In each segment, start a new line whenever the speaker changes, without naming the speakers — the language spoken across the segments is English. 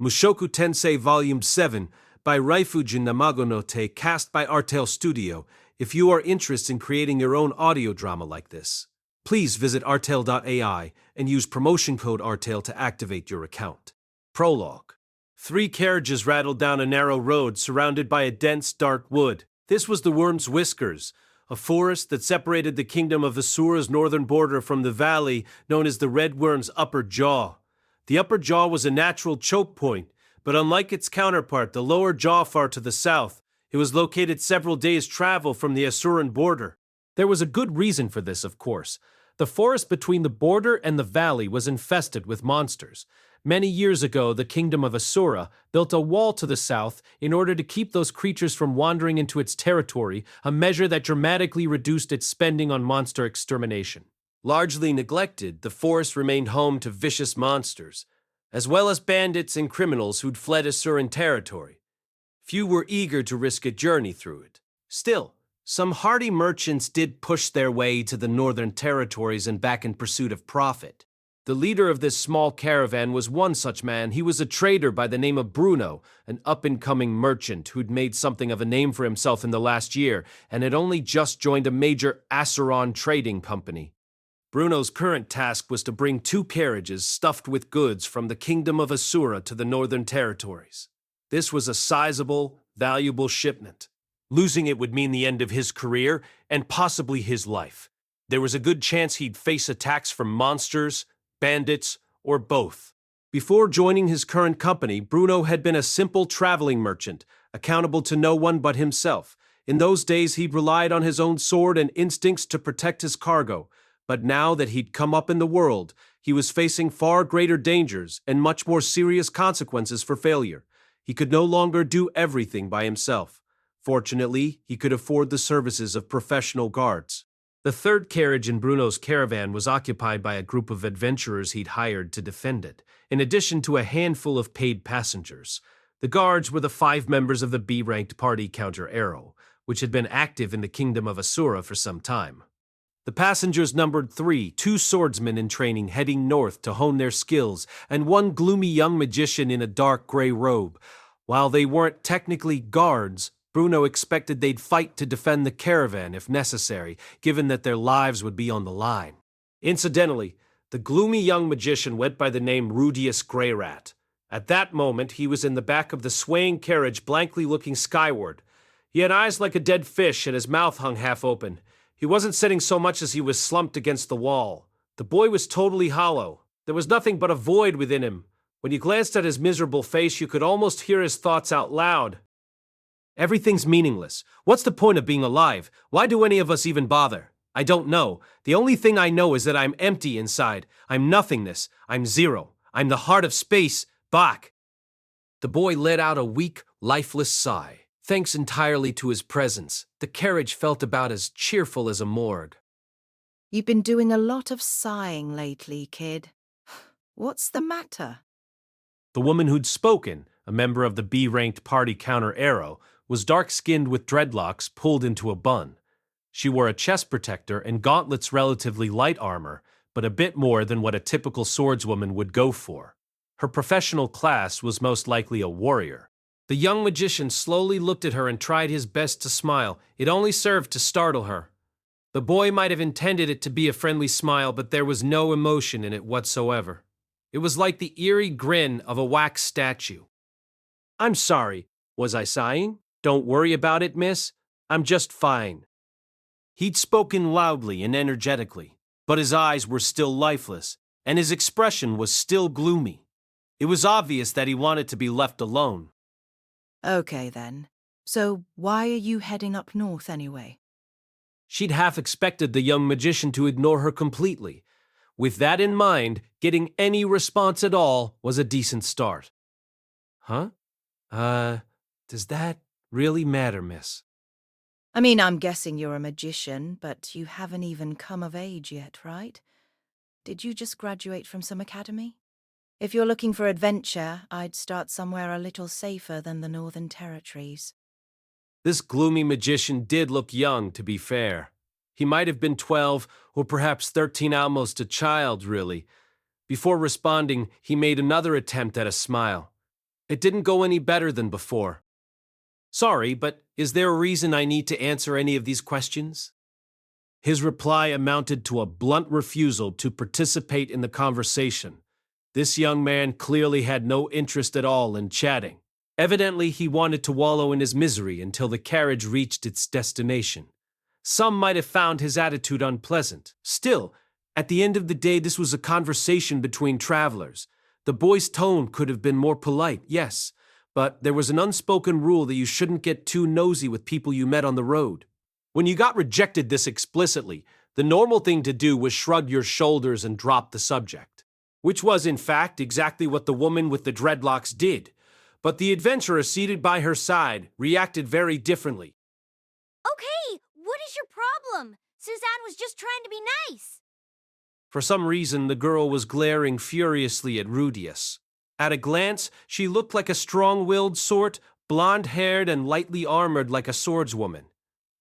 Mushoku Tensei Volume 7 by Raifujin Namagonote, cast by Artel Studio. If you are interested in creating your own audio drama like this, please visit artel.ai and use promotion code ARTEL to activate your account. Prologue. 3 carriages rattled down a narrow road surrounded by a dense, dark wood. This was the Worm's Whiskers, a forest that separated the kingdom of Asura's northern border from the valley known as the Red Worm's upper jaw. The upper jaw was a natural choke point, but unlike its counterpart, the lower jaw far to the south, it was located several days' travel from the Asuran border. There was a good reason for this, of course. The forest between the border and the valley was infested with monsters. Many years ago, the kingdom of Asura built a wall to the south in order to keep those creatures from wandering into its territory, a measure that dramatically reduced its spending on monster extermination. Largely neglected, the forest remained home to vicious monsters, as well as bandits and criminals who'd fled Asuran territory. Few were eager to risk a journey through it. Still, some hardy merchants did push their way to the northern territories and back in pursuit of profit. The leader of this small caravan was one such man. He was a trader by the name of Bruno, an up-and-coming merchant who'd made something of a name for himself in the last year and had only just joined a major Asuran trading company. Bruno's current task was to bring 2 carriages stuffed with goods from the kingdom of Asura to the northern territories. This was a sizable, valuable shipment. Losing it would mean the end of his career and possibly his life. There was a good chance he'd face attacks from monsters, bandits, or both. Before joining his current company, Bruno had been a simple traveling merchant, accountable to no one but himself. In those days, he'd relied on his own sword and instincts to protect his cargo. But now that he'd come up in the world, he was facing far greater dangers and much more serious consequences for failure. He could no longer do everything by himself. Fortunately, he could afford the services of professional guards. The 3rd carriage in Bruno's caravan was occupied by a group of adventurers he'd hired to defend it, in addition to a handful of paid passengers. The guards were the 5 members of the B-ranked party Counter Arrow, which had been active in the kingdom of Asura for some time. The passengers numbered 3, 2 swordsmen in training heading north to hone their skills, and 1 gloomy young magician in a dark gray robe. While they weren't technically guards, Bruno expected they'd fight to defend the caravan if necessary, given that their lives would be on the line. Incidentally, the gloomy young magician went by the name Rudeus Greyrat. At that moment, he was in the back of the swaying carriage, blankly looking skyward. He had eyes like a dead fish and his mouth hung half open. He wasn't sitting so much as he was slumped against the wall. The boy was totally hollow. There was nothing but a void within him. When you glanced at his miserable face, you could almost hear his thoughts out loud. Everything's meaningless. What's the point of being alive? Why do any of us even bother? I don't know. The only thing I know is that I'm empty inside. I'm nothingness. I'm zero. I'm the heart of space. Bach. The boy let out a weak, lifeless sigh. Thanks entirely to his presence, the carriage felt about as cheerful as a morgue.
You've been doing a lot of sighing lately, kid. What's the matter?
The woman who'd spoken, a member of the B-ranked party Counter Arrow, was dark-skinned with dreadlocks pulled into a bun. She wore a chest protector and gauntlets relatively light armor, but a bit more than what a typical swordswoman would go for. Her professional class was most likely a warrior. The young magician slowly looked at her and tried his best to smile. It only served to startle her. The boy might have intended it to be a friendly smile, but there was no emotion in it whatsoever. It was like the eerie grin of a wax statue. "I'm sorry. Was I sighing? Don't worry about it, miss. I'm just fine." He'd spoken loudly and energetically, but his eyes were still lifeless, and his expression was still gloomy. It was obvious that he wanted to be left alone.
Okay then. So why are you heading up north anyway?
She'd half expected the young magician to ignore her completely. With that in mind, getting any response at all was a decent start. Huh? Does that really matter, miss?
I mean, I'm guessing you're a magician, but you haven't even come of age yet, right? Did you just graduate from some academy? If you're looking for adventure, I'd start somewhere a little safer than the Northern Territories.
This gloomy magician did look young, to be fair. He might have been 12 or perhaps 13, almost a child, really. Before responding, he made another attempt at a smile. It didn't go any better than before. Sorry, but is there a reason I need to answer any of these questions? His reply amounted to a blunt refusal to participate in the conversation. This young man clearly had no interest at all in chatting. Evidently, he wanted to wallow in his misery until the carriage reached its destination. Some might have found his attitude unpleasant. Still, at the end of the day, this was a conversation between travelers. The boy's tone could have been more polite, yes, but there was an unspoken rule that you shouldn't get too nosy with people you met on the road. When you got rejected this explicitly, the normal thing to do was shrug your shoulders and drop the subject. Which was, in fact, exactly what the woman with the dreadlocks did. But the adventurer seated by her side reacted very differently.
Okay, what is your problem? Suzanne was just trying to be nice.
For some reason, the girl was glaring furiously at Rudeus. At a glance, she looked like a strong-willed sort, blonde-haired and lightly armored like a swordswoman.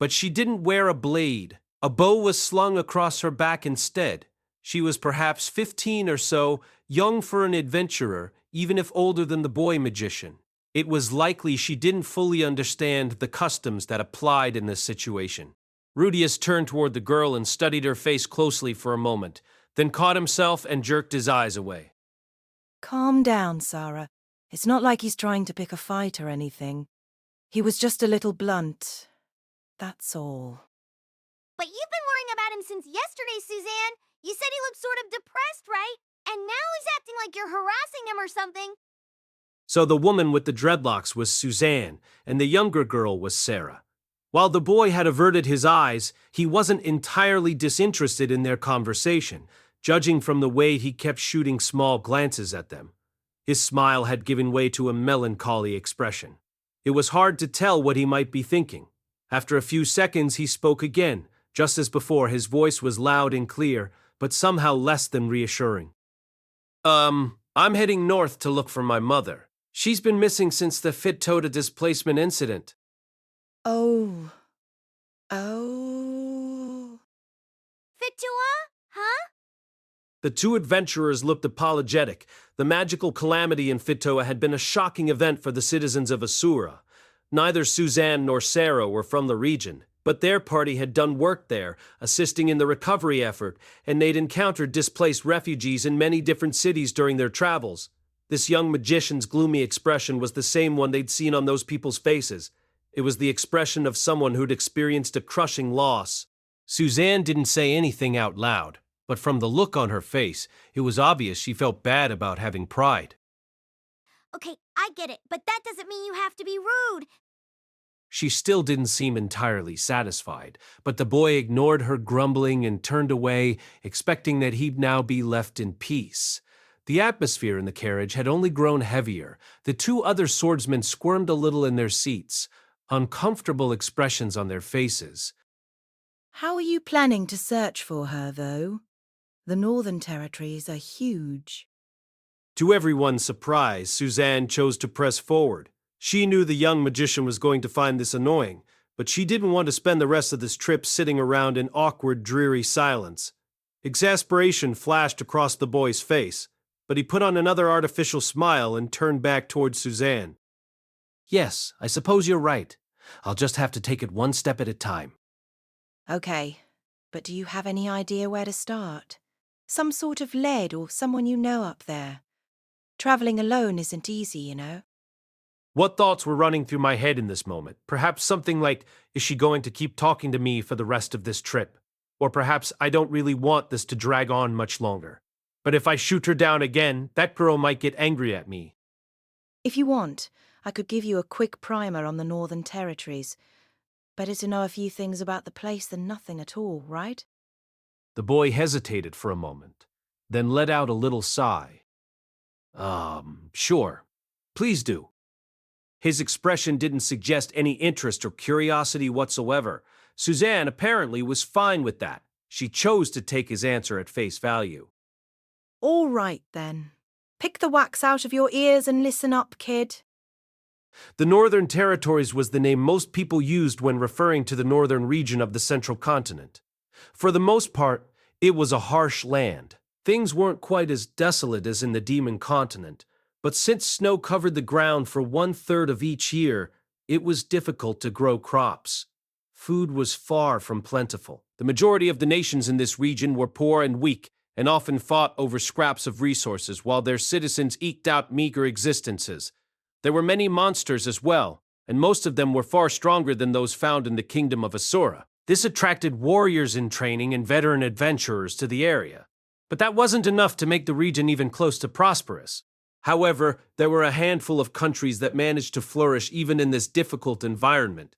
But she didn't wear a blade. A bow was slung across her back instead. She was perhaps 15 or so, young for an adventurer, even if older than the boy magician. It was likely she didn't fully understand the customs that applied in this situation. Rudeus turned toward the girl and studied her face closely for a moment, then caught himself and jerked his eyes away.
Calm down, Sarah. It's not like he's trying to pick a fight or anything. He was just a little blunt. That's all.
But you've been worrying about him since yesterday, Suzanne. You said he looked sort of depressed, right? And now he's acting like you're harassing him or something.
So the woman with the dreadlocks was Suzanne, and the younger girl was Sarah. While the boy had averted his eyes, he wasn't entirely disinterested in their conversation, judging from the way he kept shooting small glances at them. His smile had given way to a melancholy expression. It was hard to tell what he might be thinking. After a few seconds, he spoke again. Just as before, his voice was loud and clear, but somehow less than reassuring. I'm heading north to look for my mother. She's been missing since the Fit-Tota displacement incident.
Oh.
Fitua? Huh?
The two adventurers looked apologetic. The magical calamity in Fit-Tota had been a shocking event for the citizens of Asura. Neither Suzanne nor Sarah were from the region, but their party had done work there, assisting in the recovery effort, and they'd encountered displaced refugees in many different cities during their travels. This young magician's gloomy expression was the same one they'd seen on those people's faces. It was the expression of someone who'd experienced a crushing loss. Suzanne didn't say anything out loud, but from the look on her face, it was obvious she felt bad about having pride.
Okay, I get it, but that doesn't mean you have to be rude.
She still didn't seem entirely satisfied, but the boy ignored her grumbling and turned away, expecting that he'd now be left in peace. The atmosphere in the carriage had only grown heavier. The two other swordsmen squirmed a little in their seats, uncomfortable expressions on their faces.
How are you planning to search for her, though? The Northern Territories are huge.
To everyone's surprise, Suzanne chose to press forward. She knew the young magician was going to find this annoying, but she didn't want to spend the rest of this trip sitting around in awkward, dreary silence. Exasperation flashed across the boy's face, but he put on another artificial smile and turned back towards Suzanne. Yes, I suppose you're right. I'll just have to take it one step at a time.
Okay, but do you have any idea where to start? Some sort of lead or someone you know up there. Traveling alone isn't easy, you know.
What thoughts were running through my head in this moment? Perhaps something like, is she going to keep talking to me for the rest of this trip? Or perhaps I don't really want this to drag on much longer. But if I shoot her down again, that girl might get angry at me.
If you want, I could give you a quick primer on the Northern Territories. Better to know a few things about the place than nothing at all, right?
The boy hesitated for a moment, then let out a little sigh. Sure. Please do. His expression didn't suggest any interest or curiosity whatsoever. Suzanne apparently was fine with that. She chose to take his answer at face value.
All right, then. Pick the wax out of your ears and listen up, kid.
The Northern Territories was the name most people used when referring to the northern region of the central continent. For the most part, it was a harsh land. Things weren't quite as desolate as in the Demon Continent, But since snow covered the ground for 1/3 of each year, it was difficult to grow crops. Food was far from plentiful. The majority of the nations in this region were poor and weak, and often fought over scraps of resources while their citizens eked out meager existences. There were many monsters as well, and most of them were far stronger than those found in the kingdom of Asura. This attracted warriors in training and veteran adventurers to the area. But that wasn't enough to make the region even close to prosperous. However, there were a handful of countries that managed to flourish even in this difficult environment.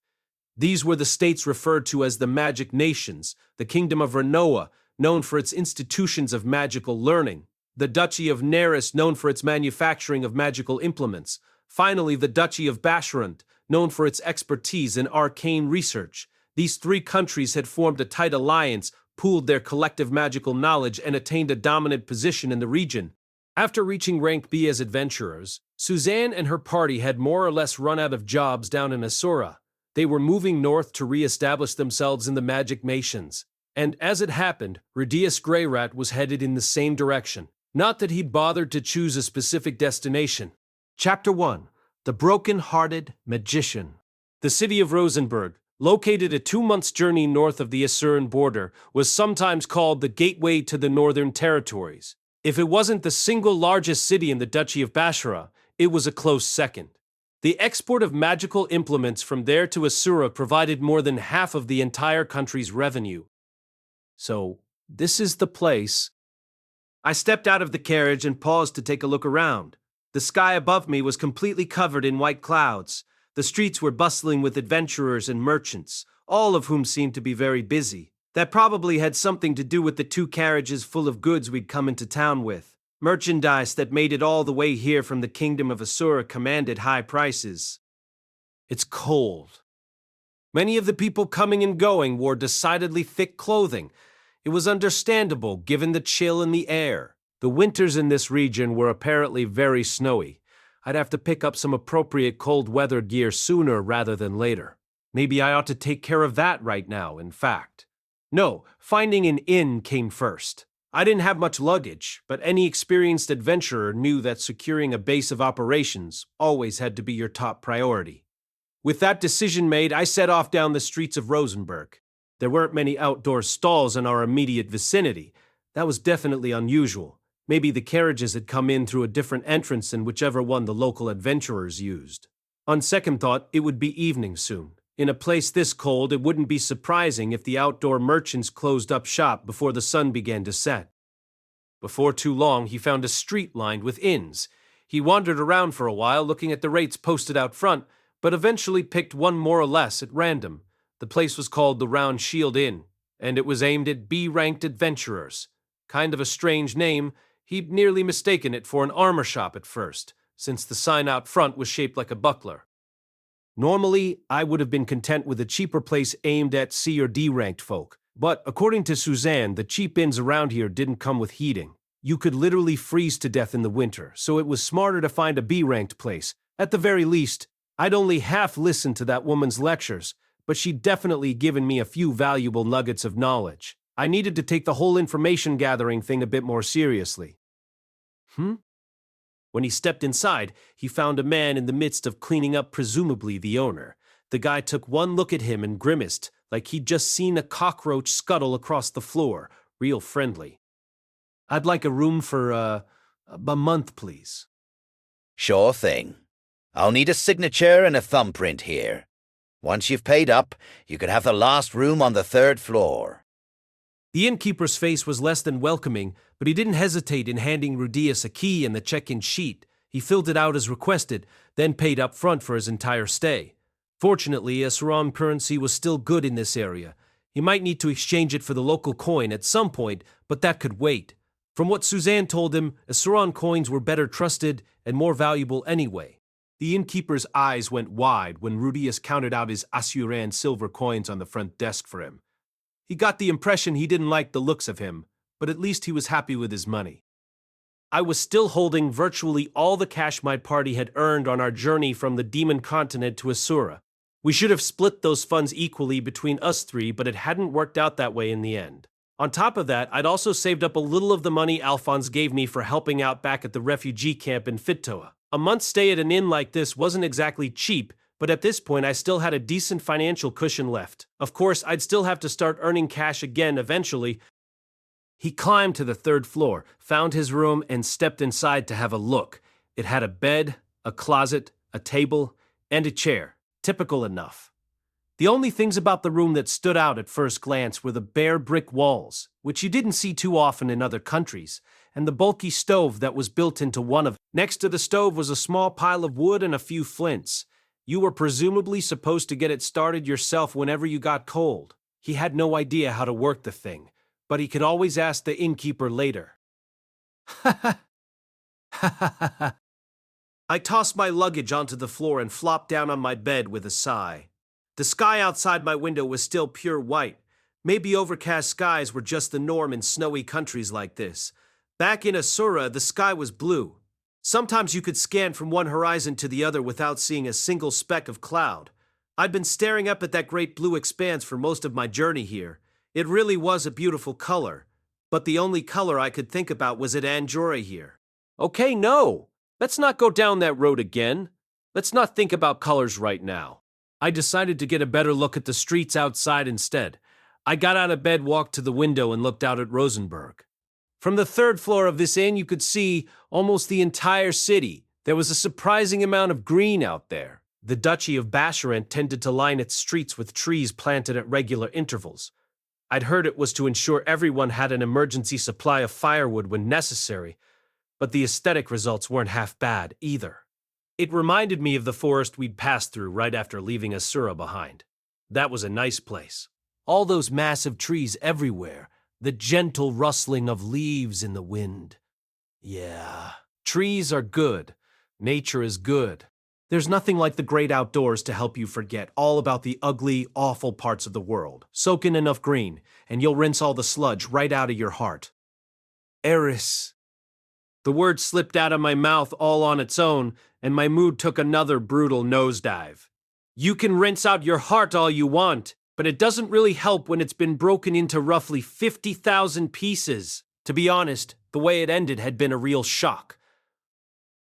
These were the states referred to as the Magic Nations, the Kingdom of Renoa, known for its institutions of magical learning, the Duchy of Neris, known for its manufacturing of magical implements, finally the Duchy of Basharant, known for its expertise in arcane research. These three countries had formed a tight alliance, pooled their collective magical knowledge, and attained a dominant position in the region. After reaching rank B as adventurers, Suzanne and her party had more or less run out of jobs down in Asura. They were moving north to re-establish themselves in the Magic Nations. And as it happened, Rudeus Greyrat was headed in the same direction. Not that he bothered to choose a specific destination. Chapter 1. The Broken-Hearted Magician. The city of Rosenberg, located a 2-month journey north of the Asuran border, was sometimes called the gateway to the Northern Territories. If it wasn't the single largest city in the Duchy of Bashara, it was a close second. The export of magical implements from there to Asura provided more than half of the entire country's revenue. So, this is the place. I stepped out of the carriage and paused to take a look around. The sky above me was completely covered in white clouds. The streets were bustling with adventurers and merchants, all of whom seemed to be very busy. That probably had something to do with the 2 carriages full of goods we'd come into town with. Merchandise that made it all the way here from the kingdom of Asura commanded high prices. It's cold. Many of the people coming and going wore decidedly thick clothing. It was understandable given the chill in the air. The winters in this region were apparently very snowy. I'd have to pick up some appropriate cold weather gear sooner rather than later. Maybe I ought to take care of that right now, in fact. No, finding an inn came first. I didn't have much luggage, but any experienced adventurer knew that securing a base of operations always had to be your top priority. With that decision made, I set off down the streets of Rosenberg. There weren't many outdoor stalls in our immediate vicinity. That was definitely unusual. Maybe the carriages had come in through a different entrance than whichever one the local adventurers used. On second thought, it would be evening soon. In a place this cold, it wouldn't be surprising if the outdoor merchants closed up shop before the sun began to set. Before too long, he found a street lined with inns. He wandered around for a while looking at the rates posted out front, but eventually picked one more or less at random. The place was called the Round Shield Inn, and it was aimed at B-ranked adventurers. Kind of a strange name. He'd nearly mistaken it for an armor shop at first, since the sign out front was shaped like a buckler. Normally, I would have been content with a cheaper place aimed at C or D-ranked folk, but according to Suzanne, the cheap inns around here didn't come with heating. You could literally freeze to death in the winter, so it was smarter to find a B-ranked place. At the very least, I'd only half listened to that woman's lectures, but she'd definitely given me a few valuable nuggets of knowledge. I needed to take the whole information gathering thing a bit more seriously. When he stepped inside, he found a man in the midst of cleaning up, presumably the owner. The guy took one look at him and grimaced, like he'd just seen a cockroach scuttle across the floor, real friendly. I'd like a room for, a month, please.
Sure thing. I'll need a signature and a thumbprint here. Once you've paid up, you can have the last room on the 3rd floor.
The innkeeper's face was less than welcoming, but he didn't hesitate in handing Rudeus a key and the check-in sheet. He filled it out as requested, then paid up front for his entire stay. Fortunately, Asuran currency was still good in this area. He might need to exchange it for the local coin at some point, but that could wait. From what Suzanne told him, Asuran coins were better trusted and more valuable anyway. The innkeeper's eyes went wide when Rudeus counted out his Asuran silver coins on the front desk for him. He got the impression he didn't like the looks of him, but at least he was happy with his money. I was still holding virtually all the cash my party had earned on our journey from the Demon Continent to Asura. We should have split those funds equally between us 3, but it hadn't worked out that way in the end. On top of that, I'd also saved up a little of the money Alphonse gave me for helping out back at the refugee camp in Fitoa. A month's stay at an inn like this wasn't exactly cheap, but at this point I still had a decent financial cushion left. Of course, I'd still have to start earning cash again eventually. He climbed to the 3rd floor, found his room, and stepped inside to have a look. It had a bed, a closet, a table, and a chair. Typical enough. The only things about the room that stood out at first glance were the bare brick walls, which you didn't see too often in other countries, and the bulky stove that was built into one of them. Next to the stove was a small pile of wood and a few flints. You were presumably supposed to get it started yourself whenever you got cold. He had no idea how to work the thing, but he could always ask the innkeeper later. I tossed my luggage onto the floor and flopped down on my bed with a sigh. The sky outside my window was still pure white. Maybe overcast skies were just the norm in snowy countries like this. Back in Asura, the sky was blue. Sometimes you could scan from one horizon to the other without seeing a single speck of cloud. I'd been staring up at that great blue expanse for most of my journey here. It really was a beautiful color, but the only color I could think about was at Anjora here. Okay, no, let's not go down that road again. Let's not think about colors right now. I decided to get a better look at the streets outside instead. I got out of bed, walked to the window, and looked out at Rosenberg. From the 3rd floor of this inn, you could see almost the entire city. There was a surprising amount of green out there. The Duchy of Basharant tended to line its streets with trees planted at regular intervals. I'd heard it was to ensure everyone had an emergency supply of firewood when necessary, but the aesthetic results weren't half bad either. It reminded me of the forest we'd passed through right after leaving Asura behind. That was a nice place. All those massive trees everywhere, the gentle rustling of leaves in the wind. Yeah, trees are good. Nature is good. There's nothing like the great outdoors to help you forget all about the ugly, awful parts of the world. Soak in enough green, and you'll rinse all the sludge right out of your heart. Eris. The word slipped out of my mouth all on its own, and my mood took another brutal nosedive. You can rinse out your heart all you want, but it doesn't really help when it's been broken into roughly 50,000 pieces. To be honest, the way it ended had been a real shock.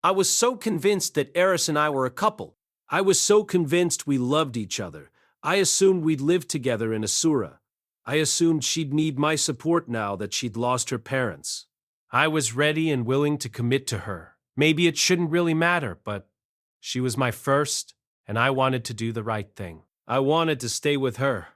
I was so convinced that Eris and I were a couple. I was so convinced we loved each other. I assumed we'd live together in Asura. I assumed she'd need my support now that she'd lost her parents. I was ready and willing to commit to her. Maybe it shouldn't really matter, but she was my first, and I wanted to do the right thing. I wanted to stay with her.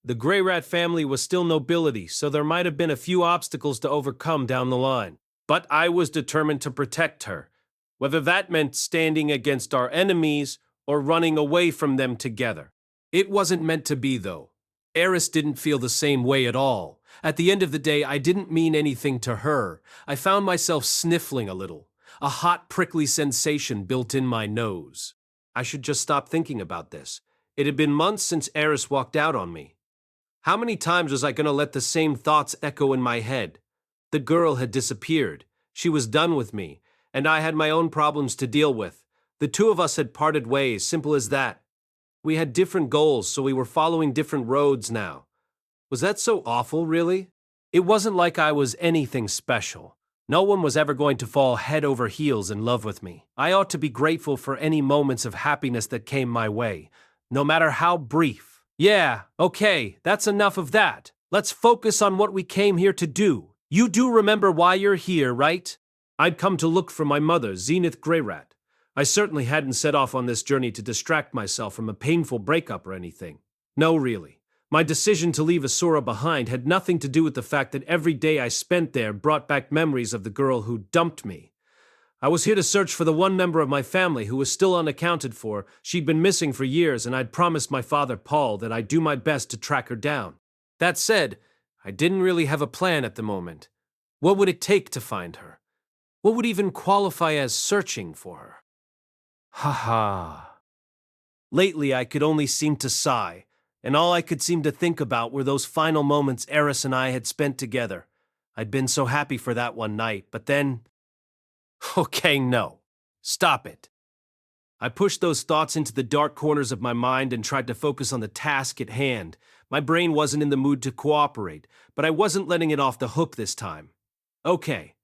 The Grey Rat family was still nobility, so there might have been a few obstacles to overcome down the line. But I was determined to protect her, whether that meant standing against our enemies or running away from them together. It wasn't meant to be, though. Eris didn't feel the same way at all. At the end of the day, I didn't mean anything to her. I found myself sniffling a little. A hot, prickly sensation built in my nose. I should just stop thinking about this. It had been months since Eris walked out on me. How many times was I going to let the same thoughts echo in my head? The girl had disappeared. She was done with me, and I had my own problems to deal with. The two of us had parted ways, simple as that. We had different goals, so we were following different roads now. Was that so awful, really? It wasn't like I was anything special. No one was ever going to fall head over heels in love with me. I ought to be grateful for any moments of happiness that came my way, no matter how brief. Yeah, okay, that's enough of that. Let's focus on what we came here to do. You do remember why you're here, right? I'd come to look for my mother, Zenith Greyrat. I certainly hadn't set off on this journey to distract myself from a painful breakup or anything. No, really. My decision to leave Asura behind had nothing to do with the fact that every day I spent there brought back memories of the girl who dumped me. I was here to search for the one member of my family who was still unaccounted for. She'd been missing for years, and I'd promised my father, Paul, that I'd do my best to track her down. That said, I didn't really have a plan at the moment. What would it take to find her? What would even qualify as searching for her? Ha ha. Lately, I could only seem to sigh, and all I could seem to think about were those final moments Eris and I had spent together. I'd been so happy for that one night, but then... Okay, no. Stop it. I pushed those thoughts into the dark corners of my mind and tried to focus on the task at hand, My brain wasn't in the mood to cooperate, but I wasn't letting it off the hook this time. Okay.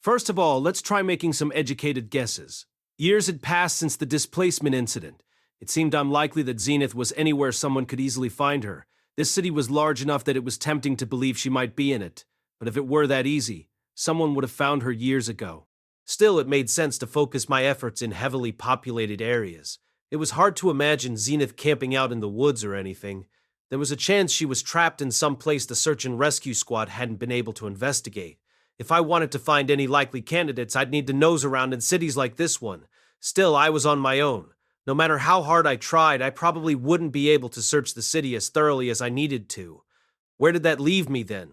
First of all, let's try making some educated guesses. Years had passed since the displacement incident. It seemed unlikely that Zenith was anywhere someone could easily find her. This city was large enough that it was tempting to believe she might be in it. But if it were that easy, someone would have found her years ago. Still, it made sense to focus my efforts in heavily populated areas. It was hard to imagine Zenith camping out in the woods or anything. There was a chance she was trapped in some place the search and rescue squad hadn't been able to investigate. If I wanted to find any likely candidates, I'd need to nose around in cities like this one. Still, I was on my own. No matter how hard I tried, I probably wouldn't be able to search the city as thoroughly as I needed to. Where did that leave me then?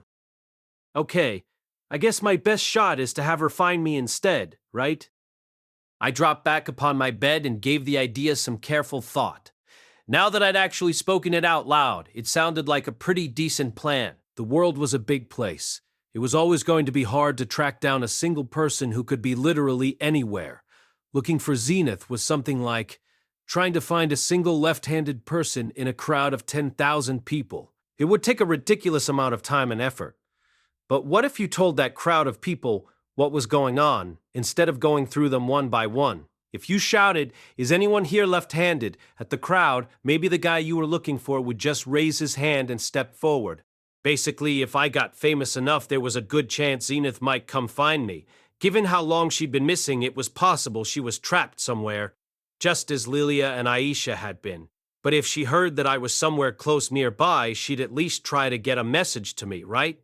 Okay, I guess my best shot is to have her find me instead, right? I dropped back upon my bed and gave the idea some careful thought. Now that I'd actually spoken it out loud, it sounded like a pretty decent plan. The world was a big place. It was always going to be hard to track down a single person who could be literally anywhere. Looking for Zenith was something like trying to find a single left-handed person in a crowd of 10,000 people. It would take a ridiculous amount of time and effort. But what if you told that crowd of people what was going on, instead of going through them one by one? If you shouted, "Is anyone here left-handed?" at the crowd, maybe the guy you were looking for would just raise his hand and step forward. Basically, if I got famous enough, there was a good chance Zenith might come find me. Given how long she'd been missing, it was possible she was trapped somewhere, just as Lilia and Aisha had been. But if she heard that I was somewhere close nearby, she'd at least try to get a message to me, right?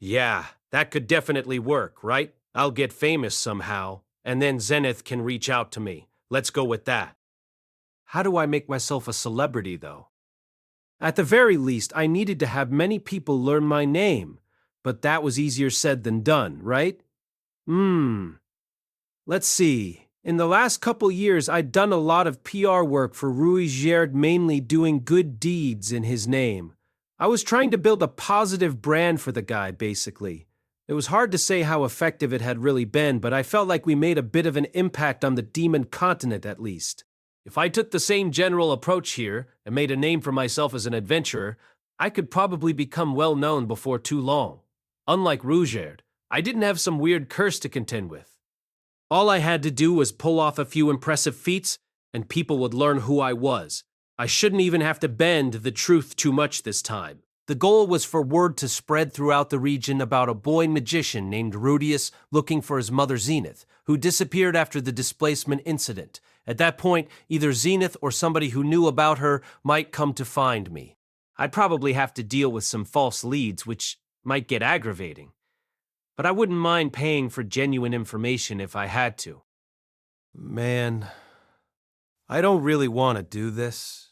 Yeah, that could definitely work, right? I'll get famous somehow, and then Zenith can reach out to me. Let's go with that. How do I make myself a celebrity, though? At the very least, I needed to have many people learn my name, but that was easier said than done, right? Let's see. In the last couple years, I'd done a lot of PR work for Rui Gerd, mainly doing good deeds in his name. I was trying to build a positive brand for the guy, basically. It was hard to say how effective it had really been, but I felt like we made a bit of an impact on the demon continent at least. If I took the same general approach here and made a name for myself as an adventurer, I could probably become well known before too long. Unlike Rugerd, I didn't have some weird curse to contend with. All I had to do was pull off a few impressive feats, and people would learn who I was. I shouldn't even have to bend the truth too much this time. The goal was for word to spread throughout the region about a boy magician named Rudeus looking for his mother Zenith, who disappeared after the displacement incident. At that point, either Zenith or somebody who knew about her might come to find me. I'd probably have to deal with some false leads, which might get aggravating. But I wouldn't mind paying for genuine information if I had to. Man, I don't really want to do this.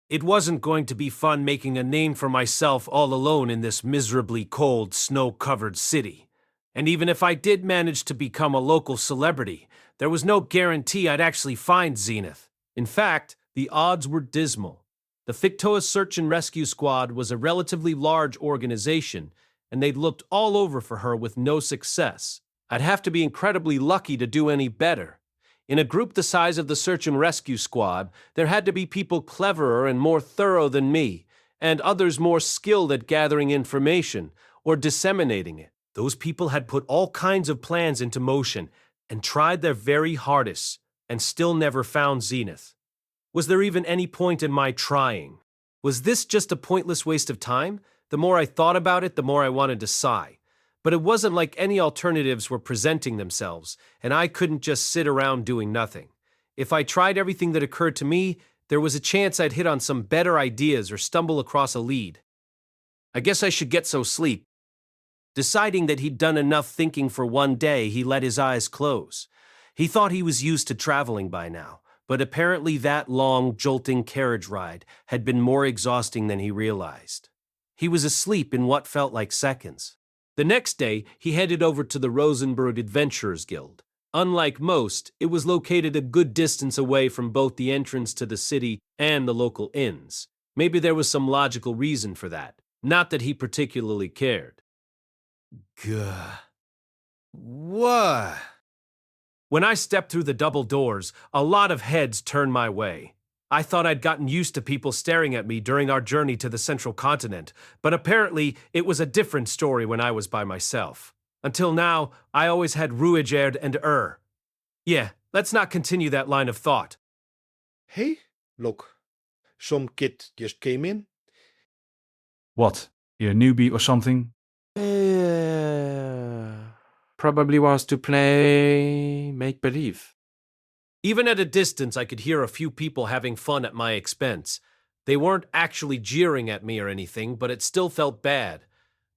It wasn't going to be fun making a name for myself all alone in this miserably cold, snow-covered city. And even if I did manage to become a local celebrity, there was no guarantee I'd actually find Zenith. In fact, the odds were dismal. The Fictoa Search and Rescue Squad was a relatively large organization, and they'd looked all over for her with no success. I'd have to be incredibly lucky to do any better. In a group the size of the Search and Rescue Squad, there had to be people cleverer and more thorough than me, and others more skilled at gathering information or disseminating it. Those people had put all kinds of plans into motion and tried their very hardest, and still never found Zenith. Was there even any point in my trying? Was this just a pointless waste of time? The more I thought about it, the more I wanted to sigh. But it wasn't like any alternatives were presenting themselves, and I couldn't just sit around doing nothing. If I tried everything that occurred to me, there was a chance I'd hit on some better ideas or stumble across a lead. I guess I should get some sleep. Deciding that he'd done enough thinking for one day, he let his eyes close. He thought he was used to traveling by now, but apparently that long, jolting carriage ride had been more exhausting than he realized. He was asleep in what felt like seconds. The next day, he headed over to the Rosenberg Adventurers Guild. Unlike most, it was located a good distance away from both the entrance to the city and the local inns. Maybe there was some logical reason for that. Not that he particularly cared. Gah. What? When I stepped through the double doors, a lot of heads turned my way. I thought I'd gotten used to people staring at me during our journey to the central continent, but apparently it was a different story when I was by myself. Until now, I always had Rudeus and Yeah, let's not continue that line of thought.
Hey, look. Some kid just came in.
What? A newbie or something?
Probably wants to play make-believe.
Even at a distance, I could hear a few people having fun at my expense. They weren't actually jeering at me or anything, but it still felt bad.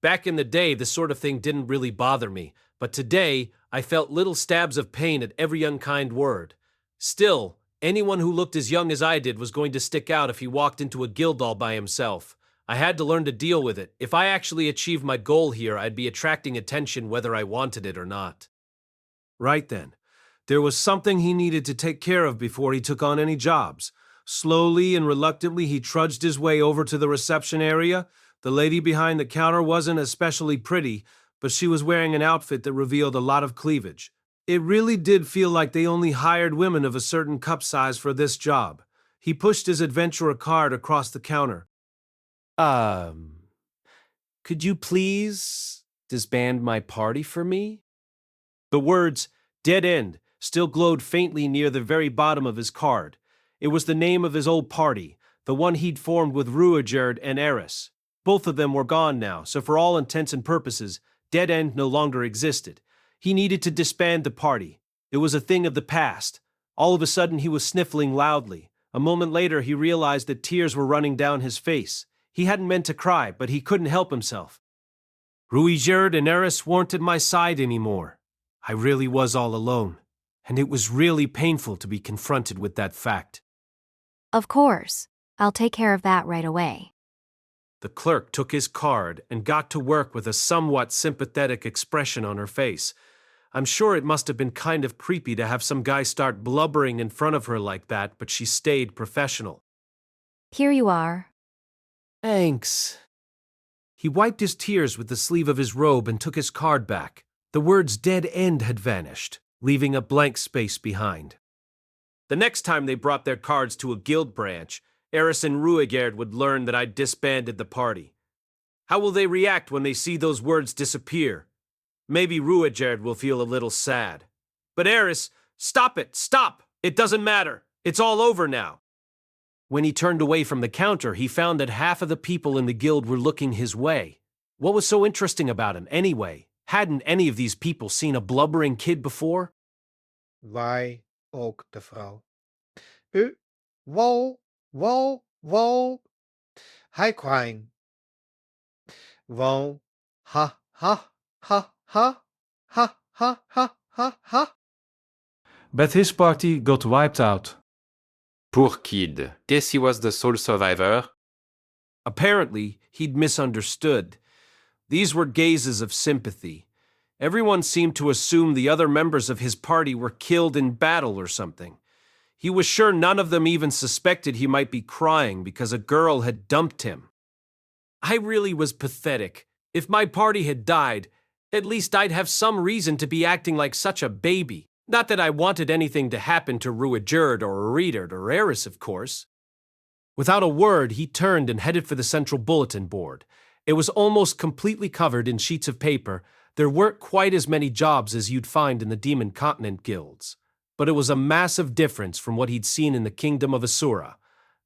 Back in the day, this sort of thing didn't really bother me, but today, I felt little stabs of pain at every unkind word. Still, anyone who looked as young as I did was going to stick out if he walked into a guild all by himself. I had to learn to deal with it. If I actually achieved my goal here, I'd be attracting attention whether I wanted it or not. Right then. There was something he needed to take care of before he took on any jobs. Slowly and reluctantly, he trudged his way over to the reception area. The lady behind the counter wasn't especially pretty, but she was wearing an outfit that revealed a lot of cleavage. It really did feel like they only hired women of a certain cup size for this job. He pushed his adventurer card across the counter. Could you please disband my party for me? The words, dead end, still glowed faintly near the very bottom of his card. It was the name of his old party, the one he'd formed with Rudeus and Eris. Both of them were gone now, so for all intents and purposes, Dead End no longer existed. He needed to disband the party. It was a thing of the past. All of a sudden, he was sniffling loudly. A moment later, he realized that tears were running down his face. He hadn't meant to cry, but he couldn't help himself. Rudeus and Eris weren't at my side anymore. I really was all alone. And it was really painful to be confronted with that fact.
Of course. I'll take care of that right away.
The clerk took his card and got to work with a somewhat sympathetic expression on her face. I'm sure it must have been kind of creepy to have some guy start blubbering in front of her like that, but she stayed professional.
Here you are.
Thanks. He wiped his tears with the sleeve of his robe and took his card back. The words Dead End had vanished, leaving a blank space behind. The next time they brought their cards to a guild branch, Eris and Rudeus would learn that I'd disbanded the party. How will they react when they see those words disappear? Maybe Rudeus will feel a little sad. But Eris, stop it, stop! It doesn't matter. It's all over now. When he turned away from the counter, he found that half of the people in the guild were looking his way. What was so interesting about him, anyway? Hadn't any of these people seen a blubbering kid before?
Wij ook de vrouw. Wol. Hi, crying. Wol, ha, ha, ha, ha, ha, ha, ha, ha, ha.
But his party got wiped out.
Poor kid. Guess he was the sole survivor.
Apparently, he'd misunderstood. These were gazes of sympathy. Everyone seemed to assume the other members of his party were killed in battle or something. He was sure none of them even suspected he might be crying because a girl had dumped him. I really was pathetic. If my party had died, at least I'd have some reason to be acting like such a baby. Not that I wanted anything to happen to Rudeus or Reader or Eris, of course. Without a word, he turned and headed for the central bulletin board. It was almost completely covered in sheets of paper. There weren't quite as many jobs as you'd find in the Demon Continent guilds. But it was a massive difference from what he'd seen in the Kingdom of Asura.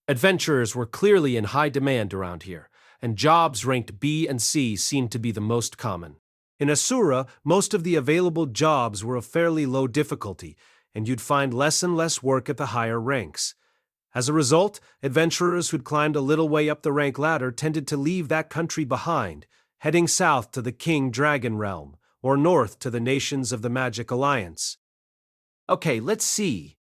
Adventurers were clearly in high demand around here, and jobs ranked B and C seemed to be the most common. In Asura, most of the available jobs were of fairly low difficulty, and you'd find less and less work at the higher ranks. As a result, adventurers who'd climbed a little way up the rank ladder tended to leave that country behind, heading south to the King Dragon Realm, or north to the nations of the Magic Alliance. Okay, let's see.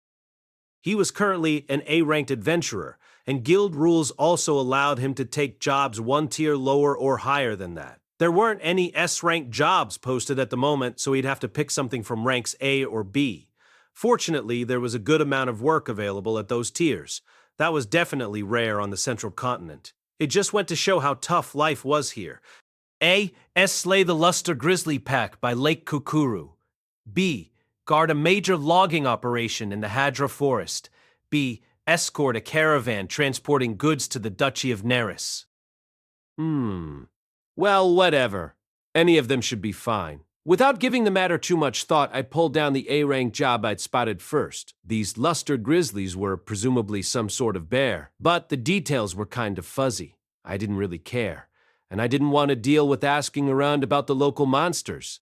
He was currently an A-ranked adventurer, and guild rules also allowed him to take jobs one tier lower or higher than that. There weren't any S-ranked jobs posted at the moment, so he'd have to pick something from ranks A or B. Fortunately, there was a good amount of work available at those tiers. That was definitely rare on the central continent. It just went to show how tough life was here. A. Slay the Luster Grizzly Pack by Lake Kukuru. B. Guard a major logging operation in the Hadra Forest. B. escort a caravan transporting goods to the Duchy of Neris. Well, whatever. Any of them should be fine. Without giving the matter too much thought, I pulled down the A-rank job I'd spotted first. These luster grizzlies were presumably some sort of bear, but the details were kind of fuzzy. I didn't really care, and I didn't want to deal with asking around about the local monsters.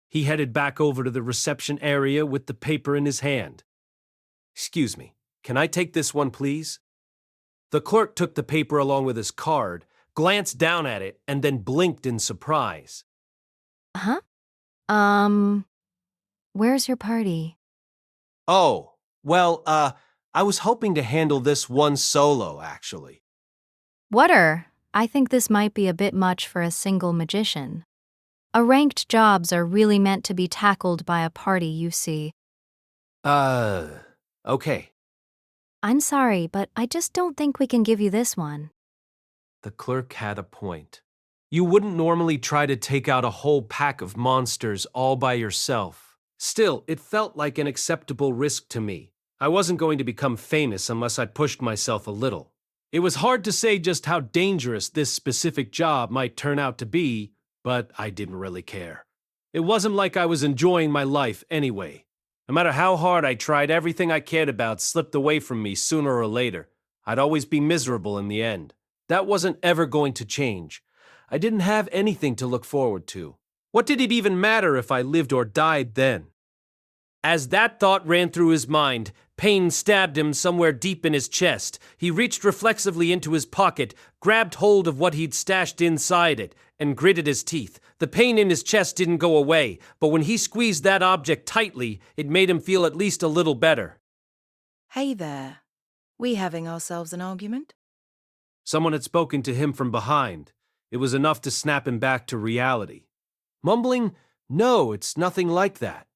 He headed back over to the reception area with the paper in his hand. "Excuse me, can I take this one, please?" The clerk took the paper along with his card, glanced down at it, and then blinked in surprise.
Huh? Where's your party?
Oh, well, I was hoping to handle this one solo, actually.
I think this might be a bit much for a single magician. Ranked jobs are really meant to be tackled by a party, you see.
Okay.
I'm sorry, but I just don't think we can give you this one.
The clerk had a point. You wouldn't normally try to take out a whole pack of monsters all by yourself. Still, it felt like an acceptable risk to me. I wasn't going to become famous unless I pushed myself a little. It was hard to say just how dangerous this specific job might turn out to be, but I didn't really care. It wasn't like I was enjoying my life anyway. No matter how hard I tried, everything I cared about slipped away from me sooner or later. I'd always be miserable in the end. That wasn't ever going to change. I didn't have anything to look forward to. What did it even matter if I lived or died then? As that thought ran through his mind, pain stabbed him somewhere deep in his chest. He reached reflexively into his pocket, grabbed hold of what he'd stashed inside it, and gritted his teeth. The pain in his chest didn't go away, but when he squeezed that object tightly, it made him feel at least a little better.
Hey there. We having ourselves an argument?
Someone had spoken to him from behind. It was enough to snap him back to reality. Mumbling, "No, it's nothing like that."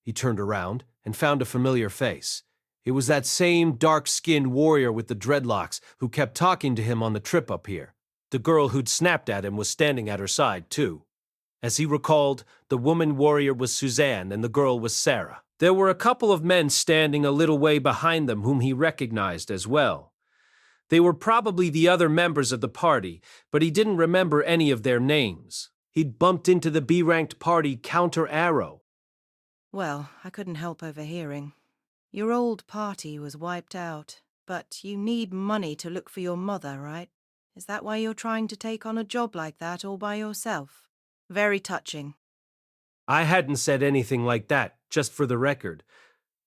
He turned around and found a familiar face. It was that same dark-skinned warrior with the dreadlocks who kept talking to him on the trip up here. The girl who'd snapped at him was standing at her side, too. As he recalled, the woman warrior was Suzanne and the girl was Sarah. There were a couple of men standing a little way behind them whom he recognized as well. They were probably the other members of the party, but he didn't remember any of their names. He'd bumped into the B-ranked party Counter Arrow.
Well, I couldn't help overhearing. Your old party was wiped out, but you need money to look for your mother, right? Is that why you're trying to take on a job like that all by yourself? Very touching.
I hadn't said anything like that, just for the record.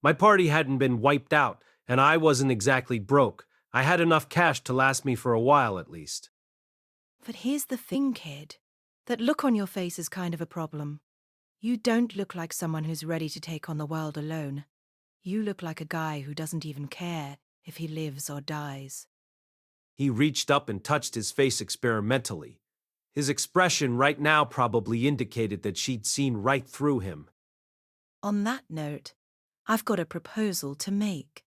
My party hadn't been wiped out, and I wasn't exactly broke. I had enough cash to last me for a while, at least.
But here's the thing, kid. That look on your face is kind of a problem. You don't look like someone who's ready to take on the world alone. You look like a guy who doesn't even care if he lives or dies.
He reached up and touched his face experimentally. His expression right now probably indicated that she'd seen right through him.
On that note, I've got a proposal to make.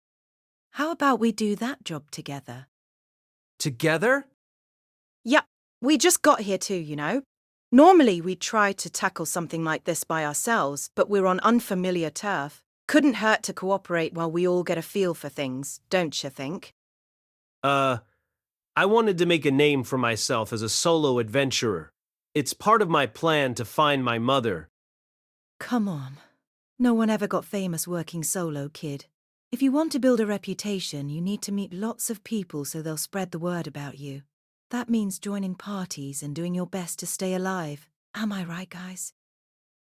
How about we do that job together?
Together?
Yep, we just got here too, you know. Normally we'd try to tackle something like this by ourselves, but we're on unfamiliar turf. Couldn't hurt to cooperate while we all get a feel for things, don't you think?
I wanted to make a name for myself as a solo adventurer. It's part of my plan to find my mother.
Come on. No one ever got famous working solo, kid. If you want to build a reputation, you need to meet lots of people so they'll spread the word about you. That means joining parties and doing your best to stay alive. Am I right, guys?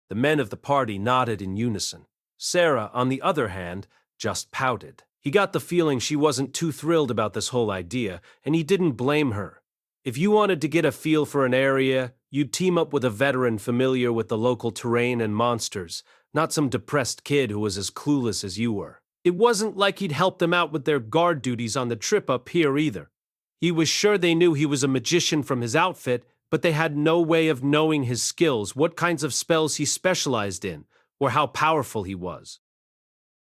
The men of the party nodded in unison. Sarah, on the other hand, just pouted. He got the feeling she wasn't too thrilled about this whole idea, and he didn't blame her. If you wanted to get a feel for an area, you'd team up with a veteran familiar with the local terrain and monsters, not some depressed kid who was as clueless as you were. It wasn't like he'd help them out with their guard duties on the trip up here either. He was sure they knew he was a magician from his outfit, but they had no way of knowing his skills, what kinds of spells he specialized in, or how powerful he was.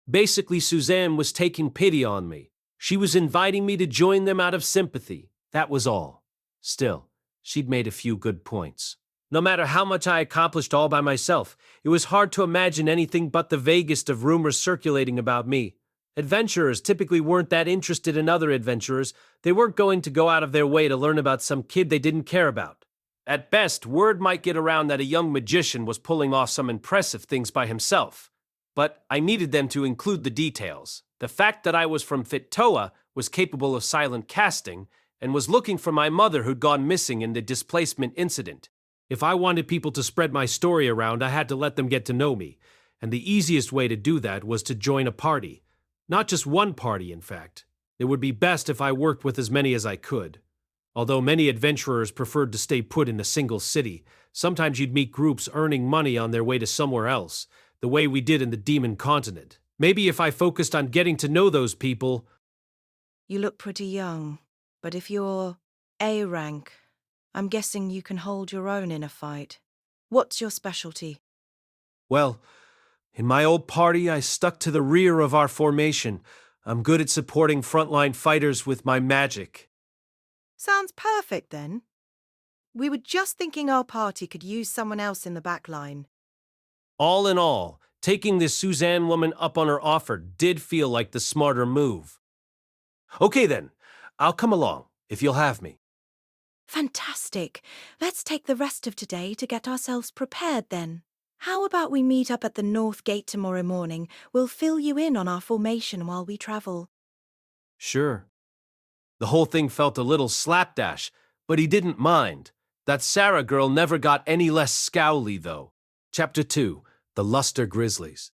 Basically, Suzanne was taking pity on me. She was inviting me to join them out of sympathy. That was all. Still, she'd made a few good points. No matter how much I accomplished all by myself, it was hard to imagine anything but the vaguest of rumors circulating about me. Adventurers typically weren't that interested in other adventurers. They weren't going to go out of their way to learn about some kid they didn't care about. At best, word might get around that a young magician was pulling off some impressive things by himself. But I needed them to include the details. The fact that I was from Fittoa, was capable of silent casting, and was looking for my mother who'd gone missing in the displacement incident. If I wanted people to spread my story around, I had to let them get to know me. And the easiest way to do that was to join a party. Not just one party, in fact. It would be best if I worked with as many as I could. Although many adventurers preferred to stay put in a single city, sometimes you'd meet groups earning money on their way to somewhere else, the way we did in the Demon Continent. Maybe if I focused on getting to know those people...
You look pretty young, but if you're A rank, I'm guessing you can hold your own in a fight. What's your specialty?
Well, in my old party, I stuck to the rear of our formation. I'm good at supporting frontline fighters with my magic.
Sounds perfect, then. We were just thinking our party could use someone else in the back line.
All in all, taking this Suzanne woman up on her offer did feel like the smarter move. Okay then, I'll come along, if you'll have me.
Fantastic. Let's take the rest of today to get ourselves prepared then. How about we meet up at the North Gate tomorrow morning? We'll fill you in on our formation while we travel.
Sure. The whole thing felt a little slapdash, but he didn't mind. That Sarah girl never got any less scowly, though. Chapter 2, The Luster Grizzlies.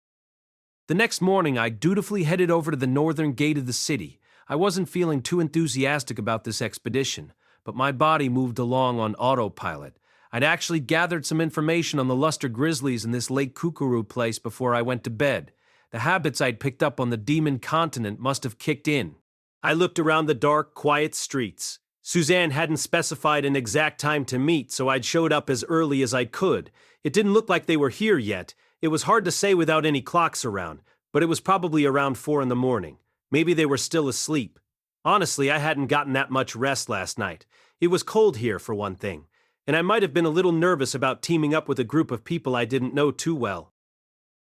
The next morning, I dutifully headed over to the northern gate of the city. I wasn't feeling too enthusiastic about this expedition, but my body moved along on autopilot. I'd actually gathered some information on the Luster Grizzlies in this Lake Kukuru place before I went to bed. The habits I'd picked up on the Demon Continent must have kicked in. I looked around the dark, quiet streets. Suzanne hadn't specified an exact time to meet, so I'd showed up as early as I could. It didn't look like they were here yet. It was hard to say without any clocks around, but it was probably around 4 in the morning. Maybe they were still asleep. Honestly, I hadn't gotten that much rest last night. It was cold here, for one thing, and I might have been a little nervous about teaming up with a group of people I didn't know too well.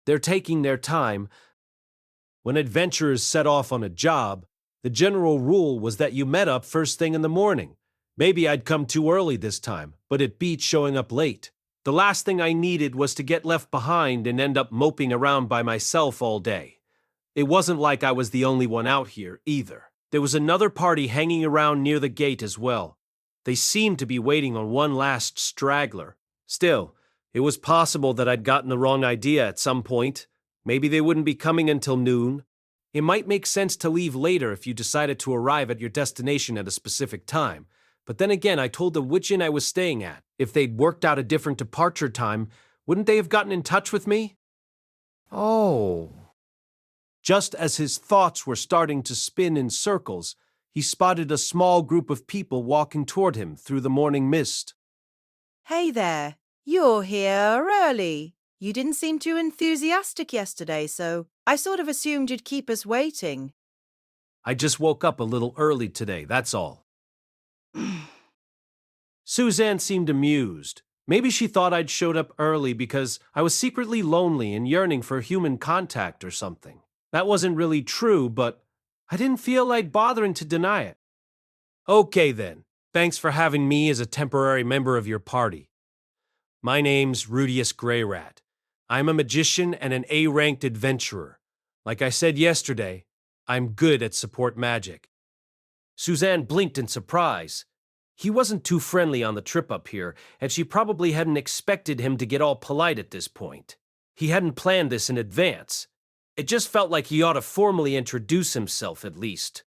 They're taking their time. When adventurers set off on a job, the general rule was that you met up first thing in the morning. Maybe I'd come too early this time, but it beat showing up late. The last thing I needed was to get left behind and end up moping around by myself all day. It wasn't like I was the only one out here, either. There was another party hanging around near the gate as well. They seemed to be waiting on one last straggler. Still, it was possible that I'd gotten the wrong idea at some point. Maybe they wouldn't be coming until noon. It might make sense to leave later if you decided to arrive at your destination at a specific time. But then again, I told them which inn I was staying at. If they'd worked out a different departure time, wouldn't they have gotten in touch with me? Oh. Just as his thoughts were starting to spin in circles, he spotted a small group of people walking toward him through the morning mist.
Hey there, you're here early. You didn't seem too enthusiastic yesterday, so I sort of assumed you'd keep us waiting.
I just woke up a little early today, that's all. Suzanne seemed amused. Maybe she thought I'd showed up early because I was secretly lonely and yearning for human contact or something. That wasn't really true, but I didn't feel like bothering to deny it. Okay then, thanks for having me as a temporary member of your party. My name's Rudeus Greyrat. I'm a magician and an A-ranked adventurer. Like I said yesterday, I'm good at support magic. Suzanne blinked in surprise. He wasn't too friendly on the trip up here, and she probably hadn't expected him to get all polite at this point. He hadn't planned this in advance. It just felt like he ought to formally introduce himself at least.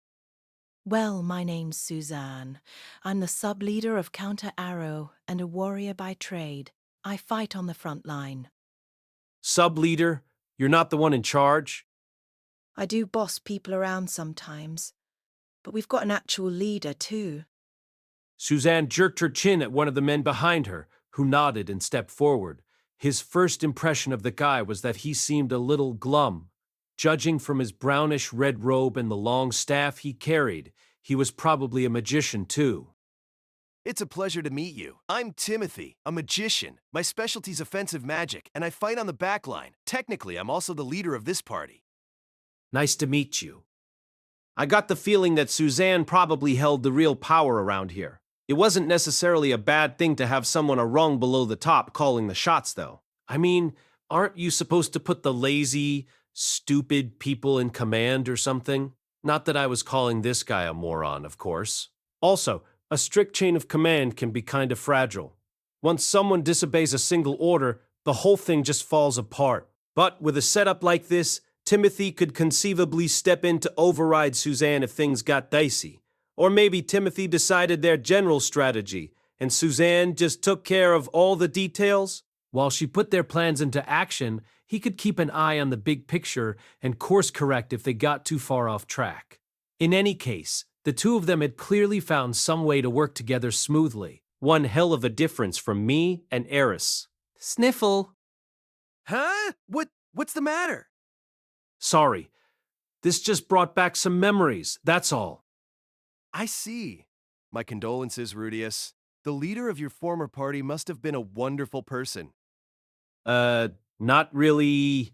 Well, my name's Suzanne. I'm the sub-leader of Counter Arrow and a warrior by trade. I fight on the front line.
Sub-leader? You're not the one in charge?
I do boss people around sometimes, but we've got an actual leader too.
Suzanne jerked her chin at one of the men behind her, who nodded and stepped forward. His first impression of the guy was that he seemed a little glum. Judging from his brownish-red robe and the long staff he carried, he was probably a magician too.
It's a pleasure to meet you. I'm Timothy, a magician. My specialty's offensive magic, and I fight on the back line. Technically, I'm also the leader of this party.
Nice to meet you. I got the feeling that Suzanne probably held the real power around here. It wasn't necessarily a bad thing to have someone a rung below the top calling the shots, though. I mean, aren't you supposed to put the lazy, stupid people in command or something? Not that I was calling this guy a moron, of course. Also, a strict chain of command can be kind of fragile. Once someone disobeys a single order, the whole thing just falls apart. But with a setup like this, Timothy could conceivably step in to override Suzanne if things got dicey. Or maybe Timothy decided their general strategy, and Suzanne just took care of all the details? While she put their plans into action, he could keep an eye on the big picture and course correct if they got too far off track. In any case, the two of them had clearly found some way to work together smoothly. One hell of a difference from me and Eris. Sniffle.
Huh? What's the matter?
Sorry. This just brought back some memories, that's all.
I see. My condolences, Rudeus. The leader of your former party must have been a wonderful person.
Not really.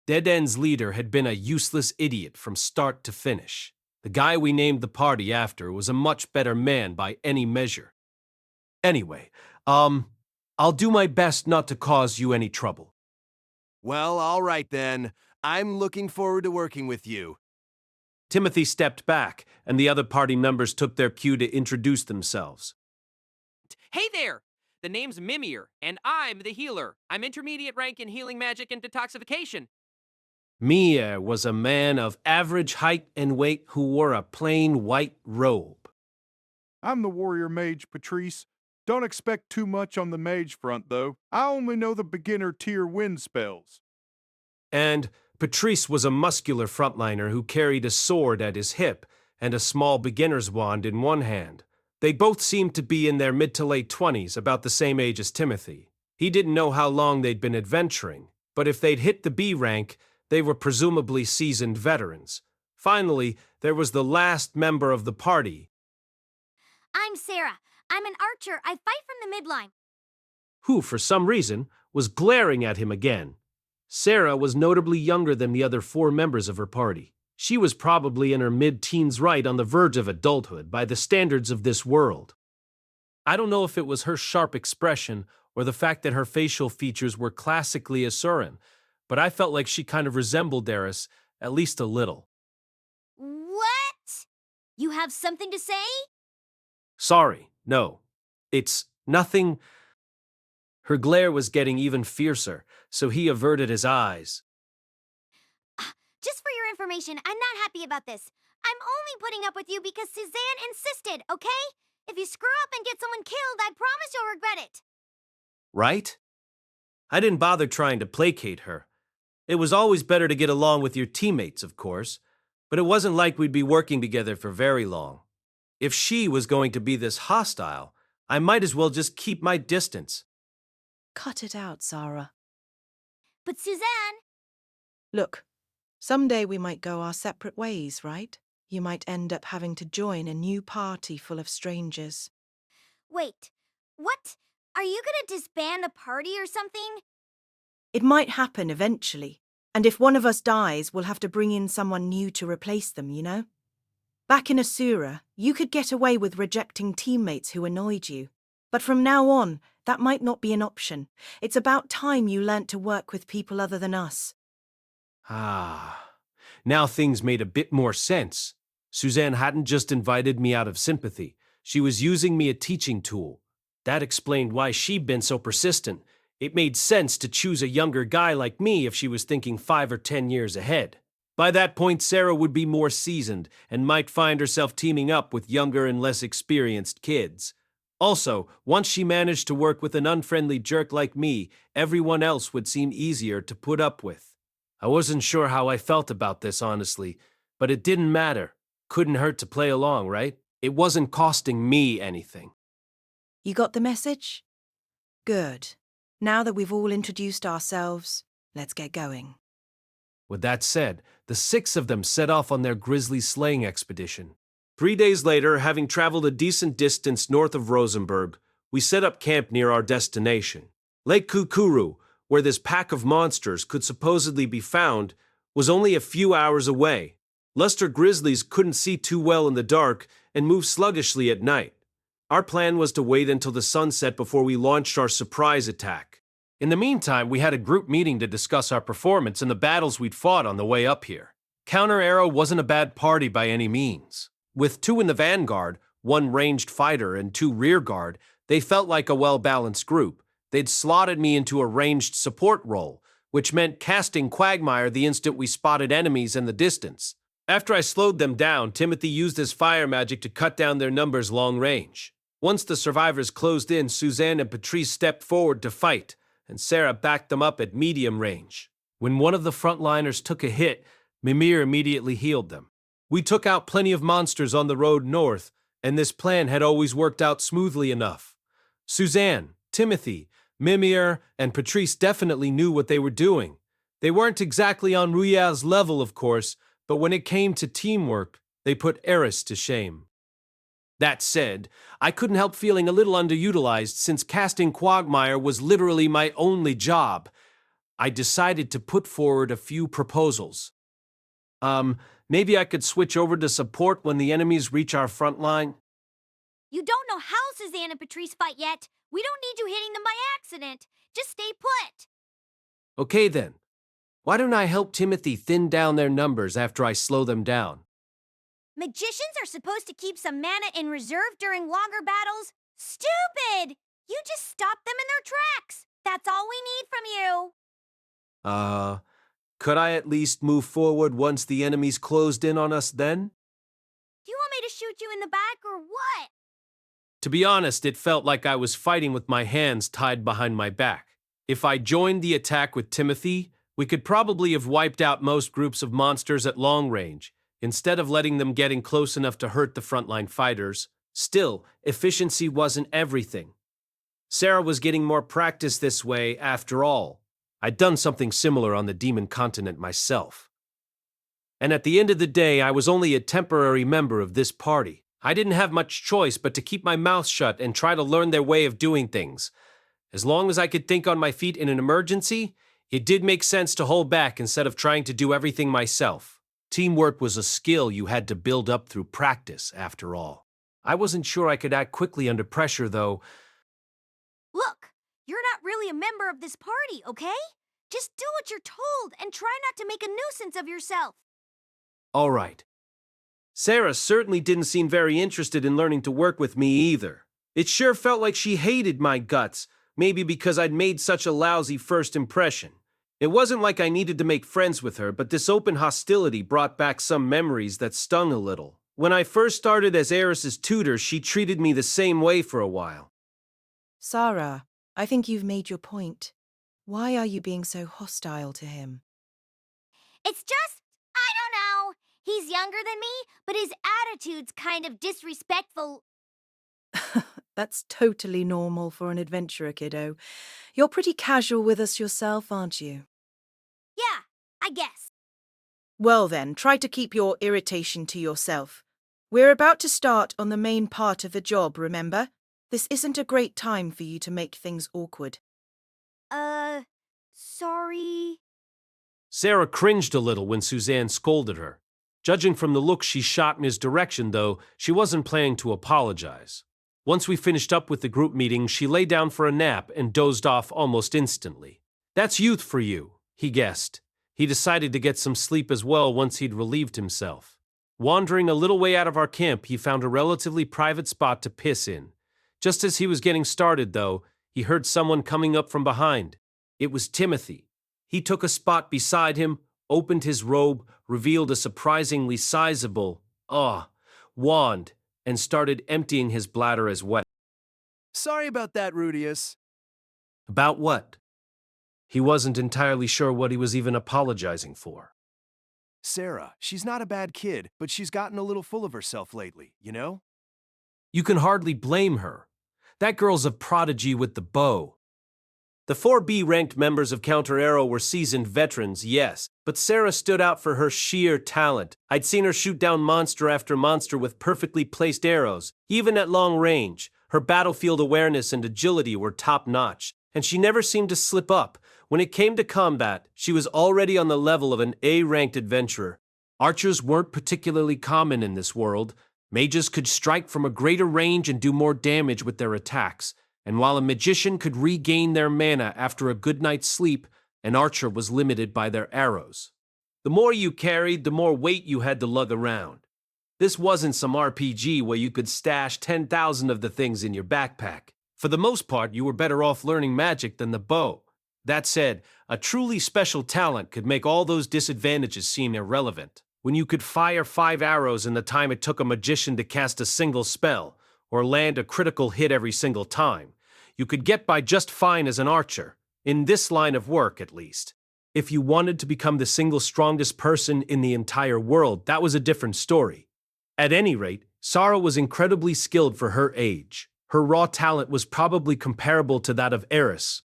Dead End's leader had been a useless idiot from start to finish. The guy we named the party after was a much better man by any measure. Anyway, I'll do my best not to cause you any trouble.
Well, all right then. I'm looking forward to working with you.
Timothy stepped back, and the other party members took their cue to introduce themselves.
Hey there! The name's Mimir, and I'm the healer. I'm intermediate rank in healing magic and detoxification.
Mia was a man of average height and weight who wore a plain white robe.
I'm the warrior mage, Patrice. Don't expect too much on the mage front, though. I only know the beginner tier wind spells.
And Patrice was a muscular frontliner who carried a sword at his hip and a small beginner's wand in one hand. They both seemed to be in their mid to late 20s, about the same age as Timothy. He didn't know how long they'd been adventuring, but if they'd hit the B rank, they were presumably seasoned veterans. Finally, there was the last member of the party.
I'm Sarah. I'm an archer. I fight from the midline.
Who, for some reason, was glaring at him again. Sarah was notably younger than the other four members of her party. She was probably in her mid-teens, right on the verge of adulthood by the standards of this world. I don't know if it was her sharp expression or the fact that her facial features were classically Asuran, but I felt like she kind of resembled Eris, at least a little.
What? You have something to say?
Sorry, no. It's nothing. Her glare was getting even fiercer, so he averted his eyes.
Just for your information, I'm not happy about this. I'm only putting up with you because Suzanne insisted, okay? If you screw up and get someone killed, I promise you'll regret it.
Right? I didn't bother trying to placate her. It was always better to get along with your teammates, of course, but it wasn't like we'd be working together for very long. If she was going to be this hostile, I might as well just keep my distance.
Cut it out, Sarah.
But Suzanne...
Look, someday we might go our separate ways, right? You might end up having to join a new party full of strangers.
Wait, what? Are you gonna disband the party or something?
It might happen eventually, and if one of us dies, we'll have to bring in someone new to replace them, you know? Back in Asura, you could get away with rejecting teammates who annoyed you. But from now on, that might not be an option. It's about time you learnt to work with people other than us.
Ah, now things made a bit more sense. Suzanne hadn't just invited me out of sympathy. She was using me a teaching tool. That explained why she'd been so persistent. It made sense to choose a younger guy like me if she was thinking 5 or 10 years ahead. By that point, Sarah would be more seasoned and might find herself teaming up with younger and less experienced kids. Also, once she managed to work with an unfriendly jerk like me, everyone else would seem easier to put up with. I wasn't sure how I felt about this, honestly, but it didn't matter. Couldn't hurt to play along, right? It wasn't costing me anything.
You got the message? Good. Now that we've all introduced ourselves, let's get going.
With that said, the 6 of them set off on their grisly slaying expedition. 3 days later, having traveled a decent distance north of Rosenberg, we set up camp near our destination. Lake Kukuru, where this pack of monsters could supposedly be found, was only a few hours away. Luster grizzlies couldn't see too well in the dark and moved sluggishly at night. Our plan was to wait until the sunset before we launched our surprise attack. In the meantime, we had a group meeting to discuss our performance and the battles we'd fought on the way up here. Counter Arrow wasn't a bad party by any means. With 2 in the vanguard, 1 ranged fighter and 2 rear guard, they felt like a well-balanced group. They'd slotted me into a ranged support role, which meant casting Quagmire the instant we spotted enemies in the distance. After I slowed them down, Timothy used his fire magic to cut down their numbers long range. Once the survivors closed in, Suzanne and Patrice stepped forward to fight, and Sarah backed them up at medium range. When one of the frontliners took a hit, Mimir immediately healed them. We took out plenty of monsters on the road north, and this plan had always worked out smoothly enough. Suzanne, Timothy, Mimir, and Patrice definitely knew what they were doing. They weren't exactly on Rudeus' level, of course, but when it came to teamwork, they put Eris to shame. That said, I couldn't help feeling a little underutilized since casting Quagmire was literally my only job. I decided to put forward a few proposals. Maybe I could switch over to support when the enemies reach our front line?
You don't know how Suzanne and Patrice fight yet. We don't need you hitting them by accident. Just stay put.
Okay then. Why don't I help Timothy thin down their numbers after I slow them down?
Magicians are supposed to keep some mana in reserve during longer battles? Stupid! You just stop them in their tracks. That's all we need from you.
Could I at least move forward once the enemies closed in on us then?
Do you want me to shoot you in the back or what?
To be honest, it felt like I was fighting with my hands tied behind my back. If I joined the attack with Timothy, we could probably have wiped out most groups of monsters at long range, instead of letting them get in close enough to hurt the frontline fighters. Still, efficiency wasn't everything. Sarah was getting more practice this way after all. I'd done something similar on the Demon Continent myself. And at the end of the day, I was only a temporary member of this party. I didn't have much choice but to keep my mouth shut and try to learn their way of doing things. As long as I could think on my feet in an emergency, it did make sense to hold back instead of trying to do everything myself. Teamwork was a skill you had to build up through practice, after all. I wasn't sure I could act quickly under pressure, though.
Look, you're not really a member of this party, okay? Just do what you're told and try not to make a nuisance of yourself.
All right. Sarah certainly didn't seem very interested in learning to work with me either. It sure felt like she hated my guts, maybe because I'd made such a lousy first impression. It wasn't like I needed to make friends with her, but this open hostility brought back some memories that stung a little. When I first started as Eris's tutor, she treated me the same way for a while.
Sarah, I think you've made your point. Why are you being so hostile to him?
It's just, I don't know. He's younger than me, but his attitude's kind of disrespectful.
That's totally normal for an adventurer, kiddo. You're pretty casual with us yourself, aren't you?
Yeah, I guess.
Well then, try to keep your irritation to yourself. We're about to start on the main part of the job, remember? This isn't a great time for you to make things awkward.
Sorry.
Sarah cringed a little when Suzanne scolded her. Judging from the look she shot in his direction, though, she wasn't planning to apologize. Once we finished up with the group meeting, she lay down for a nap and dozed off almost instantly. That's youth for you, he guessed. He decided to get some sleep as well once he'd relieved himself. Wandering a little way out of our camp, he found a relatively private spot to piss in. Just as he was getting started, though, he heard someone coming up from behind. It was Timothy. He took a spot beside him, opened his robe, revealed a surprisingly sizable, wand, and started emptying his bladder as well.
Sorry about that, Rudeus.
About what? He wasn't entirely sure what he was even apologizing for.
Sarah, she's not a bad kid, but she's gotten a little full of herself lately, you know?
You can hardly blame her. That girl's a prodigy with the bow. The 4B ranked members of Counter Arrow were seasoned veterans, yes, but Sarah stood out for her sheer talent. I'd seen her shoot down monster after monster with perfectly placed arrows, even at long range. Her battlefield awareness and agility were top-notch, and she never seemed to slip up. When it came to combat, she was already on the level of an A-ranked adventurer. Archers weren't particularly common in this world. Mages could strike from a greater range and do more damage with their attacks, and while a magician could regain their mana after a good night's sleep, an archer was limited by their arrows. The more you carried, the more weight you had to lug around. This wasn't some RPG where you could stash 10,000 of the things in your backpack. For the most part, you were better off learning magic than the bow. That said, a truly special talent could make all those disadvantages seem irrelevant. When you could fire 5 arrows in the time it took a magician to cast a single spell, or land a critical hit every single time, you could get by just fine as an archer, in this line of work at least. If you wanted to become the single strongest person in the entire world, that was a different story. At any rate, Sarah was incredibly skilled for her age. Her raw talent was probably comparable to that of Eris.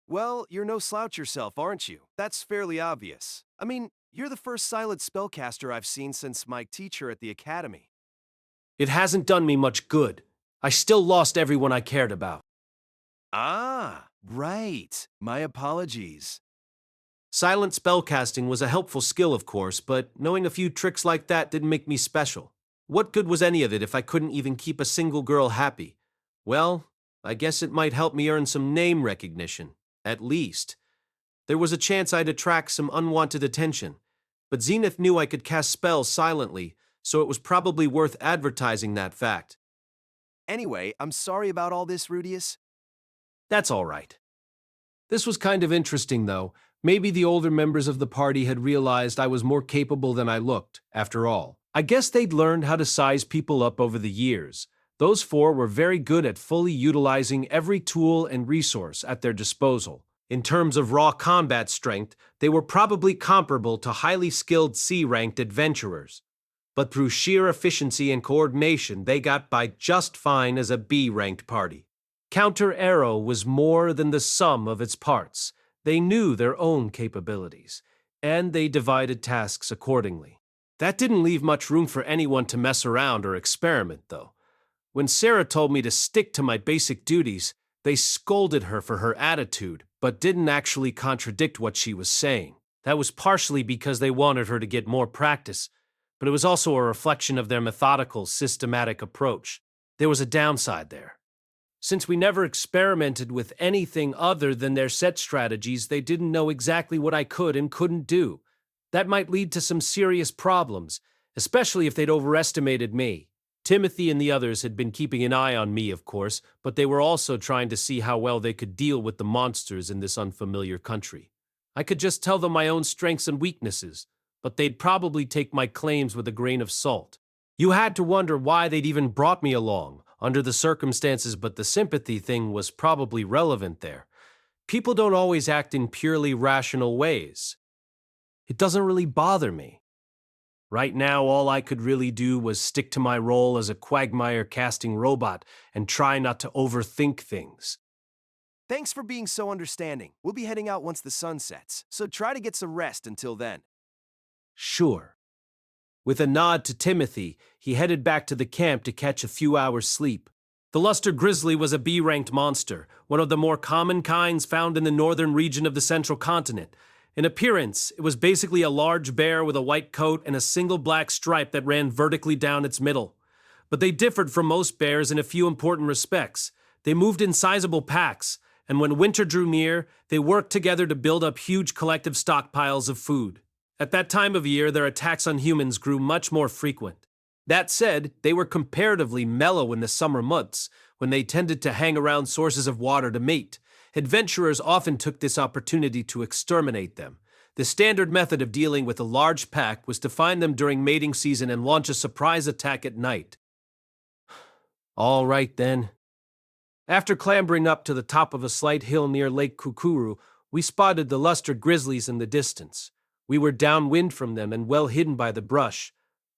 Well, you're no slouch yourself, aren't you? That's fairly obvious. I mean, you're the first silent spellcaster I've seen since my teacher at the academy.
It hasn't done me much good. I still lost everyone I cared about.
Ah, right. My apologies.
Silent spellcasting was a helpful skill, of course, but knowing a few tricks like that didn't make me special. What good was any of it if I couldn't even keep a single girl happy? Well, I guess it might help me earn some name recognition, at least. There was a chance I'd attract some unwanted attention, but Zenith knew I could cast spells silently, so it was probably worth advertising that fact.
Anyway, I'm sorry about all this, Rudeus.
That's all right. This was kind of interesting, though. Maybe the older members of the party had realized I was more capable than I looked, after all. I guess they'd learned how to size people up over the years. Those 4 were very good at fully utilizing every tool and resource at their disposal. In terms of raw combat strength, they were probably comparable to highly skilled C-ranked adventurers. But through sheer efficiency and coordination, they got by just fine as a B-ranked party. Counter Arrow was more than the sum of its parts. They knew their own capabilities, and they divided tasks accordingly. That didn't leave much room for anyone to mess around or experiment, though. When Sarah told me to stick to my basic duties, they scolded her for her attitude, but didn't actually contradict what she was saying. That was partially because they wanted her to get more practice, but it was also a reflection of their methodical, systematic approach. There was a downside there. Since we never experimented with anything other than their set strategies, they didn't know exactly what I could and couldn't do. That might lead to some serious problems, especially if they'd overestimated me. Timothy and the others had been keeping an eye on me, of course, but they were also trying to see how well they could deal with the monsters in this unfamiliar country. I could just tell them my own strengths and weaknesses, but they'd probably take my claims with a grain of salt. You had to wonder why they'd even brought me along, under the circumstances, but the sympathy thing was probably relevant there. People don't always act in purely rational ways. It doesn't really bother me. Right now, all I could really do was stick to my role as a quagmire-casting robot and try not to overthink things.
Thanks for being so understanding. We'll be heading out once the sun sets, so try to get some rest until then.
Sure. With a nod to Timothy, he headed back to the camp to catch a few hours' sleep. The Luster Grizzly was a B-ranked monster, one of the more common kinds found in the northern region of the central continent. In appearance, it was basically a large bear with a white coat and a single black stripe that ran vertically down its middle. But they differed from most bears in a few important respects. They moved in sizable packs, and when winter drew near, they worked together to build up huge collective stockpiles of food. At that time of year, their attacks on humans grew much more frequent. That said, they were comparatively mellow in the summer months, when they tended to hang around sources of water to mate. Adventurers often took this opportunity to exterminate them. The standard method of dealing with a large pack was to find them during mating season and launch a surprise attack at night. All right, then. After clambering up to the top of a slight hill near Lake Kukuru, we spotted the Luster Grizzlies in the distance. We were downwind from them and well hidden by the brush.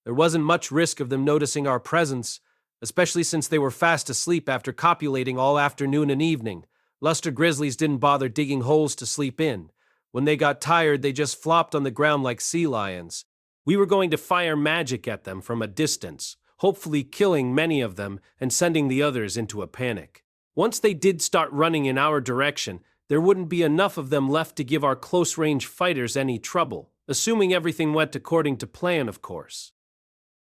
There wasn't much risk of them noticing our presence, especially since they were fast asleep after copulating all afternoon and evening. Luster Grizzlies didn't bother digging holes to sleep in. When they got tired, they just flopped on the ground like sea lions. We were going to fire magic at them from a distance, hopefully killing many of them and sending the others into a panic. Once they did start running in our direction, there wouldn't be enough of them left to give our close-range fighters any trouble, assuming everything went according to plan, of course.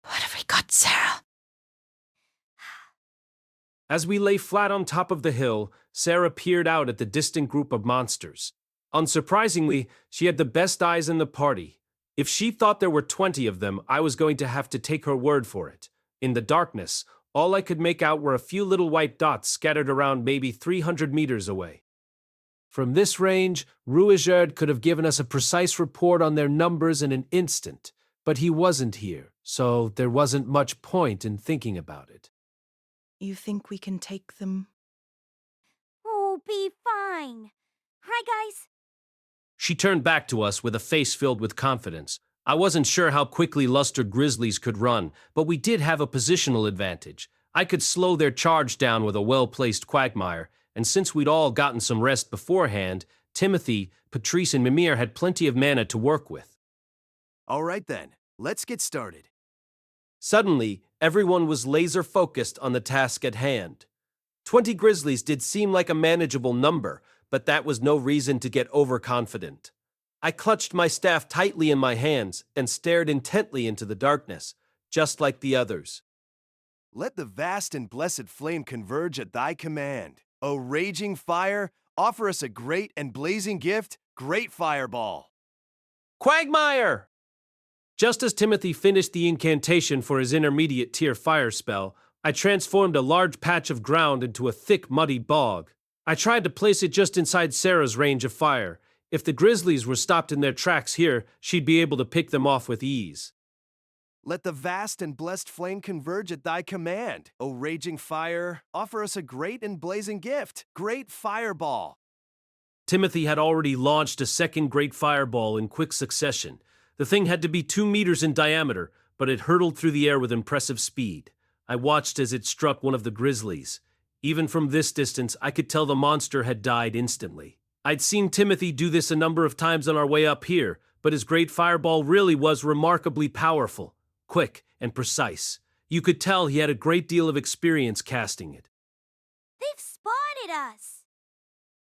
What have we got, Sarah?
As we lay flat on top of the hill, Sarah peered out at the distant group of monsters. Unsurprisingly, she had the best eyes in the party. If she thought there were 20 of them, I was going to have to take her word for it. In the darkness, all I could make out were a few little white dots scattered around maybe 300 meters away. From this range, Rudeus could have given us a precise report on their numbers in an instant, but he wasn't here, so there wasn't much point in thinking about it.
You think we can take them?
We'll be fine. Right, guys?
She turned back to us with a face filled with confidence. I wasn't sure how quickly Luster Grizzlies could run, but we did have a positional advantage. I could slow their charge down with a well-placed quagmire, and since we'd all gotten some rest beforehand, Timothy, Patrice, and Mimir had plenty of mana to work with.
All right then, let's get started.
Suddenly, everyone was laser-focused on the task at hand. 20 grizzlies did seem like a manageable number, but that was no reason to get overconfident. I clutched my staff tightly in my hands and stared intently into the darkness, just like the others.
Let the vast and blessed flame converge at thy command. O raging fire, offer us a great and blazing gift, great fireball.
Quagmire! Just as Timothy finished the incantation for his intermediate tier fire spell, I transformed a large patch of ground into a thick, muddy bog. I tried to place it just inside Sarah's range of fire. If the grizzlies were stopped in their tracks here, she'd be able to pick them off with ease.
Let the vast and blessed flame converge at thy command. O raging fire, offer us a great and blazing gift, great fireball.
Timothy had already launched a second great fireball in quick succession. The thing had to be 2 meters in diameter, but it hurtled through the air with impressive speed. I watched as it struck one of the grizzlies. Even from this distance, I could tell the monster had died instantly. I'd seen Timothy do this a number of times on our way up here, but his great fireball really was remarkably powerful, quick, and precise. You could tell he had a great deal of experience casting it.
They've spotted us!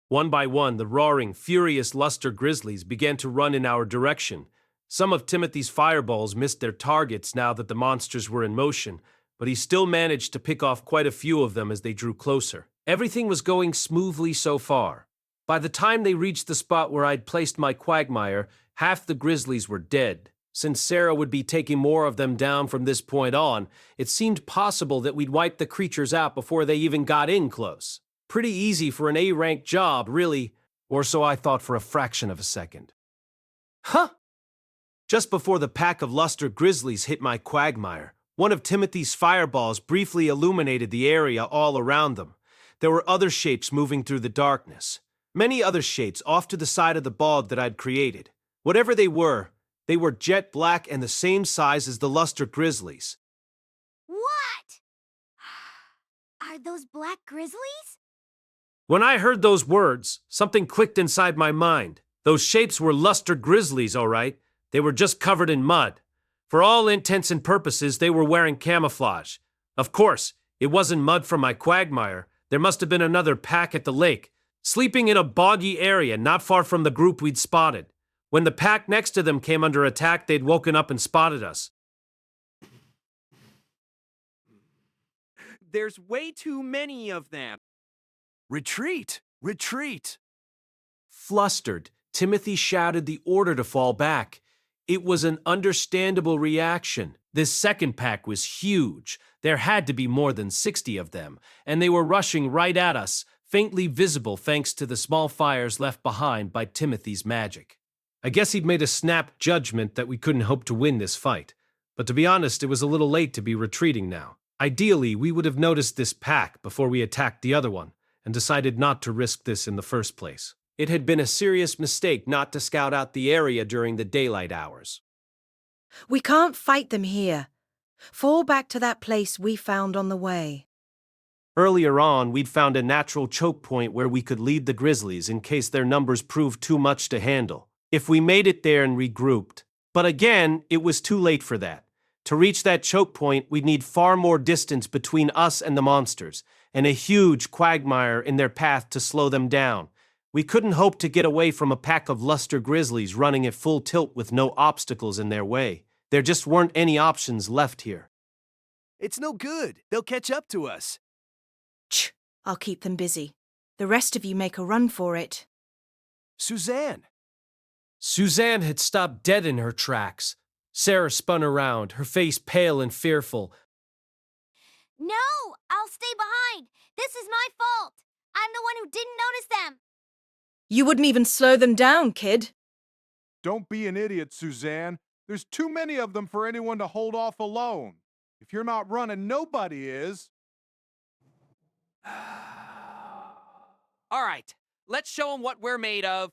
One by one, the roaring, furious Luster grizzlies began to run in our direction. Some of Timothy's fireballs missed their targets now that the monsters were in motion, but he still managed to pick off quite a few of them as they drew closer. Everything was going smoothly so far. By the time they reached the spot where I'd placed my quagmire, half the grizzlies were dead. Since Sarah would be taking more of them down from this point on, it seemed possible that we'd wipe the creatures out before they even got in close. Pretty easy for an A-rank job, really, or so I thought for a fraction of a second. Huh! Just before the pack of Luster grizzlies hit my quagmire, one of Timothy's fireballs briefly illuminated the area all around them. There were other shapes moving through the darkness. Many other shapes off to the side of the bog that I'd created. Whatever they were jet black and the same size as the Luster grizzlies.
What? Are those black grizzlies?
When I heard those words, something clicked inside my mind. Those shapes were Luster grizzlies, all right. They were just covered in mud. For all intents and purposes, they were wearing camouflage. Of course, it wasn't mud from my quagmire. There must have been another pack at the lake, sleeping in a boggy area not far from the group we'd spotted. When the pack next to them came under attack, they'd woken up and spotted us.
There's way too many of them.
Retreat! Retreat!
Flustered, Timothy shouted the order to fall back. It was an understandable reaction. This second pack was huge. There had to be more than 60 of them, and they were rushing right at us, faintly visible thanks to the small fires left behind by Timothy's magic. I guess he'd made a snap judgment that we couldn't hope to win this fight, but to be honest, it was a little late to be retreating now. Ideally, we would have noticed this pack before we attacked the other one, and decided not to risk this in the first place. It had been a serious mistake not to scout out the area during the daylight hours.
We can't fight them here. Fall back to that place we found on the way.
Earlier on, we'd found a natural choke point where we could lead the grizzlies in case their numbers proved too much to handle. If we made it there and regrouped. But again, it was too late for that. To reach that choke point, we'd need far more distance between us and the monsters, and a huge quagmire in their path to slow them down. We couldn't hope to get away from a pack of luster grizzlies running at full tilt with no obstacles in their way. There just weren't any options left here.
It's no good. They'll catch up to us.
Ch! I'll keep them busy. The rest of you make a run for it.
Suzanne!
Suzanne had stopped dead in her tracks. Sarah spun around, her face pale and fearful.
No! I'll stay behind! This is my fault! I'm the one who didn't notice them!
You wouldn't even slow them down, kid.
Don't be an idiot, Suzanne. There's too many of them for anyone to hold off alone. If you're not running, nobody is.
All right, let's show them what we're made of.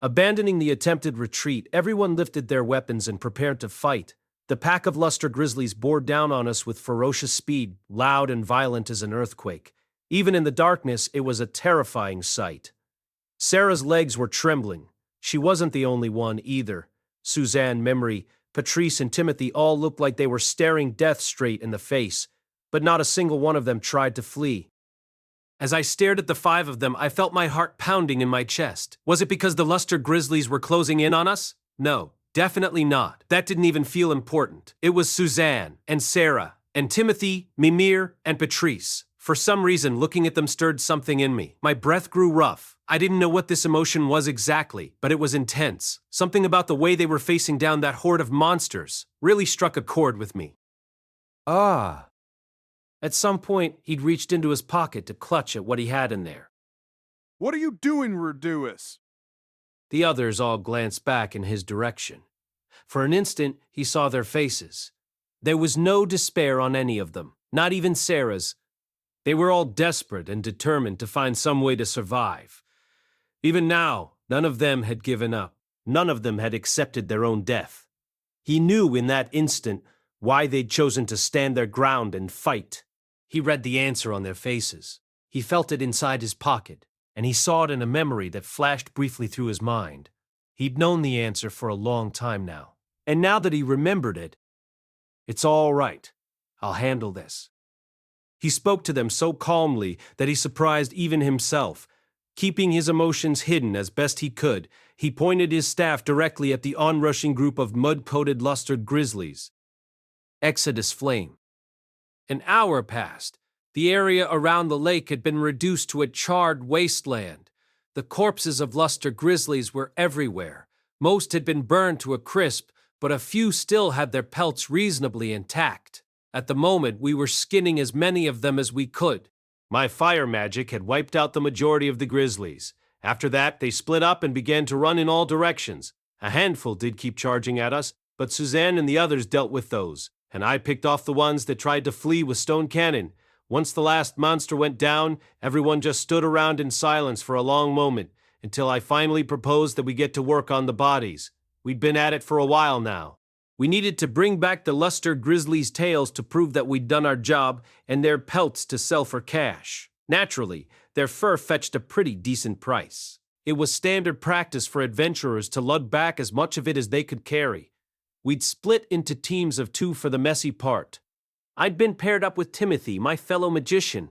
Abandoning the attempted retreat, everyone lifted their weapons and prepared to fight. The pack of luster grizzlies bore down on us with ferocious speed, loud and violent as an earthquake. Even in the darkness, it was a terrifying sight. Sarah's legs were trembling. She wasn't the only one either. Suzanne, Memory, Patrice, and Timothy all looked like they were staring death straight in the face, but not a single one of them tried to flee. As I stared at the 5 of them, I felt my heart pounding in my chest. Was it because the luster grizzlies were closing in on us? No, definitely not. That didn't even feel important. It was Suzanne, and Sarah, and Timothy, Mimir, and Patrice. For some reason, looking at them stirred something in me. My breath grew rough. I didn't know what this emotion was exactly, but it was intense. Something about the way they were facing down that horde of monsters really struck a chord with me. Ah. At some point, he'd reached into his pocket to clutch at what he had in there.
What are you doing, Rudeus?
The others all glanced back in his direction. For an instant, he saw their faces. There was no despair on any of them, not even Sarah's. They were all desperate and determined to find some way to survive. Even now, none of them had given up. None of them had accepted their own death. He knew in that instant why they'd chosen to stand their ground and fight. He read the answer on their faces. He felt it inside his pocket, and he saw it in a memory that flashed briefly through his mind. He'd known the answer for a long time now, and now that he remembered it, it's all right. I'll handle this. He spoke to them so calmly that he surprised even himself. Keeping his emotions hidden as best he could, he pointed his staff directly at the onrushing group of mud-coated lustered grizzlies. Exodus flame. An hour passed. The area around the lake had been reduced to a charred wasteland. The corpses of luster grizzlies were everywhere. Most had been burned to a crisp, but a few still had their pelts reasonably intact. At the moment, we were skinning as many of them as we could. My fire magic had wiped out the majority of the grizzlies. After that, they split up and began to run in all directions. A handful did keep charging at us, but Suzanne and the others dealt with those, and I picked off the ones that tried to flee with stone cannon. Once the last monster went down, everyone just stood around in silence for a long moment, until I finally proposed that we get to work on the bodies. We'd been at it for a while now. We needed to bring back the luster grizzlies' tails to prove that we'd done our job, and their pelts to sell for cash. Naturally, their fur fetched a pretty decent price. It was standard practice for adventurers to lug back as much of it as they could carry. We'd split into teams of 2 for the messy part. I'd been paired up with Timothy, my fellow magician.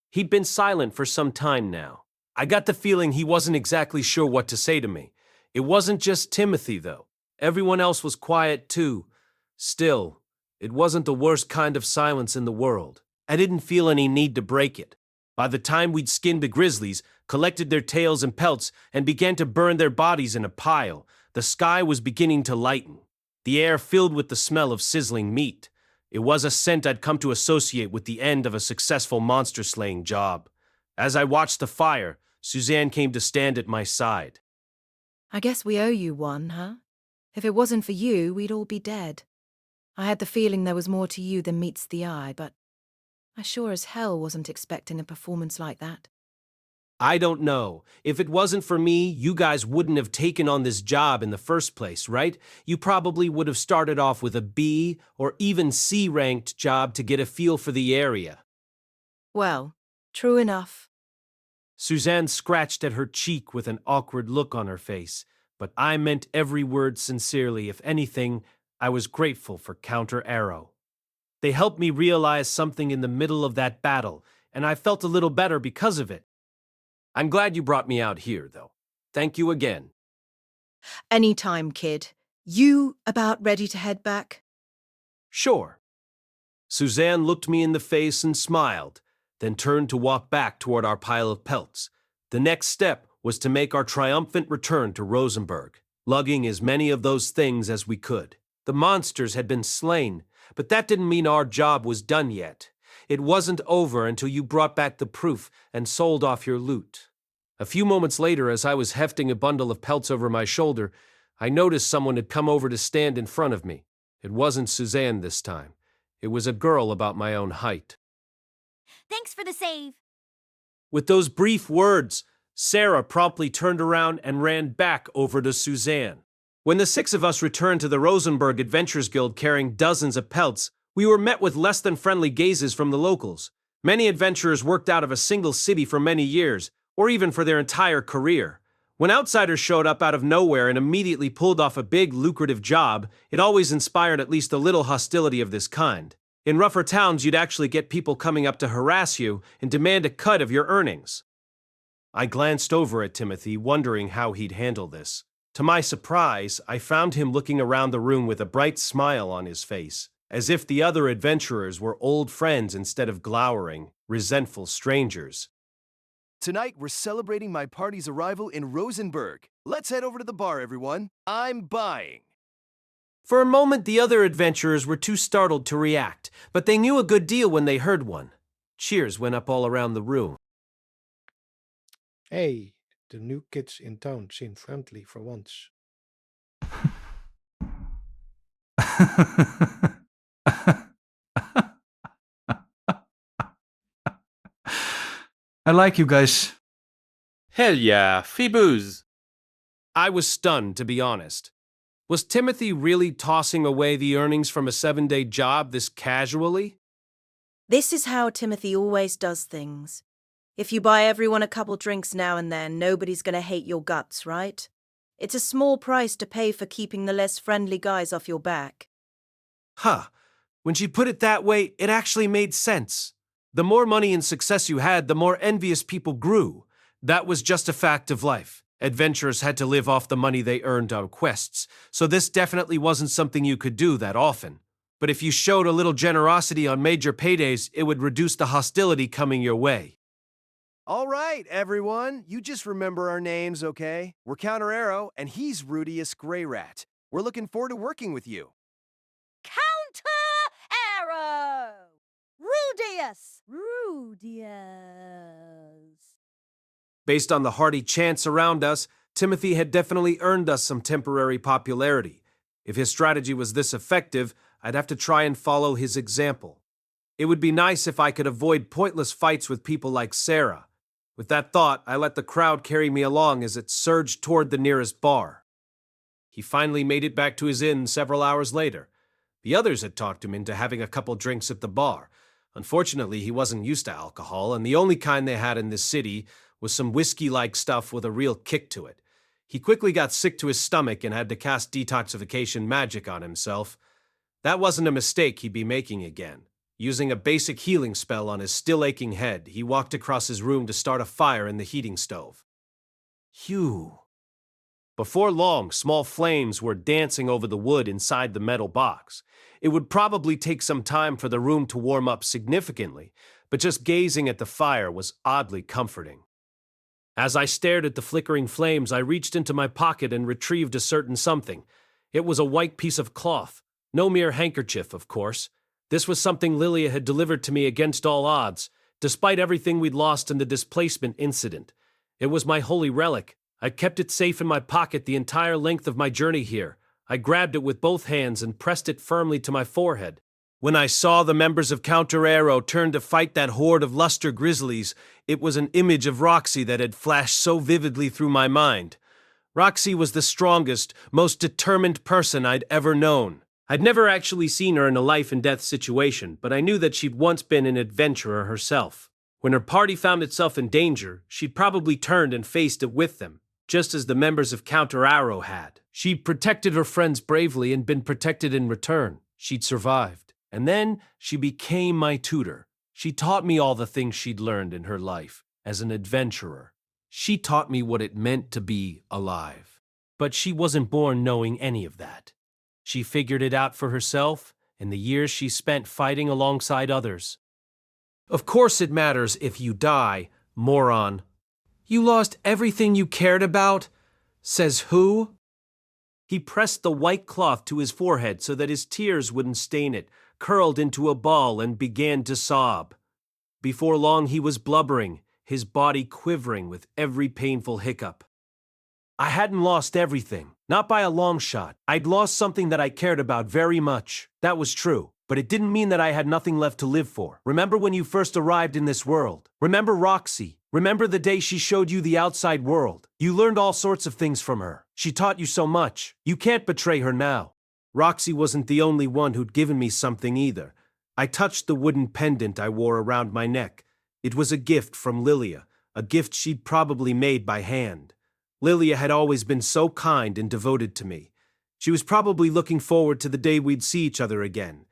He'd been silent for some time now. I got the feeling he wasn't exactly sure what to say to me. It wasn't just Timothy, though. Everyone else was quiet, too. Still, it wasn't the worst kind of silence in the world. I didn't feel any need to break it. By the time we'd skinned the grizzlies, collected their tails and pelts, and began to burn their bodies in a pile, the sky was beginning to lighten. The air filled with the smell of sizzling meat. It was a scent I'd come to associate with the end of a successful monster-slaying job. As I watched the fire, Suzanne came to stand at my side.
I guess we owe you one, huh? If it wasn't for you, we'd all be dead. I had the feeling there was more to you than meets the eye, but I sure as hell wasn't expecting a performance like that.
I don't know. If it wasn't for me, you guys wouldn't have taken on this job in the first place, right? You probably would have started off with a B or even C-ranked job to get a feel for the area.
Well, true enough.
Suzanne scratched at her cheek with an awkward look on her face, but I meant every word sincerely. If anything, I was grateful for Counter Arrow. They helped me realize something in the middle of that battle, and I felt a little better because of it. I'm glad you brought me out here, though. Thank you again.
Anytime, kid. You about ready to head back?
Sure. Suzanne looked me in the face and smiled, then turned to walk back toward our pile of pelts. The next step was to make our triumphant return to Rosenberg, lugging as many of those things as we could. The monsters had been slain, but that didn't mean our job was done yet. It wasn't over until you brought back the proof and sold off your loot. A few moments later, as I was hefting a bundle of pelts over my shoulder, I noticed someone had come over to stand in front of me. It wasn't Suzanne this time. It was a girl about my own height.
Thanks for the save.
With those brief words, Sarah promptly turned around and ran back over to Suzanne. When the 6 of us returned to the Rosenberg Adventures Guild carrying dozens of pelts, we were met with less than friendly gazes from the locals. Many adventurers worked out of a single city for many years, or even for their entire career. When outsiders showed up out of nowhere and immediately pulled off a big, lucrative job, it always inspired at least a little hostility of this kind. In rougher towns, you'd actually get people coming up to harass you and demand a cut of your earnings. I glanced over at Timothy, wondering how he'd handle this. To my surprise, I found him looking around the room with a bright smile on his face, as if the other adventurers were old friends instead of glowering, resentful strangers.
Tonight, we're celebrating my party's arrival in Rosenberg. Let's head over to the bar, everyone. I'm buying.
For a moment, the other adventurers were too startled to react, but they knew a good deal when they heard one. Cheers went up all around the room.
Hey, the new kids in town seem friendly for once.
I like you guys.
Hell yeah, free booze.
I was stunned, to be honest. Was Timothy really tossing away the earnings from a 7-day job this casually?
This is how Timothy always does things. If you buy everyone a couple drinks now and then, nobody's gonna hate your guts, right? It's a small price to pay for keeping the less friendly guys off your back.
Huh. When she put it that way, it actually made sense. The more money and success you had, the more envious people grew. That was just a fact of life. Adventurers had to live off the money they earned on quests, so this definitely wasn't something you could do that often. But if you showed a little generosity on major paydays, it would reduce the hostility coming your way.
All right, everyone. You just remember our names, okay? We're Counter Arrow, and he's Rudeus Grey Rat. We're looking forward to working with you.
Counter Arrow! Rudeus!
Based on the hearty chants around us, Timothy had definitely earned us some temporary popularity. If his strategy was this effective, I'd have to try and follow his example. It would be nice if I could avoid pointless fights with people like Sarah. With that thought, I let the crowd carry me along as it surged toward the nearest bar. He finally made it back to his inn several hours later. The others had talked him into having a couple drinks at the bar. Unfortunately, he wasn't used to alcohol, and the only kind they had in this city was some whiskey-like stuff with a real kick to it. He quickly got sick to his stomach and had to cast detoxification magic on himself. That wasn't a mistake he'd be making again. Using a basic healing spell on his still-aching head, he walked across his room to start a fire in the heating stove. Phew. Before long, small flames were dancing over the wood inside the metal box. It would probably take some time for the room to warm up significantly, but just gazing at the fire was oddly comforting. As I stared at the flickering flames, I reached into my pocket and retrieved a certain something. It was a white piece of cloth. No mere handkerchief, of course. This was something Lilia had delivered to me against all odds, despite everything we'd lost in the displacement incident. It was my holy relic. I kept it safe in my pocket the entire length of my journey here. I grabbed it with both hands and pressed it firmly to my forehead. When I saw the members of Counter Arrow turn to fight that horde of luster grizzlies, it was an image of Roxy that had flashed so vividly through my mind. Roxy was the strongest, most determined person I'd ever known. I'd never actually seen her in a life-and-death situation, but I knew that she'd once been an adventurer herself. When her party found itself in danger, she'd probably turned and faced it with them, just as the members of Counter Arrow had. She'd protected her friends bravely and been protected in return. She'd survived. And then she became my tutor. She taught me all the things she'd learned in her life as an adventurer. She taught me what it meant to be alive. But she wasn't born knowing any of that. She figured it out for herself in the years she spent fighting alongside others. Of course it matters if you die, moron. You lost everything you cared about? Says who? He pressed the white cloth to his forehead so that his tears wouldn't stain it, curled into a ball and began to sob. Before long he was blubbering, his body quivering with every painful hiccup. I hadn't lost everything, not by a long shot. I'd lost something that I cared about very much. That was true, but it didn't mean that I had nothing left to live for. Remember when you first arrived in this world? Remember Roxy? Remember the day she showed you the outside world? You learned all sorts of things from her. She taught you so much. You can't betray her now. Roxy wasn't the only one who'd given me something either. I touched the wooden pendant I wore around my neck. It was a gift from Lilia, a gift she'd probably made by hand. Lilia had always been so kind and devoted to me. She was probably looking forward to the day we'd see each other again.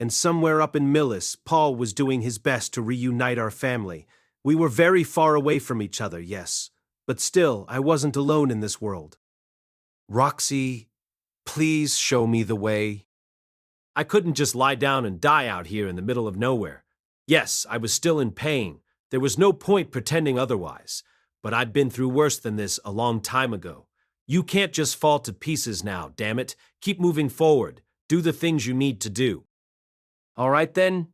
And somewhere up in Millis, Paul was doing his best to reunite our family. We were very far away from each other, yes, but still, I wasn't alone in this world. Roxy, please show me the way. I couldn't just lie down and die out here in the middle of nowhere. Yes, I was still in pain. There was no point pretending otherwise. But I'd been through worse than this a long time ago. You can't just fall to pieces now, damn it. Keep moving forward. Do the things you need to do. All right then.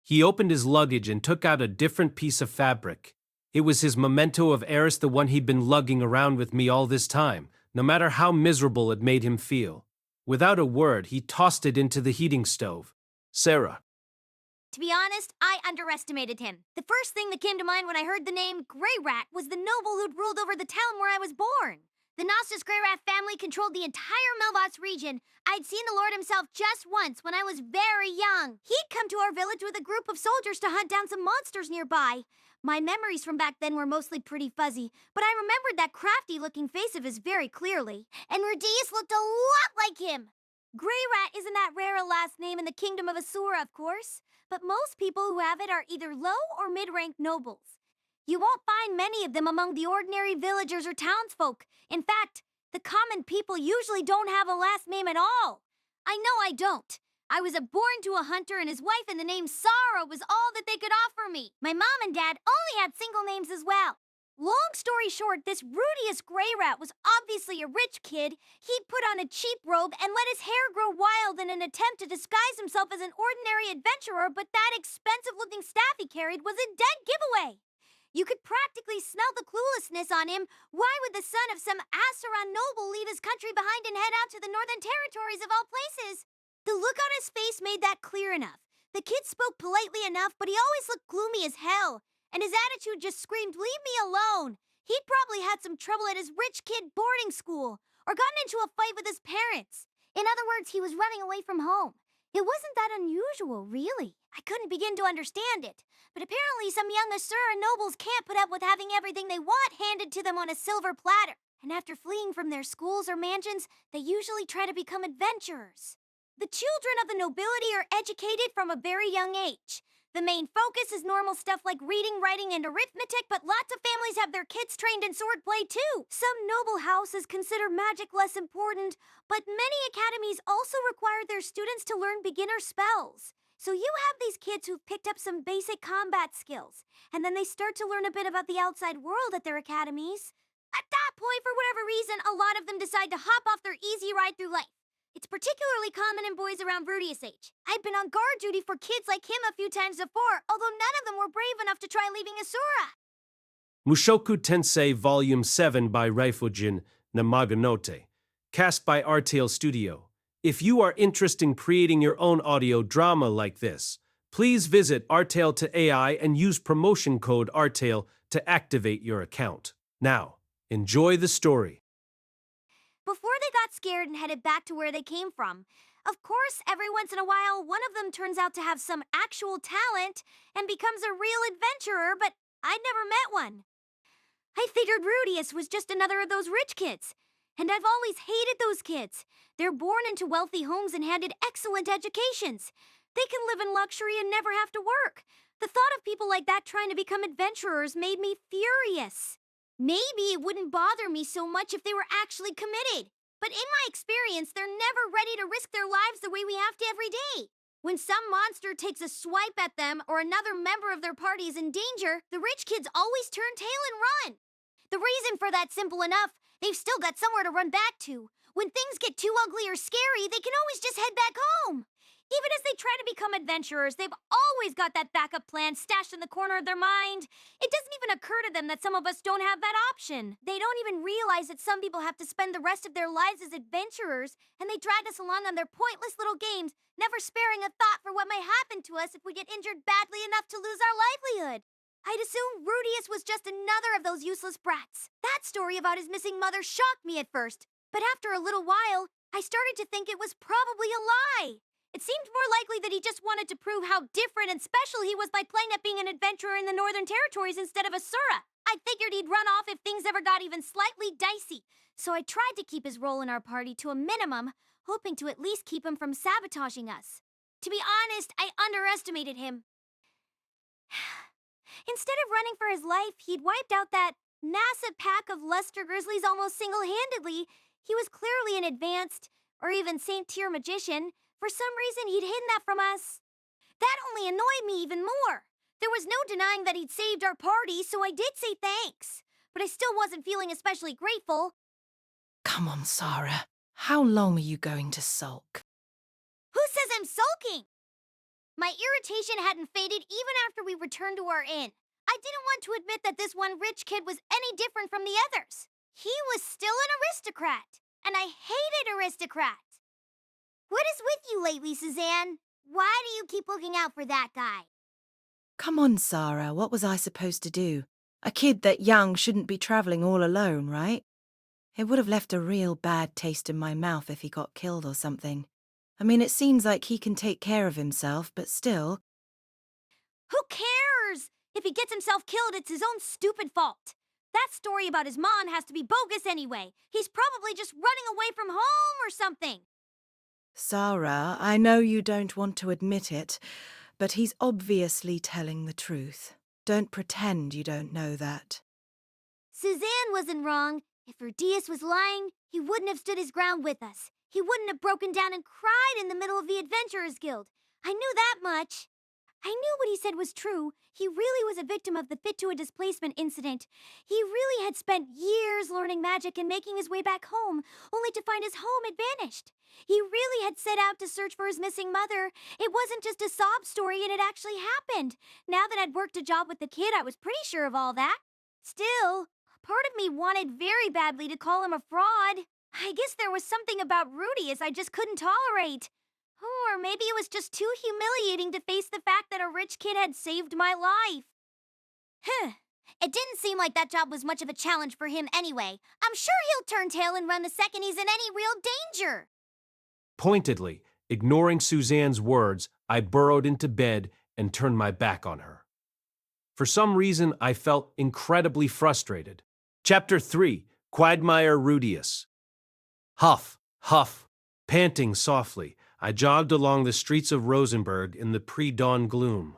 He opened his luggage and took out a different piece of fabric. It was his memento of Eris, the one he'd been lugging around with me all this time, no matter how miserable it made him feel. Without a word, he tossed it into the heating stove. Sarah.
To be honest, I underestimated him. The first thing that came to mind when I heard the name Grey Rat was the noble who'd ruled over the town where I was born. The Gnostus Grey Rat family controlled the entire Melvots region. I'd seen the Lord himself just once when I was very young. He'd come to our village with a group of soldiers to hunt down some monsters nearby. My memories from back then were mostly pretty fuzzy, but I remembered that crafty-looking face of his very clearly. And Rudeus looked a lot like him. Grey Rat isn't that rare a last name in the kingdom of Asura, of course. But most people who have it are either low or mid-ranked nobles. You won't find many of them among the ordinary villagers or townsfolk. In fact, the common people usually don't have a last name at all. I know I don't. I was born to a hunter and his wife, and the name Sorrow was all that they could offer me. My mom and dad only had single names as well. Long story short, this Rudeus Grey Rat was obviously a rich kid. He'd put on a cheap robe and let his hair grow wild in an attempt to disguise himself as an ordinary adventurer, but that expensive-looking staff he carried was a dead giveaway. You could practically smell the cluelessness on him. Why would the son of some Asuran noble leave his country behind and head out to the Northern Territories of all places? The look on his face made that clear enough. The kid spoke politely enough, but he always looked gloomy as hell. And his attitude just screamed, "Leave me alone." He'd probably had some trouble at his rich kid boarding school, or gotten into a fight with his parents. In other words, he was running away from home. It wasn't that unusual, really. I couldn't begin to understand it. But apparently some young Asura nobles can't put up with having everything they want handed to them on a silver platter. And after fleeing from their schools or mansions, they usually try to become adventurers. The children of the nobility are educated from a very young age. The main focus is normal stuff like reading, writing, and arithmetic, but lots of families have their kids trained in swordplay too. Some noble houses consider magic less important, but many academies also require their students to learn beginner spells. So you have these kids who've picked up some basic combat skills, and then they start to learn a bit about the outside world at their academies. At that point, for whatever reason, a lot of them decide to hop off their easy ride through life. It's particularly common in boys around Rudeus' age. I've been on guard duty for kids like him a few times before, although none of them were brave enough to try leaving Asura.
Mushoku Tensei Volume 7 by Raifujin Namaganote. Cast by Artale Studio. If you are interested in creating your own audio drama like this, please visit Artale to AI and use promotion code Artale to activate your account. Now, enjoy the story.
Before they got scared and headed back to where they came from, of course, every once in a while, one of them turns out to have some actual talent and becomes a real adventurer, but I'd never met one. I figured Rudeus was just another of those rich kids, and I've always hated those kids. They're born into wealthy homes and handed excellent educations. They can live in luxury and never have to work. The thought of people like that trying to become adventurers made me furious. Maybe it wouldn't bother me so much if they were actually committed. But in my experience, they're never ready to risk their lives the way we have to every day. When some monster takes a swipe at them or another member of their party is in danger, the rich kids always turn tail and run. The reason for that's simple enough. They've still got somewhere to run back to. When things get too ugly or scary, they can always just head back home. Even as they try to become adventurers, they've always got that backup plan stashed in the corner of their mind. It doesn't even occur to them that some of us don't have that option. They don't even realize that some people have to spend the rest of their lives as adventurers, and they drag us along on their pointless little games, never sparing a thought for what may happen to us if we get injured badly enough to lose our livelihood. I'd assume Rudeus was just another of those useless brats. That story about his missing mother shocked me at first, but after a little while, I started to think it was probably a lie. It seemed more likely that he just wanted to prove how different and special he was by playing at being an adventurer in the Northern Territories instead of a Sura. I figured he'd run off if things ever got even slightly dicey, so I tried to keep his role in our party to a minimum, hoping to at least keep him from sabotaging us. To be honest, I underestimated him. Instead of running for his life, he'd wiped out that massive pack of Luster Grizzlies almost single-handedly. He was clearly an advanced, or even Saint-tier magician. For some reason, he'd hidden that from us. That only annoyed me even more. There was no denying that he'd saved our party, so I did say thanks. But I still wasn't feeling especially grateful.
Come on, Sarah. How long are you going to sulk?
Who says I'm sulking? My irritation hadn't faded even after we returned to our inn. I didn't want to admit that this one rich kid was any different from the others. He was still an aristocrat, and I hated aristocrats. What is with you lately, Suzanne? Why do you keep looking out for that guy?
Come on, Sarah. What was I supposed to do? A kid that young shouldn't be traveling all alone, right? It would have left a real bad taste in my mouth if he got killed or something. I mean, it seems like he can take care of himself, but still...
Who cares? If he gets himself killed, it's his own stupid fault. That story about his mom has to be bogus anyway. He's probably just running away from home or something.
Sarah, I know you don't want to admit it, but he's obviously telling the truth. Don't pretend you don't know that.
Suzanne wasn't wrong. If Rudeus was lying, he wouldn't have stood his ground with us. He wouldn't have broken down and cried in the middle of the Adventurers Guild. I knew that much. I knew what he said was true. He really was a victim of the fit to a displacement incident. He really had spent years learning magic and making his way back home, only to find his home had vanished. He really had set out to search for his missing mother. It wasn't just a sob story, and it actually happened. Now that I'd worked a job with the kid, I was pretty sure of all that. Still, part of me wanted very badly to call him a fraud. I guess there was something about Rudeus I just couldn't tolerate. Or maybe it was just too humiliating to face the fact that a rich kid had saved my life. It didn't seem like that job was much of a challenge for him anyway. I'm sure he'll turn tail and run the second he's in any real danger.
Pointedly, ignoring Suzanne's words, I burrowed into bed and turned my back on her. For some reason, I felt incredibly frustrated. Chapter 3, Quagmire Rudeus. Huff, huff, panting softly, I jogged along the streets of Rosenberg in the pre-dawn gloom.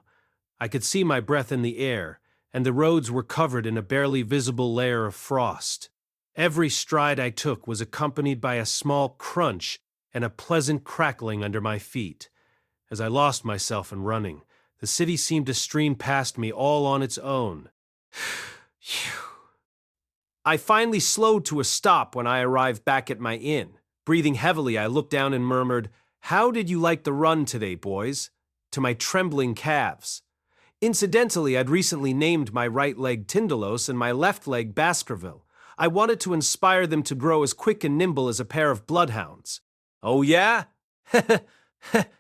I could see my breath in the air, and the roads were covered in a barely visible layer of frost. Every stride I took was accompanied by a small crunch and a pleasant crackling under my feet. As I lost myself in running, the city seemed to stream past me all on its own. I finally slowed to a stop when I arrived back at my inn. Breathing heavily, I looked down and murmured, "How did you like the run today, boys?" to my trembling calves. Incidentally, I'd recently named my right leg Tindalos and my left leg Baskerville. I wanted to inspire them to grow as quick and nimble as a pair of bloodhounds. Oh yeah?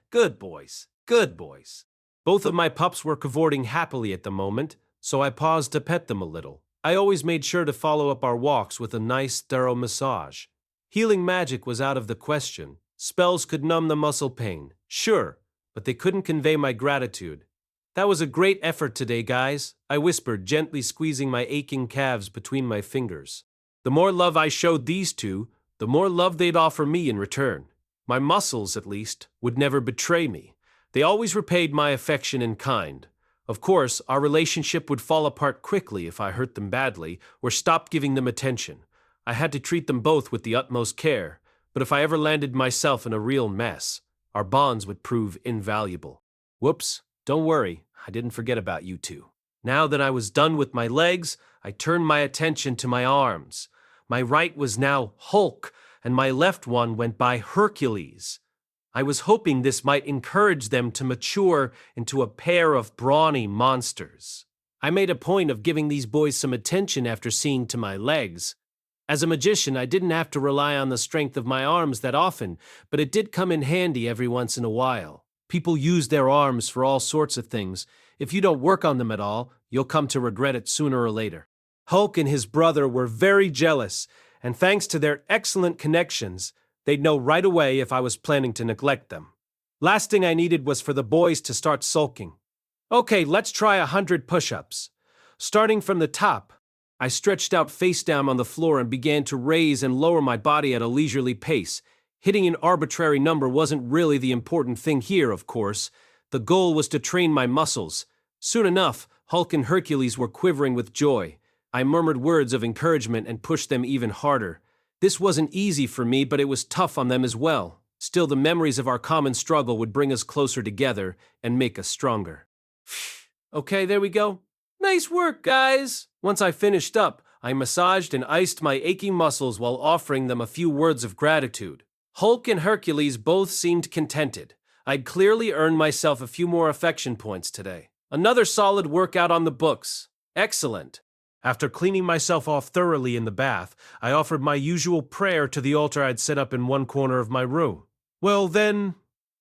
Good boys, good boys. Both of my pups were cavorting happily at the moment, so I paused to pet them a little. I always made sure to follow up our walks with a nice, thorough massage. Healing magic was out of the question. Spells could numb the muscle pain, sure, but they couldn't convey my gratitude. "That was a great effort today, guys," I whispered, gently squeezing my aching calves between my fingers. The more love I showed these two, the more love they'd offer me in return. My muscles, at least, would never betray me. They always repaid my affection in kind. Of course, our relationship would fall apart quickly if I hurt them badly or stopped giving them attention. I had to treat them both with the utmost care, but if I ever landed myself in a real mess, our bonds would prove invaluable. Whoops, don't worry, I didn't forget about you two. Now that I was done with my legs, I turned my attention to my arms. My right was now Hulk, and my left one went by Hercules. I was hoping this might encourage them to mature into a pair of brawny monsters. I made a point of giving these boys some attention after seeing to my legs. As a magician, I didn't have to rely on the strength of my arms that often, but it did come in handy every once in a while. People use their arms for all sorts of things. If you don't work on them at all, you'll come to regret it sooner or later. Hulk and his brother were very jealous, and thanks to their excellent connections, they'd know right away if I was planning to neglect them. Last thing I needed was for the boys to start sulking. Okay, let's try 100 push-ups. Starting from the top, I stretched out face down on the floor and began to raise and lower my body at a leisurely pace. Hitting an arbitrary number wasn't really the important thing here, of course. The goal was to train my muscles. Soon enough, Hulk and Hercules were quivering with joy. I murmured words of encouragement and pushed them even harder. This wasn't easy for me, but it was tough on them as well. Still, the memories of our common struggle would bring us closer together and make us stronger. Okay, there we go. Nice work, guys! Once I finished up, I massaged and iced my aching muscles while offering them a few words of gratitude. Hulk and Hercules both seemed contented. I'd clearly earned myself a few more affection points today. Another solid workout on the books. Excellent. After cleaning myself off thoroughly in the bath, I offered my usual prayer to the altar I'd set up in one corner of my room. Well then,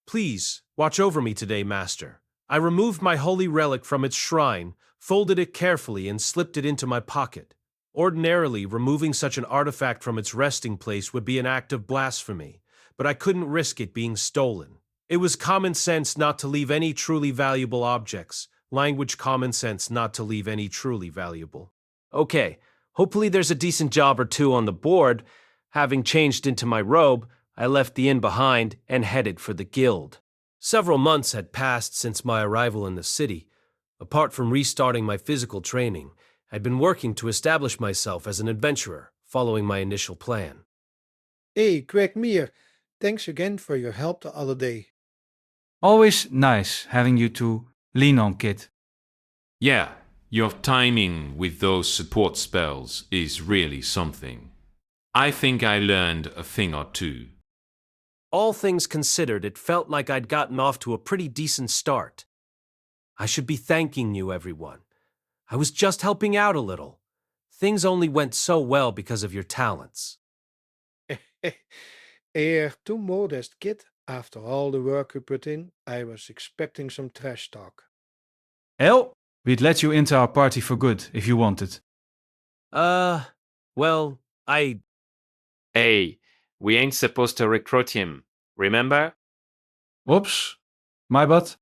please, watch over me today, Master. I removed my holy relic from its shrine, folded it carefully, and slipped it into my pocket. Ordinarily, removing such an artifact from its resting place would be an act of blasphemy, but I couldn't risk it being stolen. It was common sense not to leave any truly valuable objects. Language common sense not to leave any truly valuable. Okay, hopefully there's a decent job or two on the board. Having changed into my robe, I left the inn behind and headed for the guild. Several months had passed since my arrival in the city. Apart from restarting my physical training, I'd been working to establish myself as an adventurer, following my initial plan.
Hey, Quagmire, thanks again for your help the other day.
Always nice having you to lean on, kid.
Yeah, your timing with those support spells is really something. I think I learned a thing or two.
All things considered, it felt like I'd gotten off to a pretty decent start. I should be thanking you, everyone. I was just helping out a little. Things only went so well because of your talents.
Too modest, kid. After all the work you put in, I was expecting some trash talk.
Hell, we'd let you into our party for good if you wanted.
Well,
Hey, we ain't supposed to recruit him, remember?
Whoops, my butt.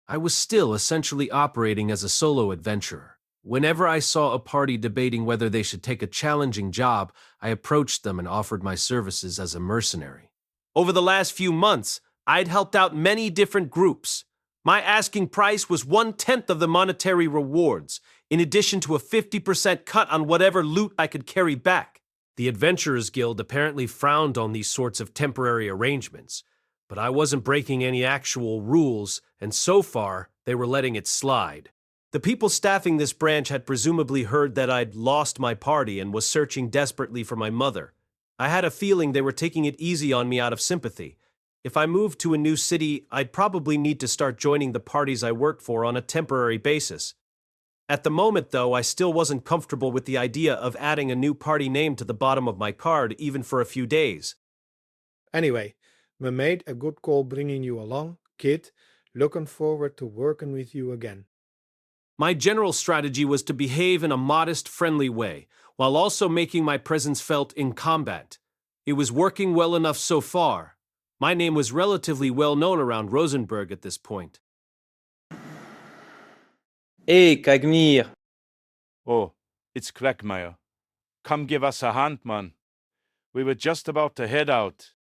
I was still essentially operating as a solo adventurer. Whenever I saw a party debating whether they should take a challenging job, I approached them and offered my services as a mercenary. Over the last few months, I'd helped out many different groups. My asking price was 1/10 of the monetary rewards, in addition to a 50% cut on whatever loot I could carry back. The Adventurers Guild apparently frowned on these sorts of temporary arrangements, but I wasn't breaking any actual rules, and so far, they were letting it slide. The people staffing this branch had presumably heard that I'd lost my party and was searching desperately for my mother. I had a feeling they were taking it easy on me out of sympathy. If I moved to a new city, I'd probably need to start joining the parties I worked for on a temporary basis. At the moment, though, I still wasn't comfortable with the idea of adding a new party name to the bottom of my card even for a few days.
Anyway, we made a good call bringing you along, kid. Looking forward to working with you again.
My general strategy was to behave in a modest, friendly way, while also making my presence felt in combat. It was working well enough so far. My name was relatively well known around Rosenberg at this point.
Hey, Quagmire.
Oh, it's Quagmire. Come give us a hand, man. We were just about to head out.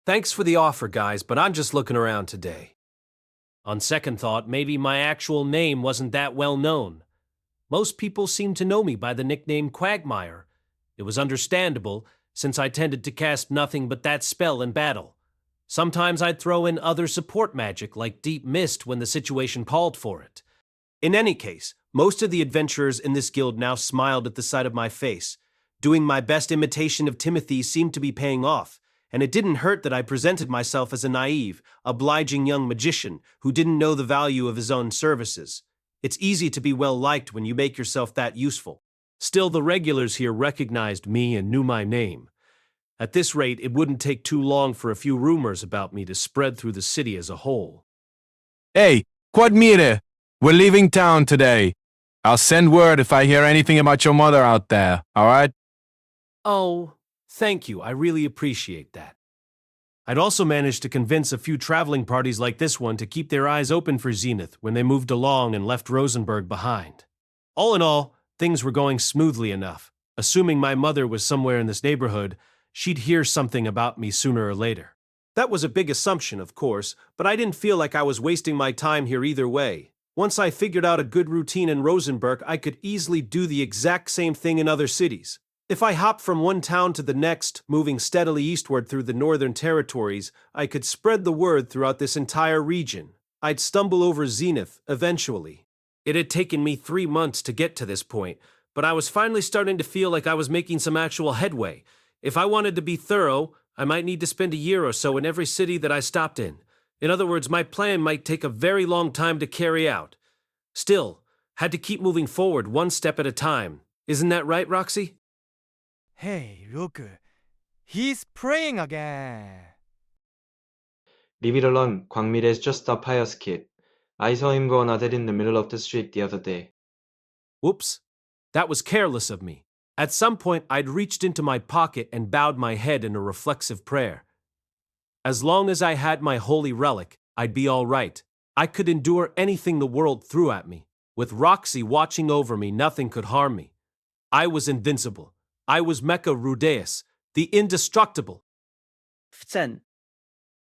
Thanks for the offer, guys, but I'm just looking around today. On second thought, maybe my actual name wasn't that well known. Most people seemed to know me by the nickname Quagmire. It was understandable, since I tended to cast nothing but that spell in battle. Sometimes I'd throw in other support magic like Deep Mist when the situation called for it. In any case, most of the adventurers in this guild now smiled at the sight of my face. Doing my best imitation of Timothy seemed to be paying off, and it didn't hurt that I presented myself as a naive, obliging young magician who didn't know the value of his own services. It's easy to be well-liked when you make yourself that useful. Still, the regulars here recognized me and knew my name. At this rate, it wouldn't take too long for a few rumors about me to spread through the city as a whole.
Hey, Quadmire, we're leaving town today. I'll send word if I hear anything about your mother out there, all right?
Oh, thank you. I really appreciate that. I'd also managed to convince a few traveling parties like this one to keep their eyes open for Zenith when they moved along and left Rosenberg behind. All in all, things were going smoothly enough. Assuming my mother was somewhere in this neighborhood, she'd hear something about me sooner or later. That was a big assumption, of course, but I didn't feel like I was wasting my time here either way. Once I figured out a good routine in Rosenberg, I could easily do the exact same thing in other cities. If I hopped from one town to the next, moving steadily eastward through the northern territories, I could spread the word throughout this entire region. I'd stumble over Zenith, eventually. It had taken me 3 months to get to this point, but I was finally starting to feel like I was making some actual headway. If I wanted to be thorough, I might need to spend a year or so in every city that I stopped in. In other words, my plan might take a very long time to carry out. Still, had to keep moving forward one step at a time. Isn't that right, Roxy?
Hey, look. He's praying again.
Leave it alone. Kwangmil is just a pious kid. I saw him go on in the middle of the street the other day.
Whoops. That was careless of me. At some point, I'd reached into my pocket and bowed my head in a reflexive prayer. As long as I had my holy relic, I'd be all right. I could endure anything the world threw at me. With Roxy watching over me, nothing could harm me. I was invincible. I was Mecha Rudeus, the indestructible.
Vcen.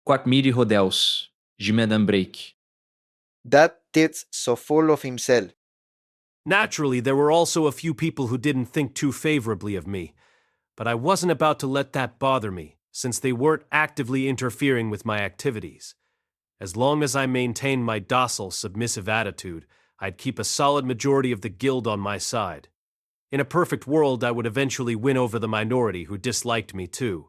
Quackmiri Rodeus, Jimedan Break.
That tit's so full of himself.
Naturally, there were also a few people who didn't think too favorably of me, but I wasn't about to let that bother me, since they weren't actively interfering with my activities. As long as I maintained my docile, submissive attitude, I'd keep a solid majority of the guild on my side. In a perfect world, I would eventually win over the minority who disliked me too,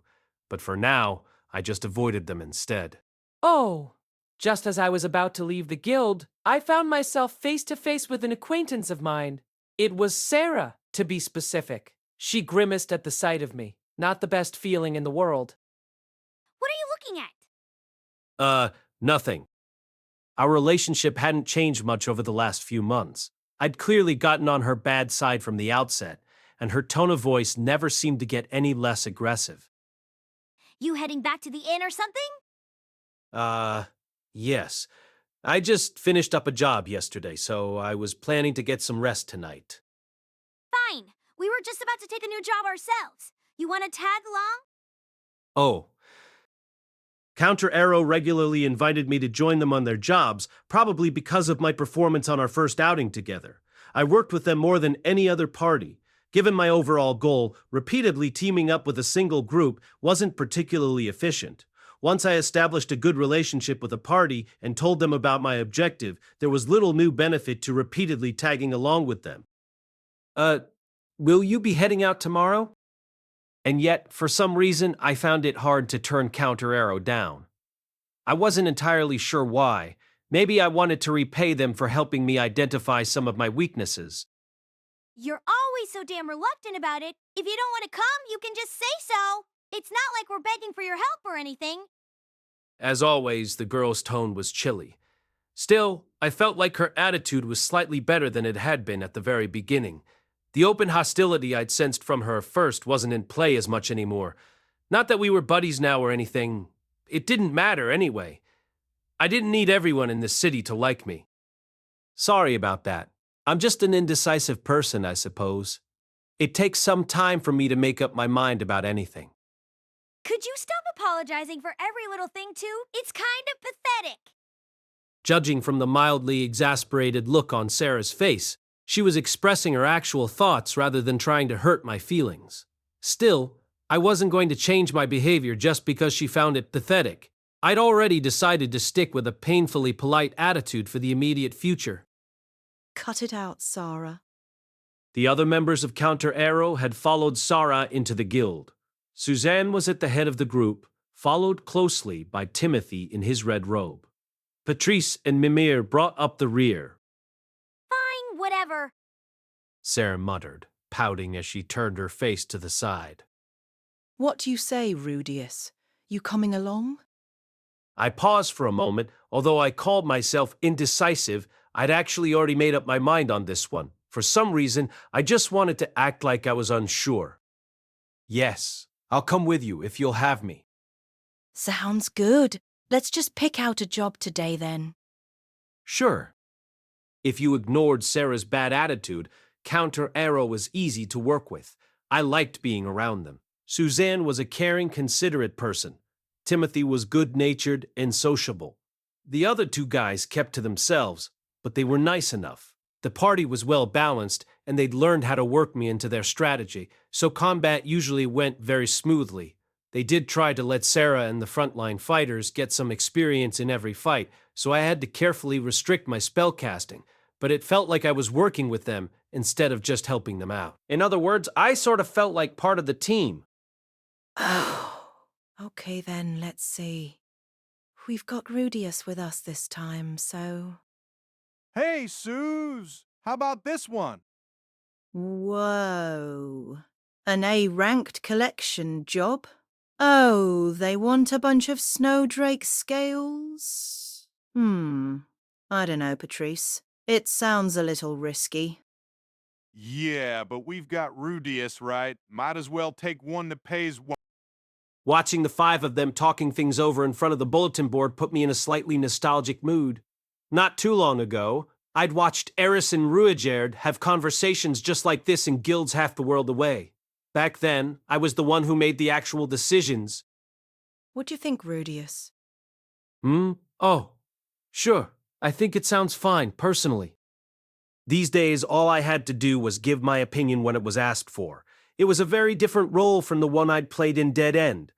but for now, I just avoided them instead.
Oh, just as I was about to leave the guild, I found myself face to face with an acquaintance of mine. It was Sarah, to be specific. She grimaced at the sight of me. Not the best feeling in the world.
What are you looking at?
Nothing. Our relationship hadn't changed much over the last few months. I'd clearly gotten on her bad side from the outset, and her tone of voice never seemed to get any less aggressive.
You heading back to the inn or something?
Yes. I just finished up a job yesterday, so I was planning to get some rest tonight.
Fine. We were just about to take a new job ourselves. You want to tag along?
Oh. Counter Arrow regularly invited me to join them on their jobs, probably because of my performance on our first outing together. I worked with them more than any other party. Given my overall goal, repeatedly teaming up with a single group wasn't particularly efficient. Once I established a good relationship with a party and told them about my objective, there was little new benefit to repeatedly tagging along with them. Will you be heading out tomorrow? And yet, for some reason, I found it hard to turn Counter Arrow down. I wasn't entirely sure why. Maybe I wanted to repay them for helping me identify some of my weaknesses.
You're always so damn reluctant about it. If you don't want to come, you can just say so. It's not like we're begging for your help or anything.
As always, the girl's tone was chilly. Still, I felt like her attitude was slightly better than it had been at the very beginning. The open hostility I'd sensed from her first wasn't in play as much anymore. Not that we were buddies now or anything. It didn't matter anyway. I didn't need everyone in this city to like me. Sorry about that. I'm just an indecisive person, I suppose. It takes some time for me to make up my mind about anything.
Could you stop apologizing for every little thing, too? It's kind of pathetic.
Judging from the mildly exasperated look on Sarah's face, she was expressing her actual thoughts rather than trying to hurt my feelings. Still, I wasn't going to change my behavior just because she found it pathetic. I'd already decided to stick with a painfully polite attitude for the immediate future.
Cut it out, Sarah.
The other members of Counter Arrow had followed Sarah into the guild. Suzanne was at the head of the group, followed closely by Timothy in his red robe. Patrice and Mimir brought up the rear.
Fine, whatever.
Sarah muttered, pouting as she turned her face to the side.
What do you say, Rudeus? You coming along?
I paused for a moment. Although I called myself indecisive, I'd actually already made up my mind on this one. For some reason, I just wanted to act like I was unsure. Yes, I'll come with you if you'll have me.
Sounds good. Let's just pick out a job today then.
Sure. If you ignored Sarah's bad attitude, Counter Arrow was easy to work with. I liked being around them. Suzanne was a caring, considerate person. Timothy was good-natured and sociable. The other two guys kept to themselves, but they were nice enough. The party was well-balanced, and they'd learned how to work me into their strategy, so combat usually went very smoothly. They did try to let Sarah and the frontline fighters get some experience in every fight, so I had to carefully restrict my spellcasting, but it felt like I was working with them instead of just helping them out. In other words, I sort of felt like part of the team.
Oh, okay then, let's see. We've got Rudeus with us this time, so...
Hey, Suze! How about this one?
Whoa. An A-ranked collection job? Oh, they want a bunch of snowdrake scales? I don't know, Patrice. It sounds a little risky.
Yeah, but we've got Rudeus, right? Might as well take one that pays one.
Watching the five of them talking things over in front of the bulletin board put me in a slightly nostalgic mood. Not too long ago, I'd watched Eris and Rudeus have conversations just like this in guilds half the world away. Back then, I was the one who made the actual decisions.
What do you think, Rudeus?
Oh, sure. I think it sounds fine, personally. These days, all I had to do was give my opinion when it was asked for. It was a very different role from the one I'd played in Dead End.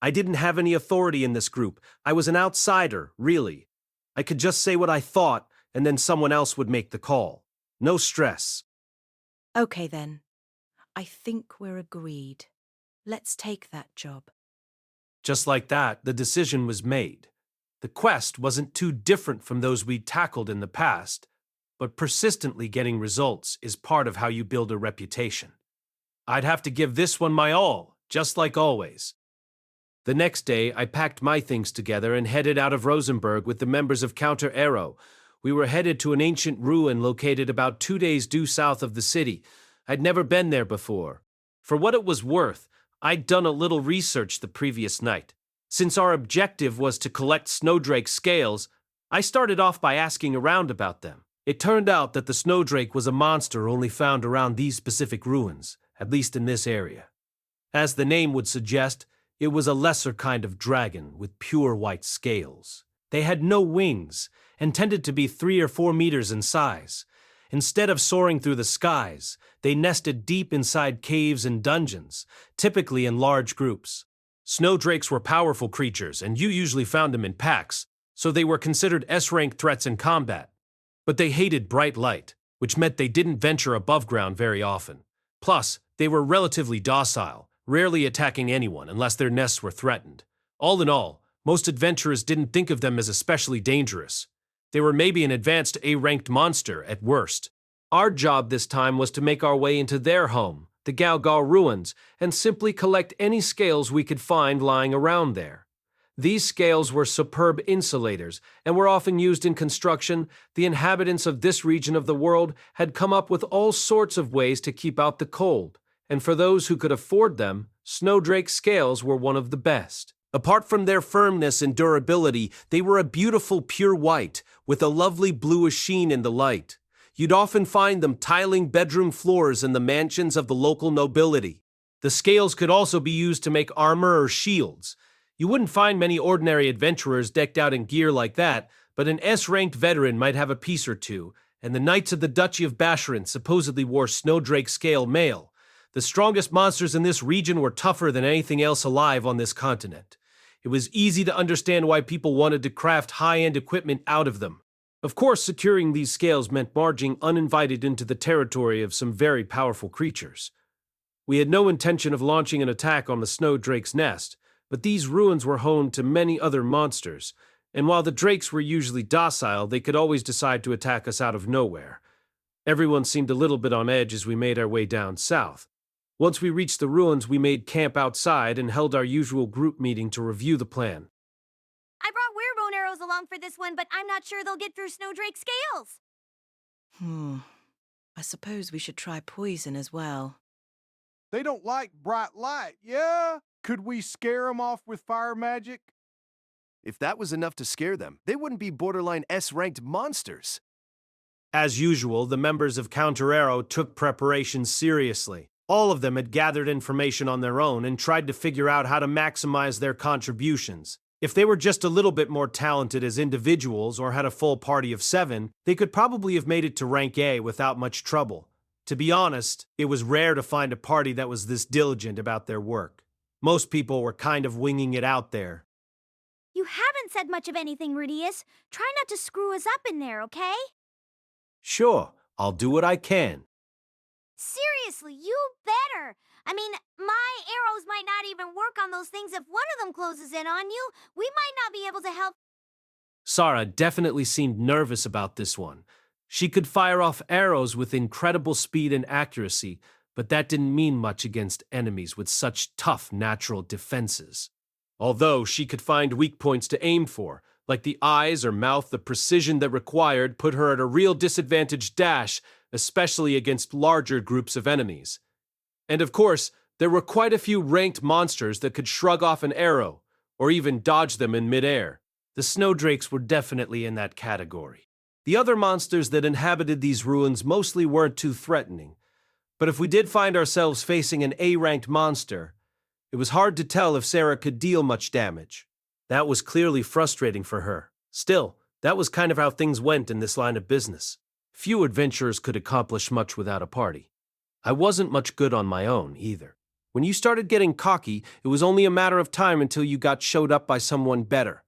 I didn't have any authority in this group. I was an outsider, really. I could just say what I thought, and then someone else would make the call. No stress.
Okay then. I think we're agreed. Let's take that job.
Just like that, the decision was made. The quest wasn't too different from those we'd tackled in the past, but persistently getting results is part of how you build a reputation. I'd have to give this one my all, just like always. The next day, I packed my things together and headed out of Rosenberg with the members of Counter Arrow. We were headed to an ancient ruin located about 2 days due south of the city. I'd never been there before. For what it was worth, I'd done a little research the previous night. Since our objective was to collect snowdrake scales, I started off by asking around about them. It turned out that the snowdrake was a monster only found around these specific ruins, at least in this area. As the name would suggest, it was a lesser kind of dragon with pure white scales. They had no wings and tended to be 3 or 4 meters in size. Instead of soaring through the skies, they nested deep inside caves and dungeons, typically in large groups. Snowdrakes were powerful creatures, and you usually found them in packs, so they were considered S-rank threats in combat. But they hated bright light, which meant they didn't venture above ground very often. Plus, they were relatively docile, rarely attacking anyone unless their nests were threatened. All in all, most adventurers didn't think of them as especially dangerous. They were maybe an advanced A-ranked monster at worst. Our job this time was to make our way into their home, the Galgal ruins, and simply collect any scales we could find lying around there. These scales were superb insulators and were often used in construction. The inhabitants of this region of the world had come up with all sorts of ways to keep out the cold, and for those who could afford them, snowdrake scales were one of the best. Apart from their firmness and durability, they were a beautiful pure white, with a lovely bluish sheen in the light. You'd often find them tiling bedroom floors in the mansions of the local nobility. The scales could also be used to make armor or shields. You wouldn't find many ordinary adventurers decked out in gear like that, but an S-ranked veteran might have a piece or two, and the Knights of the Duchy of Basharan supposedly wore snowdrake scale mail. The strongest monsters in this region were tougher than anything else alive on this continent. It was easy to understand why people wanted to craft high-end equipment out of them. Of course, securing these scales meant marching uninvited into the territory of some very powerful creatures. We had no intention of launching an attack on the snowdrake's nest, but these ruins were home to many other monsters, and while the drakes were usually docile, they could always decide to attack us out of nowhere. Everyone seemed a little bit on edge as we made our way down south. Once we reached the ruins, we made camp outside and held our usual group meeting to review the plan.
I brought werebone arrows along for this one, but I'm not sure they'll get through snowdrake scales.
I suppose we should try poison as well.
They don't like bright light, yeah? Could we scare them off with fire magic?
If that was enough to scare them, they wouldn't be borderline S-ranked monsters.
As usual, the members of Counter Arrow took preparations seriously. All of them had gathered information on their own and tried to figure out how to maximize their contributions. If they were just a little bit more talented as individuals or had a full party of 7, they could probably have made it to rank A without much trouble. To be honest, it was rare to find a party that was this diligent about their work. Most people were kind of winging it out there.
You haven't said much of anything, Rudeus. Try not to screw us up in there, okay?
Sure, I'll do what I can.
Seriously, you better. I mean, my arrows might not even work on those things if one of them closes in on you. We might not be able to help.
Sarah definitely seemed nervous about this one. She could fire off arrows with incredible speed and accuracy, but that didn't mean much against enemies with such tough natural defenses. Although she could find weak points to aim for, like the eyes or mouth, the precision that required put her at a real disadvantage dash, especially against larger groups of enemies. And of course, there were quite a few ranked monsters that could shrug off an arrow, or even dodge them in midair. The snowdrakes were definitely in that category. The other monsters that inhabited these ruins mostly weren't too threatening, but if we did find ourselves facing an A-ranked monster, it was hard to tell if Sarah could deal much damage. That was clearly frustrating for her. Still, that was kind of how things went in this line of business. Few adventurers could accomplish much without a party. I wasn't much good on my own, either. When you started getting cocky, it was only a matter of time until you got showed up by someone better.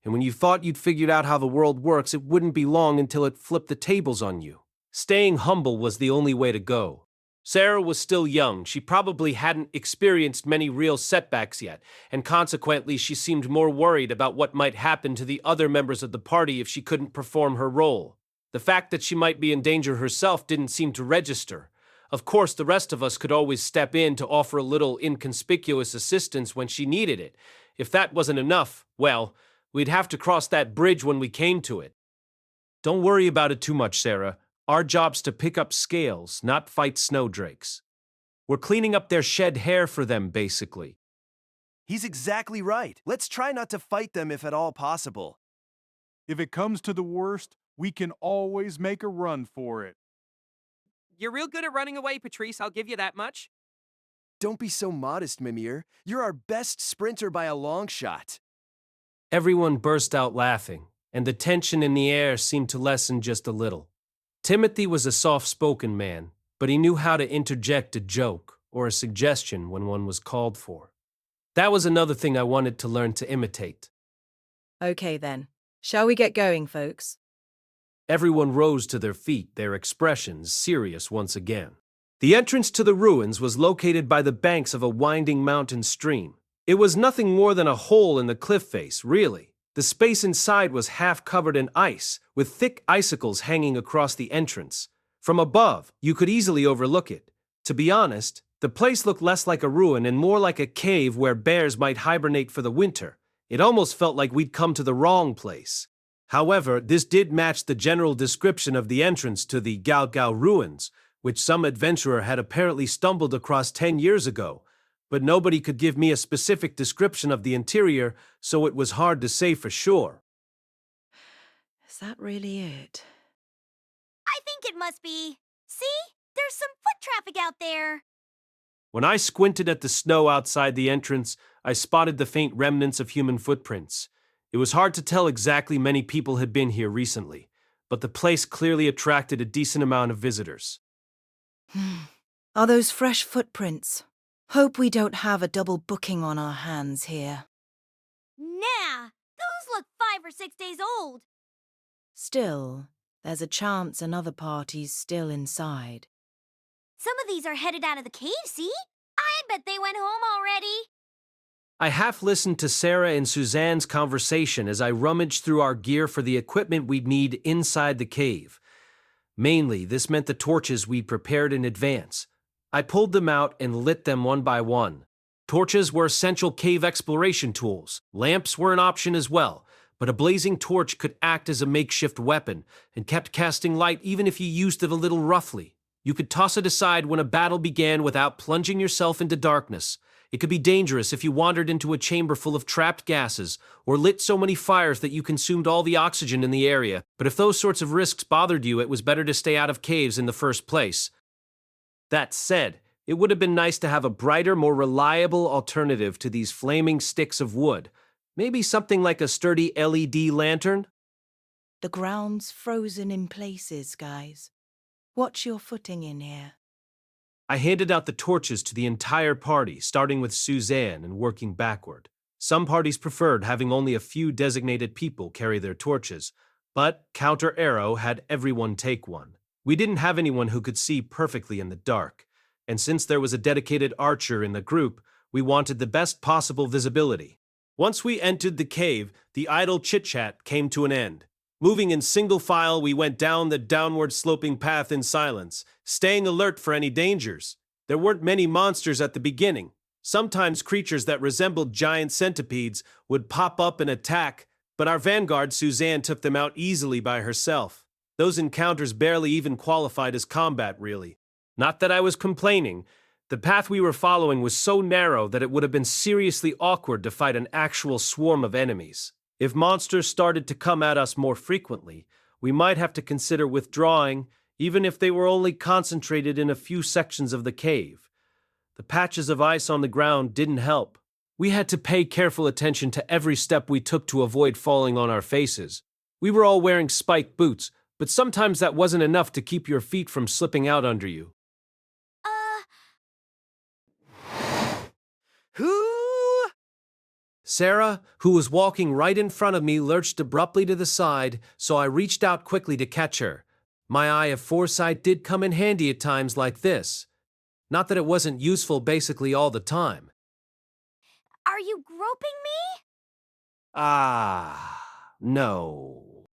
And when you thought you'd figured out how the world works, it wouldn't be long until it flipped the tables on you. Staying humble was the only way to go. Sarah was still young. She probably hadn't experienced many real setbacks yet, and consequently she seemed more worried about what might happen to the other members of the party if she couldn't perform her role. The fact that she might be in danger herself didn't seem to register. Of course, the rest of us could always step in to offer a little inconspicuous assistance when she needed it. If that wasn't enough, well, we'd have to cross that bridge when we came to it. Don't worry about it too much, Sarah. Our job's to pick up scales, not fight snowdrakes. We're cleaning up their shed hair for them, basically.
He's exactly right. Let's try not to fight them if at all possible.
If it comes to the worst, we can always make a run for it.
You're real good at running away, Patrice, I'll give you that much.
Don't be so modest, Mimir. You're our best sprinter by a long shot.
Everyone burst out laughing, and the tension in the air seemed to lessen just a little. Timothy was a soft-spoken man, but he knew how to interject a joke or a suggestion when one was called for. That was another thing I wanted to learn to imitate.
Okay then, shall we get going, folks?
Everyone rose to their feet, their expressions serious once again. The entrance to the ruins was located by the banks of a winding mountain stream. It was nothing more than a hole in the cliff face, really. The space inside was half covered in ice, with thick icicles hanging across the entrance. From above, you could easily overlook it. To be honest, the place looked less like a ruin and more like a cave where bears might hibernate for the winter. It almost felt like we'd come to the wrong place. However, this did match the general description of the entrance to the Galgao ruins, which some adventurer had apparently stumbled across 10 years ago. But nobody could give me a specific description of the interior, so it was hard to say for sure.
Is that really it?
I think it must be. See? There's some foot traffic out there.
When I squinted at the snow outside the entrance, I spotted the faint remnants of human footprints. It was hard to tell exactly many people had been here recently, but the place clearly attracted a decent amount of visitors.
Are those fresh footprints? Hope we don't have a double booking on our hands here.
Nah, those look 5 or 6 days old.
Still, there's a chance another party's still inside.
Some of these are headed out of the cave, see? I bet they went home already.
I half listened to Sarah and Suzanne's conversation as I rummaged through our gear for the equipment we'd need inside the cave. Mainly, this meant the torches we'd prepared in advance. I pulled them out and lit them one by one. Torches were essential cave exploration tools. Lamps were an option as well, but a blazing torch could act as a makeshift weapon and kept casting light even if you used it a little roughly. You could toss it aside when a battle began without plunging yourself into darkness. It could be dangerous if you wandered into a chamber full of trapped gases or lit so many fires that you consumed all the oxygen in the area, but if those sorts of risks bothered you, it was better to stay out of caves in the first place. That said, it would have been nice to have a brighter, more reliable alternative to these flaming sticks of wood. Maybe something like a sturdy LED lantern?
The ground's frozen in places, guys. Watch your footing in here.
I handed out the torches to the entire party, starting with Suzanne and working backward. Some parties preferred having only a few designated people carry their torches, but Counter Arrow had everyone take one. We didn't have anyone who could see perfectly in the dark, and since there was a dedicated archer in the group, we wanted the best possible visibility. Once we entered the cave, the idle chit-chat came to an end. Moving in single file, we went down the downward sloping path in silence, staying alert for any dangers. There weren't many monsters at the beginning. Sometimes creatures that resembled giant centipedes would pop up and attack, but our vanguard Suzanne took them out easily by herself. Those encounters barely even qualified as combat, really. Not that I was complaining. The path we were following was so narrow that it would have been seriously awkward to fight an actual swarm of enemies. If monsters started to come at us more frequently, we might have to consider withdrawing, even if they were only concentrated in a few sections of the cave. The patches of ice on the ground didn't help. We had to pay careful attention to every step we took to avoid falling on our faces. We were all wearing spiked boots, but sometimes that wasn't enough to keep your feet from slipping out under you.
Who?
Sarah, who was walking right in front of me, lurched abruptly to the side, so I reached out quickly to catch her. My eye of foresight did come in handy at times like this. Not that it wasn't useful basically all the time.
Are you groping me?
No.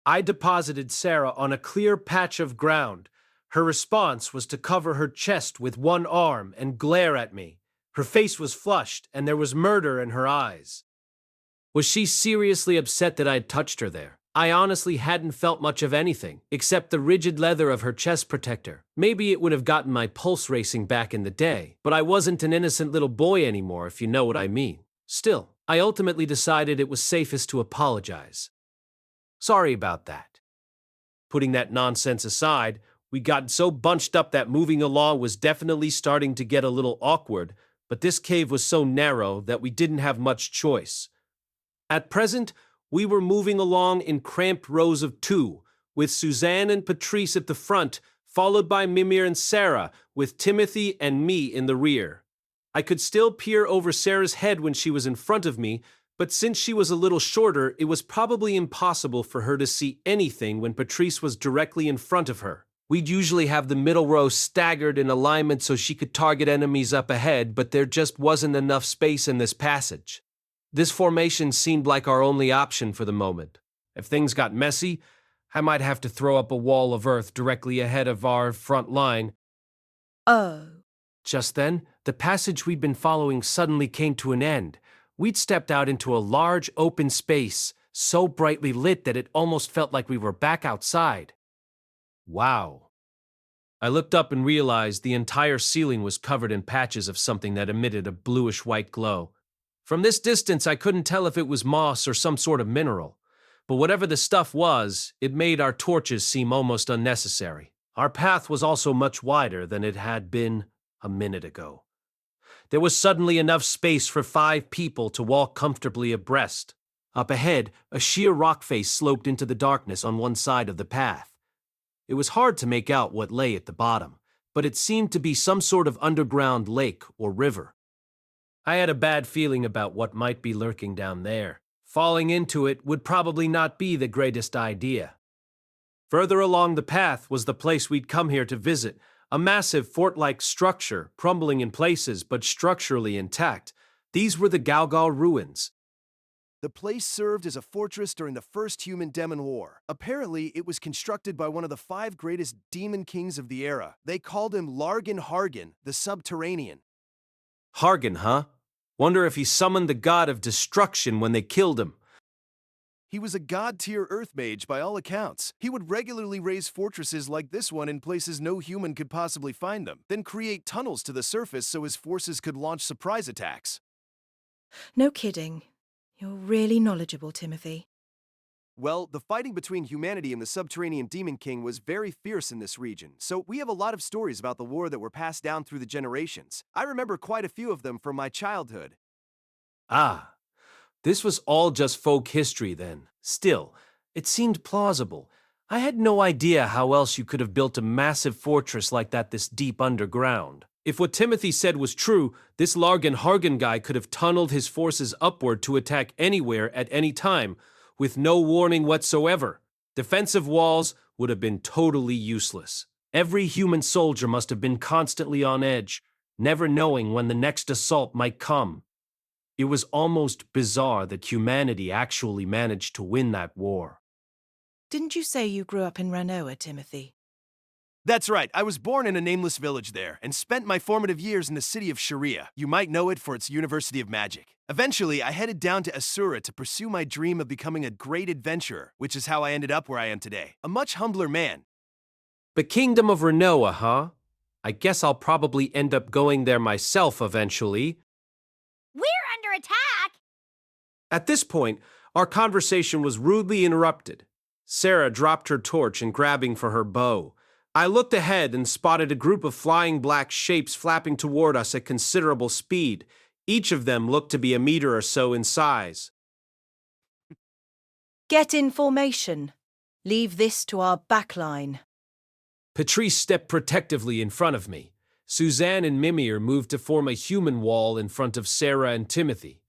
I deposited Sarah on a clear patch of ground. Her response was to cover her chest with one arm and glare at me. Her face was flushed, and there was murder in her eyes. Was she seriously upset that I'd touched her there? I honestly hadn't felt much of anything, except the rigid leather of her chest protector. Maybe it would have gotten my pulse racing back in the day, but I wasn't an innocent little boy anymore, if you know what I mean. Still, I ultimately decided it was safest to apologize. Sorry about that. Putting that nonsense aside, we got so bunched up that moving along was definitely starting to get a little awkward, but this cave was so narrow that we didn't have much choice. At present, we were moving along in cramped rows of two, with Suzanne and Patrice at the front, followed by Mimir and Sarah, with Timothy and me in the rear. I could still peer over Sarah's head when she was in front of me, but since she was a little shorter, it was probably impossible for her to see anything when Patrice was directly in front of her. We'd usually have the middle row staggered in alignment so she could target enemies up ahead, but there just wasn't enough space in this passage. This formation seemed like our only option for the moment. If things got messy, I might have to throw up a wall of earth directly ahead of our front line.
Oh.
Just then, the passage we'd been following suddenly came to an end. We'd stepped out into a large open space, so brightly lit that it almost felt like we were back outside. Wow. I looked up and realized the entire ceiling was covered in patches of something that emitted a bluish-white glow. From this distance, I couldn't tell if it was moss or some sort of mineral. But whatever the stuff was, it made our torches seem almost unnecessary. Our path was also much wider than it had been a minute ago. There was suddenly enough space for 5 people to walk comfortably abreast. Up ahead, a sheer rock face sloped into the darkness on one side of the path. It was hard to make out what lay at the bottom, but it seemed to be some sort of underground lake or river. I had a bad feeling about what might be lurking down there. Falling into it would probably not be the greatest idea. Further along the path was the place we'd come here to visit, a massive fort-like structure, crumbling in places but structurally intact. These were the Galgal ruins.
The place served as a fortress during the First Human-Demon War. Apparently, it was constructed by one of the 5 greatest demon kings of the era. They called him Largan Hargan, the Subterranean.
Hargan, huh? Wonder if he summoned the god of destruction when they killed him.
He was a god-tier earth mage by all accounts. He would regularly raise fortresses like this one in places no human could possibly find them, then create tunnels to the surface so his forces could launch surprise attacks.
No kidding. You're really knowledgeable, Timothy.
Well, the fighting between humanity and the Subterranean Demon King was very fierce in this region, so we have a lot of stories about the war that were passed down through the generations. I remember quite a few of them from my childhood.
Ah, this was all just folk history then. Still, it seemed plausible. I had no idea how else you could have built a massive fortress like that this deep underground. If what Timothy said was true, this Largan Hargan guy could have tunneled his forces upward to attack anywhere at any time, with no warning whatsoever. Defensive walls would have been totally useless. Every human soldier must have been constantly on edge, never knowing when the next assault might come. It was almost bizarre that humanity actually managed to win that war.
Didn't you say you grew up in Ranoa, Timothy?
That's right, I was born in a nameless village there, and spent my formative years in the city of Sharia. You might know it for its University of Magic. Eventually, I headed down to Asura to pursue my dream of becoming a great adventurer, which is how I ended up where I am today, a much humbler man.
The Kingdom of Ranoa, huh? I guess I'll probably end up going there myself eventually.
We're under attack!
At this point, our conversation was rudely interrupted. Sarah dropped her torch and grabbing for her bow. I looked ahead and spotted a group of flying black shapes flapping toward us at considerable speed. Each of them looked to be a meter or so in size.
Get in formation. Leave this to our backline.
Patrice stepped protectively in front of me. Suzanne and Mimir moved to form a human wall in front of Sarah and Timothy.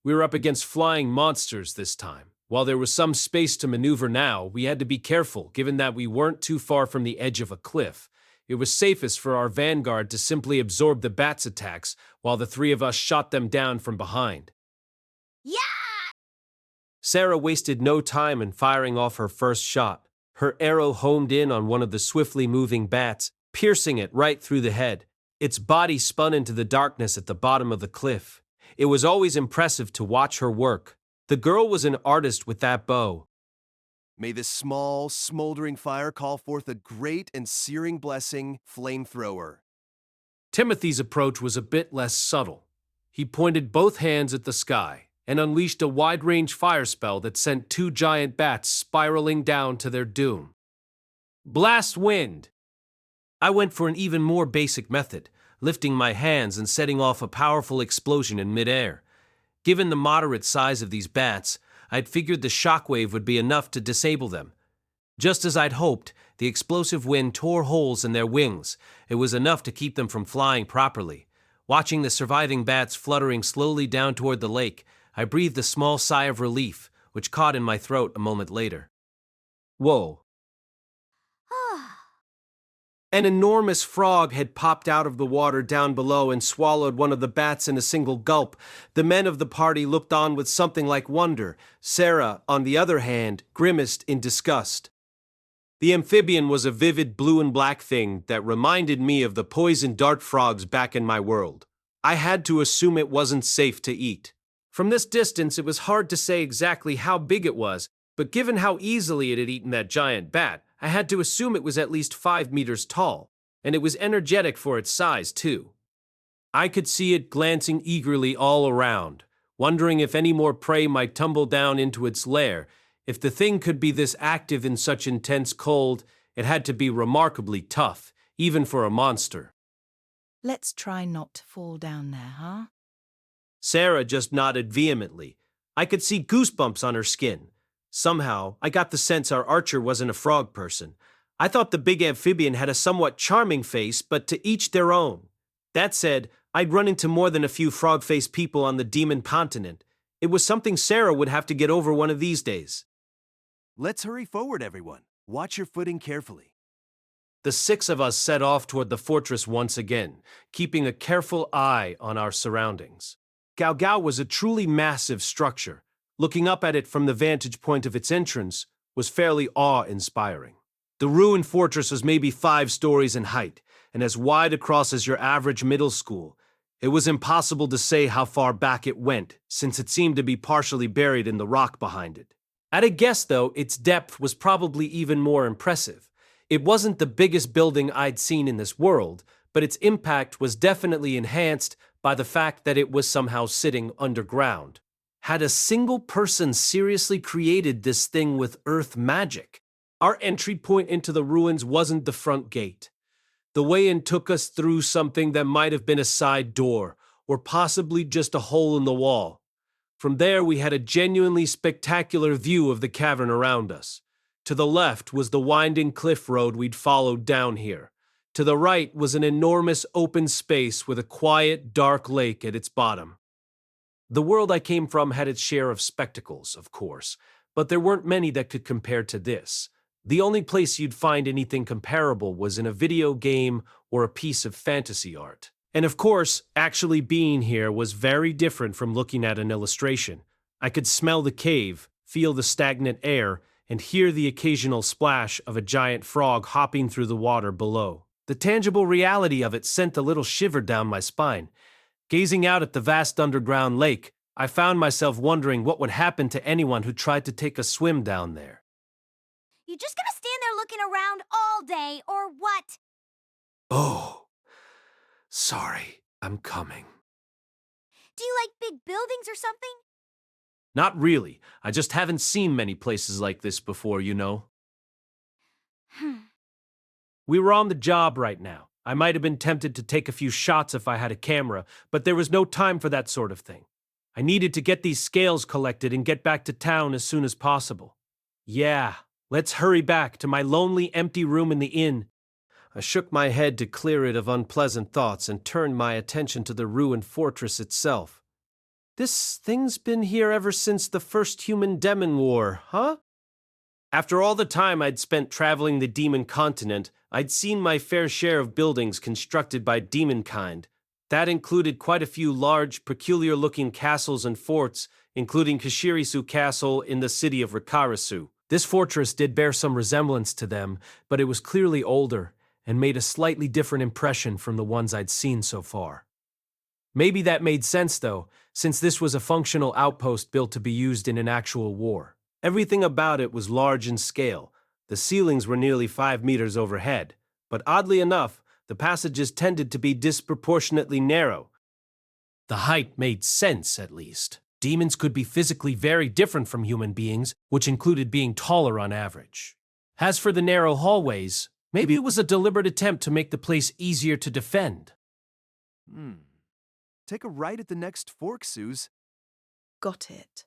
We were up against flying monsters this time. While there was some space to maneuver now, we had to be careful given that we weren't too far from the edge of a cliff. It was safest for our vanguard to simply absorb the bats' attacks while the 3 of us shot them down from behind.
Yeah!
Sarah wasted no time in firing off her first shot. Her arrow homed in on one of the swiftly moving bats, piercing it right through the head. Its body spun into the darkness at the bottom of the cliff. It was always impressive to watch her work. The girl was an artist with that bow.
May this small, smoldering fire call forth a great and searing blessing, flamethrower.
Timothy's approach was a bit less subtle. He pointed both hands at the sky and unleashed a wide-range fire spell that sent 2 giant bats spiraling down to their doom. Blast wind! I went for an even more basic method, lifting my hands and setting off a powerful explosion in midair. Given the moderate size of these bats, I'd figured the shockwave would be enough to disable them. Just as I'd hoped, the explosive wind tore holes in their wings. It was enough to keep them from flying properly. Watching the surviving bats fluttering slowly down toward the lake, I breathed a small sigh of relief, which caught in my throat a moment later. Whoa. An enormous frog had popped out of the water down below and swallowed one of the bats in a single gulp. The men of the party looked on with something like wonder. Sarah, on the other hand, grimaced in disgust. The amphibian was a vivid blue and black thing that reminded me of the poison dart frogs back in my world. I had to assume it wasn't safe to eat. From this distance, it was hard to say exactly how big it was, but given how easily it had eaten that giant bat, I had to assume it was at least 5 meters tall, and it was energetic for its size, too. I could see it glancing eagerly all around, wondering if any more prey might tumble down into its lair. If the thing could be this active in such intense cold, it had to be remarkably tough, even for a monster.
Let's try not to fall down there, huh?
Sarah just nodded vehemently. I could see goosebumps on her skin. Somehow, I got the sense our archer wasn't a frog person. I thought the big amphibian had a somewhat charming face, but to each their own. That said, I'd run into more than a few frog-faced people on the demon continent. It was something Sarah would have to get over one of these days.
Let's hurry forward, everyone. Watch your footing carefully.
The 6 of us set off toward the fortress once again, keeping a careful eye on our surroundings. Gao Gao was a truly massive structure. Looking up at it from the vantage point of its entrance was fairly awe-inspiring. The ruined fortress was maybe 5 stories in height, and as wide across as your average middle school. It was impossible to say how far back it went, since it seemed to be partially buried in the rock behind it. At a guess, though, its depth was probably even more impressive. It wasn't the biggest building I'd seen in this world, but its impact was definitely enhanced by the fact that it was somehow sitting underground. Had a single person seriously created this thing with earth magic? Our entry point into the ruins wasn't the front gate. The way in took us through something that might have been a side door, or possibly just a hole in the wall. From there, we had a genuinely spectacular view of the cavern around us. To the left was the winding cliff road we'd followed down here. To the right was an enormous open space with a quiet, dark lake at its bottom. The world I came from had its share of spectacles, of course, but there weren't many that could compare to this. The only place you'd find anything comparable was in a video game or a piece of fantasy art. And of course, actually being here was very different from looking at an illustration. I could smell the cave, feel the stagnant air, and hear the occasional splash of a giant frog hopping through the water below. The tangible reality of it sent a little shiver down my spine. Gazing out at the vast underground lake, I found myself wondering what would happen to anyone who tried to take a swim down there.
You just gonna stand there looking around all day, or what?
Oh, sorry, I'm coming.
Do you like big buildings or something?
Not really. I just haven't seen many places like this before, you know. We were on the job right now. I might have been tempted to take a few shots if I had a camera, but there was no time for that sort of thing. I needed to get these scales collected and get back to town as soon as possible. Yeah, let's hurry back to my lonely, empty room in the inn. I shook my head to clear it of unpleasant thoughts and turned my attention to the ruined fortress itself. This thing's been here ever since the first human-demon war, huh? After all the time I'd spent traveling the demon continent, I'd seen my fair share of buildings constructed by demonkind. That included quite a few large, peculiar-looking castles and forts, including Kashirisu Castle in the city of Rikarasu. This fortress did bear some resemblance to them, but it was clearly older and made a slightly different impression from the ones I'd seen so far. Maybe that made sense, though, since this was a functional outpost built to be used in an actual war. Everything about it was large in scale. The ceilings were nearly 5 meters overhead, but oddly enough, the passages tended to be disproportionately narrow. The height made sense, at least. Demons could be physically very different from human beings, which included being taller on average. As for the narrow hallways, maybe it was a deliberate attempt to make the place easier to defend.
Take a right at the next fork, Suze.
Got it.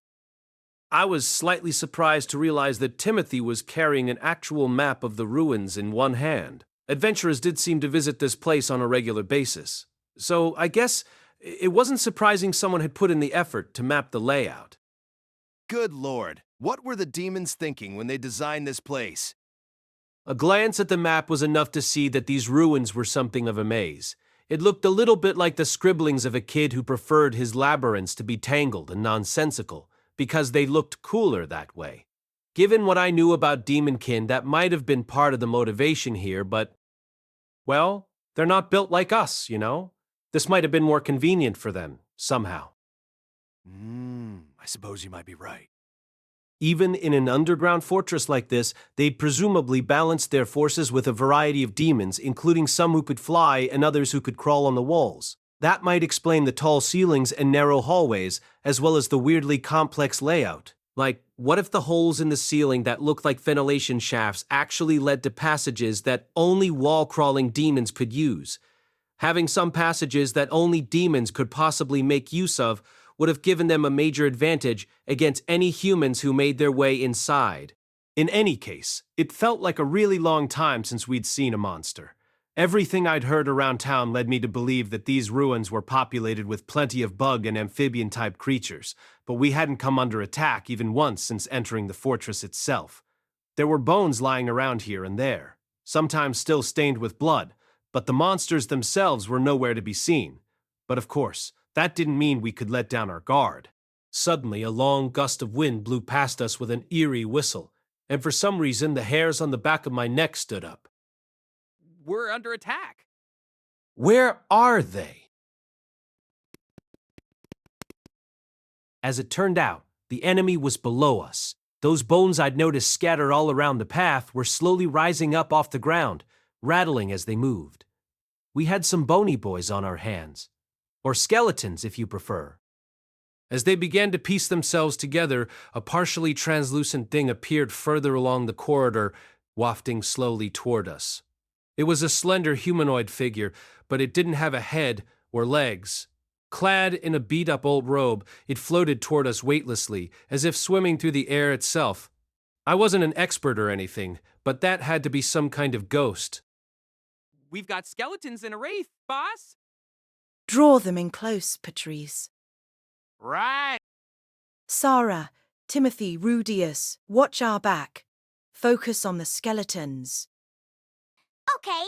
I was slightly surprised to realize that Timothy was carrying an actual map of the ruins in one hand. Adventurers did seem to visit this place on a regular basis. So I guess it wasn't surprising someone had put in the effort to map the layout.
Good lord, what were the demons thinking when they designed this place?
A glance at the map was enough to see that these ruins were something of a maze. It looked a little bit like the scribblings of a kid who preferred his labyrinths to be tangled and nonsensical, because they looked cooler that way. Given what I knew about Demonkin, that might have been part of the motivation here, but, well, they're not built like us, you know? This might have been more convenient for them, somehow.
I suppose you might be right.
Even in an underground fortress like this, they'd presumably balanced their forces with a variety of demons, including some who could fly and others who could crawl on the walls. That might explain the tall ceilings and narrow hallways, as well as the weirdly complex layout. Like, what if the holes in the ceiling that looked like ventilation shafts actually led to passages that only wall-crawling demons could use? Having some passages that only demons could possibly make use of would have given them a major advantage against any humans who made their way inside. In any case, it felt like a really long time since we'd seen a monster. Everything I'd heard around town led me to believe that these ruins were populated with plenty of bug and amphibian-type creatures, but we hadn't come under attack even once since entering the fortress itself. There were bones lying around here and there, sometimes still stained with blood, but the monsters themselves were nowhere to be seen. But of course, that didn't mean we could let down our guard. Suddenly, a long gust of wind blew past us with an eerie whistle, and for some reason the hairs on the back of my neck stood up.
We're under attack.
Where are they? As it turned out, the enemy was below us. Those bones I'd noticed scattered all around the path were slowly rising up off the ground, rattling as they moved. We had some bony boys on our hands. Or skeletons, if you prefer. As they began to piece themselves together, a partially translucent thing appeared further along the corridor, wafting slowly toward us. It was a slender humanoid figure, but it didn't have a head or legs. Clad in a beat-up old robe, it floated toward us weightlessly, as if swimming through the air itself. I wasn't an expert or anything, but that had to be some kind of ghost.
We've got skeletons in a wraith, boss.
Draw them in close, Patrice.
Right.
Sarah, Timothy, Rudeus, watch our back. Focus on the skeletons.
Okay.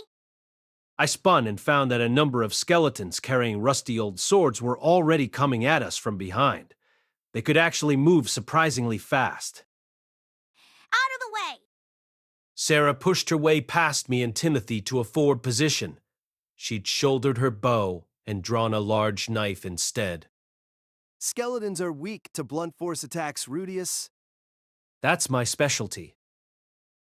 I spun and found that a number of skeletons carrying rusty old swords were already coming at us from behind. They could actually move surprisingly fast.
Out of the way!
Sarah pushed her way past me and Timothy to a forward position. She'd shouldered her bow and drawn a large knife instead.
Skeletons are weak to blunt force attacks, Rudeus.
That's my specialty.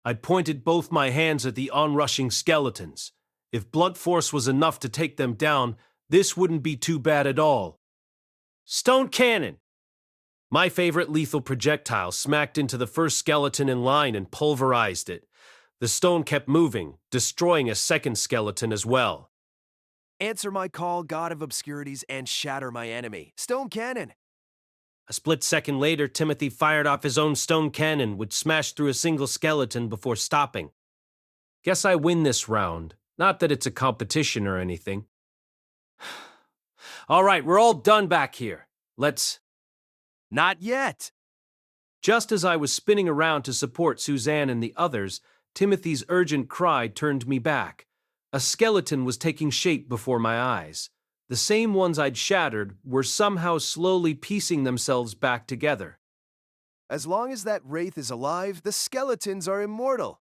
I'd pointed both my hands at the onrushing skeletons. If blunt force was enough to take them down, this wouldn't be too bad at all. Stone cannon! My favorite lethal projectile smacked into the first skeleton in line and pulverized it. The stone kept moving, destroying a second skeleton as well.
Answer my call, God of Obscurities, and shatter my enemy. Stone cannon!
A split second later, Timothy fired off his own stone cannon, which smashed through a single skeleton before stopping. Guess I win this round. Not that it's a competition or anything. All right, we're all done back here. Let's...
Not yet!
Just as I was spinning around to support Suzanne and the others, Timothy's urgent cry turned me back. A skeleton was taking shape before my eyes. The same ones I'd shattered were somehow slowly piecing themselves back together.
As long as that wraith is alive, the skeletons are immortal.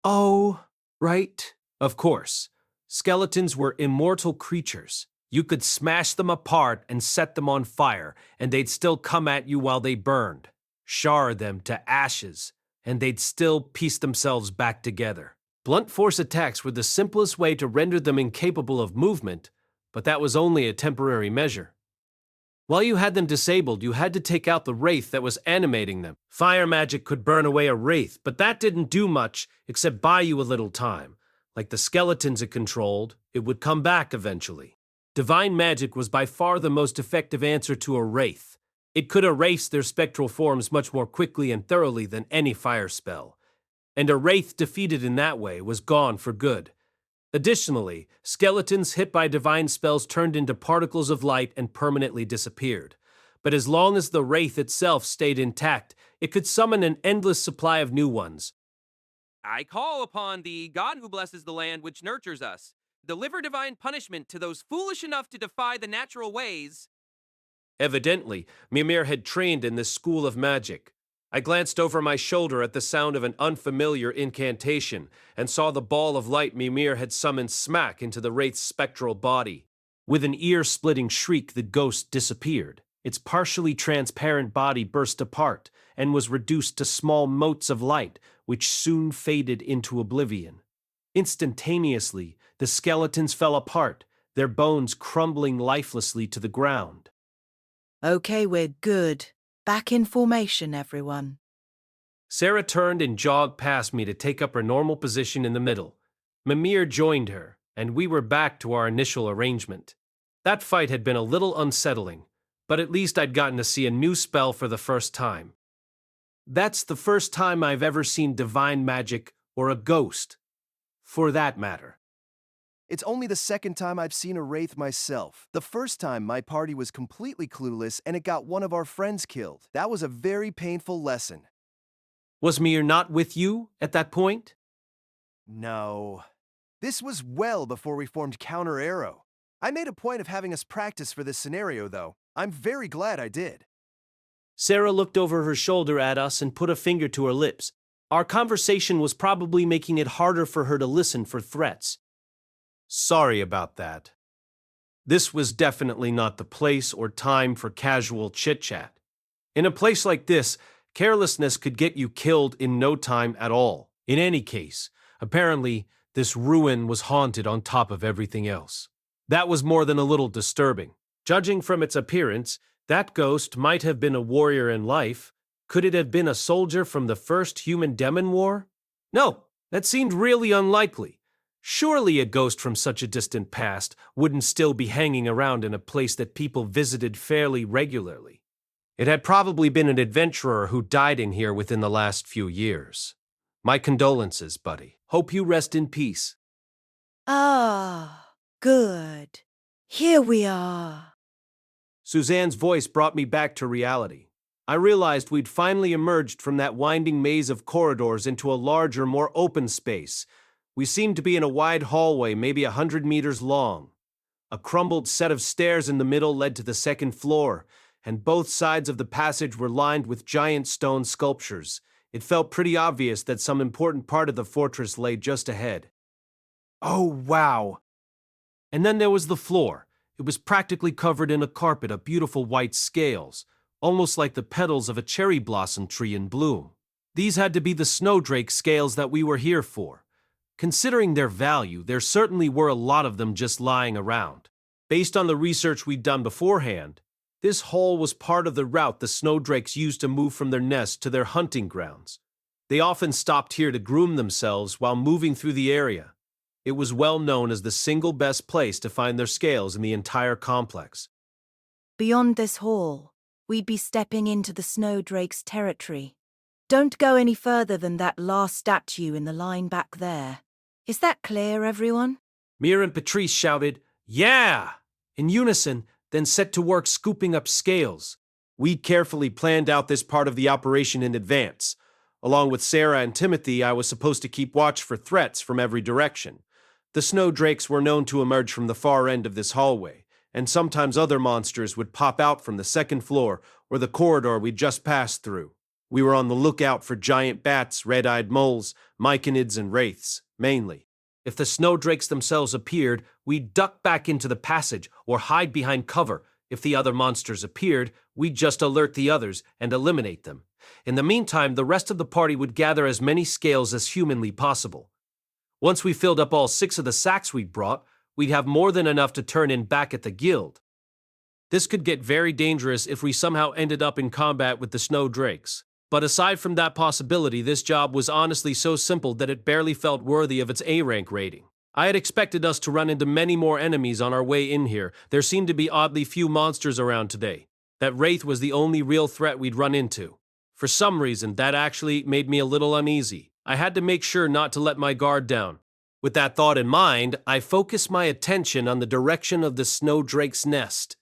Oh, right. Of course. Skeletons were immortal creatures. You could smash them apart and set them on fire, and they'd still come at you while they burned. Char them to ashes, and they'd still piece themselves back together. Blunt force attacks were the simplest way to render them incapable of movement, but that was only a temporary measure. While you had them disabled, you had to take out the wraith that was animating them. Fire magic could burn away a wraith, but that didn't do much except buy you a little time. Like the skeletons it controlled, it would come back eventually. Divine magic was by far the most effective answer to a wraith. It could erase their spectral forms much more quickly and thoroughly than any fire spell. And a wraith defeated in that way was gone for good. Additionally, skeletons hit by divine spells turned into particles of light and permanently disappeared. But as long as the wraith itself stayed intact, it could summon an endless supply of new ones.
I call upon the God who blesses the land which nurtures us. Deliver divine punishment to those foolish enough to defy the natural ways.
Evidently, Mimir had trained in this school of magic. I glanced over my shoulder at the sound of an unfamiliar incantation and saw the ball of light Mimir had summoned smack into the wraith's spectral body. With an ear-splitting shriek, the ghost disappeared. Its partially transparent body burst apart and was reduced to small motes of light, which soon faded into oblivion. Instantaneously, the skeletons fell apart, their bones crumbling lifelessly to the ground.
Okay, we're good. Back in formation, everyone.
Sarah turned and jogged past me to take up her normal position in the middle. Mimir joined her, and we were back to our initial arrangement. That fight had been a little unsettling, but at least I'd gotten to see a new spell for the first time. That's the first time I've ever seen divine magic or a ghost, for that matter.
It's only the second time I've seen a wraith myself. The first time, my party was completely clueless and it got one of our friends killed. That was a very painful lesson.
Was Mir not with you at that point?
No. This was well before we formed Counter Arrow. I made a point of having us practice for this scenario, though. I'm very glad I did.
Sarah looked over her shoulder at us and put a finger to her lips. Our conversation was probably making it harder for her to listen for threats. Sorry about that. This was definitely not the place or time for casual chit-chat. In a place like this, carelessness could get you killed in no time at all. In any case, apparently, this ruin was haunted on top of everything else. That was more than a little disturbing. Judging from its appearance, that ghost might have been a warrior in life. Could it have been a soldier from the first human-demon war? No, that seemed really unlikely. Surely a ghost from such a distant past wouldn't still be hanging around in a place that people visited fairly regularly. It had probably been an adventurer who died in here within the last few years. My condolences, buddy. Hope you rest in peace.
Ah, good. Here we are.
Suzanne's voice brought me back to reality. I realized we'd finally emerged from that winding maze of corridors into a larger, more open space. We seemed to be in a wide hallway, maybe 100 meters long. A crumbled set of stairs in the middle led to the second floor, and both sides of the passage were lined with giant stone sculptures. It felt pretty obvious that some important part of the fortress lay just ahead. Oh, wow! And then there was the floor. It was practically covered in a carpet of beautiful white scales, almost like the petals of a cherry blossom tree in bloom. These had to be the snowdrake scales that we were here for. Considering their value, there certainly were a lot of them just lying around. Based on the research we'd done beforehand, this hole was part of the route the snowdrakes used to move from their nest to their hunting grounds. They often stopped here to groom themselves while moving through the area. It was well known as the single best place to find their scales in the entire complex.
Beyond this hall, we'd be stepping into the snowdrake's territory. Don't go any further than that last statue in the line back there. Is that clear, everyone?
Mir and Patrice shouted, "Yeah!" in unison, then set to work scooping up scales. We'd carefully planned out this part of the operation in advance. Along with Sarah and Timothy, I was supposed to keep watch for threats from every direction. The snowdrakes were known to emerge from the far end of this hallway, and sometimes other monsters would pop out from the second floor or the corridor we'd just passed through. We were on the lookout for giant bats, red-eyed moles, myconids, and wraiths, mainly. If the snowdrakes themselves appeared, we'd duck back into the passage or hide behind cover. If the other monsters appeared, we'd just alert the others and eliminate them. In the meantime, the rest of the party would gather as many scales as humanly possible. Once we filled up all 6 of the sacks we'd brought, we'd have more than enough to turn in back at the guild. This could get very dangerous if we somehow ended up in combat with the snowdrakes. But aside from that possibility, this job was honestly so simple that it barely felt worthy of its A-rank rating. I had expected us to run into many more enemies on our way in here. There seemed to be oddly few monsters around today. That wraith was the only real threat we'd run into. For some reason, that actually made me a little uneasy. I had to make sure not to let my guard down. With that thought in mind, I focused my attention on the direction of the snowdrake's nest.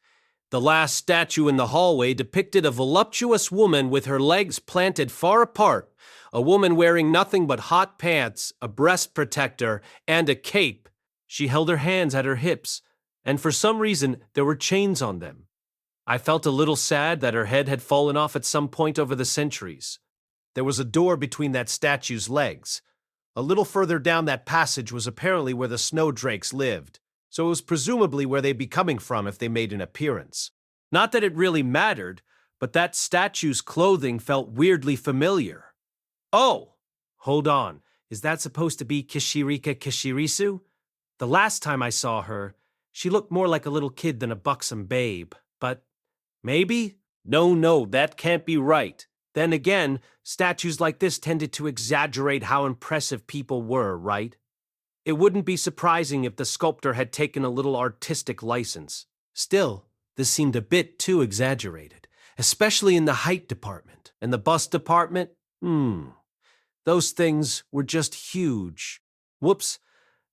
The last statue in the hallway depicted a voluptuous woman with her legs planted far apart, a woman wearing nothing but hot pants, a breast protector, and a cape. She held her hands at her hips, and for some reason there were chains on them. I felt a little sad that her head had fallen off at some point over the centuries. There was a door between that statue's legs. A little further down that passage was apparently where the snowdrakes lived. So it was presumably where they'd be coming from if they made an appearance. Not that it really mattered, but that statue's clothing felt weirdly familiar. Oh, hold on. Is that supposed to be Kishirika Kishirisu? The last time I saw her, she looked more like a little kid than a buxom babe. But maybe? No, that can't be right. Then again, statues like this tended to exaggerate how impressive people were, right? It wouldn't be surprising if the sculptor had taken a little artistic license. Still, This seemed a bit too exaggerated, especially in the height department. And the bus department? Those things were just huge. Whoops.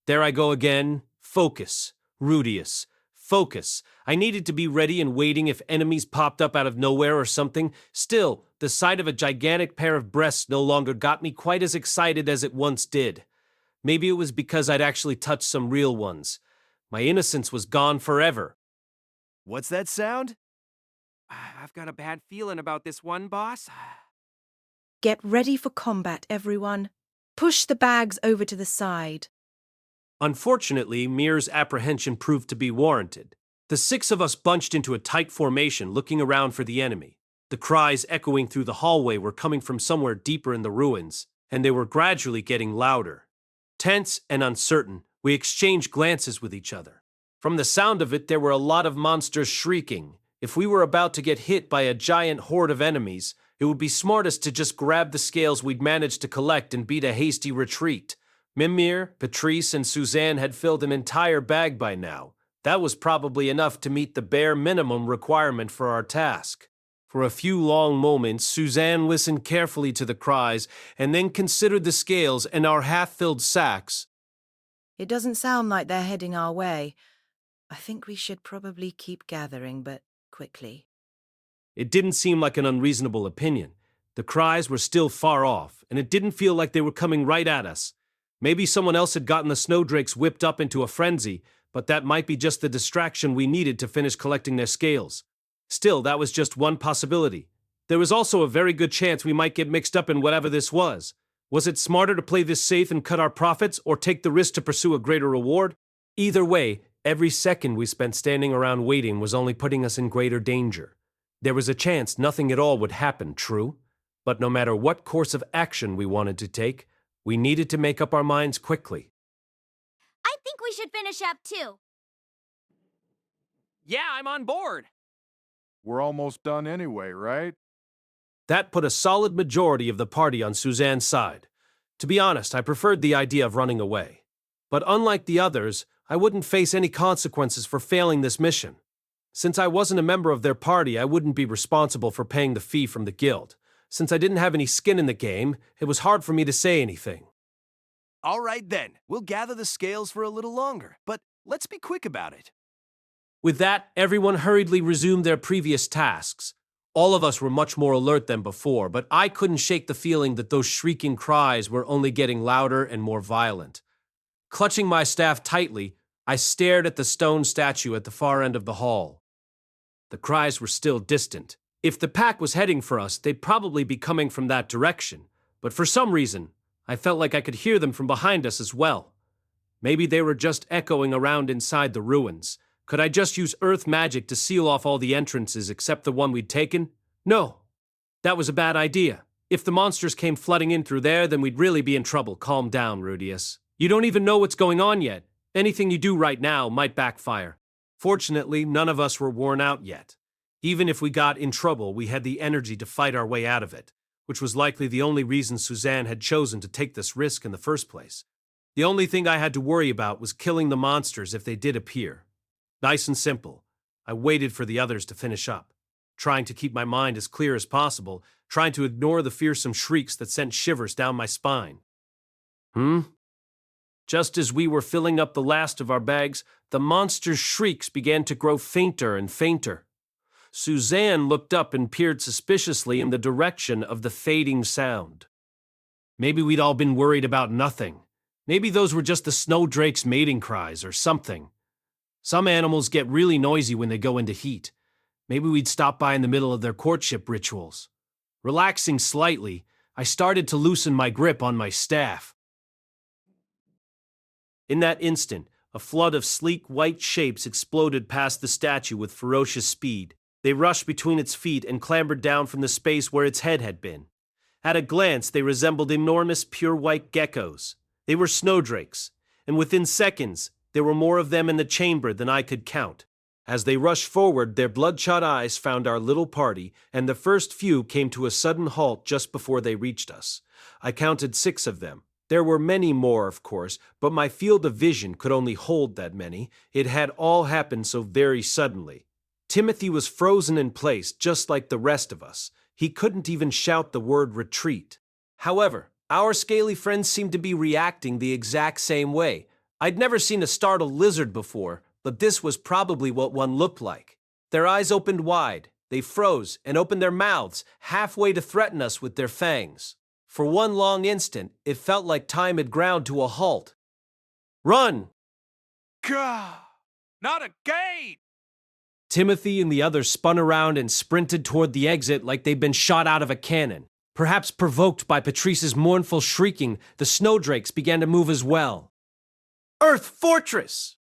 There I go again. Focus. Rudeus. Focus. I needed to be ready and waiting if enemies popped up out of nowhere or something. Still, the sight of a gigantic pair of breasts no longer got me quite as excited as it once did. Maybe it was because I'd actually touched some real ones. My innocence was gone forever.
What's that sound?
I've got a bad feeling about this one, boss.
Get ready for combat, everyone. Push the bags over to the side.
Unfortunately, Mir's apprehension proved to be warranted. The 6 of us bunched into a tight formation, looking around for the enemy. The cries echoing through the hallway were coming from somewhere deeper in the ruins, and they were gradually getting louder. Tense and uncertain, we exchanged glances with each other. From the sound of it, there were a lot of monsters shrieking. If we were about to get hit by a giant horde of enemies, it would be smartest to just grab the scales we'd managed to collect and beat a hasty retreat. Mimir, Patrice, and Suzanne had filled an entire bag by now. That was probably enough to meet the bare minimum requirement for our task. For a few long moments, Suzanne listened carefully to the cries and then considered the scales and our half-filled sacks.
It doesn't sound like they're heading our way. I think we should probably keep gathering, but quickly.
It didn't seem like an unreasonable opinion. The cries were still far off, and it didn't feel like they were coming right at us. Maybe someone else had gotten the snowdrakes whipped up into a frenzy, but that might be just the distraction we needed to finish collecting their scales. Still, that was just one possibility. There was also a very good chance we might get mixed up in whatever this was. Was it smarter to play this safe and cut our profits, or take the risk to pursue a greater reward? Either way, every second we spent standing around waiting was only putting us in greater danger. There was a chance nothing at all would happen, true? But no matter what course of action we wanted to take, we needed to make up our minds quickly.
I think we should finish up too.
Yeah, I'm on board.
We're almost done anyway, right?
That put a solid majority of the party on Suzanne's side. To be honest, I preferred the idea of running away. But unlike the others, I wouldn't face any consequences for failing this mission. Since I wasn't a member of their party, I wouldn't be responsible for paying the fee from the guild. Since I didn't have any skin in the game, it was hard for me to say anything.
All right then, we'll gather the scales for a little longer, but let's be quick about it.
With that, everyone hurriedly resumed their previous tasks. All of us were much more alert than before, but I couldn't shake the feeling that those shrieking cries were only getting louder and more violent. Clutching my staff tightly, I stared at the stone statue at the far end of the hall. The cries were still distant. If the pack was heading for us, they'd probably be coming from that direction. But for some reason, I felt like I could hear them from behind us as well. Maybe they were just echoing around inside the ruins. Could I just use earth magic to seal off all the entrances except the one we'd taken? No. That was a bad idea. If the monsters came flooding in through there, then we'd really be in trouble. Calm down, Rudeus. You don't even know what's going on yet. Anything you do right now might backfire. Fortunately, none of us were worn out yet. Even if we got in trouble, we had the energy to fight our way out of it, which was likely the only reason Suzanne had chosen to take this risk in the first place. The only thing I had to worry about was killing the monsters if they did appear. Nice and simple. I waited for the others to finish up, trying to keep my mind as clear as possible, trying to ignore the fearsome shrieks that sent shivers down my spine. Just as we were filling up the last of our bags, the monster's shrieks began to grow fainter and fainter. Suzanne looked up and peered suspiciously in the direction of the fading sound. Maybe we'd all been worried about nothing. Maybe those were just the snowdrake's mating cries or something. Some animals get really noisy when they go into heat. Maybe we'd stop by in the middle of their courtship rituals. Relaxing slightly, I started to loosen my grip on my staff. In that instant, a flood of sleek white shapes exploded past the statue with ferocious speed. They rushed between its feet and clambered down from the space where its head had been. At a glance, they resembled enormous pure white geckos. They were snowdrakes, and within seconds, there were more of them in the chamber than I could count. As they rushed forward, their bloodshot eyes found our little party, and the first few came to a sudden halt just before they reached us. I counted 6 of them. There were many more, of course, but my field of vision could only hold that many. It had all happened so very suddenly. Timothy was frozen in place just like the rest of us. He couldn't even shout the word retreat. However, our scaly friends seemed to be reacting the exact same way. I'd never seen a startled lizard before, but this was probably what one looked like. Their eyes opened wide, they froze and opened their mouths, halfway to threaten us with their fangs. For one long instant, it felt like time had ground to a halt. Run!
Gah! Not again!
Timothy and the others spun around and sprinted toward the exit like they'd been shot out of a cannon. Perhaps provoked by Patrice's mournful shrieking, the snowdrakes began to move as well. Earth Fortress!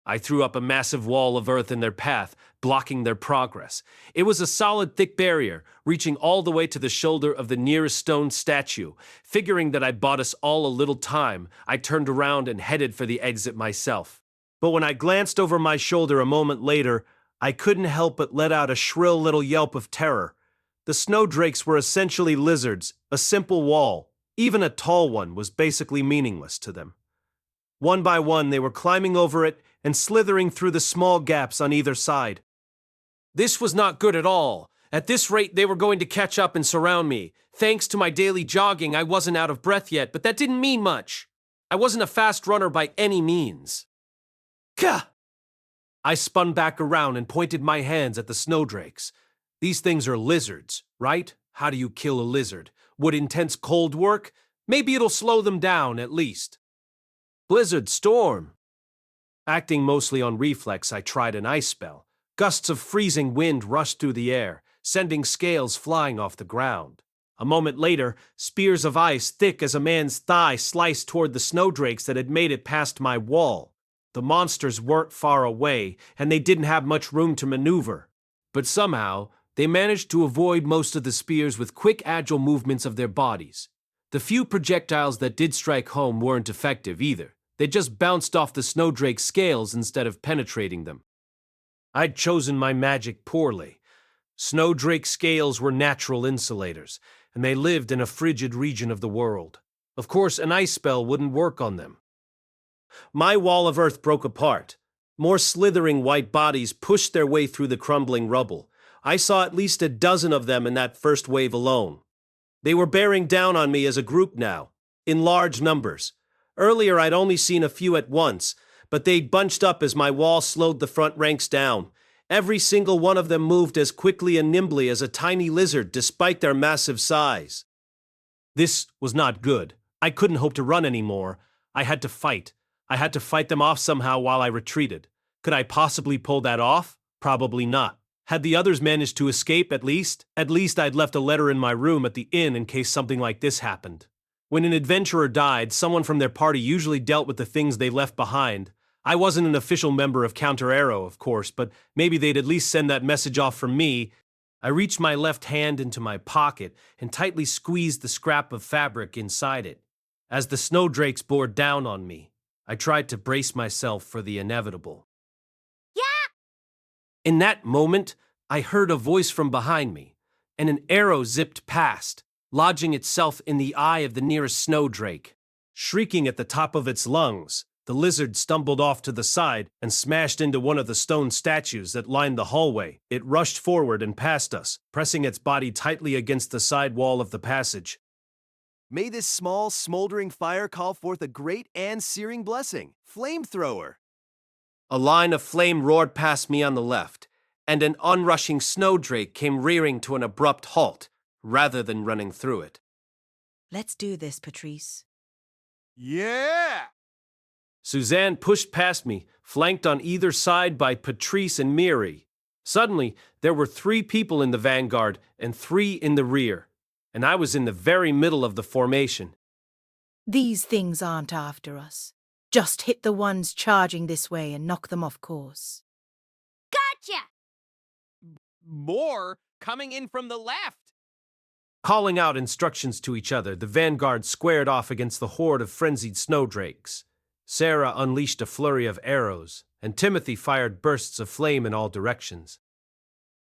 I threw up a massive wall of earth in their path, blocking their progress. It was a solid, thick barrier, reaching all the way to the shoulder of the nearest stone statue. Figuring that I'd bought us all a little time, I turned around and headed for the exit myself. But when I glanced over my shoulder a moment later, I couldn't help but let out a shrill little yelp of terror. The snowdrakes were essentially lizards, a simple wall, even a tall one, was basically meaningless to them. One by one, they were climbing over it and slithering through the small gaps on either side. This was not good at all. At this rate, they were going to catch up and surround me. Thanks to my daily jogging, I wasn't out of breath yet, but that didn't mean much. I wasn't a fast runner by any means. Gah! I spun back around and pointed my hands at the snowdrakes. These things are lizards, right? How do you kill a lizard? Would intense cold work? Maybe it'll slow them down, at least. Blizzard storm. Acting mostly on reflex, I tried an ice spell. Gusts of freezing wind rushed through the air, sending scales flying off the ground. A moment later, spears of ice thick as a man's thigh sliced toward the snowdrakes that had made it past my wall. The monsters weren't far away, and they didn't have much room to maneuver. But somehow, they managed to avoid most of the spears with quick, agile movements of their bodies. The few projectiles that did strike home weren't effective either. They just bounced off the snowdrake's scales instead of penetrating them. I'd chosen my magic poorly. Snowdrake scales were natural insulators, and they lived in a frigid region of the world. Of course, an ice spell wouldn't work on them. My wall of earth broke apart. More slithering white bodies pushed their way through the crumbling rubble. I saw at least a dozen of them in that first wave alone. They were bearing down on me as a group now, in large numbers. Earlier I'd only seen a few at once, but they'd bunched up as my wall slowed the front ranks down. Every single one of them moved as quickly and nimbly as a tiny lizard despite their massive size. This was not good. I couldn't hope to run anymore. I had to fight. I had to fight them off somehow while I retreated. Could I possibly pull that off? Probably not. Had the others managed to escape at least? At least I'd left a letter in my room at the inn in case something like this happened. When an adventurer died, someone from their party usually dealt with the things they left behind. I wasn't an official member of Counter Arrow, of course, but maybe they'd at least send that message off from me. I reached my left hand into my pocket and tightly squeezed the scrap of fabric inside it. As the snowdrakes bore down on me, I tried to brace myself for the inevitable.
Yeah!
In that moment, I heard a voice from behind me, and an arrow zipped past, lodging itself in the eye of the nearest snowdrake. Shrieking at the top of its lungs, the lizard stumbled off to the side and smashed into one of the stone statues that lined the hallway. It rushed forward and past us, pressing its body tightly against the side wall of the passage.
May this small, smoldering fire call forth a great and searing blessing. Flamethrower.
A line of flame roared past me on the left, and an onrushing snowdrake came rearing to an abrupt halt, rather than running through it.
Let's do this, Patrice.
Yeah!
Suzanne pushed past me, flanked on either side by Patrice and Miri. Suddenly, there were 3 people in the vanguard and 3 in the rear, and I was in the very middle of the formation.
These things aren't after us. Just hit the ones charging this way and knock them off course.
Gotcha!
More coming in from the left.
Calling out instructions to each other, the vanguard squared off against the horde of frenzied snowdrakes. Sarah unleashed a flurry of arrows, and Timothy fired bursts of flame in all directions.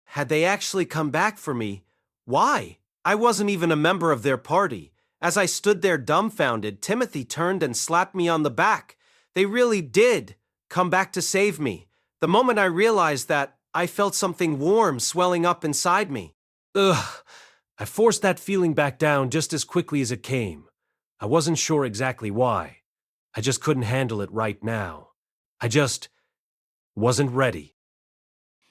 Had they actually come back for me? Why? I wasn't even a member of their party. As I stood there dumbfounded, Timothy turned and slapped me on the back. They really did come back to save me. The moment I realized that, I felt something warm swelling up inside me. Ugh. I forced that feeling back down just as quickly as it came. I wasn't sure exactly why. I just couldn't handle it right now. I just wasn't ready.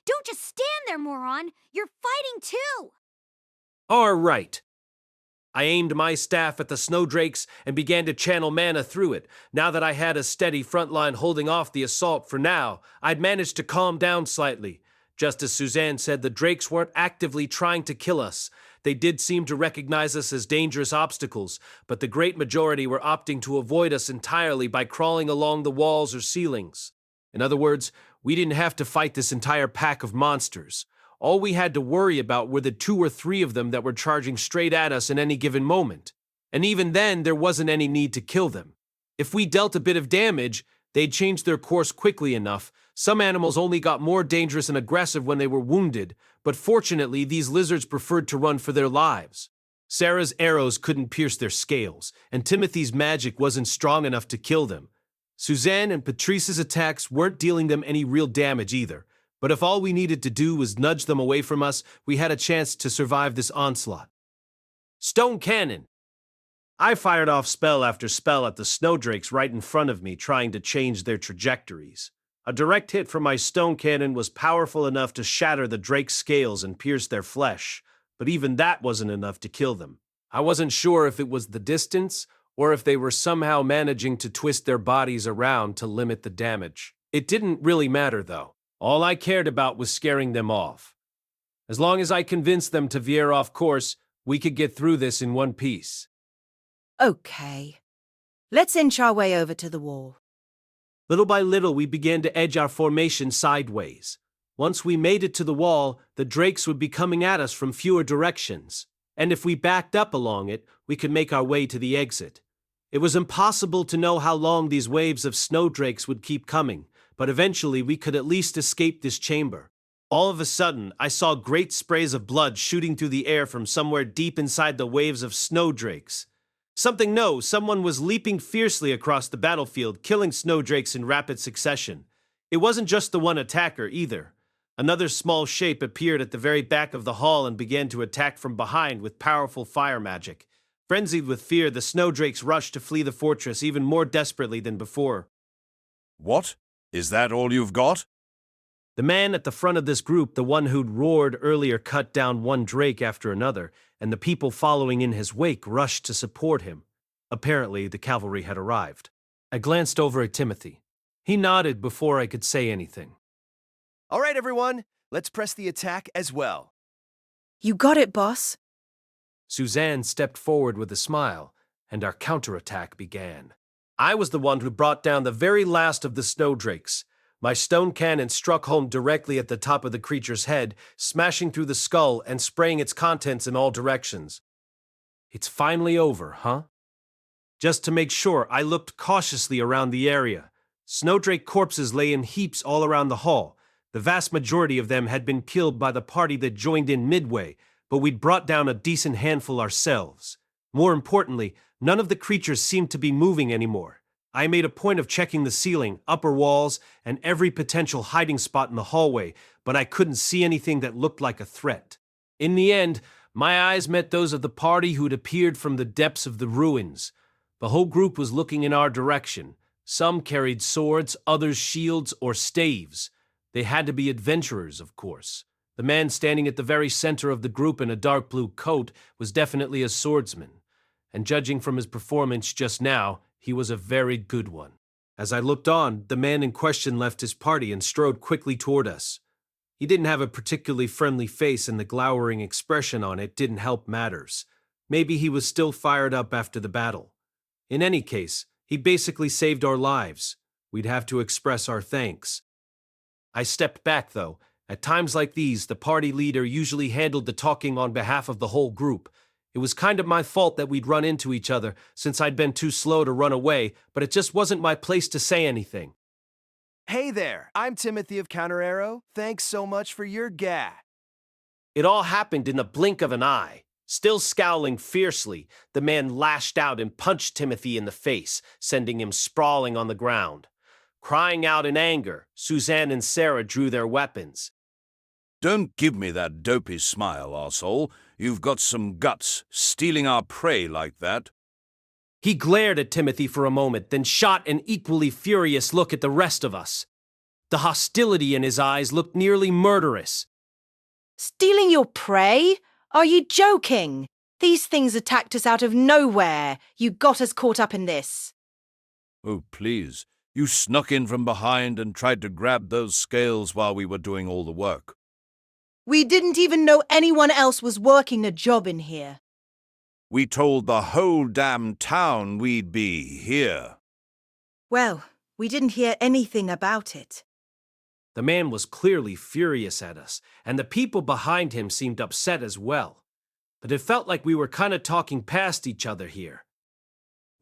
Don't just stand there, moron! You're fighting too!
All right. I aimed my staff at the snowdrakes and began to channel mana through it. Now that I had a steady front line holding off the assault for now, I'd managed to calm down slightly. Just as Suzanne said, the drakes weren't actively trying to kill us. They did seem to recognize us as dangerous obstacles, but the great majority were opting to avoid us entirely by crawling along the walls or ceilings. In other words, we didn't have to fight this entire pack of monsters. All we had to worry about were the 2 or 3 of them that were charging straight at us in any given moment. And even then, there wasn't any need to kill them. If we dealt a bit of damage, they'd change their course quickly enough. Some animals only got more dangerous and aggressive when they were wounded, but fortunately, these lizards preferred to run for their lives. Sarah's arrows couldn't pierce their scales, and Timothy's magic wasn't strong enough to kill them. Suzanne and Patrice's attacks weren't dealing them any real damage either. But if all we needed to do was nudge them away from us, we had a chance to survive this onslaught. Stone Cannon! I fired off spell after spell at the snowdrakes right in front of me, trying to change their trajectories. A direct hit from my stone cannon was powerful enough to shatter the drake's scales and pierce their flesh, but even that wasn't enough to kill them. I wasn't sure if it was the distance, or if they were somehow managing to twist their bodies around to limit the damage. It didn't really matter, though. All I cared about was scaring them off. As long as I convinced them to veer off course, we could get through this in one piece.
Okay. Let's inch our way over to the wall.
Little by little, we began to edge our formation sideways. Once we made it to the wall, the drakes would be coming at us from fewer directions. And if we backed up along it, we could make our way to the exit. It was impossible to know how long these waves of snowdrakes would keep coming, but eventually we could at least escape this chamber. All of a sudden, I saw great sprays of blood shooting through the air from somewhere deep inside the waves of snowdrakes. Someone was leaping fiercely across the battlefield, killing snowdrakes in rapid succession. It wasn't just the one attacker either. Another small shape appeared at the very back of the hall and began to attack from behind with powerful fire magic. Frenzied with fear, the snowdrakes rushed to flee the fortress even more desperately than before.
What? Is that all you've got?
The man at the front of this group, the one who'd roared earlier, cut down one drake after another, and the people following in his wake rushed to support him. Apparently, the cavalry had arrived. I glanced over at Timothy. He nodded before I could say anything.
All right, everyone, let's press the attack as well.
You got it, boss.
Suzanne stepped forward with a smile, and our counterattack began. I was the one who brought down the very last of the snowdrakes. My stone cannon struck home directly at the top of the creature's head, smashing through the skull and spraying its contents in all directions. It's finally over, huh? Just to make sure, I looked cautiously around the area. Snowdrake corpses lay in heaps all around the hall. The vast majority of them had been killed by the party that joined in midway, but we'd brought down a decent handful ourselves. More importantly, none of the creatures seemed to be moving anymore. I made a point of checking the ceiling, upper walls, and every potential hiding spot in the hallway, but I couldn't see anything that looked like a threat. In the end, my eyes met those of the party who'd appeared from the depths of the ruins. The whole group was looking in our direction. Some carried swords, others shields or staves. They had to be adventurers, of course. The man standing at the very center of the group in a dark blue coat was definitely a swordsman. And judging from his performance just now, he was a very good one. As I looked on, the man in question left his party and strode quickly toward us. He didn't have a particularly friendly face, and the glowering expression on it didn't help matters. Maybe he was still fired up after the battle. In any case, he basically saved our lives. We'd have to express our thanks. I stepped back, though. At times like these, the party leader usually handled the talking on behalf of the whole group. It was kind of my fault that we'd run into each other, since I'd been too slow to run away, but it just wasn't my place to say anything.
Hey there, I'm Timothy of Counter Arrow. Thanks so much for your gah.
It all happened in the blink of an eye. Still scowling fiercely, the man lashed out and punched Timothy in the face, sending him sprawling on the ground. Crying out in anger, Suzanne and Sarah drew their weapons.
Don't give me that dopey smile, arsehole. You've got some guts, stealing our prey like that.
He glared at Timothy for a moment, then shot an equally furious look at the rest of us. The hostility in his eyes looked nearly murderous.
Stealing your prey? Are you joking? These things attacked us out of nowhere. You got us caught up in this.
Oh, please. You snuck in from behind and tried to grab those scales while we were doing all the work.
We didn't even know anyone else was working a job in here.
We told the whole damn town we'd be here.
Well, we didn't hear anything about it.
The man was clearly furious at us, and the people behind him seemed upset as well. But it felt like we were kind of talking past each other here.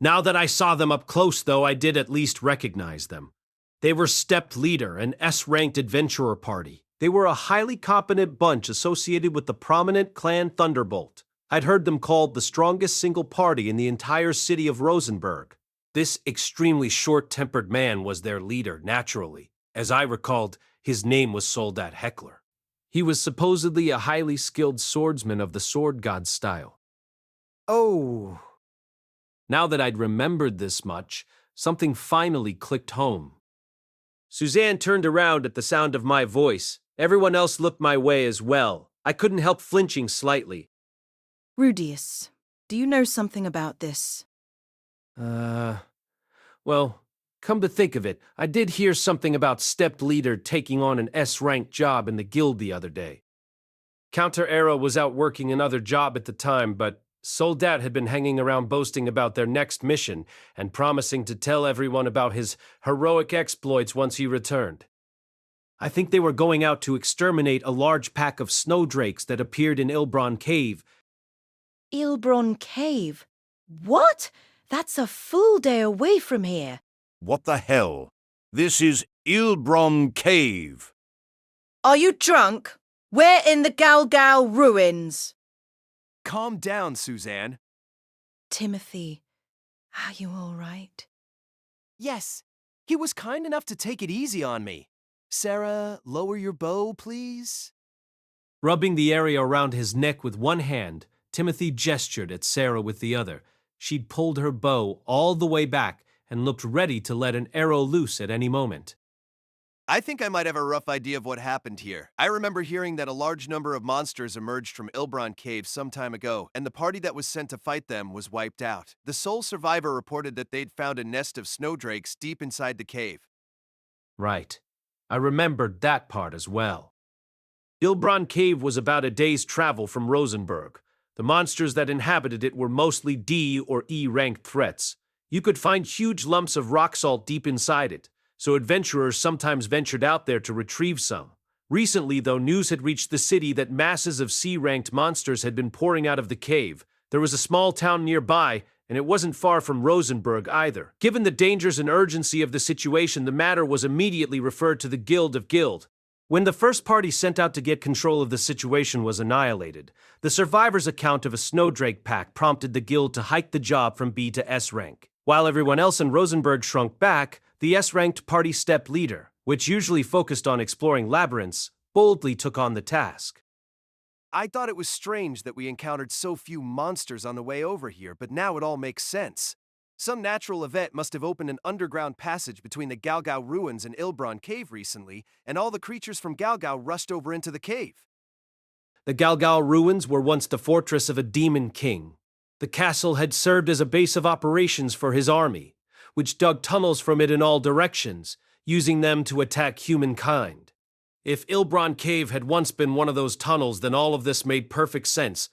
Now that I saw them up close, though, I did at least recognize them. They were Stepped Leader, an S-ranked adventurer party. They were a highly competent bunch associated with the prominent clan Thunderbolt. I'd heard them called the strongest single party in the entire city of Rosenberg. This extremely short-tempered man was their leader, naturally. As I recalled, his name was Soldat Heckler. He was supposedly a highly skilled swordsman of the sword god style. Oh. Now that I'd remembered this much, something finally clicked home. Suzanne turned around at the sound of my voice. Everyone else looked my way as well. I couldn't help flinching slightly.
Rudeus, do you know something about this?
Well, come to think of it, I did hear something about Stepped Leader taking on an S-ranked job in the guild the other day. Counter Era was out working another job at the time, but Soldat had been hanging around boasting about their next mission and promising to tell everyone about his heroic exploits once he returned. I think they were going out to exterminate a large pack of snowdrakes that appeared in Ilbron Cave.
Ilbron Cave? What? That's a full day away from here.
What the hell? This is Ilbron Cave.
Are you drunk? We're in the Galgal ruins.
Calm down, Suzanne.
Timothy, are you all right?
Yes, he was kind enough to take it easy on me. Sarah, lower your bow, please.
Rubbing the area around his neck with one hand, Timothy gestured at Sarah with the other. She'd pulled her bow all the way back and looked ready to let an arrow loose at any moment.
I think I might have a rough idea of what happened here. I remember hearing that a large number of monsters emerged from Ilbron Cave some time ago, and the party that was sent to fight them was wiped out. The sole survivor reported that they'd found a nest of snowdrakes deep inside the cave.
Right. I remembered that part as well. Ilbron Cave was about a day's travel from Rosenberg. The monsters that inhabited it were mostly D or E-ranked threats. You could find huge lumps of rock salt deep inside it, so adventurers sometimes ventured out there to retrieve some. Recently, though, news had reached the city that masses of C-ranked monsters had been pouring out of the cave. There was a small town nearby, and it wasn't far from Rosenberg either. Given the dangers and urgency of the situation, the matter was immediately referred to the Guild of Guild. When the first party sent out to get control of the situation was annihilated, the survivors' account of a snowdrake pack prompted the guild to hike the job from B to S rank. While everyone else in Rosenberg shrunk back, the S-ranked party Stepped Leader, which usually focused on exploring labyrinths, boldly took on the task.
I thought it was strange that we encountered so few monsters on the way over here, but now it all makes sense. Some natural event must have opened an underground passage between the Galgao ruins and Ilbron Cave recently, and all the creatures from Galgao rushed over into the cave.
The Galgao ruins were once the fortress of a demon king. The castle had served as a base of operations for his army, which dug tunnels from it in all directions, using them to attack humankind. If Ilbron Cave had once been one of those tunnels, then all of this made perfect sense.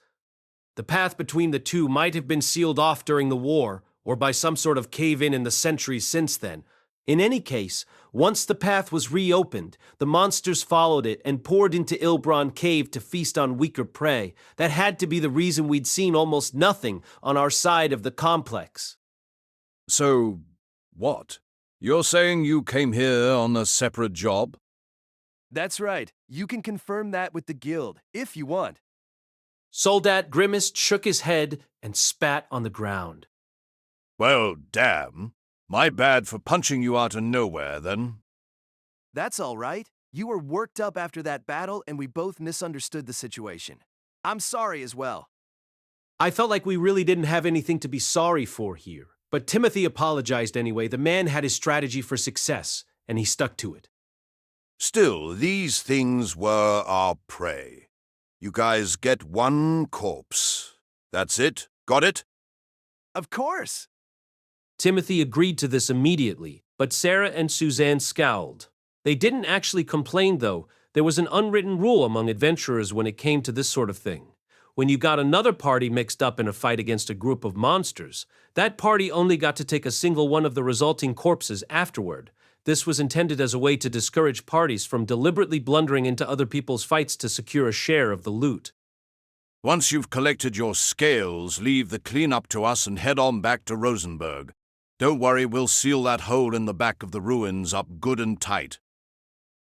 The path between the two might have been sealed off during the war, or by some sort of cave-in in the centuries since then. In any case, once the path was reopened, the monsters followed it and poured into Ilbron Cave to feast on weaker prey. That had to be the reason we'd seen almost nothing on our side of the complex.
So, what? You're saying you came here on a separate job?
That's right. You can confirm that with the guild, if you want.
Soldat grimaced, shook his head, and spat on the ground.
Well, damn. My bad for punching you out of nowhere, then.
That's all right. You were worked up after that battle, and we both misunderstood the situation. I'm sorry as well.
I felt like we really didn't have anything to be sorry for here. But Timothy apologized anyway. The man had his strategy for success, and he stuck to it.
Still, these things were our prey. You guys get one corpse. That's it? Got it?
Of course.
Timothy agreed to this immediately, but Sarah and Suzanne scowled. They didn't actually complain, though. There was an unwritten rule among adventurers when it came to this sort of thing. When you got another party mixed up in a fight against a group of monsters, that party only got to take a single one of the resulting corpses afterward. This was intended as a way to discourage parties from deliberately blundering into other people's fights to secure a share of the loot.
Once you've collected your scales, leave the cleanup to us and head on back to Rosenberg. Don't worry, we'll seal that hole in the back of the ruins up good and tight.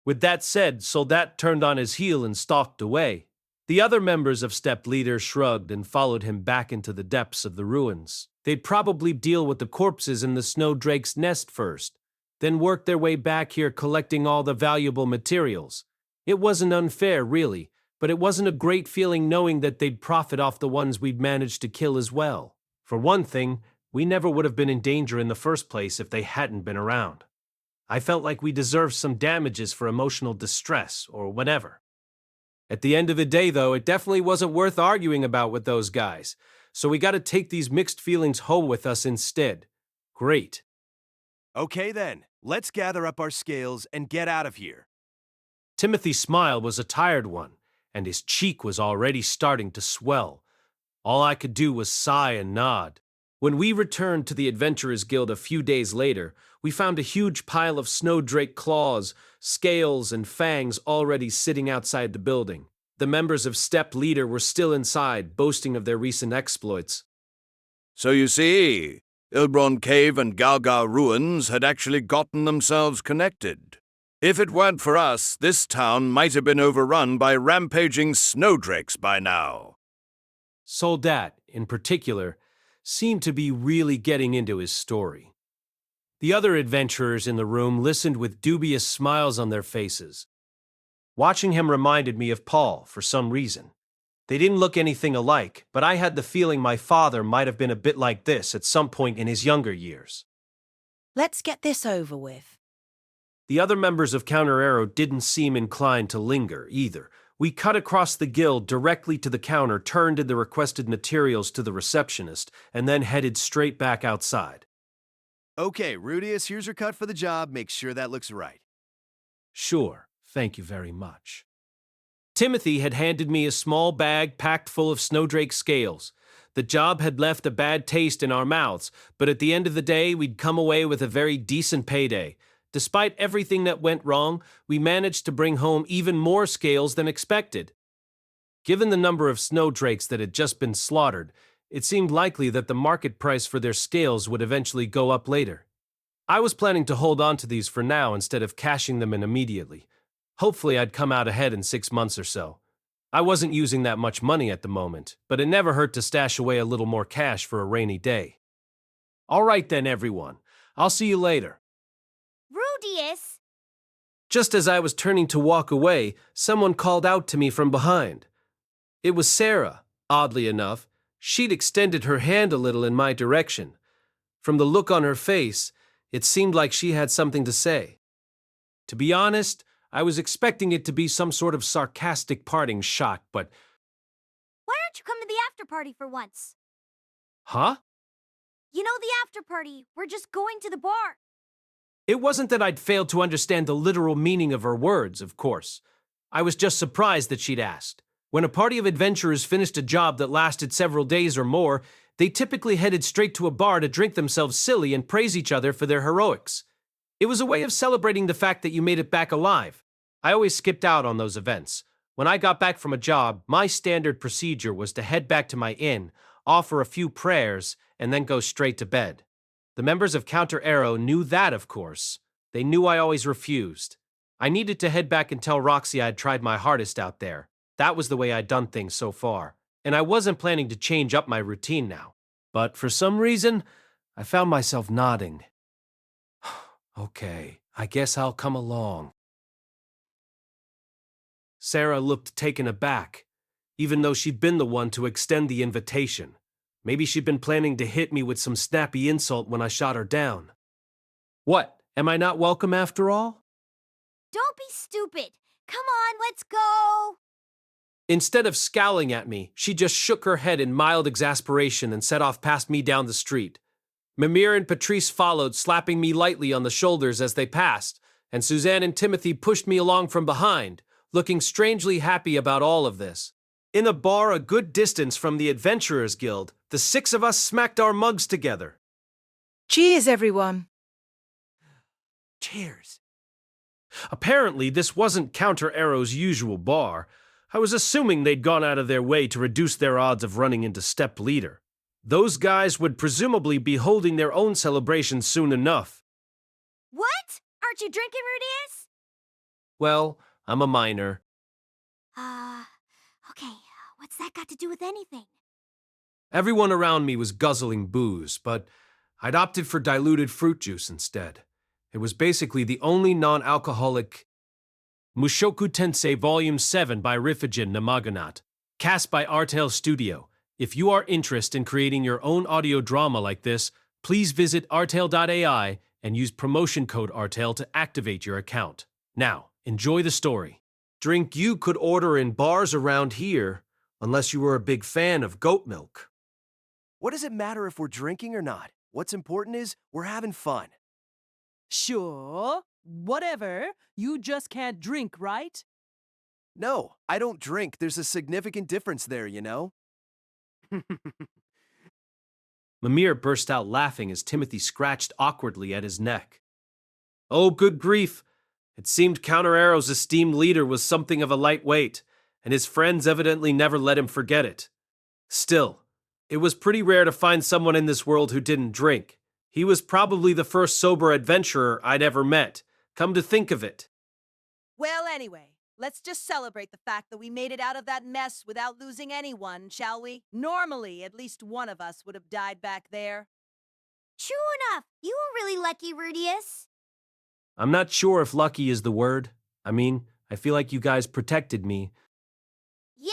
With that said, Soldat turned on his heel and stalked away. The other members of Step Leader shrugged and followed him back into the depths of the ruins. They'd probably deal with the corpses in the Snowdrake's nest first, then work their way back here collecting all the valuable materials. It wasn't unfair, really, but it wasn't a great feeling knowing that they'd profit off the ones we'd managed to kill as well. For one thing, we never would have been in danger in the first place if they hadn't been around. I felt like we deserved some damages for emotional distress or whatever. At the end of the day, though, it definitely wasn't worth arguing about with those guys, so we got to take these mixed feelings home with us instead. Great.
Okay then, let's gather up our scales and get out of here.
Timothy's smile was a tired one, and his cheek was already starting to swell. All I could do was sigh and nod. When we returned to the Adventurers Guild a few days later, we found a huge pile of snowdrake claws, scales, and fangs already sitting outside the building. The members of Step Leader were still inside, boasting of their recent exploits.
So you see, Ilbron Cave and Galgar Ruins had actually gotten themselves connected. If it weren't for us, this town might have been overrun by rampaging snowdrakes by now.
Soldat, in particular, seemed to be really getting into his story. The other adventurers in the room listened with dubious smiles on their faces. Watching him reminded me of Paul for some reason. They didn't look anything alike, but I had the feeling my father might have been a bit like this at some point in his younger years.
Let's get this over with.
The other members of Counter Arrow didn't seem inclined to linger, either. We cut across the guild directly to the counter, turned in the requested materials to the receptionist, and then headed straight back outside.
Okay, Rudeus, here's your cut for the job. Make sure that looks right.
Sure, thank you very much. Timothy had handed me a small bag packed full of snowdrake scales. The job had left a bad taste in our mouths, but at the end of the day, we'd come away with a very decent payday. Despite everything that went wrong, we managed to bring home even more scales than expected. Given the number of snowdrakes that had just been slaughtered, it seemed likely that the market price for their scales would eventually go up later. I was planning to hold on to these for now instead of cashing them in immediately. Hopefully I'd come out ahead in 6 months or so. I wasn't using that much money at the moment, but it never hurt to stash away a little more cash for a rainy day. All right then, everyone. I'll see you later.
Rudeus!
Just as I was turning to walk away, someone called out to me from behind. It was Sarah, oddly enough. She'd extended her hand a little in my direction. From the look on her face, it seemed like she had something to say. To be honest, I was expecting it to be some sort of sarcastic parting shot, but...
Why don't you come to the after party for once?
Huh?
You know the after party. We're just going to the bar.
It wasn't that I'd failed to understand the literal meaning of her words, of course. I was just surprised that she'd asked. When a party of adventurers finished a job that lasted several days or more, they typically headed straight to a bar to drink themselves silly and praise each other for their heroics. It was a way of celebrating the fact that you made it back alive. I always skipped out on those events. When I got back from a job, my standard procedure was to head back to my inn, offer a few prayers, and then go straight to bed. The members of Counter Arrow knew that, of course. They knew I always refused. I needed to head back and tell Roxy I'd tried my hardest out there. That was the way I'd done things so far, and I wasn't planning to change up my routine now. But for some reason, I found myself nodding. Okay, I guess I'll come along. Sarah looked taken aback, even though she'd been the one to extend the invitation. Maybe she'd been planning to hit me with some snappy insult when I shot her down. What, am I not welcome after all?
Don't be stupid. Come on, let's go.
Instead of scowling at me, she just shook her head in mild exasperation and set off past me down the street. Mimir and Patrice followed, slapping me lightly on the shoulders as they passed, and Suzanne and Timothy pushed me along from behind, looking strangely happy about all of this. In a bar a good distance from the Adventurers Guild, the 6 of us smacked our mugs together.
Cheers, everyone.
Cheers. Apparently, this wasn't Counter Arrow's usual bar. I was assuming they'd gone out of their way to reduce their odds of running into Step Leader. Those guys would presumably be holding their own celebration soon enough.
What? Aren't you drinking, Rudeus?
Well, I'm a minor.
Okay, what's that got to do with anything?
Everyone around me was guzzling booze, but I'd opted for diluted fruit juice instead. It was basically the only non-alcoholic Mushoku Tensei Vol7 by Rifujin Namaganat, cast by Artel Studio. If you are interested in creating your own audio drama like this, please visit artel.ai and use promotion code Artel to activate your account. Now, enjoy the story. Drink you could order in bars around here, unless you were a big fan of goat milk.
What does it matter if we're drinking or not? What's important is we're having fun.
Sure, whatever. You just can't drink, right?
No, I don't drink. There's a significant difference there, you know?
Mimir burst out laughing as Timothy scratched awkwardly at his neck. Oh, good grief! It seemed Counter Arrow's esteemed leader was something of a lightweight, and his friends evidently never let him forget it. Still, it was pretty rare to find someone in this world who didn't drink. He was probably the first sober adventurer I'd ever met, come to think of it.
Well, anyway, let's just celebrate the fact that we made it out of that mess without losing anyone, shall we? Normally, at least one of us would have died back there.
True enough. You were really lucky, Rudeus.
I'm not sure if lucky is the word. I mean, I feel like you guys protected me.
Yeah,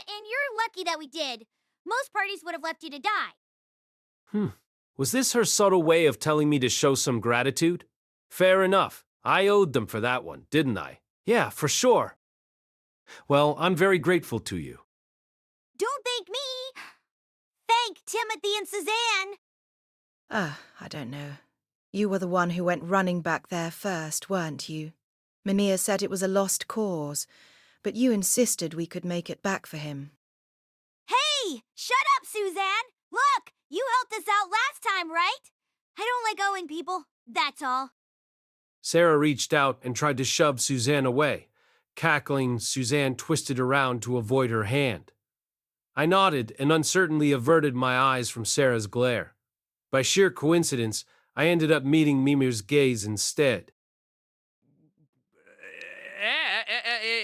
and you're lucky that we did. Most parties would have left you to die.
Was this her subtle way of telling me to show some gratitude? Fair enough. I owed them for that one, didn't I? Yeah, for sure. Well, I'm very grateful to you.
Don't thank me. Thank Timothy and Suzanne.
I don't know. You were the one who went running back there first, weren't you? Mimir said it was a lost cause, but you insisted we could make it back for him.
Hey, shut up, Suzanne. Look, you helped us out last time, right? I don't like owing people, that's all.
Sarah reached out and tried to shove Suzanne away. Cackling, Suzanne twisted around to avoid her hand. I nodded and uncertainly averted my eyes from Sarah's glare. By sheer coincidence, I ended up meeting Mimir's gaze instead.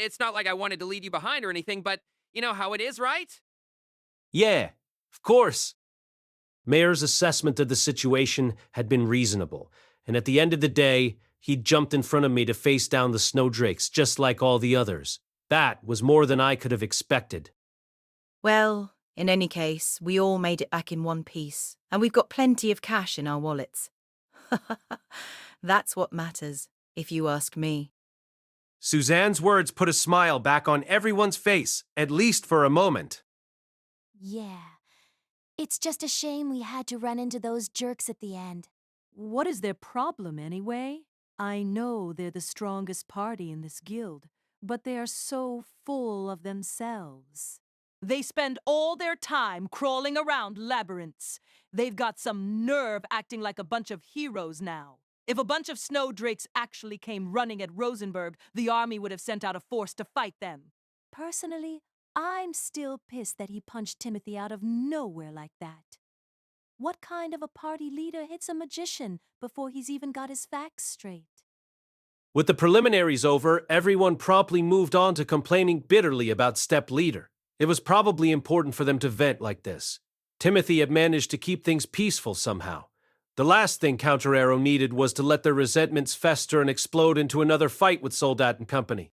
It's not like I wanted to leave you behind or anything, but you know how it is, right?
Yeah, of course. Mayor's assessment of the situation had been reasonable, and at the end of the day, he'd jumped in front of me to face down the snowdrakes just like all the others. That was more than I could have expected.
Well, in any case, we all made it back in one piece, and we've got plenty of cash in our wallets. That's what matters, if you ask me.
Suzanne's words put a smile back on everyone's face, at least for a moment.
Yeah. It's just a shame we had to run into those jerks at the end.
What is their problem, anyway? I know they're the strongest party in this guild, but they are so full of themselves. They spend all their time crawling around labyrinths. They've got some nerve acting like a bunch of heroes now. If a bunch of snowdrakes actually came running at Rosenberg, the army would have sent out a force to fight them.
Personally, I'm still pissed that he punched Timothy out of nowhere like that. What kind of a party leader hits a magician before he's even got his facts straight?
With the preliminaries over, everyone promptly moved on to complaining bitterly about Step Leader. It was probably important for them to vent like this. Timothy had managed to keep things peaceful somehow. The last thing Counter Arrow needed was to let their resentments fester and explode into another fight with Soldat and company.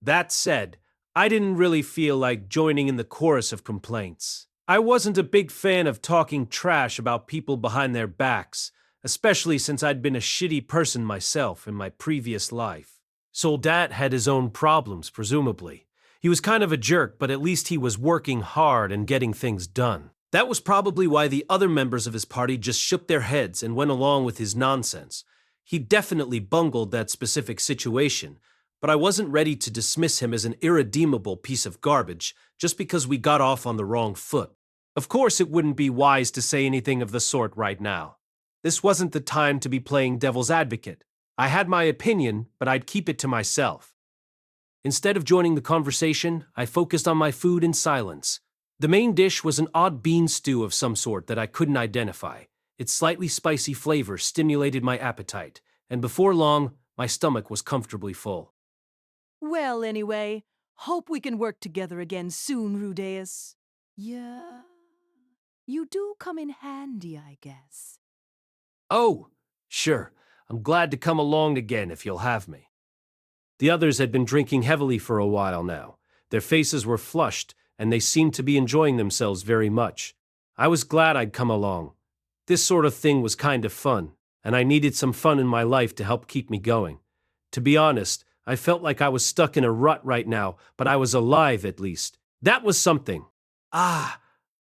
That said, I didn't really feel like joining in the chorus of complaints. I wasn't a big fan of talking trash about people behind their backs, especially since I'd been a shitty person myself in my previous life. Soldat had his own problems, presumably. He was kind of a jerk, but at least he was working hard and getting things done. That was probably why the other members of his party just shook their heads and went along with his nonsense. He definitely bungled that specific situation, but I wasn't ready to dismiss him as an irredeemable piece of garbage just because we got off on the wrong foot. Of course, it wouldn't be wise to say anything of the sort right now. This wasn't the time to be playing devil's advocate. I had my opinion, but I'd keep it to myself. Instead of joining the conversation, I focused on my food in silence. The main dish was an odd bean stew of some sort that I couldn't identify. Its slightly spicy flavor stimulated my appetite, and before long, my stomach was comfortably full.
Well, anyway, hope we can work together again soon, Rudeus. Yeah, you do come in handy, I guess.
Oh, sure. I'm glad to come along again if you'll have me. The others had been drinking heavily for a while now. Their faces were flushed, and they seemed to be enjoying themselves very much. I was glad I'd come along. This sort of thing was kind of fun, and I needed some fun in my life to help keep me going. To be honest, I felt like I was stuck in a rut right now, but I was alive at least. That was something.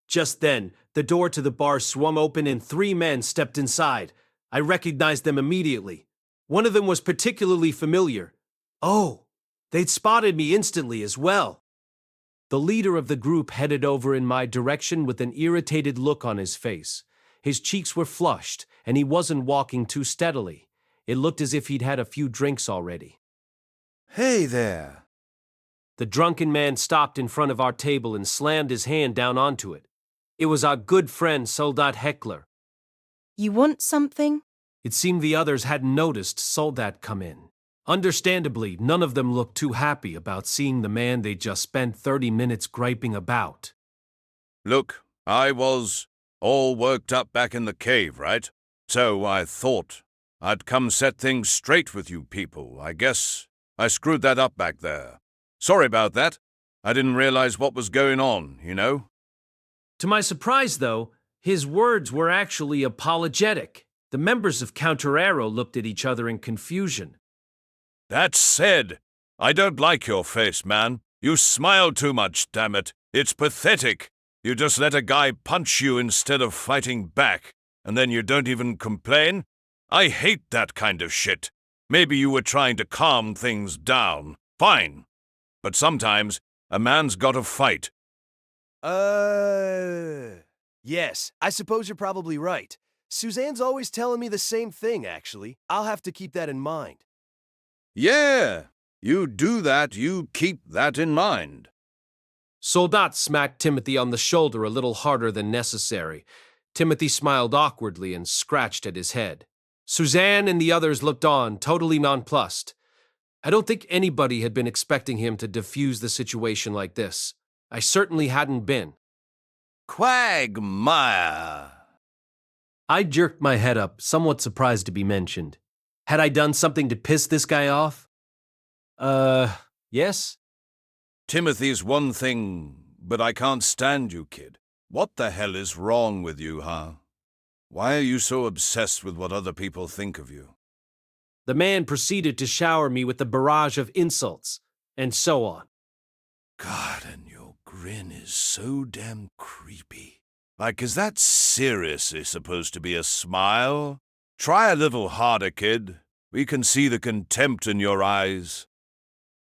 Just then, the door to the bar swung open and 3 men stepped inside. I recognized them immediately. One of them was particularly familiar. Oh, they'd spotted me instantly as well. The leader of the group headed over in my direction with an irritated look on his face. His cheeks were flushed, and he wasn't walking too steadily. It looked as if he'd had a few drinks already.
Hey there.
The drunken man stopped in front of our table and slammed his hand down onto it. It was our good friend Soldat Heckler.
You want something?
It seemed the others hadn't noticed Soldat come in. Understandably, none of them looked too happy about seeing the man they just spent 30 minutes griping about.
Look, I was all worked up back in the cave, right? So I thought I'd come set things straight with you people. I guess I screwed that up back there. Sorry about that. I didn't realize what was going on, you know?
To my surprise, though, his words were actually apologetic. The members of Counter Arrow looked at each other in confusion.
That said, I don't like your face, man. You smile too much, damn it. It's pathetic. You just let a guy punch you instead of fighting back, and then you don't even complain? I hate that kind of shit. Maybe you were trying to calm things down. Fine. But sometimes, a man's gotta fight.
Yes, I suppose you're probably right. Suzanne's always telling me the same thing, actually. I'll have to keep that in mind.
Yeah, you do that, you keep that in mind.
Soldat smacked Timothy on the shoulder a little harder than necessary. Timothy smiled awkwardly and scratched at his head. Suzanne and the others looked on, totally nonplussed. I don't think anybody had been expecting him to defuse the situation like this. I certainly hadn't been.
Quagmire!
I jerked my head up, somewhat surprised to be mentioned. Had I done something to piss this guy off? Yes?
Timothy's one thing, but I can't stand you, kid. What the hell is wrong with you, huh? Why are you so obsessed with what other people think of you?
The man proceeded to shower me with a barrage of insults, and so on.
God, and your grin is so damn creepy. Like, is that seriously supposed to be a smile? Try a little harder, kid. We can see the contempt in your eyes.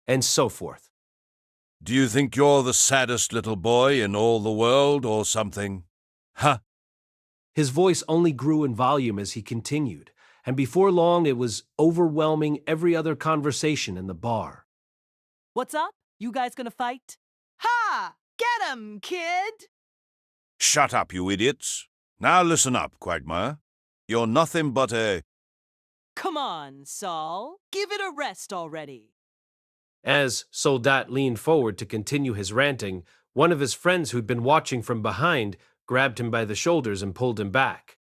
And so forth.
Do you think you're the saddest little boy in all the world or something? Huh?
His voice only grew in volume as he continued, and before long it was overwhelming every other conversation in the bar.
What's up? You guys gonna fight? Ha! Get him, kid!
Shut up, you idiots. Now listen up, Quagmire. You're nothing but a...
Come on, Saul. Give it a rest already.
As Soldat leaned forward to continue his ranting, one of his friends who'd been watching from behind grabbed him by the shoulders and pulled him back.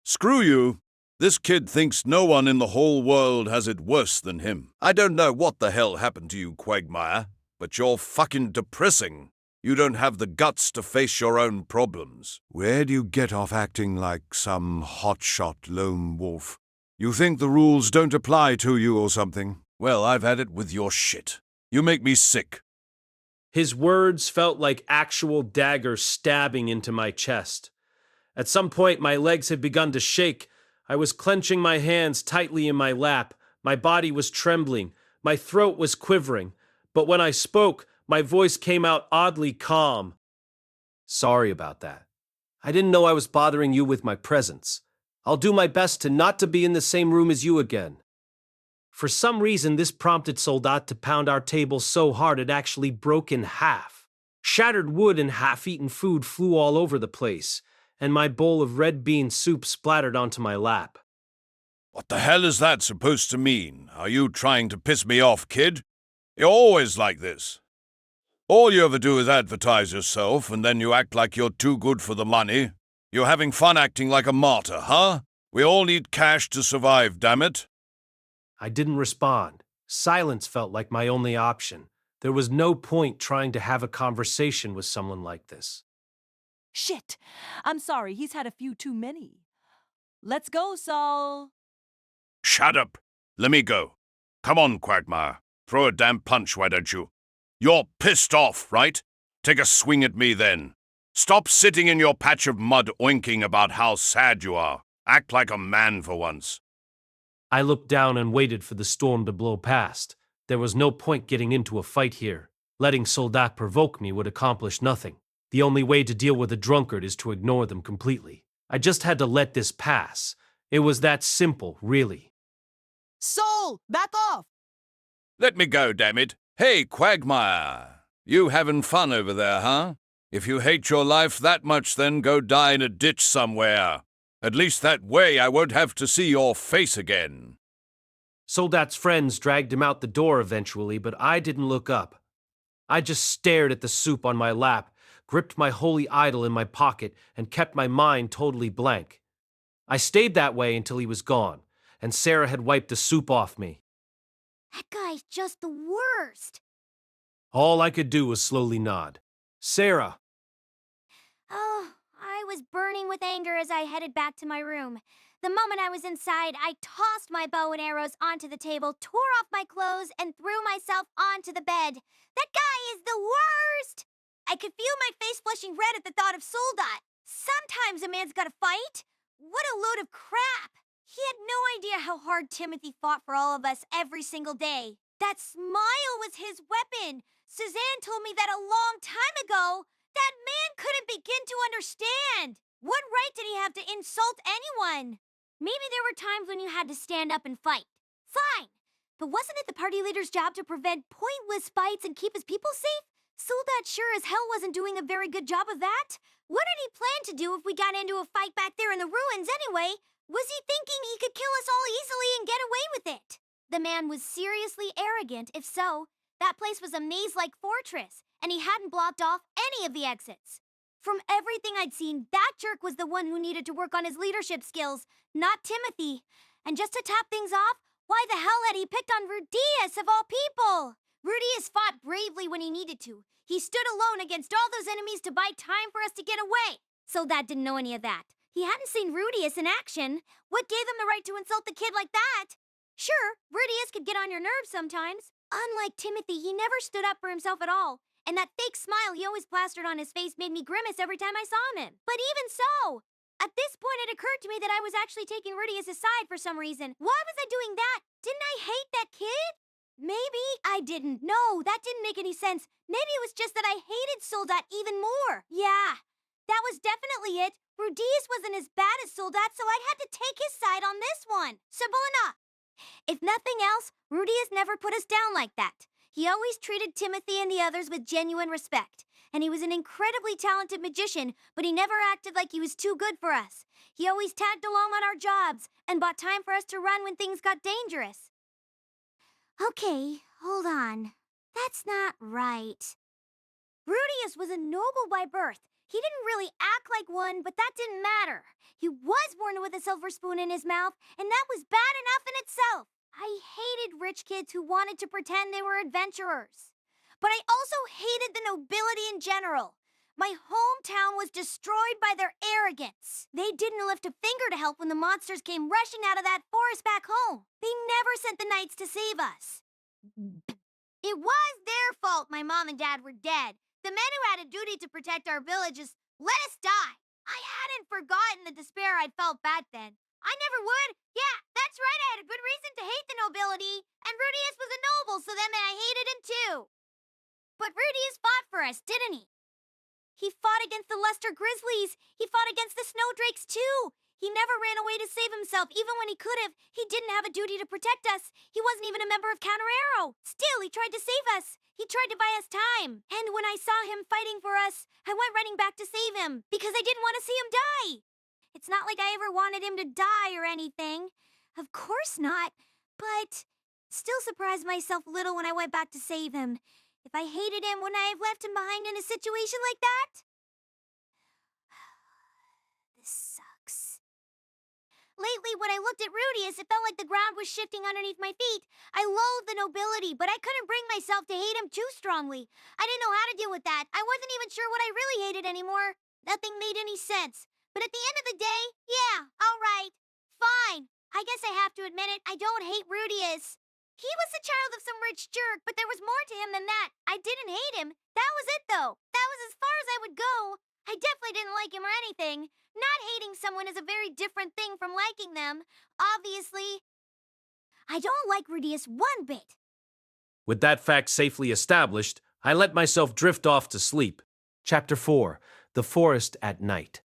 Screw you. This kid thinks no one in the whole world has it worse than him. I don't know what the hell happened to you, Quagmire, but you're fucking depressing. You don't have the guts to face your own problems. Where do you get off acting like some hotshot lone wolf? You think the rules don't apply to you or something? Well, I've had it with your shit. You make me sick.
His words felt like actual daggers stabbing into my chest. At some point, my legs had begun to shake. I was clenching my hands tightly in my lap. My body was trembling. My throat was quivering. But when I spoke, my voice came out oddly calm. Sorry about that. I didn't know I was bothering you with my presence. I'll do my best to not to be in the same room as you again. For some reason, this prompted Soldat to pound our table so hard it actually broke in half. Shattered wood and half-eaten food flew all over the place, and my bowl of red bean soup splattered onto my lap.
What the hell is that supposed to mean? Are you trying to piss me off, kid? You're always like this. All you ever do is advertise yourself, and then you act like you're too good for the money. You're having fun acting like a martyr, huh? We all need cash to survive, damn it.
I didn't respond. Silence felt like my only option. There was no point trying to have a conversation with someone like this.
Shit! I'm sorry, he's had a few too many. Let's go, Saul.
Shut up. Let me go. Come on, Quagmire. Throw a damn punch, why don't you? You're pissed off, right? Take a swing at me then. Stop sitting in your patch of mud oinking about how sad you are. Act like a man for once.
I looked down and waited for the storm to blow past. There was no point getting into a fight here. Letting Soldat provoke me would accomplish nothing. The only way to deal with a drunkard is to ignore them completely. I just had to let this pass. It was that simple, really.
Soul, back off!
Let me go, damn it. Hey, Quagmire. You having fun over there, huh? If you hate your life that much, then go die in a ditch somewhere. At least that way I won't have to see your face again.
Soldat's friends dragged him out the door eventually, but I didn't look up. I just stared at the soup on my lap, gripped my holy idol in my pocket, and kept my mind totally blank. I stayed that way until he was gone, and Sarah had wiped the soup off me.
That guy's just the worst.
All I could do was slowly nod. Sarah.
Oh, I was burning with anger as I headed back to my room. The moment I was inside, I tossed my bow and arrows onto the table, tore off my clothes, and threw myself onto the bed. That guy is the worst! I could feel my face flushing red at the thought of Soldat. Sometimes a man's gotta fight? What a load of crap! He had no idea how hard Timothy fought for all of us every single day. That smile was his weapon. Suzanne told me that a long time ago. That man couldn't begin to understand. What right did he have to insult anyone? Maybe there were times when you had to stand up and fight. Fine. But wasn't it the party leader's job to prevent pointless fights and keep his people safe? Soldat sure as hell wasn't doing a very good job of that. What did he plan to do if we got into a fight back there in the ruins anyway? Was he thinking he could kill us all easily and get away with it? The man was seriously arrogant, if so. That place was a maze-like fortress, and he hadn't blocked off any of the exits. From everything I'd seen, that jerk was the one who needed to work on his leadership skills, not Timothy. And just to top things off, why the hell had he picked on Rudeus of all people? Rudeus fought bravely when he needed to. He stood alone against all those enemies to buy time for us to get away. Soldat didn't know any of that. He hadn't seen Rudeus in action. What gave him the right to insult the kid like that? Sure, Rudeus could get on your nerves sometimes. Unlike Timothy, he never stood up for himself at all. And that fake smile he always plastered on his face made me grimace every time I saw him. But even so, at this point it occurred to me that I was actually taking Rudeus aside for some reason. Why was I doing that? Didn't I hate that kid? Maybe I didn't. No, that didn't make any sense. Maybe it was just that I hated Soldat even more. Yeah, that was definitely it. Rudeus wasn't as bad as Soldat, so I'd had to take his side on this one. Simple enough. If nothing else, Rudeus never put us down like that. He always treated Timothy and the others with genuine respect. And he was an incredibly talented magician, but he never acted like he was too good for us. He always tagged along on our jobs and bought time for us to run when things got dangerous. Okay, hold on. That's not right. Rudeus was a noble by birth. He didn't really act like one, but that didn't matter. He was born with a silver spoon in his mouth, and that was bad enough in itself. I hated rich kids who wanted to pretend they were adventurers. But I also hated the nobility in general. My hometown was destroyed by their arrogance. They didn't lift a finger to help when the monsters came rushing out of that forest back home. They never sent the knights to save us. It was their fault my mom and dad were dead. The men who had a duty to protect our villages let us die. I hadn't forgotten the despair I'd felt back then. I never would. Yeah, that's right, I had a good reason to hate the nobility. And Rudeus was a noble, so then I hated him too. But Rudeus fought for us, didn't he? He fought against the Luster Grizzlies. He fought against the Snowdrakes too. He never ran away to save himself, even when he could have. He didn't have a duty to protect us. He wasn't even a member of Counter Arrow. Still, he tried to save us. He tried to buy us time. And when I saw him fighting for us, I went running back to save him because I didn't want to see him die. It's not like I ever wanted him to die or anything. Of course not. But still surprised myself a little when I went back to save him. If I hated him, wouldn't I have left him behind in a situation like that? This sucks. Lately, when I looked at Rudeus, it felt like the ground was shifting underneath my feet. I loathed the nobility, but I couldn't bring myself to hate him too strongly. I didn't know how to deal with that. I wasn't even sure what I really hated anymore. Nothing made any sense. But at the end of the day, yeah, all right, fine. I guess I have to admit it, I don't hate Rudeus. He was the child of some rich jerk, but there was more to him than that. I didn't hate him. That was it, though. That was as far as I would go. I definitely didn't like him or anything. Not hating someone is a very different thing from liking them. Obviously, I don't like Rudeus one bit.
With that fact safely established, I let myself drift off to sleep. Chapter 4. The Forest at Night.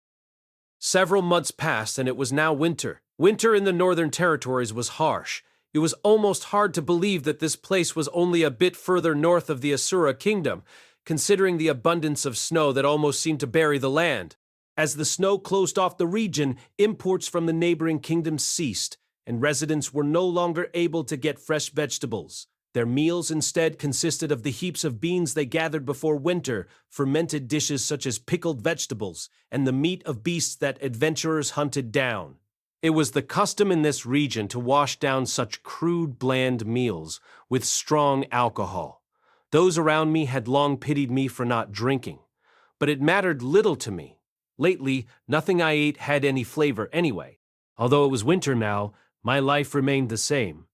Several months passed and it was now winter. Winter in the Northern Territories was harsh. It was almost hard to believe that this place was only a bit further north of the Asura kingdom, considering the abundance of snow that almost seemed to bury the land. As the snow closed off the region, imports from the neighboring kingdoms ceased, and residents were no longer able to get fresh vegetables. Their meals instead consisted of the heaps of beans they gathered before winter, fermented dishes such as pickled vegetables, and the meat of beasts that adventurers hunted down. It was the custom in this region to wash down such crude, bland meals with strong alcohol. Those around me had long pitied me for not drinking, but it mattered little to me. Lately, nothing I ate had any flavor anyway. Although it was winter now, my life remained the same.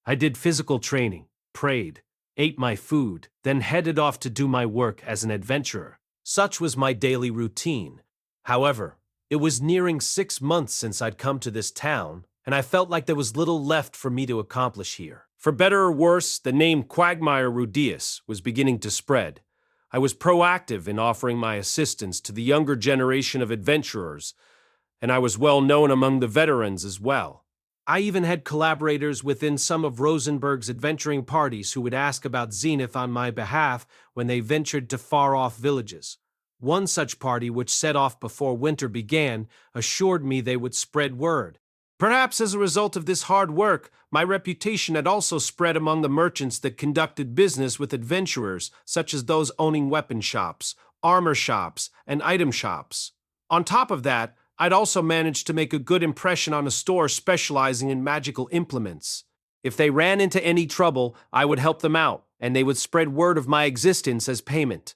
I did physical training, prayed, ate my food, then headed off to do my work as an adventurer. Such was my daily routine. However, it was nearing 6 months since I'd come to this town, and I felt like there was little left for me to accomplish here. For better or worse, the name Quagmire Rudeus was beginning to spread. I was proactive in offering my assistance to the younger generation of adventurers, and I was well known among the veterans as well. I even had collaborators within some of Rosenberg's adventuring parties who would ask about Zenith on my behalf when they ventured to far-off villages. One such party, which set off before winter began, assured me they would spread word. Perhaps as a result of this hard work, my reputation had also spread among the merchants that conducted business with adventurers, such as those owning weapon shops, armor shops, and item shops. On top of that, I'd also managed to make a good impression on a store specializing in magical implements. If they ran into any trouble, I would help them out, and they would spread word of my existence as payment.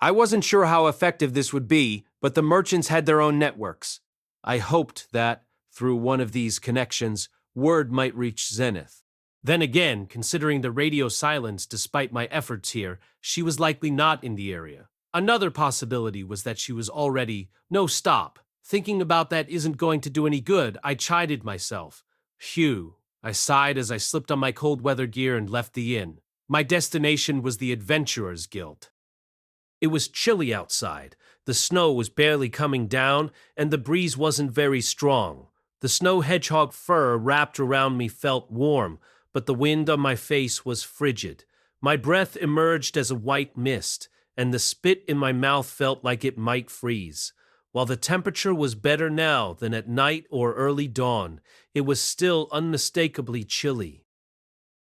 I wasn't sure how effective this would be, but the merchants had their own networks. I hoped that, through one of these connections, word might reach Zenith. Then again, considering the radio silence despite my efforts here, she was likely not in the area. Another possibility was that she was already... No, stop. Thinking about that isn't going to do any good, I chided myself. Phew. I sighed as I slipped on my cold weather gear and left the inn. My destination was the Adventurers Guild. It was chilly outside. The snow was barely coming down, and the breeze wasn't very strong. The snow hedgehog fur wrapped around me felt warm, but the wind on my face was frigid. My breath emerged as a white mist, and the spit in my mouth felt like it might freeze. While the temperature was better now than at night or early dawn, it was still unmistakably chilly.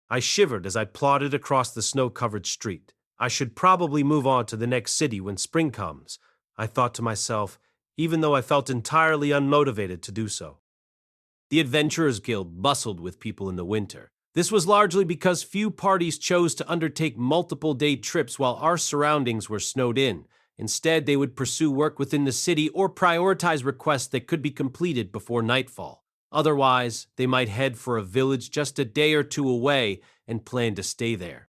I shivered as I plodded across the snow-covered street. I should probably move on to the next city when spring comes. I thought to myself, even though I felt entirely unmotivated to do so. The Adventurers Guild bustled with people in the winter. This was largely because few parties chose to undertake multiple-day trips while our surroundings were snowed in. Instead, they would pursue work within the city or prioritize requests that could be completed before nightfall. Otherwise, they might head for a village just a day or two away and plan to stay there.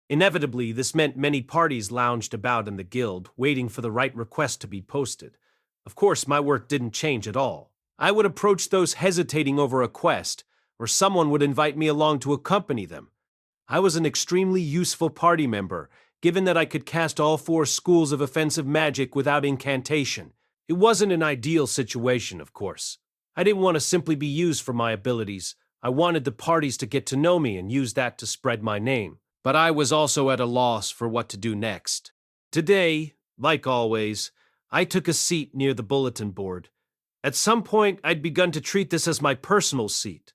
Inevitably, this meant many parties lounged about in the guild, waiting for the right request to be posted. Of course, my work didn't change at all. I would approach those hesitating over a quest, or someone would invite me along to accompany them. I was an extremely useful party member, given that I could cast all 4 schools of offensive magic without incantation. It wasn't an ideal situation, of course. I didn't want to simply be used for my abilities. I wanted the parties to get to know me and use that to spread my name. But I was also at a loss for what to do next. Today, like always, I took a seat near the bulletin board. At some point, I'd begun to treat this as my personal seat.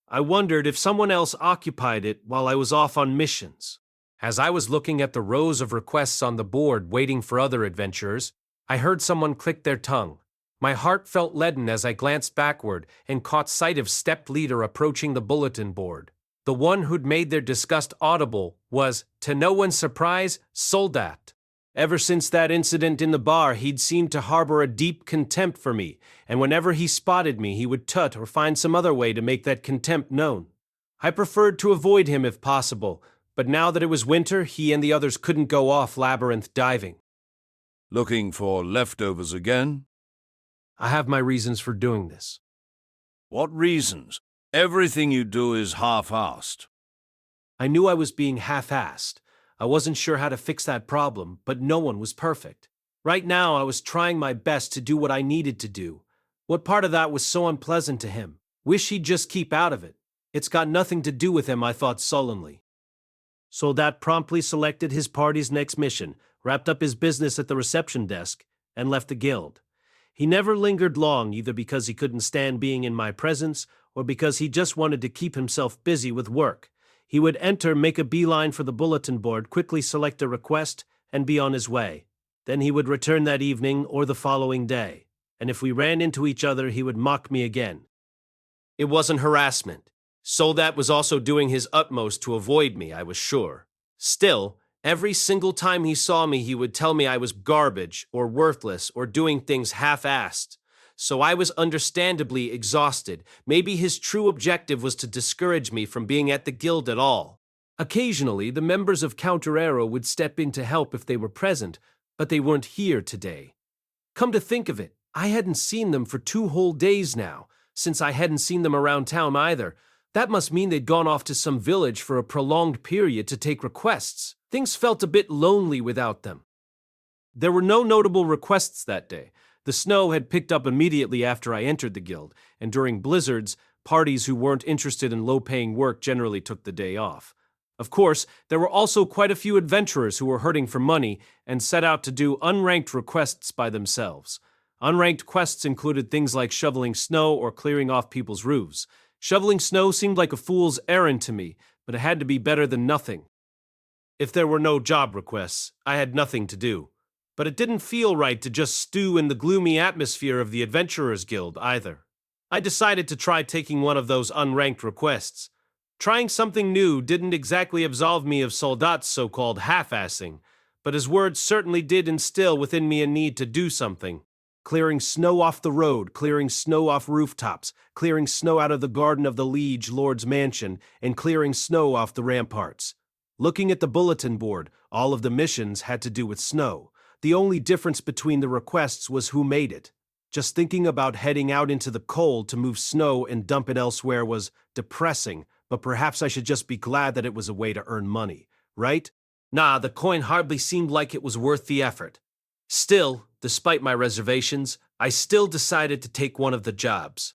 I wondered if someone else occupied it while I was off on missions. As I was looking at the rows of requests on the board waiting for other adventurers, I heard someone click their tongue. My heart felt leaden as I glanced backward and caught sight of Step Leader approaching the bulletin board. The one who'd made their disgust audible was, to no one's surprise, Soldat. Ever since that incident in the bar, he'd seemed to harbor a deep contempt for me, and whenever he spotted me, he would tut or find some other way to make that contempt known. I preferred to avoid him if possible, but now that it was winter, he and the others couldn't go off labyrinth diving.
Looking for leftovers again?
I have my reasons for doing this.
What reasons? Everything you do is half-assed.
I knew I was being half-assed. I wasn't sure how to fix that problem, but no one was perfect. Right now, I was trying my best to do what I needed to do. What part of that was so unpleasant to him? Wish he'd just keep out of it. It's got nothing to do with him, I thought sullenly. Soldat promptly selected his party's next mission, wrapped up his business at the reception desk, and left the guild. He never lingered long, either because he couldn't stand being in my presence or because he just wanted to keep himself busy with work. He would enter, make a beeline for the bulletin board, quickly select a request, and be on his way. Then he would return that evening or the following day, and if we ran into each other, he would mock me again. It wasn't harassment. Soldat was also doing his utmost to avoid me, I was sure. Still, every single time he saw me, he would tell me I was garbage or worthless or doing things half-assed. So I was understandably exhausted. Maybe his true objective was to discourage me from being at the guild at all. Occasionally, the members of Counter Arrow would step in to help if they were present, but they weren't here today. Come to think of it, I hadn't seen them for 2 whole days now, since I hadn't seen them around town either. That must mean they'd gone off to some village for a prolonged period to take requests. Things felt a bit lonely without them. There were no notable requests that day. The snow had picked up immediately after I entered the guild, and during blizzards, parties who weren't interested in low-paying work generally took the day off. Of course, there were also quite a few adventurers who were hurting for money and set out to do unranked requests by themselves. Unranked quests included things like shoveling snow or clearing off people's roofs. Shoveling snow seemed like a fool's errand to me, but it had to be better than nothing. If there were no job requests, I had nothing to do. But it didn't feel right to just stew in the gloomy atmosphere of the Adventurers Guild either. I decided to try taking one of those unranked requests. Trying something new didn't exactly absolve me of Soldat's so-called half-assing, but his words certainly did instill within me a need to do something. Clearing snow off the road, clearing snow off rooftops, clearing snow out of the garden of the Liege Lord's mansion, and clearing snow off the ramparts. Looking at the bulletin board, all of the missions had to do with snow. The only difference between the requests was who made it. Just thinking about heading out into the cold to move snow and dump it elsewhere was depressing, but perhaps I should just be glad that it was a way to earn money, right? Nah, the coin hardly seemed like it was worth the effort. Still, despite my reservations, I still decided to take one of the jobs.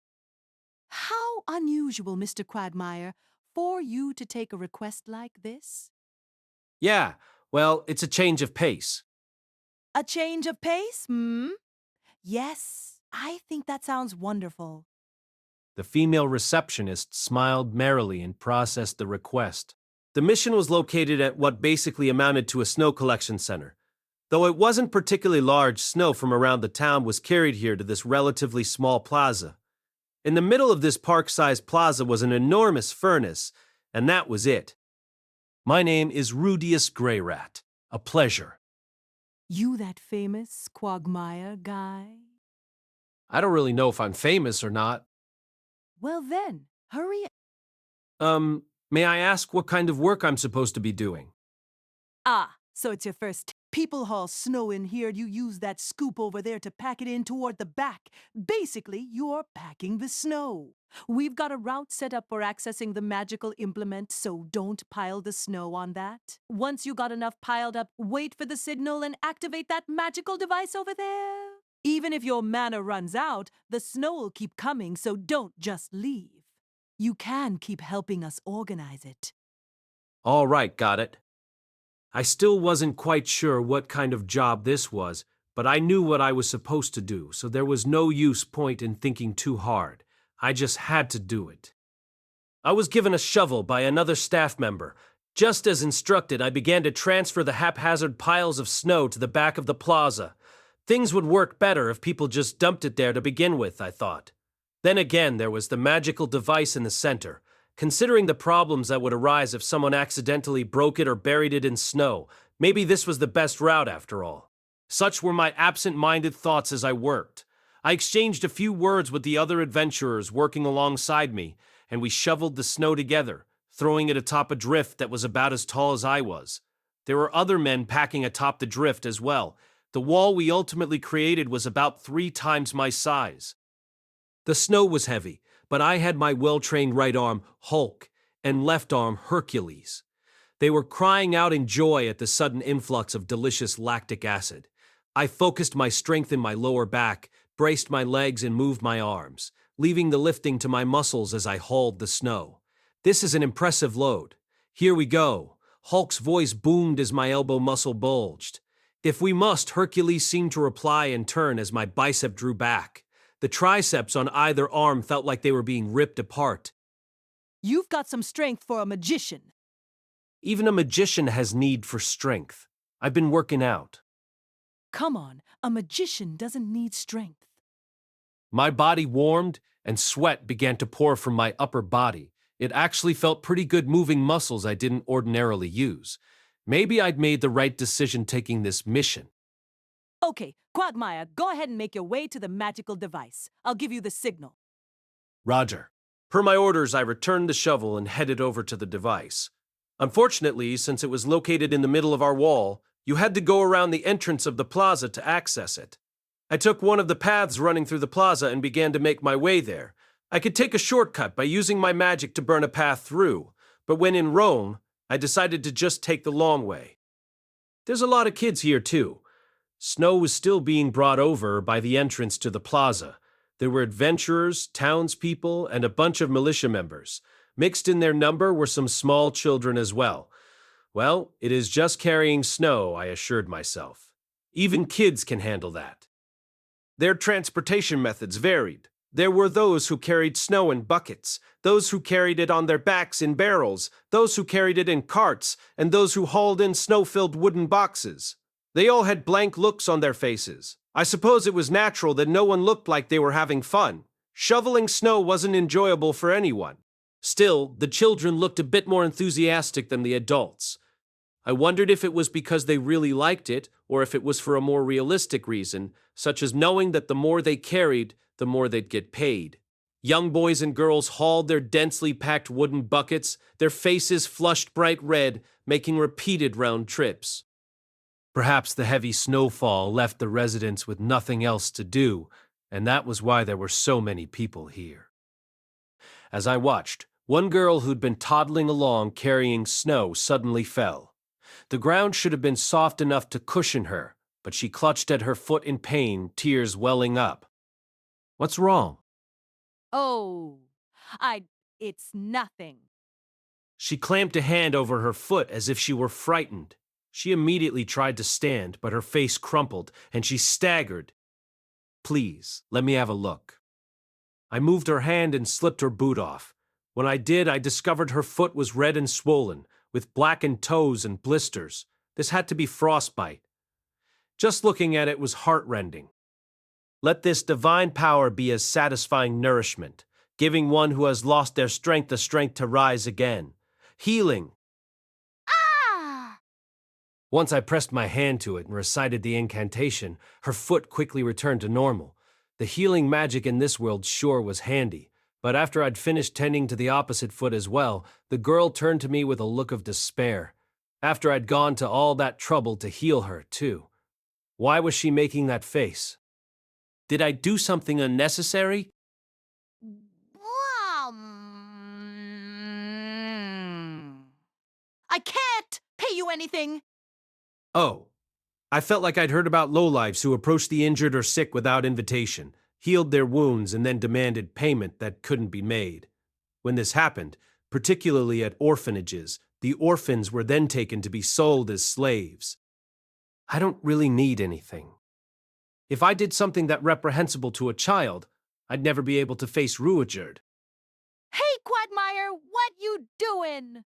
How unusual, Mr. Quagmire, for you to take a request like this.
Yeah, well, it's a change of pace.
A change of pace, Yes, I think that sounds wonderful.
The female receptionist smiled merrily and processed the request. The mission was located at what basically amounted to a snow collection center. Though it wasn't particularly large, snow from around the town was carried here to this relatively small plaza. In the middle of this park-sized plaza was an enormous furnace, and that was it. My name is Rudeus Grey Rat. A pleasure.
You that famous Quagmire guy?
I don't really know if I'm famous or not.
Well then, hurry.
May I ask what kind of work I'm supposed to be doing?
Ah, so it's your first. People haul snow in here, you use that scoop over there to pack it in toward the back. Basically, you're packing the snow. We've got a route set up for accessing the magical implement, so don't pile the snow on that. Once you got enough piled up, wait for the signal and activate that magical device over there. Even if your mana runs out, the snow will keep coming, so don't just leave. You can keep helping us organize it.
All right, got it. I still wasn't quite sure what kind of job this was, but I knew what I was supposed to do, so there was no point in thinking too hard. I just had to do it. I was given a shovel by another staff member. Just as instructed, I began to transfer the haphazard piles of snow to the back of the plaza. Things would work better if people just dumped it there to begin with, I thought. Then again, there was the magical device in the center. Considering the problems that would arise if someone accidentally broke it or buried it in snow, maybe this was the best route after all. Such were my absent-minded thoughts as I worked. I exchanged a few words with the other adventurers working alongside me, and we shoveled the snow together, throwing it atop a drift that was about as tall as I was. There were other men packing atop the drift as well. The wall we ultimately created was about 3 times my size. The snow was heavy, but I had my well-trained right arm, Hulk, and left arm, Hercules. They were crying out in joy at the sudden influx of delicious lactic acid. I focused my strength in my lower back, braced my legs and moved my arms, leaving the lifting to my muscles as I hauled the snow. This is an impressive load. Here we go. Hulk's voice boomed as my elbow muscle bulged. If we must, Hercules seemed to reply in turn as my bicep drew back. The triceps on either arm felt like they were being ripped apart.
You've got some strength for a magician.
Even a magician has need for strength. I've been working out.
Come on, a magician doesn't need strength.
My body warmed and sweat began to pour from my upper body. It actually felt pretty good moving muscles I didn't ordinarily use. Maybe I'd made the right decision taking this mission.
Okay, Quagmire, go ahead and make your way to the magical device. I'll give you the signal.
Roger. Per my orders, I returned the shovel and headed over to the device. Unfortunately, since it was located in the middle of our wall, you had to go around the entrance of the plaza to access it. I took one of the paths running through the plaza and began to make my way there. I could take a shortcut by using my magic to burn a path through, but when in Rome, I decided to just take the long way. There's a lot of kids here, too. Snow was still being brought over by the entrance to the plaza. There were adventurers, townspeople, and a bunch of militia members. Mixed in their number were some small children as well. Well, it is just carrying snow, I assured myself. Even kids can handle that. Their transportation methods varied. There were those who carried snow in buckets, those who carried it on their backs in barrels, those who carried it in carts, and those who hauled in snow-filled wooden boxes. They all had blank looks on their faces. I suppose it was natural that no one looked like they were having fun. Shoveling snow wasn't enjoyable for anyone. Still, the children looked a bit more enthusiastic than the adults. I wondered if it was because they really liked it, or if it was for a more realistic reason, such as knowing that the more they carried, the more they'd get paid. Young boys and girls hauled their densely packed wooden buckets, their faces flushed bright red, making repeated round trips. Perhaps the heavy snowfall left the residents with nothing else to do, and that was why there were so many people here. As I watched, one girl who'd been toddling along carrying snow suddenly fell. The ground should have been soft enough to cushion her, but she clutched at her foot in pain, tears welling up. What's wrong?
Oh, it's nothing.
She clamped a hand over her foot as if she were frightened. She immediately tried to stand, but her face crumpled, and she staggered. Please, let me have a look. I moved her hand and slipped her boot off. When I did, I discovered her foot was red and swollen, with blackened toes and blisters. This had to be frostbite. Just looking at it was heartrending. Let this divine power be as satisfying nourishment, giving one who has lost their strength the strength to rise again. Healing.
Ah!
Once I pressed my hand to it and recited the incantation, her foot quickly returned to normal. The healing magic in this world sure was handy, but after I'd finished tending to the opposite foot as well, the girl turned to me with a look of despair. After I'd gone to all that trouble to heal her, too. Why was she making that face? Did I do something unnecessary?
I can't pay you anything.
Oh, I felt like I'd heard about lowlifes who approached the injured or sick without invitation, healed their wounds, and then demanded payment that couldn't be made. When this happened, particularly at orphanages, the orphans were then taken to be sold as slaves. I don't really need anything. If I did something that reprehensible to a child, I'd never be able to face Rudeus.
Hey, Quagmire, what you doing?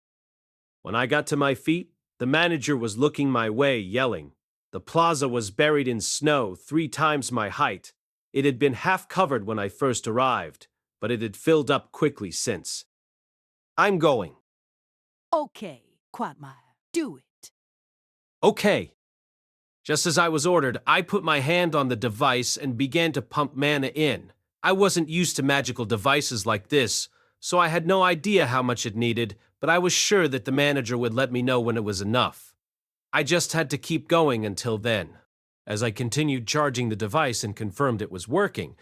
When I got to my feet, the manager was looking my way, yelling. The plaza was buried in snow 3 times my height. It had been half covered when I first arrived, but it had filled up quickly since. I'm going.
Okay, Quagmire, do it.
Okay. Just as I was ordered, I put my hand on the device and began to pump mana in. I wasn't used to magical devices like this, so I had no idea how much it needed, but I was sure that the manager would let me know when it was enough. I just had to keep going until then. As I continued charging the device and confirmed it was working,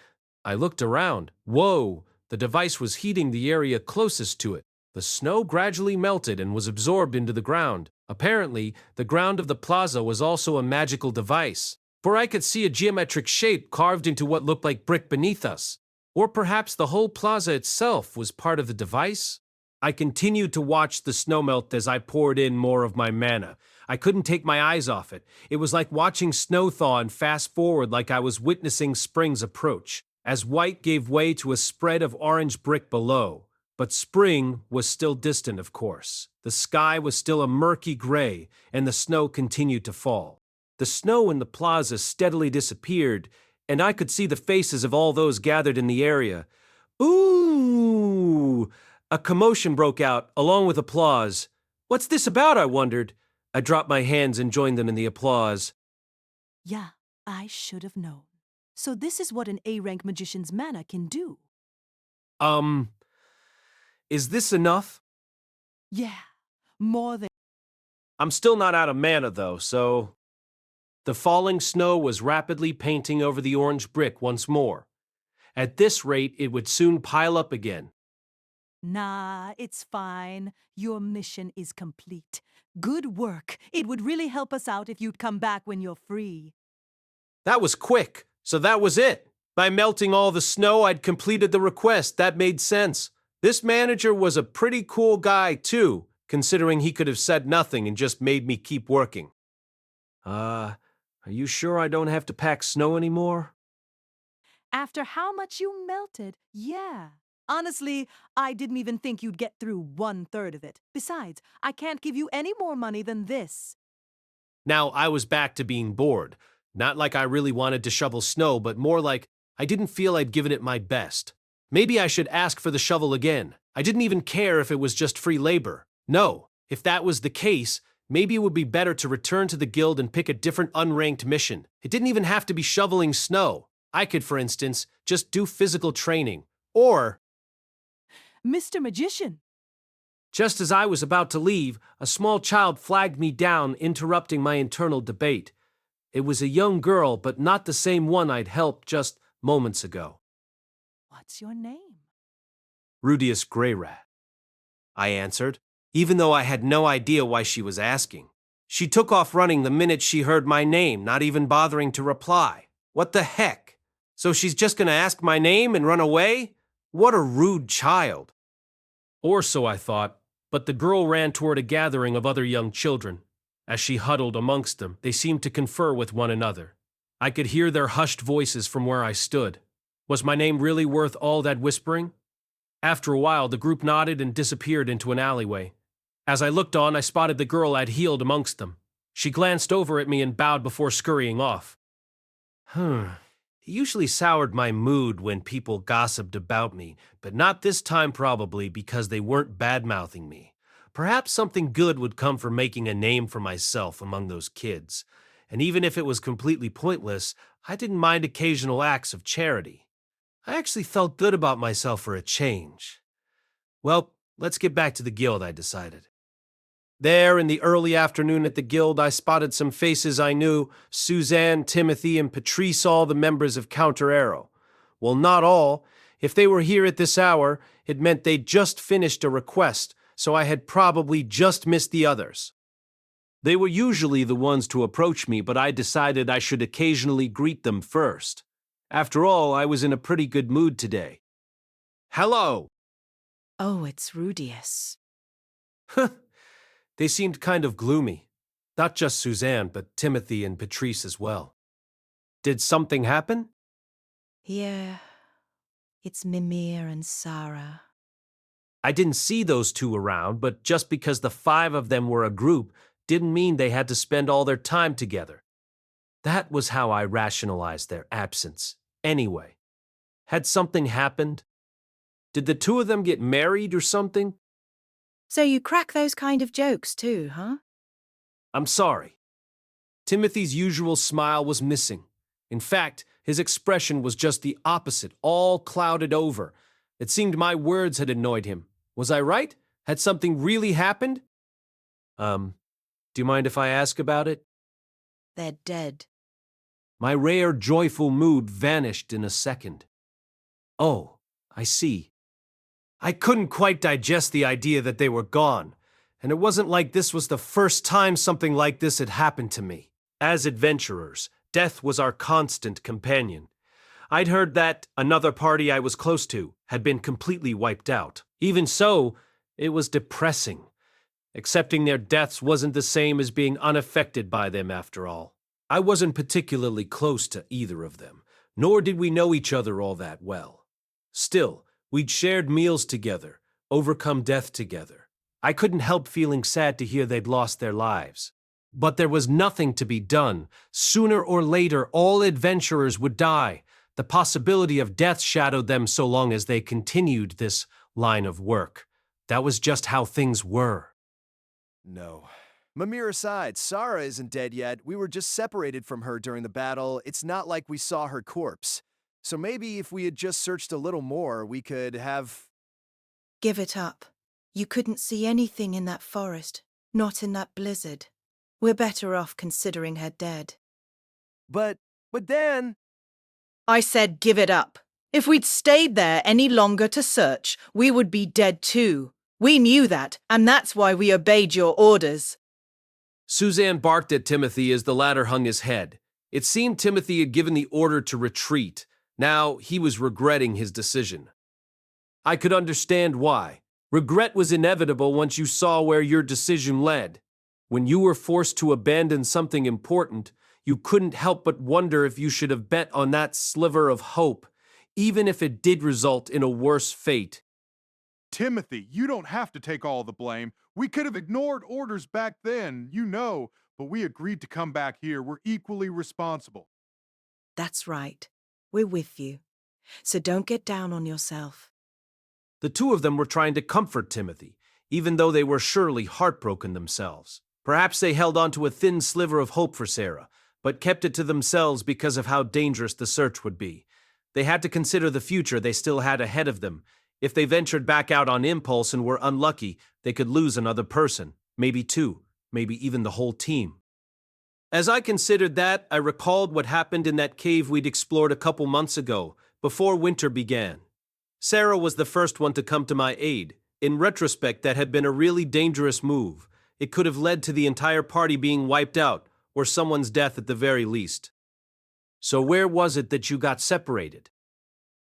I looked around. Whoa! The device was heating the area closest to it. The snow gradually melted and was absorbed into the ground. Apparently, the ground of the plaza was also a magical device, for I could see a geometric shape carved into what looked like brick beneath us. Or perhaps the whole plaza itself was part of the device? I continued to watch the snow melt as I poured in more of my mana. I couldn't take my eyes off it. It was like watching snow thaw and fast forward like I was witnessing spring's approach, as white gave way to a spread of orange brick below. But spring was still distant, of course. The sky was still a murky gray, and the snow continued to fall. The snow in the plaza steadily disappeared, and I could see the faces of all those gathered in the area. Ooh! A commotion broke out, along with applause. What's this about, I wondered. I dropped my hands and joined them in the applause.
Yeah, I should have known. So this is what an A-rank magician's mana can do.
Is this enough?
Yeah, more than...
I'm still not out of mana, though, so... The falling snow was rapidly painting over the orange brick once more. At this rate, it would soon pile up again.
Nah, it's fine. Your mission is complete. Good work. It would really help us out if you'd come back when you're free.
That was quick, so that was it. By melting all the snow, I'd completed the request. That made sense. This manager was a pretty cool guy, too, considering he could have said nothing and just made me keep working. Are you sure I don't have to pack snow anymore?
After how much you melted, yeah. Honestly, I didn't even think you'd get through 1/3 of it. Besides, I can't give you any more money than this.
Now I was back to being bored. Not like I really wanted to shovel snow, but more like I didn't feel I'd given it my best. Maybe I should ask for the shovel again. I didn't even care if it was just free labor. No, if that was the case, maybe it would be better to return to the guild and pick a different unranked mission. It didn't even have to be shoveling snow. I could, for instance, just do physical training. Or...
Mr. Magician!
Just as I was about to leave, a small child flagged me down, interrupting my internal debate. It was a young girl, but not the same one I'd helped just moments ago.
What's your name?
Rudeus Greyrat, I answered, even though I had no idea why she was asking. She took off running the minute she heard my name, not even bothering to reply. What the heck? So she's just gonna ask my name and run away? What a rude child. Or so I thought, but the girl ran toward a gathering of other young children. As she huddled amongst them, they seemed to confer with one another. I could hear their hushed voices from where I stood. Was my name really worth all that whispering? After a while, the group nodded and disappeared into an alleyway. As I looked on, I spotted the girl I'd healed amongst them. She glanced over at me and bowed before scurrying off. He usually soured my mood when people gossiped about me, but not this time probably because they weren't bad-mouthing me. Perhaps something good would come from making a name for myself among those kids. And even if it was completely pointless, I didn't mind occasional acts of charity. I actually felt good about myself for a change. Well, let's get back to the guild, I decided. There, in the early afternoon at the guild, I spotted some faces I knew, Suzanne, Timothy, and Patrice, all the members of Counter Arrow. Well, not all. If they were here at this hour, it meant they'd just finished a request, so I had probably just missed the others. They were usually the ones to approach me, but I decided I should occasionally greet them first. After all, I was in a pretty good mood today. Hello!
Oh, it's Rudeus.
They seemed kind of gloomy. Not just Suzanne, but Timothy and Patrice as well. Did something happen?
Yeah, it's Mimir and Sarah.
I didn't see those two around, but just because the 5 of them were a group didn't mean they had to spend all their time together. That was how I rationalized their absence. Anyway, had something happened? Did the 2 of them get married or something?
So you crack those kind of jokes too, huh?
I'm sorry. Timothy's usual smile was missing. In fact, his expression was just the opposite, all clouded over. It seemed my words had annoyed him. Was I right? Had something really happened? Do you mind if I ask about it?
They're dead.
My rare, joyful mood vanished in a second. Oh, I see. I couldn't quite digest the idea that they were gone, and it wasn't like this was the first time something like this had happened to me. As adventurers, death was our constant companion. I'd heard that another party I was close to had been completely wiped out. Even so, it was depressing. Accepting their deaths wasn't the same as being unaffected by them after all. I wasn't particularly close to either of them, nor did we know each other all that well. Still, we'd shared meals together, overcome death together. I couldn't help feeling sad to hear they'd lost their lives. But there was nothing to be done. Sooner or later, all adventurers would die. The possibility of death shadowed them so long as they continued this line of work. That was just how things were.
No. Mimir aside, Sarah isn't dead yet. We were just separated from her during the battle. It's not like we saw her corpse. So maybe if we had just searched a little more, we could have...
Give it up. You couldn't see anything in that forest, not in that blizzard. We're better off considering her dead.
But then...
I said give it up. If we'd stayed there any longer to search, we would be dead too. We knew that, and that's why we obeyed your orders.
Suzanne barked at Timothy as the latter hung his head. It seemed Timothy had given the order to retreat. Now he was regretting his decision. I could understand why. Regret was inevitable once you saw where your decision led. When you were forced to abandon something important, you couldn't help but wonder if you should have bet on that sliver of hope, even if it did result in a worse fate.
Timothy, you don't have to take all the blame. We could have ignored orders back then, you know, but we agreed to come back here. We're equally responsible.
That's right. We're with you. So don't get down on yourself.
The 2 of them were trying to comfort Timothy, even though they were surely heartbroken themselves. Perhaps they held on to a thin sliver of hope for Sarah, but kept it to themselves because of how dangerous the search would be. They had to consider the future they still had ahead of them. If they ventured back out on impulse and were unlucky, they could lose another person, maybe 2, maybe even the whole team. As I considered that, I recalled what happened in that cave we'd explored a couple months ago, before winter began. Sarah was the first one to come to my aid. In retrospect, that had been a really dangerous move. It could have led to the entire party being wiped out, or someone's death at the very least. So where was it that you got separated?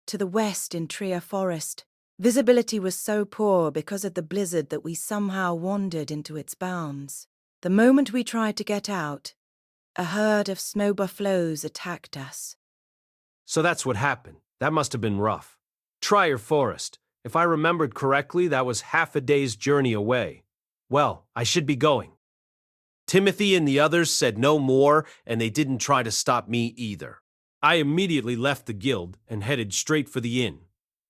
To the west in Tria Forest. Visibility was so poor because of the blizzard that we somehow wandered into its bounds. The moment we tried to get out, a herd of snow buffaloes attacked us.
So that's what happened. That must have been rough. Trier Forest. If I remembered correctly, that was half a day's journey away. Well, I should be going. Timothy and the others said no more, and they didn't try to stop me either. I immediately left the guild and headed straight for the inn.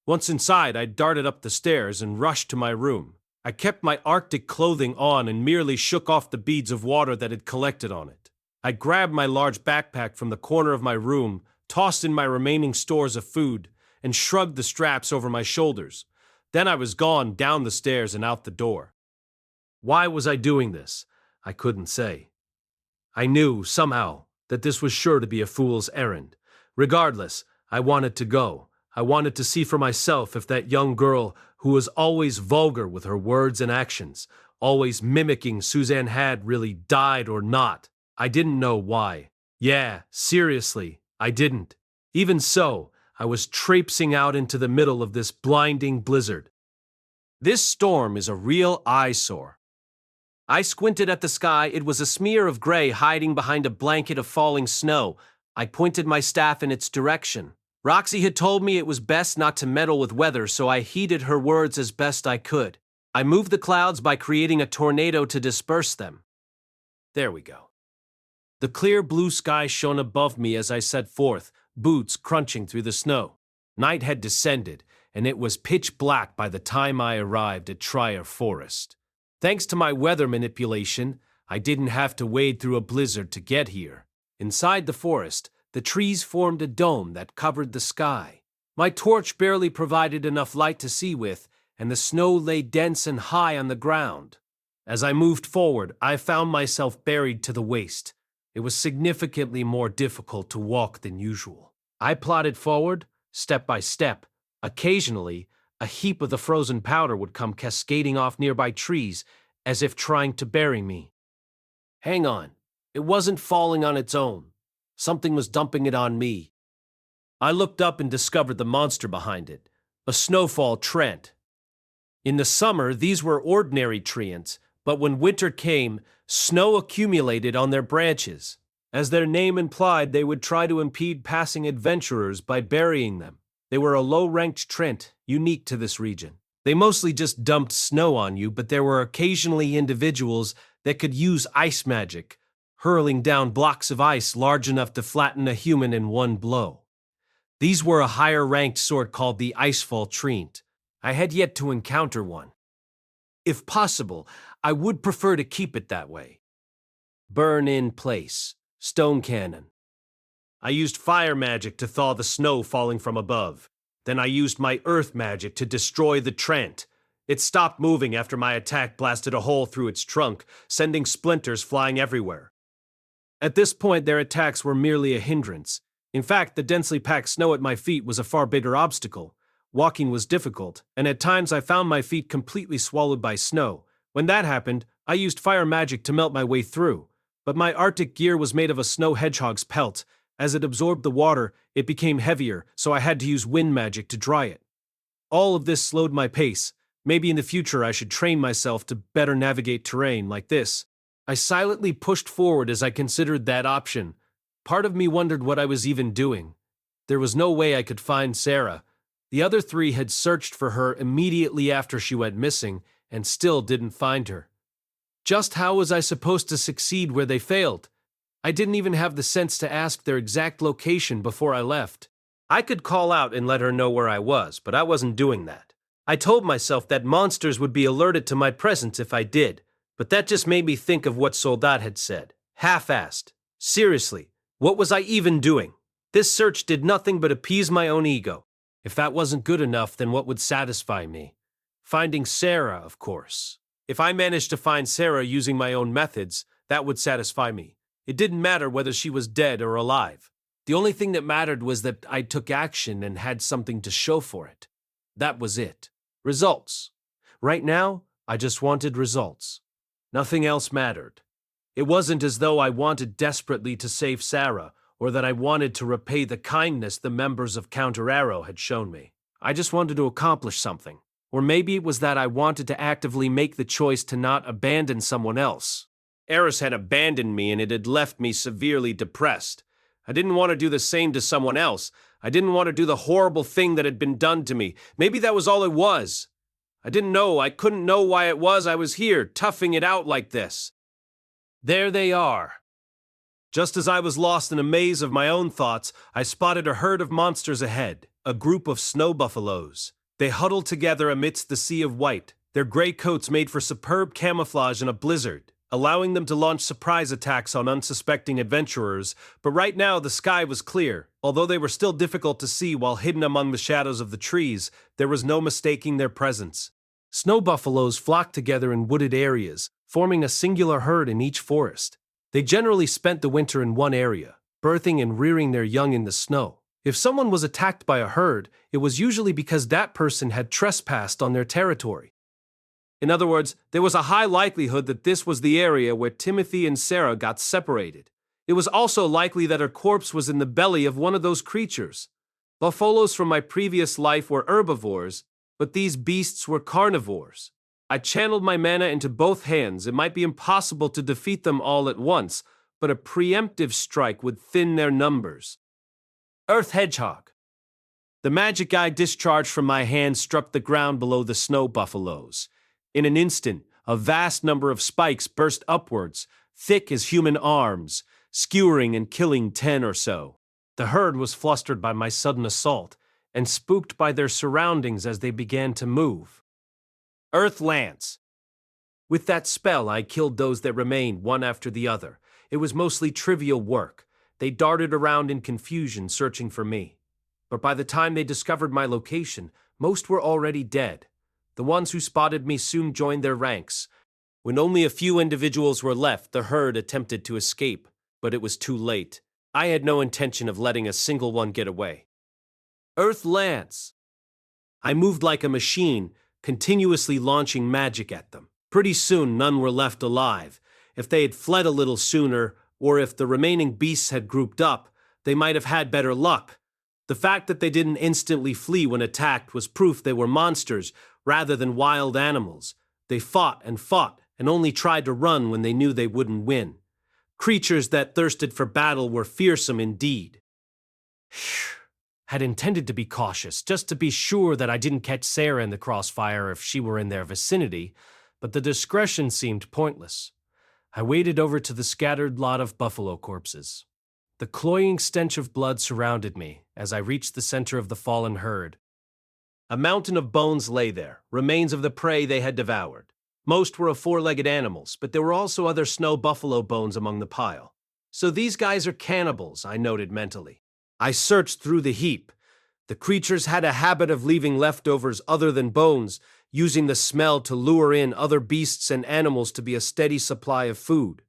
Once inside, I darted up the stairs and rushed to my room. I kept my Arctic clothing on and merely shook off the beads of water that had collected on it. I grabbed my large backpack from the corner of my room, tossed in my remaining stores of food, and shrugged the straps over my shoulders. Then I was gone down the stairs and out the door. Why was I doing this? I couldn't say. I knew, somehow, that this was sure to be a fool's errand. Regardless, I wanted to go. I wanted to see for myself if that young girl, who was always vulgar with her words and actions, always mimicking Suzanne had really died or not. I didn't know why. Yeah, seriously, I didn't. Even so, I was traipsing out into the middle of this blinding blizzard. This storm is a real eyesore. I squinted at the sky. It was a smear of gray hiding behind a blanket of falling snow. I pointed my staff in its direction. Roxy had told me it was best not to meddle with weather, so I heeded her words as best I could. I moved the clouds by creating a tornado to disperse them. There we go. The clear blue sky shone above me as I set forth, boots crunching through the snow. Night had descended, and it was pitch black by the time I arrived at Trier Forest. Thanks to my weather manipulation, I didn't have to wade through a blizzard to get here. Inside the forest, the trees formed a dome that covered the sky. My torch barely provided enough light to see with, and the snow lay dense and high on the ground. As I moved forward, I found myself buried to the waist. It was significantly more difficult to walk than usual. I plodded forward, step by step. Occasionally, a heap of the frozen powder would come cascading off nearby trees, as if trying to bury me. Hang on, it wasn't falling on its own. Something was dumping it on me. I looked up and discovered the monster behind it, a snowfall treant. In the summer, these were ordinary treants, but when winter came, snow accumulated on their branches. As their name implied, they would try to impede passing adventurers by burying them. They were a low-ranked treant, unique to this region. They mostly just dumped snow on you, but there were occasionally individuals that could use ice magic, hurling down blocks of ice large enough to flatten a human in one blow. These were a higher-ranked sort called the Icefall Treant. I had yet to encounter one. If possible, I would prefer to keep it that way. Burn in place. Stone cannon. I used fire magic to thaw the snow falling from above. Then I used my earth magic to destroy the treant. It stopped moving after my attack blasted a hole through its trunk, sending splinters flying everywhere. At this point, their attacks were merely a hindrance. In fact, the densely packed snow at my feet was a far bigger obstacle. Walking was difficult, and at times I found my feet completely swallowed by snow. When that happened, I used fire magic to melt my way through. But my Arctic gear was made of a snow hedgehog's pelt. As it absorbed the water, it became heavier, so I had to use wind magic to dry it. All of this slowed my pace. Maybe in the future I should train myself to better navigate terrain like this. I silently pushed forward as I considered that option. Part of me wondered what I was even doing. There was no way I could find Sarah. The other three had searched for her immediately after she went missing and still didn't find her. Just how was I supposed to succeed where they failed? I didn't even have the sense to ask their exact location before I left. I could call out and let her know where I was, but I wasn't doing that. I told myself that monsters would be alerted to my presence if I did, but that just made me think of what Soldat had said. Half-assed. Seriously, what was I even doing? This search did nothing but appease my own ego. If that wasn't good enough, then what would satisfy me? Finding Sarah, of course. If I managed to find Sarah using my own methods, that would satisfy me. It didn't matter whether she was dead or alive. The only thing that mattered was that I took action and had something to show for it. That was it. Results. Right now, I just wanted results. Nothing else mattered. It wasn't as though I wanted desperately to save Sarah, or that I wanted to repay the kindness the members of Counter Arrow had shown me. I just wanted to accomplish something. Or maybe it was that I wanted to actively make the choice to not abandon someone else. Eris had abandoned me and it had left me severely depressed. I didn't want to do the same to someone else. I didn't want to do the horrible thing that had been done to me. Maybe that was all it was. I didn't know. I couldn't know why it was I was here, toughing it out like this. There they are. Just as I was lost in a maze of my own thoughts, I spotted a herd of monsters ahead, a group of snow buffaloes. They huddled together amidst the sea of white, their gray coats made for superb camouflage in a blizzard, allowing them to launch surprise attacks on unsuspecting adventurers. But right now the sky was clear. Although they were still difficult to see while hidden among the shadows of the trees, there was no mistaking their presence. Snow buffaloes flocked together in wooded areas, forming a singular herd in each forest. They generally spent the winter in one area, birthing and rearing their young in the snow. If someone was attacked by a herd, it was usually because that person had trespassed on their territory. In other words, there was a high likelihood that this was the area where Timothy and Sarah got separated. It was also likely that her corpse was in the belly of one of those creatures. Buffaloes from my previous life were herbivores, but these beasts were carnivores. I channeled my mana into both hands. It might be impossible to defeat them all at once, but a preemptive strike would thin their numbers. Earth Hedgehog. The magic I discharged from my hand struck the ground below the snow buffaloes. In an instant, a vast number of spikes burst upwards, thick as human arms, skewering and killing 10 or so. The herd was flustered by my sudden assault, and spooked by their surroundings as they began to move. Earth Lance. With that spell, I killed those that remained one after the other. It was mostly trivial work. They darted around in confusion, searching for me. But by the time they discovered my location, most were already dead. The ones who spotted me soon joined their ranks. When only a few individuals were left, the herd attempted to escape, but it was too late. I had no intention of letting a single one get away. Earth Lance. I moved like a machine, continuously launching magic at them. Pretty soon, none were left alive. If they had fled a little sooner, or if the remaining beasts had grouped up, they might have had better luck. The fact that they didn't instantly flee when attacked was proof they were monsters rather than wild animals. They fought and only tried to run when they knew they wouldn't win. Creatures that thirsted for battle were fearsome indeed. Had intended to be cautious, just to be sure that I didn't catch Sarah in the crossfire if she were in their vicinity, but the discretion seemed pointless. I waded over to the scattered lot of buffalo corpses. The cloying stench of blood surrounded me as I reached the center of the fallen herd. A mountain of bones lay there, remains of the prey they had devoured. Most were of four-legged animals, but there were also other snow buffalo bones among the pile. So these guys are cannibals, I noted mentally. I searched through the heap. The creatures had a habit of leaving leftovers other than bones, using the smell to lure in other beasts and animals to be a steady supply of food.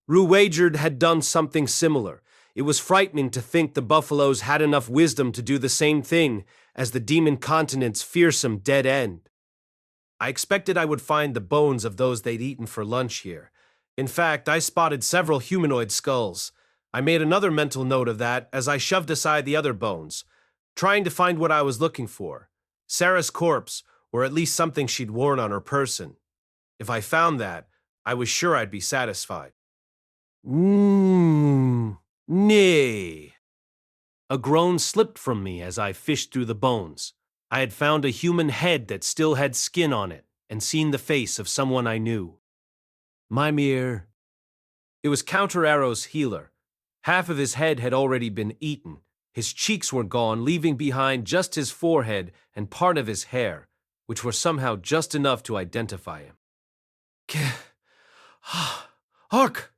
Rudeus had done something similar. It was frightening to think the buffaloes had enough wisdom to do the same thing as the demon continent's fearsome dead end. I expected I would find the bones of those they'd eaten for lunch here. In fact, I spotted several humanoid skulls. I made another mental note of that as I shoved aside the other bones, trying to find what I was looking for. Sarah's corpse, or at least something she'd worn on her person. If I found that, I was sure I'd be satisfied. Nay. A groan slipped from me as I fished through the bones. I had found a human head that still had skin on it, and seen the face of someone I knew. Mimir. It was Counter Arrow's healer. Half of his head had already been eaten. His cheeks were gone, leaving behind just his forehead and part of his hair, which were somehow just enough to identify him. Hark!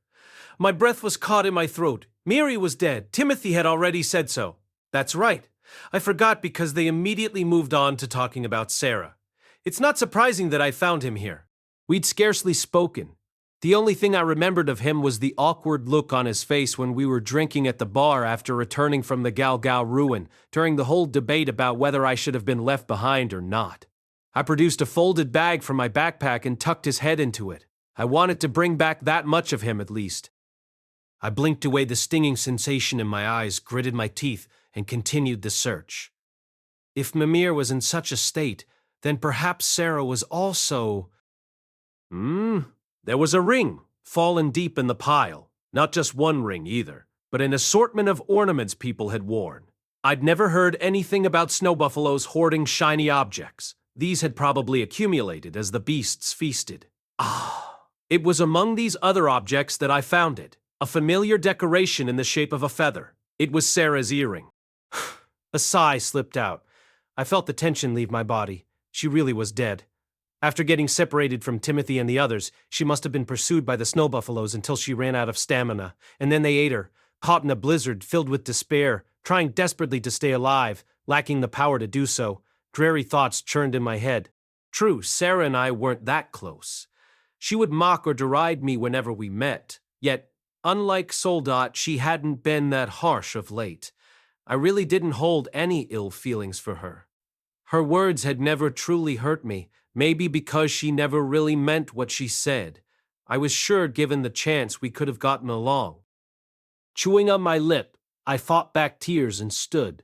My breath was caught in my throat. Miri was dead. Timothy had already said so. That's right. I forgot because they immediately moved on to talking about Sarah. It's not surprising that I found him here. We'd scarcely spoken. The only thing I remembered of him was the awkward look on his face when we were drinking at the bar after returning from the Galgao ruin, during the whole debate about whether I should have been left behind or not. I produced a folded bag from my backpack and tucked his head into it. I wanted to bring back that much of him at least. I blinked away the stinging sensation in my eyes, gritted my teeth, and continued the search. If Mimir was in such a state, then perhaps Sarah was also… There was a ring, fallen deep in the pile. Not just one ring either, but an assortment of ornaments people had worn. I'd never heard anything about snow buffaloes hoarding shiny objects. These had probably accumulated as the beasts feasted. It was among these other objects that I found it, a familiar decoration in the shape of a feather. It was Sarah's earring. A sigh slipped out. I felt the tension leave my body. She really was dead. After getting separated from Timothy and the others, she must have been pursued by the snow buffaloes until she ran out of stamina, and then they ate her, caught in a blizzard, filled with despair, trying desperately to stay alive, lacking the power to do so. Dreary thoughts churned in my head. True, Sarah and I weren't that close. She would mock or deride me whenever we met, yet, unlike Soldat, she hadn't been that harsh of late. I really didn't hold any ill feelings for her. Her words had never truly hurt me, maybe because she never really meant what she said. I was sure given the chance we could have gotten along. Chewing on my lip, I fought back tears and stood.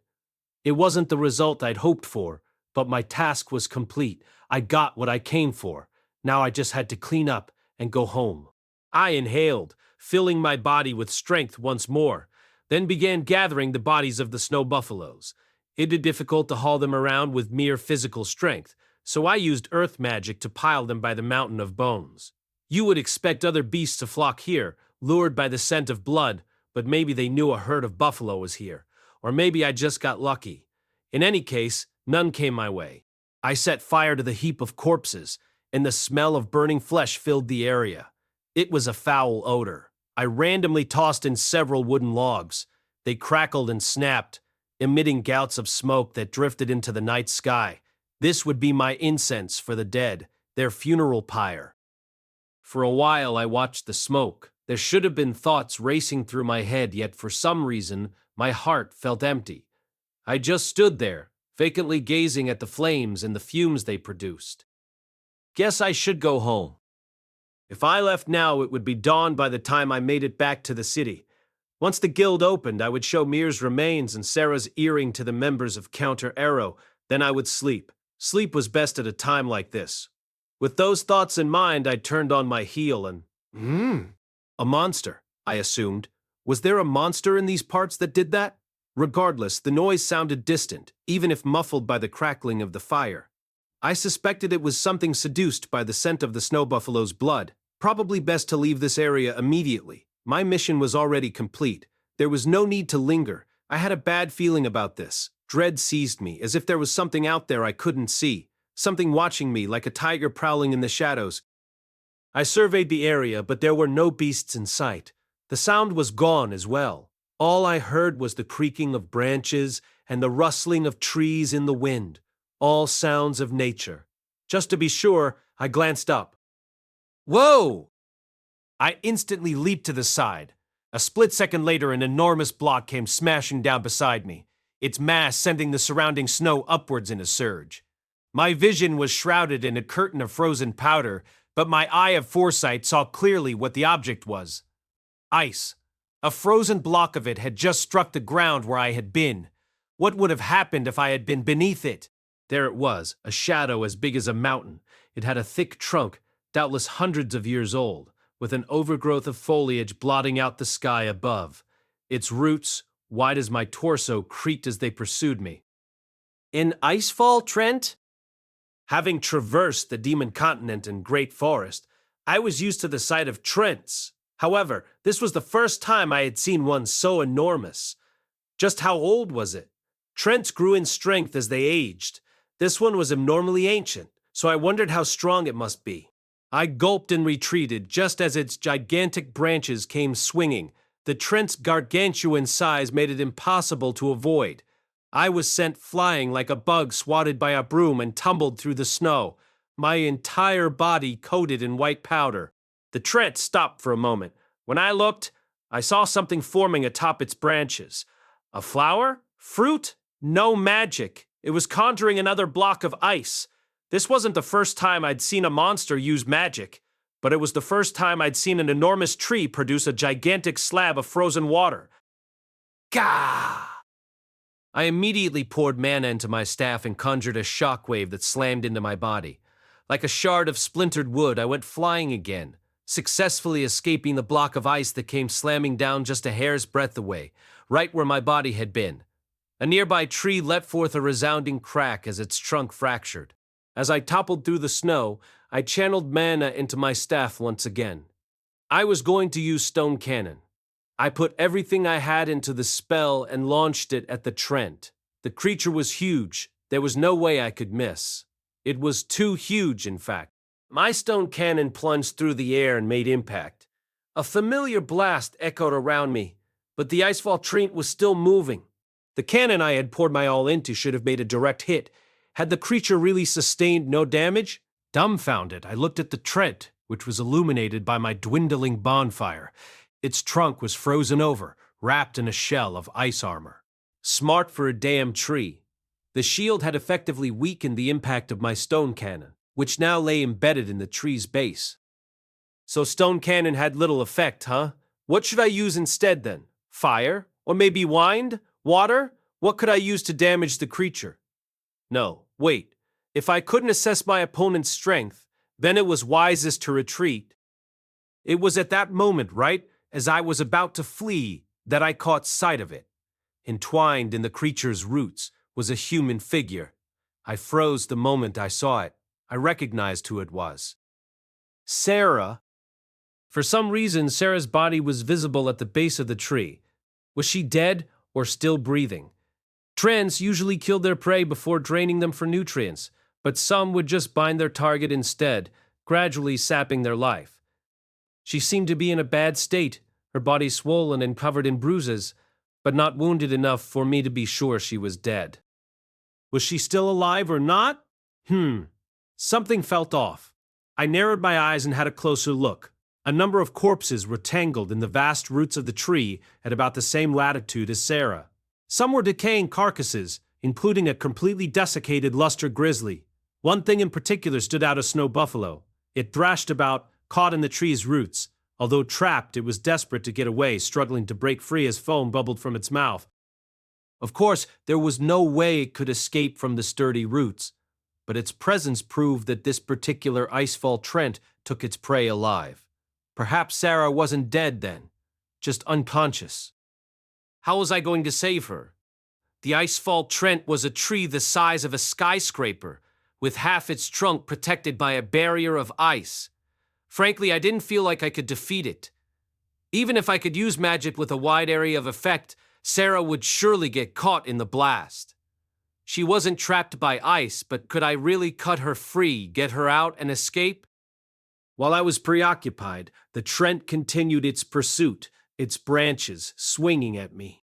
It wasn't the result I'd hoped for, but my task was complete. I got what I came for. Now I just had to clean up and go home. I inhaled, filling my body with strength once more, then began gathering the bodies of the snow buffaloes. It was difficult to haul them around with mere physical strength, so I used earth magic to pile them by the mountain of bones. You would expect other beasts to flock here, lured by the scent of blood, but maybe they knew a herd of buffalo was here, or maybe I just got lucky. In any case, none came my way. I set fire to the heap of corpses, and the smell of burning flesh filled the area. It was a foul odor. I randomly tossed in several wooden logs. They crackled and snapped, emitting gouts of smoke that drifted into the night sky. This would be my incense for the dead, their funeral pyre. For a while I watched the smoke. There should have been thoughts racing through my head, yet for some reason, my heart felt empty. I just stood there, vacantly gazing at the flames and the fumes they produced. Guess I should go home. If I left now, it would be dawn by the time I made it back to the city. Once the guild opened, I would show Mir's remains and Sarah's earring to the members of Counter Arrow. Then I would sleep. Sleep was best at a time like this. With those thoughts in mind, I turned on my heel and... A monster, I assumed. Was there a monster in these parts that did that? Regardless, the noise sounded distant, even if muffled by the crackling of the fire. I suspected it was something seduced by the scent of the snow buffalo's blood. Probably best to leave this area immediately. My mission was already complete. There was no need to linger. I had a bad feeling about this. Dread seized me, as if there was something out there I couldn't see. Something watching me, like a tiger prowling in the shadows. I surveyed the area, but there were no beasts in sight. The sound was gone as well. All I heard was the creaking of branches and the rustling of trees in the wind. All sounds of nature. Just to be sure, I glanced up. Whoa! I instantly leaped to the side. A split second later, an enormous block came smashing down beside me, its mass sending the surrounding snow upwards in a surge. My vision was shrouded in a curtain of frozen powder, but my eye of foresight saw clearly what the object was. Ice. A frozen block of it had just struck the ground where I had been. What would have happened if I had been beneath it? There it was, a shadow as big as a mountain. It had a thick trunk, doubtless hundreds of years old, with an overgrowth of foliage blotting out the sky above. Its roots, wide as my torso, creaked as they pursued me. In Icefall, Trent? Having traversed the Demon Continent and Great Forest, I was used to the sight of Trents. However, this was the first time I had seen one so enormous. Just how old was it? Trents grew in strength as they aged. This one was abnormally ancient, so I wondered how strong it must be. I gulped and retreated just as its gigantic branches came swinging. The Trent's gargantuan size made it impossible to avoid. I was sent flying like a bug swatted by a broom and tumbled through the snow, my entire body coated in white powder. The Trent stopped for a moment. When I looked, I saw something forming atop its branches. A flower? Fruit? No magic. It was conjuring another block of ice. This wasn't the first time I'd seen a monster use magic, but it was the first time I'd seen an enormous tree produce a gigantic slab of frozen water. Gah! I immediately poured mana into my staff and conjured a shockwave that slammed into my body. Like a shard of splintered wood, I went flying again, successfully escaping the block of ice that came slamming down just a hair's breadth away, right where my body had been. A nearby tree let forth a resounding crack as its trunk fractured. As I toppled through the snow, I channeled mana into my staff once again. I was going to use stone cannon. I put everything I had into the spell and launched it at the Trent. The creature was huge. There was no way I could miss. It was too huge, in fact. My stone cannon plunged through the air and made impact. A familiar blast echoed around me, but the icefall Trent was still moving. The cannon I had poured my all into should have made a direct hit. Had the creature really sustained no damage? Dumbfounded, I looked at the Trent, which was illuminated by my dwindling bonfire. Its trunk was frozen over, wrapped in a shell of ice armor. Smart for a damn tree. The shield had effectively weakened the impact of my stone cannon, which now lay embedded in the tree's base. So stone cannon had little effect, huh? What should I use instead then? Fire? Or maybe wind? Water? What could I use to damage the creature? No, wait. If I couldn't assess my opponent's strength, then it was wisest to retreat. It was at that moment, right, as I was about to flee, that I caught sight of it. Entwined in the creature's roots was a human figure. I froze the moment I saw it. I recognized who it was. Sarah. For some reason, Sarah's body was visible at the base of the tree. Was she dead or still breathing? Trents usually killed their prey before draining them for nutrients, but some would just bind their target instead, gradually sapping their life. She seemed to be in a bad state, her body swollen and covered in bruises, but not wounded enough for me to be sure she was dead. Was she still alive or not? Something felt off. I narrowed my eyes and had a closer look. A number of corpses were tangled in the vast roots of the tree at about the same latitude as Sarah. Some were decaying carcasses, including a completely desiccated luster grizzly. One thing in particular stood out as snow buffalo. It thrashed about, caught in the tree's roots. Although trapped, it was desperate to get away, struggling to break free as foam bubbled from its mouth. Of course, there was no way it could escape from the sturdy roots, but its presence proved that this particular icefall Trent took its prey alive. Perhaps Sarah wasn't dead then, just unconscious. How was I going to save her? The icefall Trent was a tree the size of a skyscraper, with half its trunk protected by a barrier of ice. Frankly, I didn't feel like I could defeat it. Even if I could use magic with a wide area of effect, Sarah would surely get caught in the blast. She wasn't trapped by ice, but could I really cut her free, get her out, and escape? While I was preoccupied, the Trent continued its pursuit, its branches swinging at me.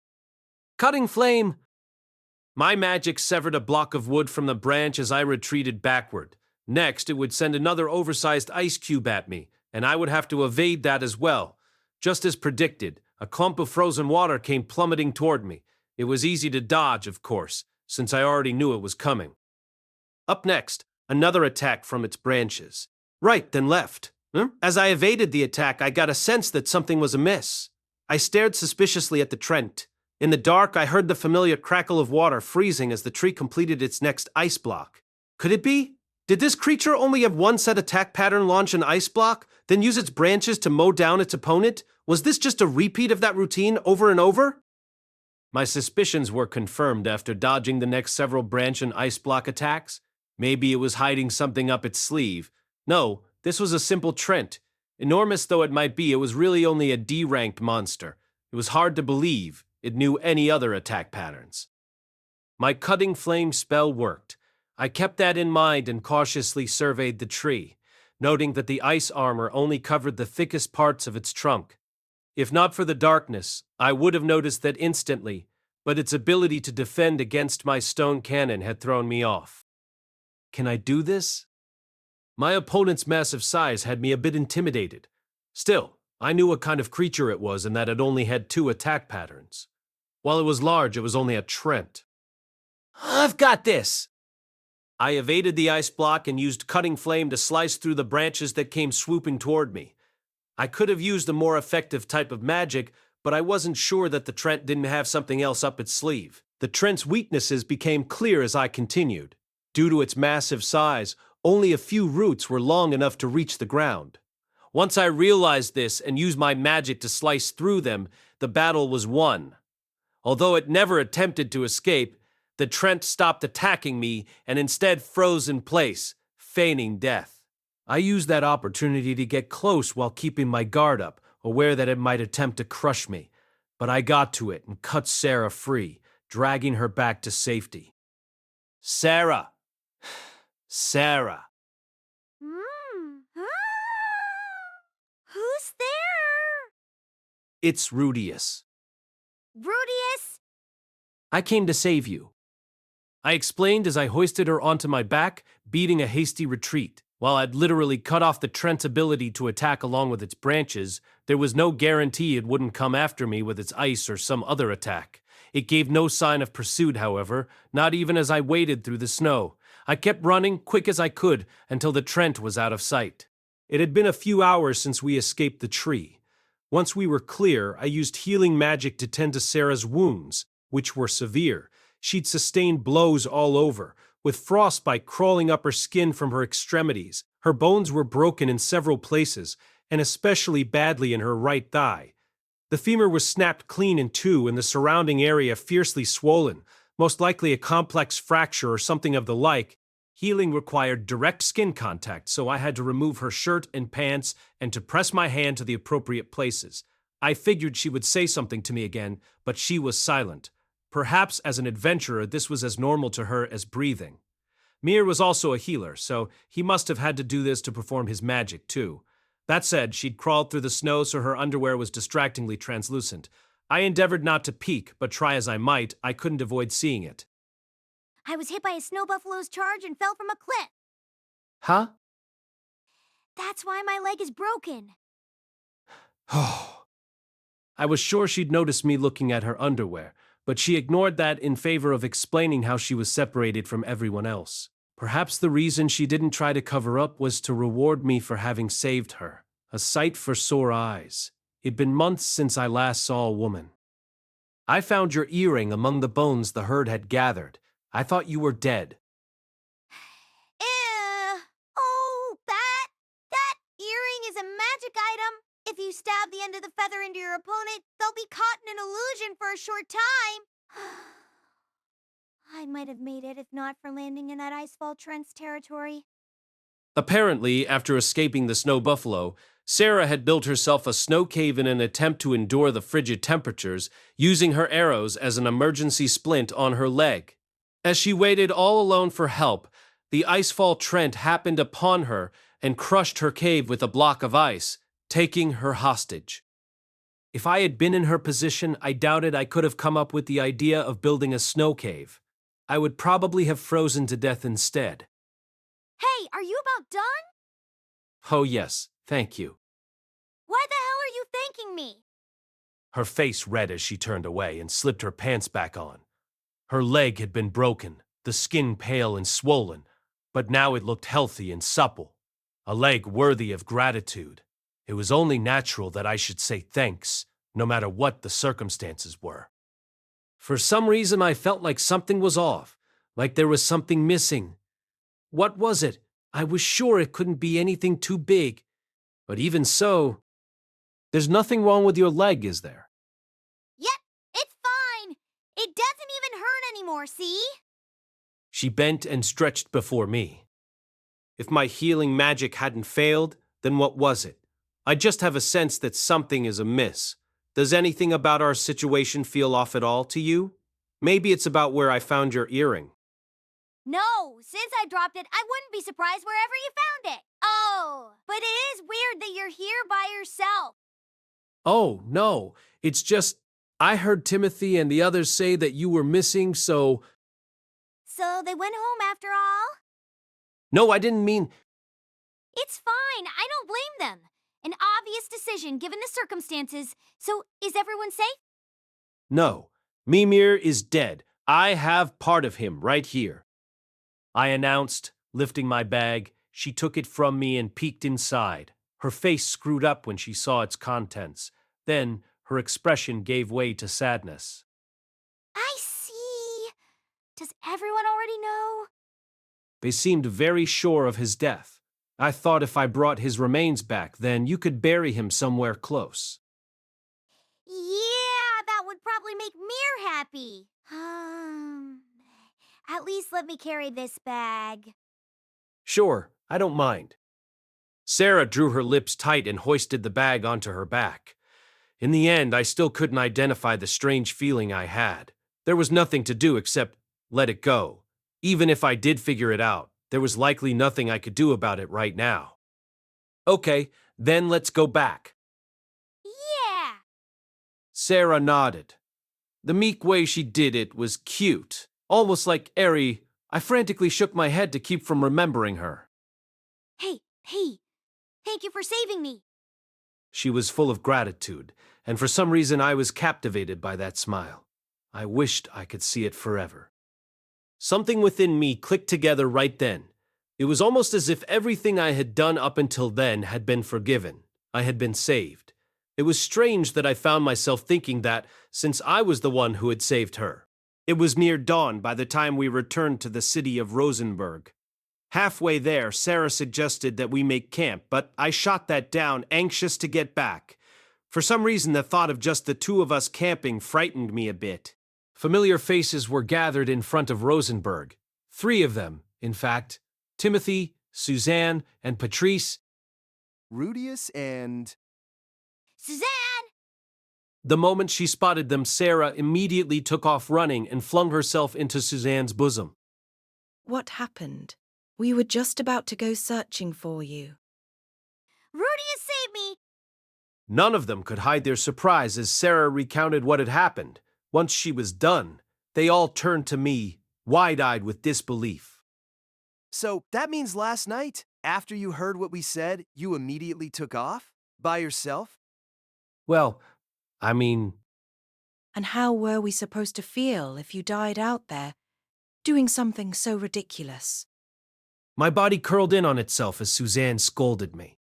Cutting flame! My magic severed a block of wood from the branch as I retreated backward. Next, it would send another oversized ice cube at me, and I would have to evade that as well. Just as predicted, a clump of frozen water came plummeting toward me. It was easy to dodge, of course, since I already knew it was coming. Up next, another attack from its branches. Right, then left. As I evaded the attack, I got a sense that something was amiss. I stared suspiciously at the Trent. In the dark, I heard the familiar crackle of water freezing as the tree completed its next ice block. Could it be? Did this creature only have one set attack pattern, launch an ice block, then use its branches to mow down its opponent? Was this just a repeat of that routine over and over? My suspicions were confirmed after dodging the next several branch and ice block attacks. Maybe it was hiding something up its sleeve. No, this was a simple Trent. Enormous though it might be, it was really only a D-ranked monster. It was hard to believe it knew any other attack patterns. My cutting flame spell worked. I kept that in mind and cautiously surveyed the tree, noting that the ice armor only covered the thickest parts of its trunk. If not for the darkness, I would have noticed that instantly, but its ability to defend against my stone cannon had thrown me off. Can I do this? My opponent's massive size had me a bit intimidated. Still, I knew what kind of creature it was and that it only had 2 attack patterns. While it was large, it was only a Trent. I've got this! I evaded the ice block and used cutting flame to slice through the branches that came swooping toward me. I could have used a more effective type of magic, but I wasn't sure that the Trent didn't have something else up its sleeve. The Trent's weaknesses became clear as I continued. Due to its massive size, only a few roots were long enough to reach the ground. Once I realized this and used my magic to slice through them, the battle was won. Although it never attempted to escape, the Trent stopped attacking me and instead froze in place, feigning death. I used that opportunity to get close while keeping my guard up, aware that it might attempt to crush me. But I got to it and cut Sarah free, dragging her back to safety. Sarah! Sarah!
Who's there?
It's Rudeus.
Rudeus?
I came to save you. I explained as I hoisted her onto my back, beating a hasty retreat. While I'd literally cut off the Trent's ability to attack along with its branches, there was no guarantee it wouldn't come after me with its ice or some other attack. It gave no sign of pursuit, however, not even as I waded through the snow. I kept running, quick as I could, until the Trent was out of sight. It had been a few hours since we escaped the tree. Once we were clear, I used healing magic to tend to Sarah's wounds, which were severe. She'd sustained blows all over, with frostbite crawling up her skin from her extremities. Her bones were broken in several places, and especially badly in her right thigh. The femur was snapped clean in two and the surrounding area fiercely swollen, most likely a complex fracture or something of the like. Healing required direct skin contact, so I had to remove her shirt and pants and to press my hand to the appropriate places. I figured she would say something to me again, but she was silent. Perhaps as an adventurer, this was as normal to her as breathing. Mir was also a healer, so he must have had to do this to perform his magic, too. That said, she'd crawled through the snow so her underwear was distractingly translucent. I endeavored not to peek, but try as I might, I couldn't avoid seeing it.
I was hit by a snow buffalo's charge and fell from a cliff.
Huh?
That's why my leg is broken.
I was sure she'd noticed me looking at her underwear, but she ignored that in favor of explaining how she was separated from everyone else. Perhaps the reason she didn't try to cover up was to reward me for having saved her. A sight for sore eyes. It'd been months since I last saw a woman. I found your earring among the bones the herd had gathered. I thought you were dead.
Oh, that earring is a magic item. If you stab the end of the feather into your opponent, they'll be caught in an illusion for a short time. I might have made it if not for landing in that Icefall Trent's territory.
Apparently, after escaping the snow buffalo, Sarah had built herself a snow cave in an attempt to endure the frigid temperatures, using her arrows as an emergency splint on her leg. As she waited all alone for help, the Icefall Trent happened upon her and crushed her cave with a block of ice, taking her hostage. If I had been in her position, I doubted I could have come up with the idea of building a snow cave. I would probably have frozen to death instead.
Hey, are you about done?
Oh yes, thank you.
Why the hell are you thanking me?
Her face red as she turned away and slipped her pants back on. Her leg had been broken, the skin pale and swollen, but now it looked healthy and supple. A leg worthy of gratitude. It was only natural that I should say thanks, no matter what the circumstances were. For some reason, I felt like something was off, like there was something missing. What was it? I was sure it couldn't be anything too big. But even so, there's nothing wrong with your leg, is there?
Yep, it's fine. It doesn't even hurt anymore, see?
She bent and stretched before me. If my healing magic hadn't failed, then what was it? I just have a sense that something is amiss. Does anything about our situation feel off at all to you? Maybe it's about where I found your earring.
No, since I dropped it, I wouldn't be surprised wherever you found it. Oh, but it is weird that you're here by yourself.
Oh, no, it's just, I heard Timothy and the others say that you were missing, so...
So they went home after all?
No, I didn't mean...
It's fine, I don't blame them. An obvious decision given the circumstances. So, is everyone safe?
No, Mimir is dead. I have part of him right here. I announced, lifting my bag. She took it from me and peeked inside. Her face screwed up when she saw its contents. Then, her expression gave way to sadness.
I see. Does everyone already know?
They seemed very sure of his death. I thought if I brought his remains back, then you could bury him somewhere close.
Yeah, that would probably make Mir happy. At least let me carry this bag.
Sure, I don't mind. Sarah drew her lips tight and hoisted the bag onto her back. In the end, I still couldn't identify the strange feeling I had. There was nothing to do except let it go. Even if I did figure it out, there was likely nothing I could do about it right now. Okay, then let's go back.
Yeah!
Sarah nodded. The meek way she did it was cute, almost like Eris. I frantically shook my head to keep from remembering her.
Hey, thank you for saving me.
She was full of gratitude, and for some reason I was captivated by that smile. I wished I could see it forever. Something within me clicked together right then. It was almost as if everything I had done up until then had been forgiven. I had been saved. It was strange that I found myself thinking that, since I was the one who had saved her. It was near dawn by the time we returned to the city of Rosenberg. Halfway there, Sarah suggested that we make camp, but I shot that down, anxious to get back. For some reason, the thought of just the two of us camping frightened me a bit. Familiar faces were gathered in front of Rosenberg. 3 of them, in fact. Timothy, Suzanne, and Patrice.
Rudeus and...
Suzanne!
The moment she spotted them, Sarah immediately took off running and flung herself into Suzanne's bosom.
What happened? We were just about to go searching for you.
Rudeus saved me!
None of them could hide their surprise as Sarah recounted what had happened. Once she was done, they all turned to me, wide-eyed with disbelief.
So that means last night, after you heard what we said, you immediately took off? By yourself?
Well, I mean...
And how were we supposed to feel if you died out there, doing something so ridiculous?
My body curled in on itself as Suzanne scolded me.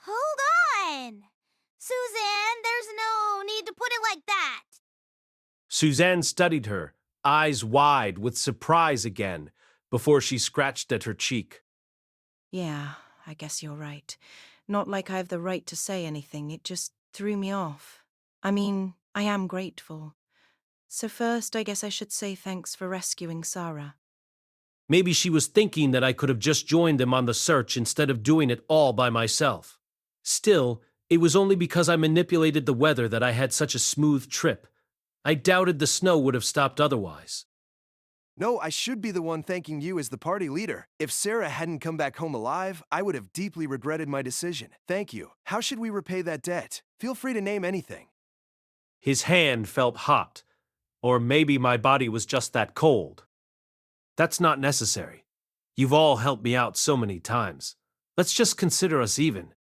Hold on! Suzanne, there's no need to put it like that.
Suzanne studied her, eyes wide with surprise again, before she scratched at her cheek.
Yeah, I guess you're right. Not like I have the right to say anything, it just threw me off. I mean, I am grateful. So first, I guess I should say thanks for rescuing Sarah.
Maybe she was thinking that I could have just joined them on the search instead of doing it all by myself. Still, it was only because I manipulated the weather that I had such a smooth trip. I doubted the snow would have stopped otherwise.
No, I should be the one thanking you as the party leader. If Sarah hadn't come back home alive, I would have deeply regretted my decision. Thank you. How should we repay that debt? Feel free to name anything.
His hand felt hot. Or maybe my body was just that cold. That's not necessary. You've all helped me out so many times. Let's just consider us even.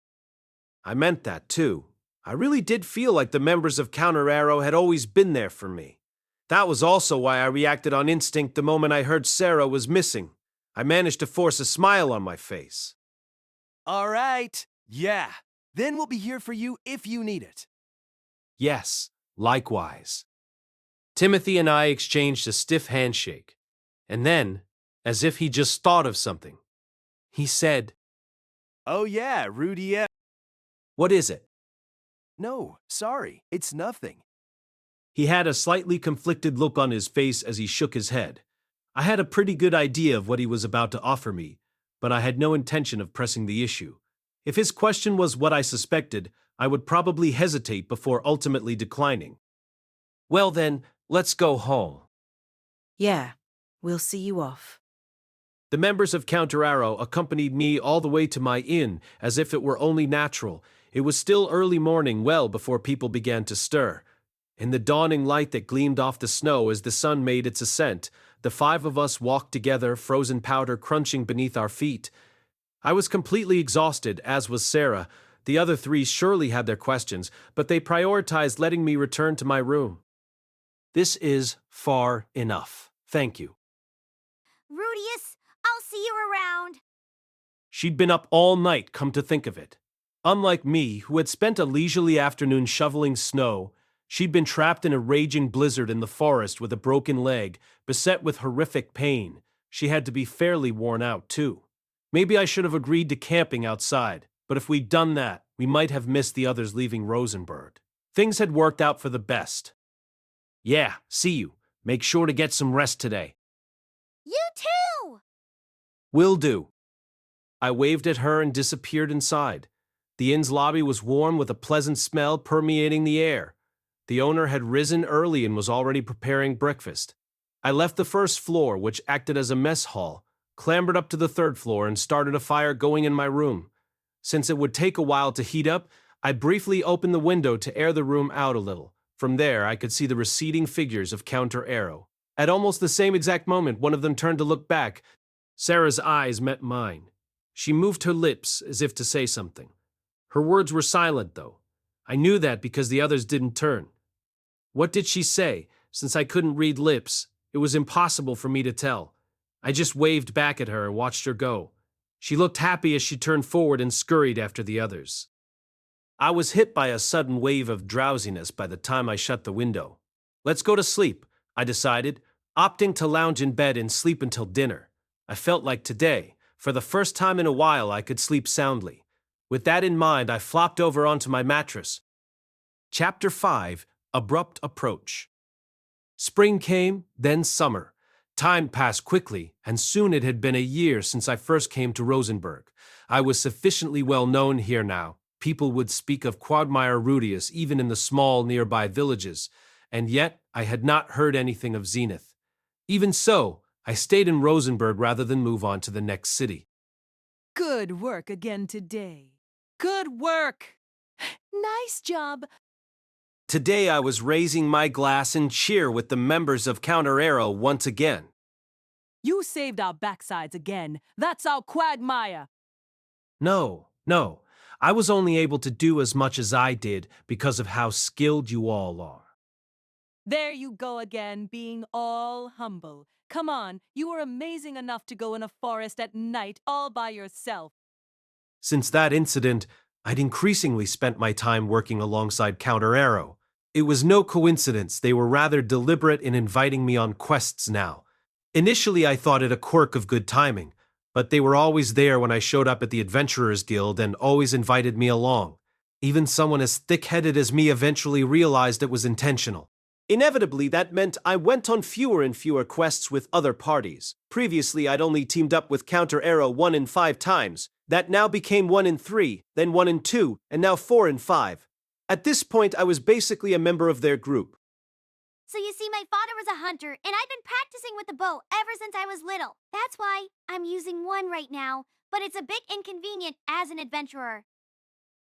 I meant that too. I really did feel like the members of Counter Arrow had always been there for me. That was also why I reacted on instinct the moment I heard Sarah was missing. I managed to force a smile on my face.
All right. Yeah. Then we'll be here for you if you need it.
Yes, likewise. Timothy and I exchanged a stiff handshake. And then, as if he just thought of something, he said,
Oh yeah, Rudeus.
What is it?
No, sorry, it's nothing.
He had a slightly conflicted look on his face as he shook his head. I had a pretty good idea of what he was about to offer me, but I had no intention of pressing the issue. If his question was what I suspected, I would probably hesitate before ultimately declining. Well then, let's go home.
Yeah, we'll see you off.
The members of Counter Arrow accompanied me all the way to my inn, as if it were only natural. It was still early morning, well before people began to stir. In the dawning light that gleamed off the snow as the sun made its ascent, the 5 of us walked together, frozen powder crunching beneath our feet. I was completely exhausted, as was Sarah. The other 3 surely had their questions, but they prioritized letting me return to my room. This is far enough. Thank you.
Rudeus, I'll see you around.
She'd been up all night, come to think of it. Unlike me, who had spent a leisurely afternoon shoveling snow, she'd been trapped in a raging blizzard in the forest with a broken leg, beset with horrific pain. She had to be fairly worn out, too. Maybe I should have agreed to camping outside, but if we'd done that, we might have missed the others leaving Rosenberg. Things had worked out for the best. Yeah, see you. Make sure to get some rest today.
You too!
Will do. I waved at her and disappeared inside. The inn's lobby was warm with a pleasant smell permeating the air. The owner had risen early and was already preparing breakfast. I left the first floor, which acted as a mess hall, clambered up to the third floor and started a fire going in my room. Since it would take a while to heat up, I briefly opened the window to air the room out a little. From there, I could see the receding figures of Counter Arrow. At almost the same exact moment, one of them turned to look back. Sarah's eyes met mine. She moved her lips as if to say something. Her words were silent, though. I knew that because the others didn't turn. What did she say? Since I couldn't read lips, it was impossible for me to tell. I just waved back at her and watched her go. She looked happy as she turned forward and scurried after the others. I was hit by a sudden wave of drowsiness by the time I shut the window. Let's go to sleep, I decided, opting to lounge in bed and sleep until dinner. I felt like today, for the first time in a while, I could sleep soundly. With that in mind, I flopped over onto my mattress. Chapter 5: Abrupt Approach. Spring came, then summer. Time passed quickly, and soon it had been a year since I first came to Rosenberg. I was sufficiently well known here now. People would speak of Quagmire Rudeus even in the small nearby villages, and yet I had not heard anything of Zenith. Even so, I stayed in Rosenberg rather than move on to the next city.
Good work again today. Good work.
Nice job.
Today I was raising my glass in cheer with the members of Counter Arrow once again.
You saved our backsides again. That's our Quagmire.
No. I was only able to do as much as I did because of how skilled you all are.
There you go again, being all humble. Come on, you were amazing enough to go in a forest at night all by yourself.
Since that incident, I'd increasingly spent my time working alongside Counter Arrow. It was no coincidence they were rather deliberate in inviting me on quests now. Initially I thought it a quirk of good timing, but they were always there when I showed up at the Adventurers Guild and always invited me along. Even someone as thick-headed as me eventually realized it was intentional. Inevitably, that meant I went on fewer and fewer quests with other parties. Previously, I'd only teamed up with Counter Arrow 1 in 5 times. That now became 1 in 3, then 1 in 2, and now 4 in 5. At this point, I was basically a member of their group.
So you see, my father was a hunter, and I've been practicing with the bow ever since I was little. That's why I'm using one right now, but it's a bit inconvenient as an adventurer.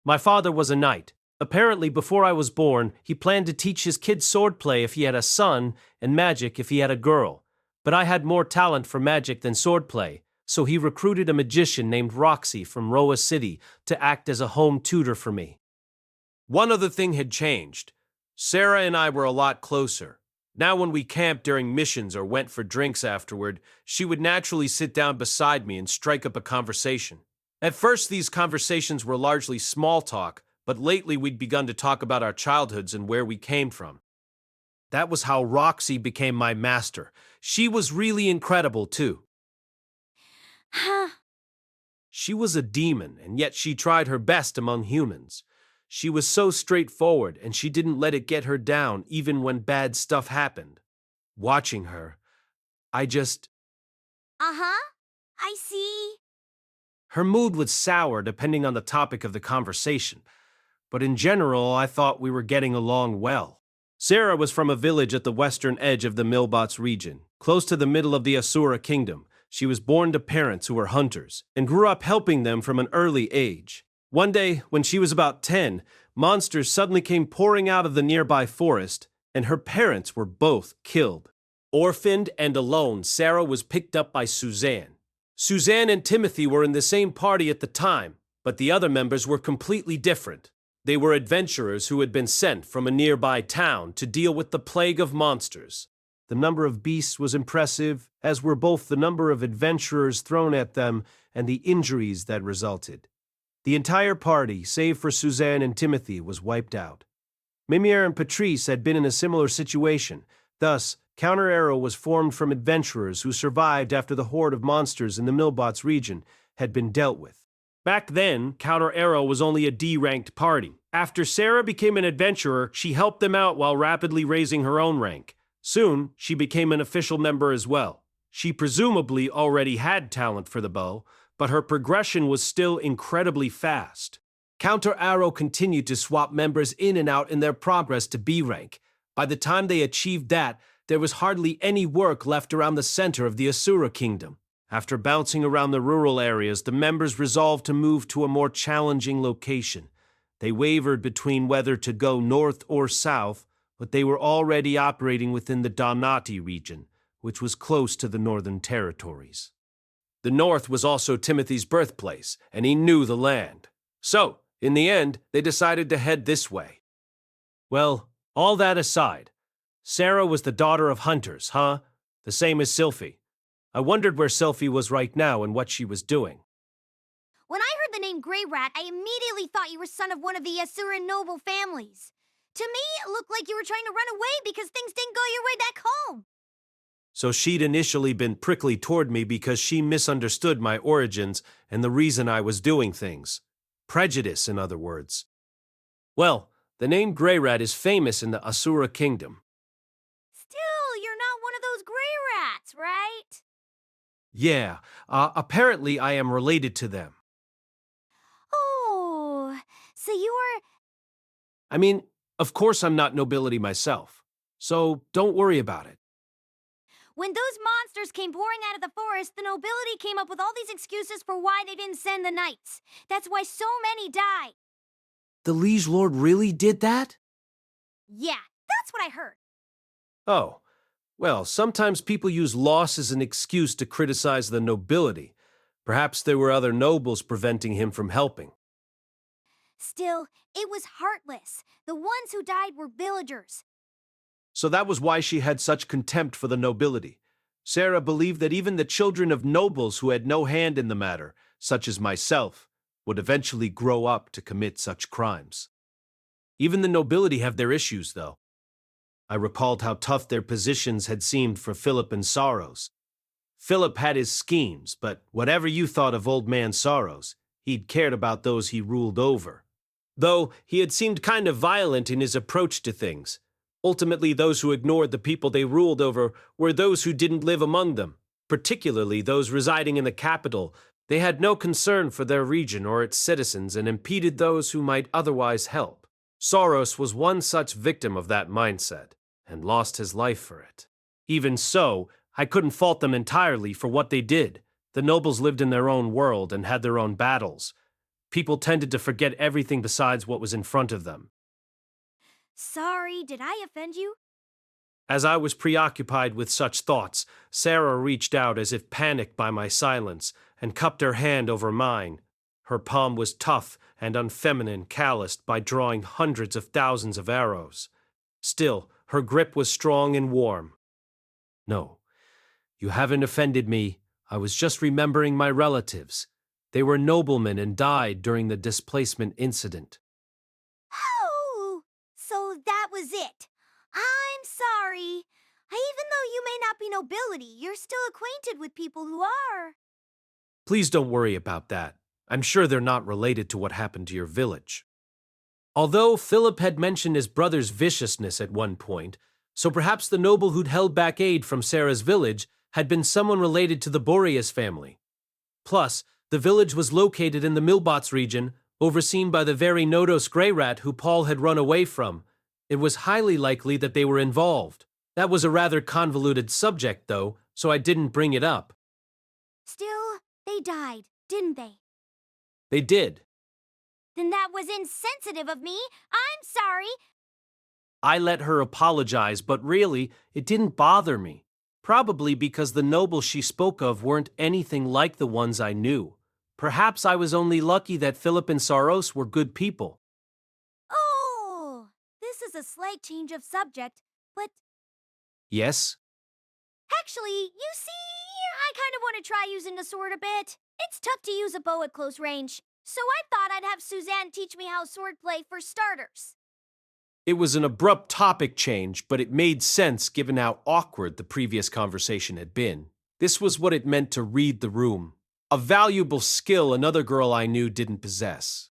My father was a knight. Apparently, before I was born, he planned to teach his kids swordplay if he had a son, and magic if he had a girl. But I had more talent for magic than swordplay, so he recruited a magician named Roxy from Roa City to act as a home tutor for me. One other thing had changed. Sarah and I were a lot closer. Now when we camped during missions or went for drinks afterward, she would naturally sit down beside me and strike up a conversation. At first, these conversations were largely small talk, but lately we'd begun to talk about our childhoods and where we came from. That was how Roxy became my master. She was really incredible, too. She was a demon, and yet she tried her best among humans. She was so straightforward, and she didn't let it get her down even when bad stuff happened. Watching her, I just...
I see.
Her mood was sour depending on the topic of the conversation, but in general, I thought we were getting along well. Sarah was from a village at the western edge of the Milbots region, close to the middle of the Asura kingdom. She was born to parents who were hunters, and grew up helping them from an early age. One day, when she was about 10, monsters suddenly came pouring out of the nearby forest, and her parents were both killed. Orphaned and alone, Sarah was picked up by Suzanne. Suzanne and Timothy were in the same party at the time, but the other members were completely different. They were adventurers who had been sent from a nearby town to deal with the plague of monsters. The number of beasts was impressive, as were both the number of adventurers thrown at them and the injuries that resulted. The entire party, save for Suzanne and Timothy, was wiped out. Mimir and Patrice had been in a similar situation. Thus, Counter Arrow was formed from adventurers who survived after the horde of monsters in the Milbots region had been dealt with. Back then, Counter Arrow was only a D-ranked party. After Sarah became an adventurer, she helped them out while rapidly raising her own rank. Soon, she became an official member as well. She presumably already had talent for the bow, but her progression was still incredibly fast. Counter Arrow continued to swap members in and out in their progress to B rank. By the time they achieved that, there was hardly any work left around the center of the Asura Kingdom. After bouncing around the rural areas, the members resolved to move to a more challenging location. They wavered between whether to go north or south, but they were already operating within the Donati region, which was close to the Northern Territories. The north was also Timothy's birthplace, and he knew the land. So, in the end, they decided to head this way. Well, all that aside, Sarah was the daughter of hunters, huh? The same as Sylphie. I wondered where Sylphie was right now and what she was doing.
When I heard the name Grey Rat, I immediately thought you were son of one of the Asuran noble families. To me, it looked like you were trying to run away because things didn't go your way back home.
So she'd initially been prickly toward me because she misunderstood my origins and the reason I was doing things. Prejudice, in other words. Well, the name Grey Rat is famous in the Asura Kingdom.
Still, you're not one of those Grey Rats, right?
Yeah, apparently I am related to them.
Oh, so you are...
I mean, of course I'm not nobility myself, so don't worry about it.
When those monsters came pouring out of the forest, the nobility came up with all these excuses for why they didn't send the knights. That's why so many died.
The Liege Lord really did that?
Yeah, that's what I heard.
Oh, well, sometimes people use loss as an excuse to criticize the nobility. Perhaps there were other nobles preventing him from helping.
Still, it was heartless. The ones who died were villagers.
So that was why she had such contempt for the nobility. Sarah believed that even the children of nobles who had no hand in the matter, such as myself, would eventually grow up to commit such crimes. Even the nobility have their issues, though. I recalled how tough their positions had seemed for Philip and Sorrows. Philip had his schemes, but whatever you thought of Old Man Sorrows, he'd cared about those he ruled over. Though he had seemed kind of violent in his approach to things. Ultimately, those who ignored the people they ruled over were those who didn't live among them, particularly those residing in the capital. They had no concern for their region or its citizens and impeded those who might otherwise help. Soros was one such victim of that mindset, and lost his life for it. Even so, I couldn't fault them entirely for what they did. The nobles lived in their own world and had their own battles. People tended to forget everything besides what was in front of them.
Sorry, did I offend you?
As I was preoccupied with such thoughts, Sarah reached out as if panicked by my silence and cupped her hand over mine. Her palm was tough and unfeminine, calloused by drawing hundreds of thousands of arrows. Still, her grip was strong and warm. No, you haven't offended me. I was just remembering my relatives. They were noblemen and died during the displacement incident.
Oh, so that was it. I'm sorry. Even though you may not be nobility, you're still acquainted with people who are.
Please don't worry about that. I'm sure they're not related to what happened to your village. Although Philip had mentioned his brother's viciousness at one point, so perhaps the noble who'd held back aid from Sarah's village had been someone related to the Boreas family. Plus, the village was located in the Milbots region, overseen by the very Nodos Grey Rat who Paul had run away from. It was highly likely that they were involved. That was a rather convoluted subject, though, so I didn't bring it up.
Still, they died, didn't they?
They did.
Then that was insensitive of me. I'm sorry.
I let her apologize, but really, it didn't bother me. Probably because the nobles she spoke of weren't anything like the ones I knew. Perhaps I was only lucky that Philip and Saros were good people.
Oh, this is a slight change of subject, but...
Yes?
Actually, you see, I kind of want to try using the sword a bit. It's tough to use a bow at close range, so I thought I'd have Suzanne teach me how swordplay for starters.
It was an abrupt topic change, but it made sense given how awkward the previous conversation had been. This was what it meant to read the room. A valuable skill another girl I knew didn't possess.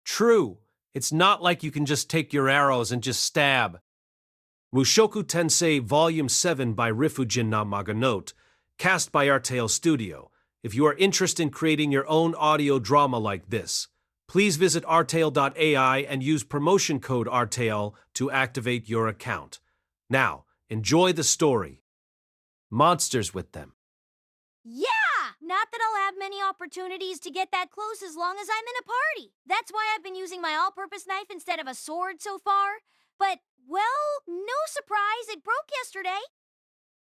True, it's not like you can just take your arrows and just stab. Mushoku Tensei Vol7 by Rifujin na Maganote, cast by Artale Studio, If you are interested in creating your own audio drama like this, please visit rtail.ai and use promotion code RTAIL to activate your account. Now, enjoy the story. Monsters with them.
Yeah! Not that I'll have many opportunities to get that close as long as I'm in a party. That's why I've been using my all-purpose knife instead of a sword so far. But, well, no surprise, it broke yesterday.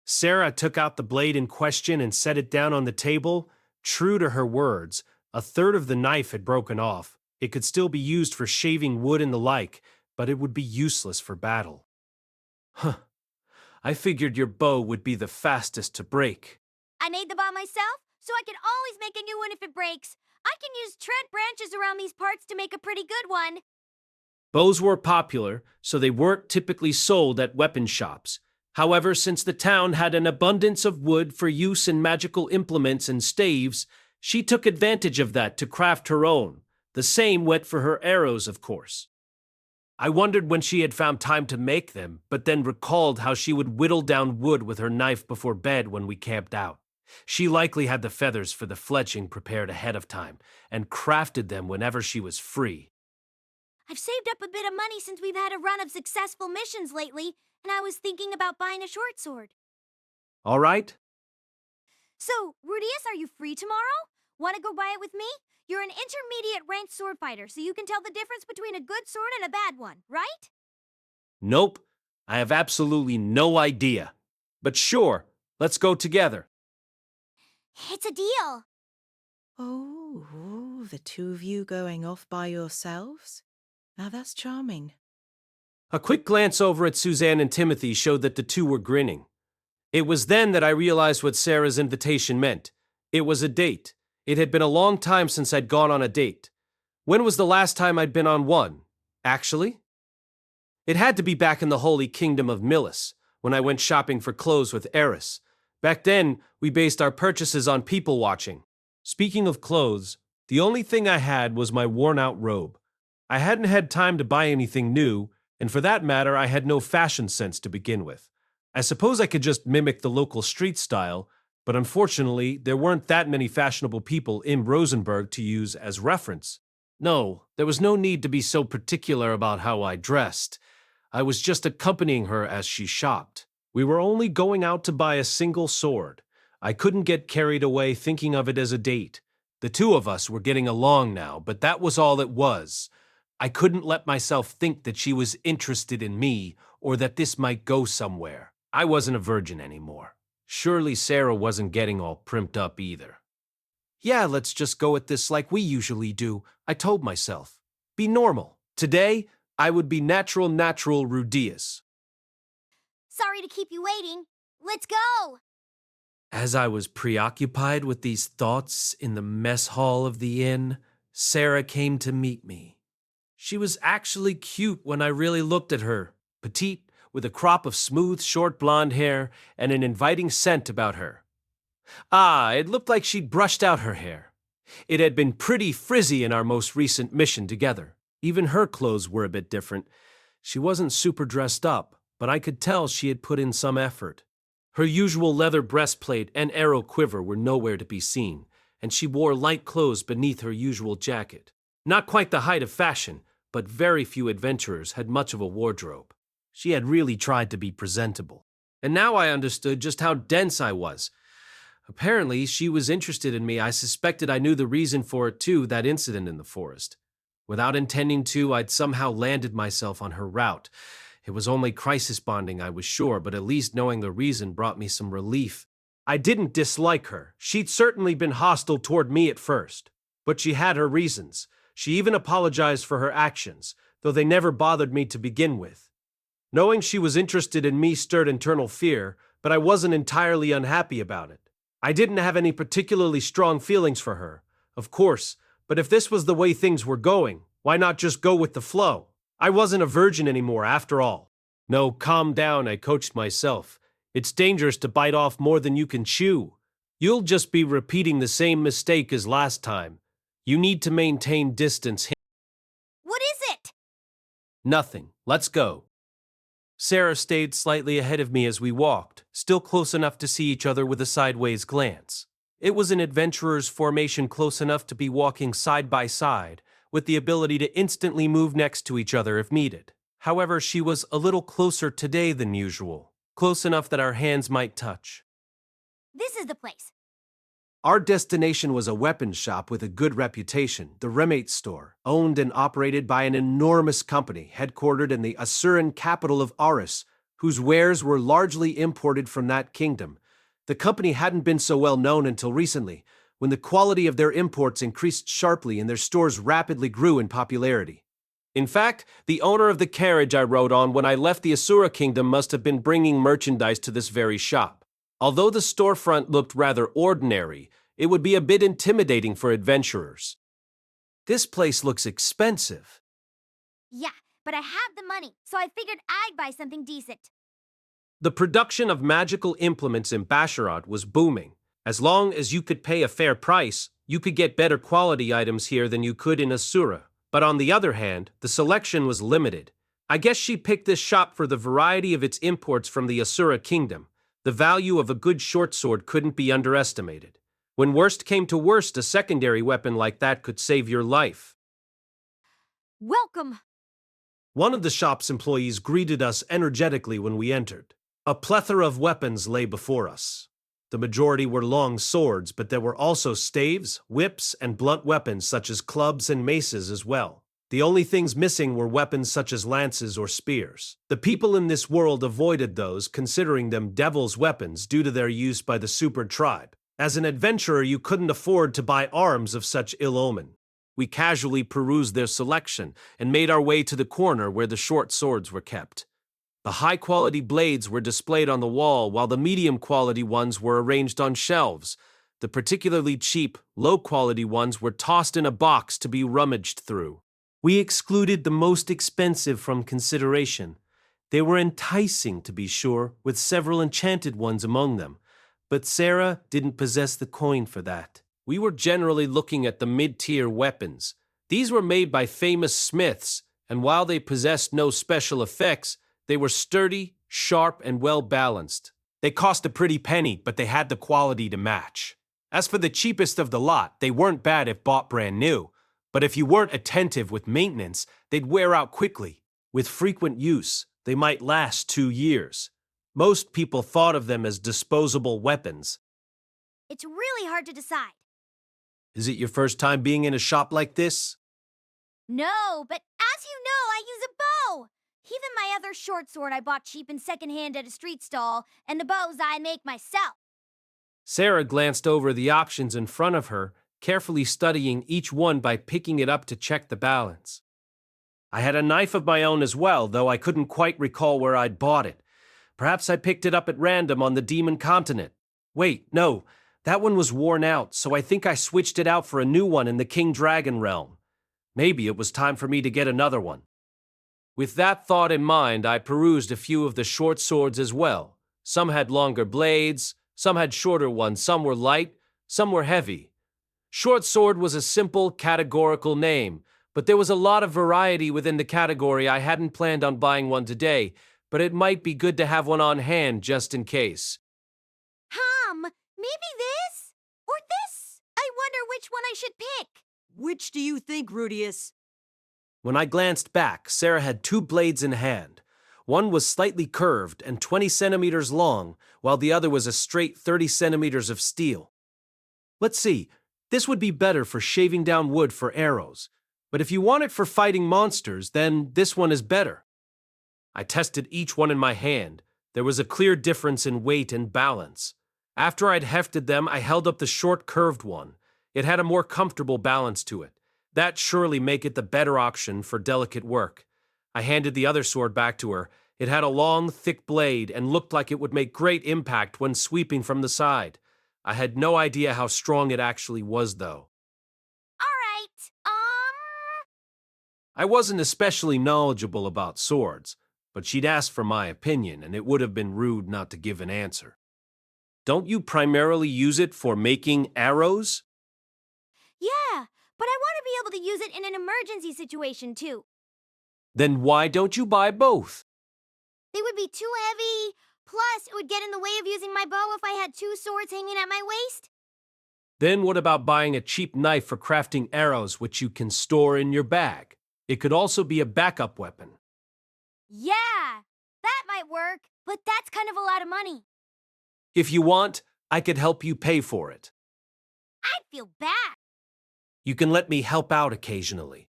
Sarah took out the blade in question and set it down on the table. True to her words, a third of the knife had broken off. It could still be used for shaving wood and the like, but it would be useless for battle. Huh. I figured your bow would be the fastest to break.
I made the bow myself, so I can always make a new one if it breaks. I can use tread branches around these parts to make a pretty good one.
Bows were popular, so they weren't typically sold at weapon shops. However, since the town had an abundance of wood for use in magical implements and staves, she took advantage of that to craft her own. The same went for her arrows, of course. I wondered when she had found time to make them, but then recalled how she would whittle down wood with her knife before bed when we camped out. She likely had the feathers for the fletching prepared ahead of time, and crafted them whenever she was free.
I've saved up a bit of money since we've had a run of successful missions lately, and I was thinking about buying a short sword.
All right?
So, Rudeus, are you free tomorrow? Want to go buy it with me? You're an intermediate ranked sword fighter, so you can tell the difference between a good sword and a bad one, right?
Nope. I have absolutely no idea. But sure, let's go together.
It's a deal.
Oh, the two of you going off by yourselves? Now that's charming.
A quick glance over at Suzanne and Timothy showed that the two were grinning. It was then that I realized what Sarah's invitation meant. It was a date. It had been a long time since I'd gone on a date. When was the last time I'd been on one, actually? It had to be back in the holy kingdom of Milis, when I went shopping for clothes with Eris. Back then, we based our purchases on people watching. Speaking of clothes, the only thing I had was my worn-out robe. I hadn't had time to buy anything new, and for that matter, I had no fashion sense to begin with. I suppose I could just mimic the local street style, but unfortunately, there weren't that many fashionable people in Rosenberg to use as reference. No, there was no need to be so particular about how I dressed. I was just accompanying her as she shopped. We were only going out to buy a single sword. I couldn't get carried away thinking of it as a date. The two of us were getting along now, but that was all it was. I couldn't let myself think that she was interested in me or that this might go somewhere. I wasn't a virgin anymore. Surely Sarah wasn't getting all primped up either. Yeah, let's just go at this like we usually do, I told myself. Be normal. Today, I would be natural Rudeus.
Sorry to keep you waiting. Let's go!
As I was preoccupied with these thoughts in the mess hall of the inn, Sarah came to meet me. She was actually cute when I really looked at her, petite, with a crop of smooth, short blonde hair and an inviting scent about her. It looked like she'd brushed out her hair. It had been pretty frizzy in our most recent mission together. Even her clothes were a bit different. She wasn't super dressed up, but I could tell she had put in some effort. Her usual leather breastplate and arrow quiver were nowhere to be seen, and she wore light clothes beneath her usual jacket. Not quite the height of fashion, but very few adventurers had much of a wardrobe. She had really tried to be presentable. And now I understood just how dense I was. Apparently, she was interested in me. I suspected I knew the reason for it too, that incident in the forest. Without intending to, I'd somehow landed myself on her route. It was only crisis bonding, I was sure, but at least knowing the reason brought me some relief. I didn't dislike her. She'd certainly been hostile toward me at first. But she had her reasons. She even apologized for her actions, though they never bothered me to begin with. Knowing she was interested in me stirred internal fear, but I wasn't entirely unhappy about it. I didn't have any particularly strong feelings for her, of course, but if this was the way things were going, why not just go with the flow? I wasn't a virgin anymore, after all. No, calm down, I coached myself. It's dangerous to bite off more than you can chew. You'll just be repeating the same mistake as last time. You need to maintain distance.
What is it?
Nothing. Let's go. Sarah stayed slightly ahead of me as we walked, still close enough to see each other with a sideways glance. It was an adventurer's formation close enough to be walking side by side, with the ability to instantly move next to each other if needed. However, she was a little closer today than usual, close enough that our hands might touch.
This is the place.
Our destination was a weapons shop with a good reputation, the Remate store, owned and operated by an enormous company headquartered in the Asuran capital of Eris, whose wares were largely imported from that kingdom. The company hadn't been so well known until recently, when the quality of their imports increased sharply and their stores rapidly grew in popularity. In fact, the owner of the carriage I rode on when I left the Asura kingdom must have been bringing merchandise to this very shop. Although the storefront looked rather ordinary, it would be a bit intimidating for adventurers. This place looks expensive.
Yeah, but I have the money, so I figured I'd buy something decent.
The production of magical implements in Basharat was booming. As long as you could pay a fair price, you could get better quality items here than you could in Asura. But on the other hand, the selection was limited. I guess she picked this shop for the variety of its imports from the Asura kingdom. The value of a good short sword couldn't be underestimated. When worst came to worst, a secondary weapon like that could save your life.
Welcome!
One of the shop's employees greeted us energetically when we entered. A plethora of weapons lay before us. The majority were long swords, but there were also staves, whips, and blunt weapons such as clubs and maces as well. The only things missing were weapons such as lances or spears. The people in this world avoided those, considering them devil's weapons due to their use by the super tribe. As an adventurer, you couldn't afford to buy arms of such ill omen. We casually perused their selection and made our way to the corner where the short swords were kept. The high-quality blades were displayed on the wall, while the medium-quality ones were arranged on shelves. The particularly cheap, low-quality ones were tossed in a box to be rummaged through. We excluded the most expensive from consideration. They were enticing, to be sure, with several enchanted ones among them. But Sarah didn't possess the coin for that. We were generally looking at the mid-tier weapons. These were made by famous smiths, and while they possessed no special effects, they were sturdy, sharp, and well-balanced. They cost a pretty penny, but they had the quality to match. As for the cheapest of the lot, they weren't bad if bought brand new, but if you weren't attentive with maintenance, they'd wear out quickly. With frequent use, they might last 2 years. Most people thought of them as disposable weapons.
It's really hard to decide.
Is it your first time being in a shop like this?
No, but as you know, I use a bow. Even my other short sword I bought cheap and secondhand at a street stall, and the bows I make myself.
Sarah glanced over the options in front of her, carefully studying each one by picking it up to check the balance. I had a knife of my own as well, though I couldn't quite recall where I'd bought it. Perhaps I picked it up at random on the Demon Continent. Wait, no, that one was worn out, so I think I switched it out for a new one in the King Dragon realm. Maybe it was time for me to get another one. With that thought in mind, I perused a few of the short swords as well. Some had longer blades, some had shorter ones, some were light, some were heavy. Short sword was a simple, categorical name, but there was a lot of variety within the category. I hadn't planned on buying one today, but it might be good to have one on hand just in case.
Maybe this? Or this? I wonder which one I should pick.
Which do you think, Rudeus?
When I glanced back, Sarah had 2 blades in hand. One was slightly curved and 20 centimeters long, while the other was a straight 30 centimeters of steel. Let's see, this would be better for shaving down wood for arrows, but if you want it for fighting monsters, then this one is better. I tested each one in my hand. There was a clear difference in weight and balance. After I'd hefted them, I held up the short curved one. It had a more comfortable balance to it. That'd surely make it the better option for delicate work. I handed the other sword back to her. It had a long, thick blade and looked like it would make great impact when sweeping from the side. I had no idea how strong it actually was, though. I wasn't especially knowledgeable about swords, but she'd asked for my opinion, and it would have been rude not to give an answer. Don't you primarily use it for making arrows?
Yeah, but I want to be able to use it in an emergency situation, too.
Then why don't you buy both?
They would be too heavy. Plus, it would get in the way of using my bow if I had 2 swords hanging at my waist.
Then what about buying a cheap knife for crafting arrows which you can store in your bag? It could also be a backup weapon.
Yeah, that might work, but that's kind of a lot of money.
If you want, I could help you pay for it.
I'd feel bad.
You can let me help out occasionally.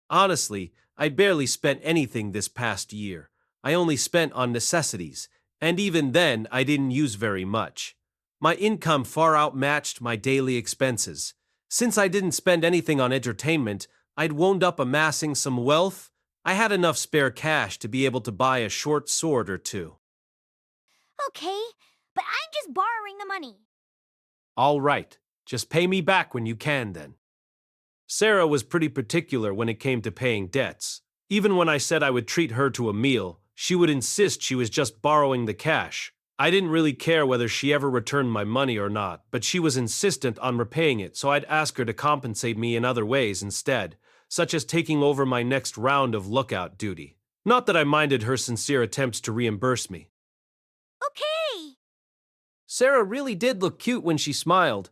Honestly, I barely spent anything this past year. I only spent on necessities, and even then I didn't use very much. My income far outmatched my daily expenses. Since I didn't spend anything on entertainment, I'd wound up amassing some wealth. I had enough spare cash to be able to buy a short sword or two.
Okay, but I'm just borrowing the money.
All right, just pay me back when you can then. Sarah was pretty particular when it came to paying debts. Even when I said I would treat her to a meal, she would insist she was just borrowing the cash. I didn't really care whether she ever returned my money or not, but she was insistent on repaying it, so I'd ask her to compensate me in other ways instead, such as taking over my next round of lookout duty. Not that I minded her sincere attempts to reimburse me.
Okay.
Sarah really did look cute when she smiled.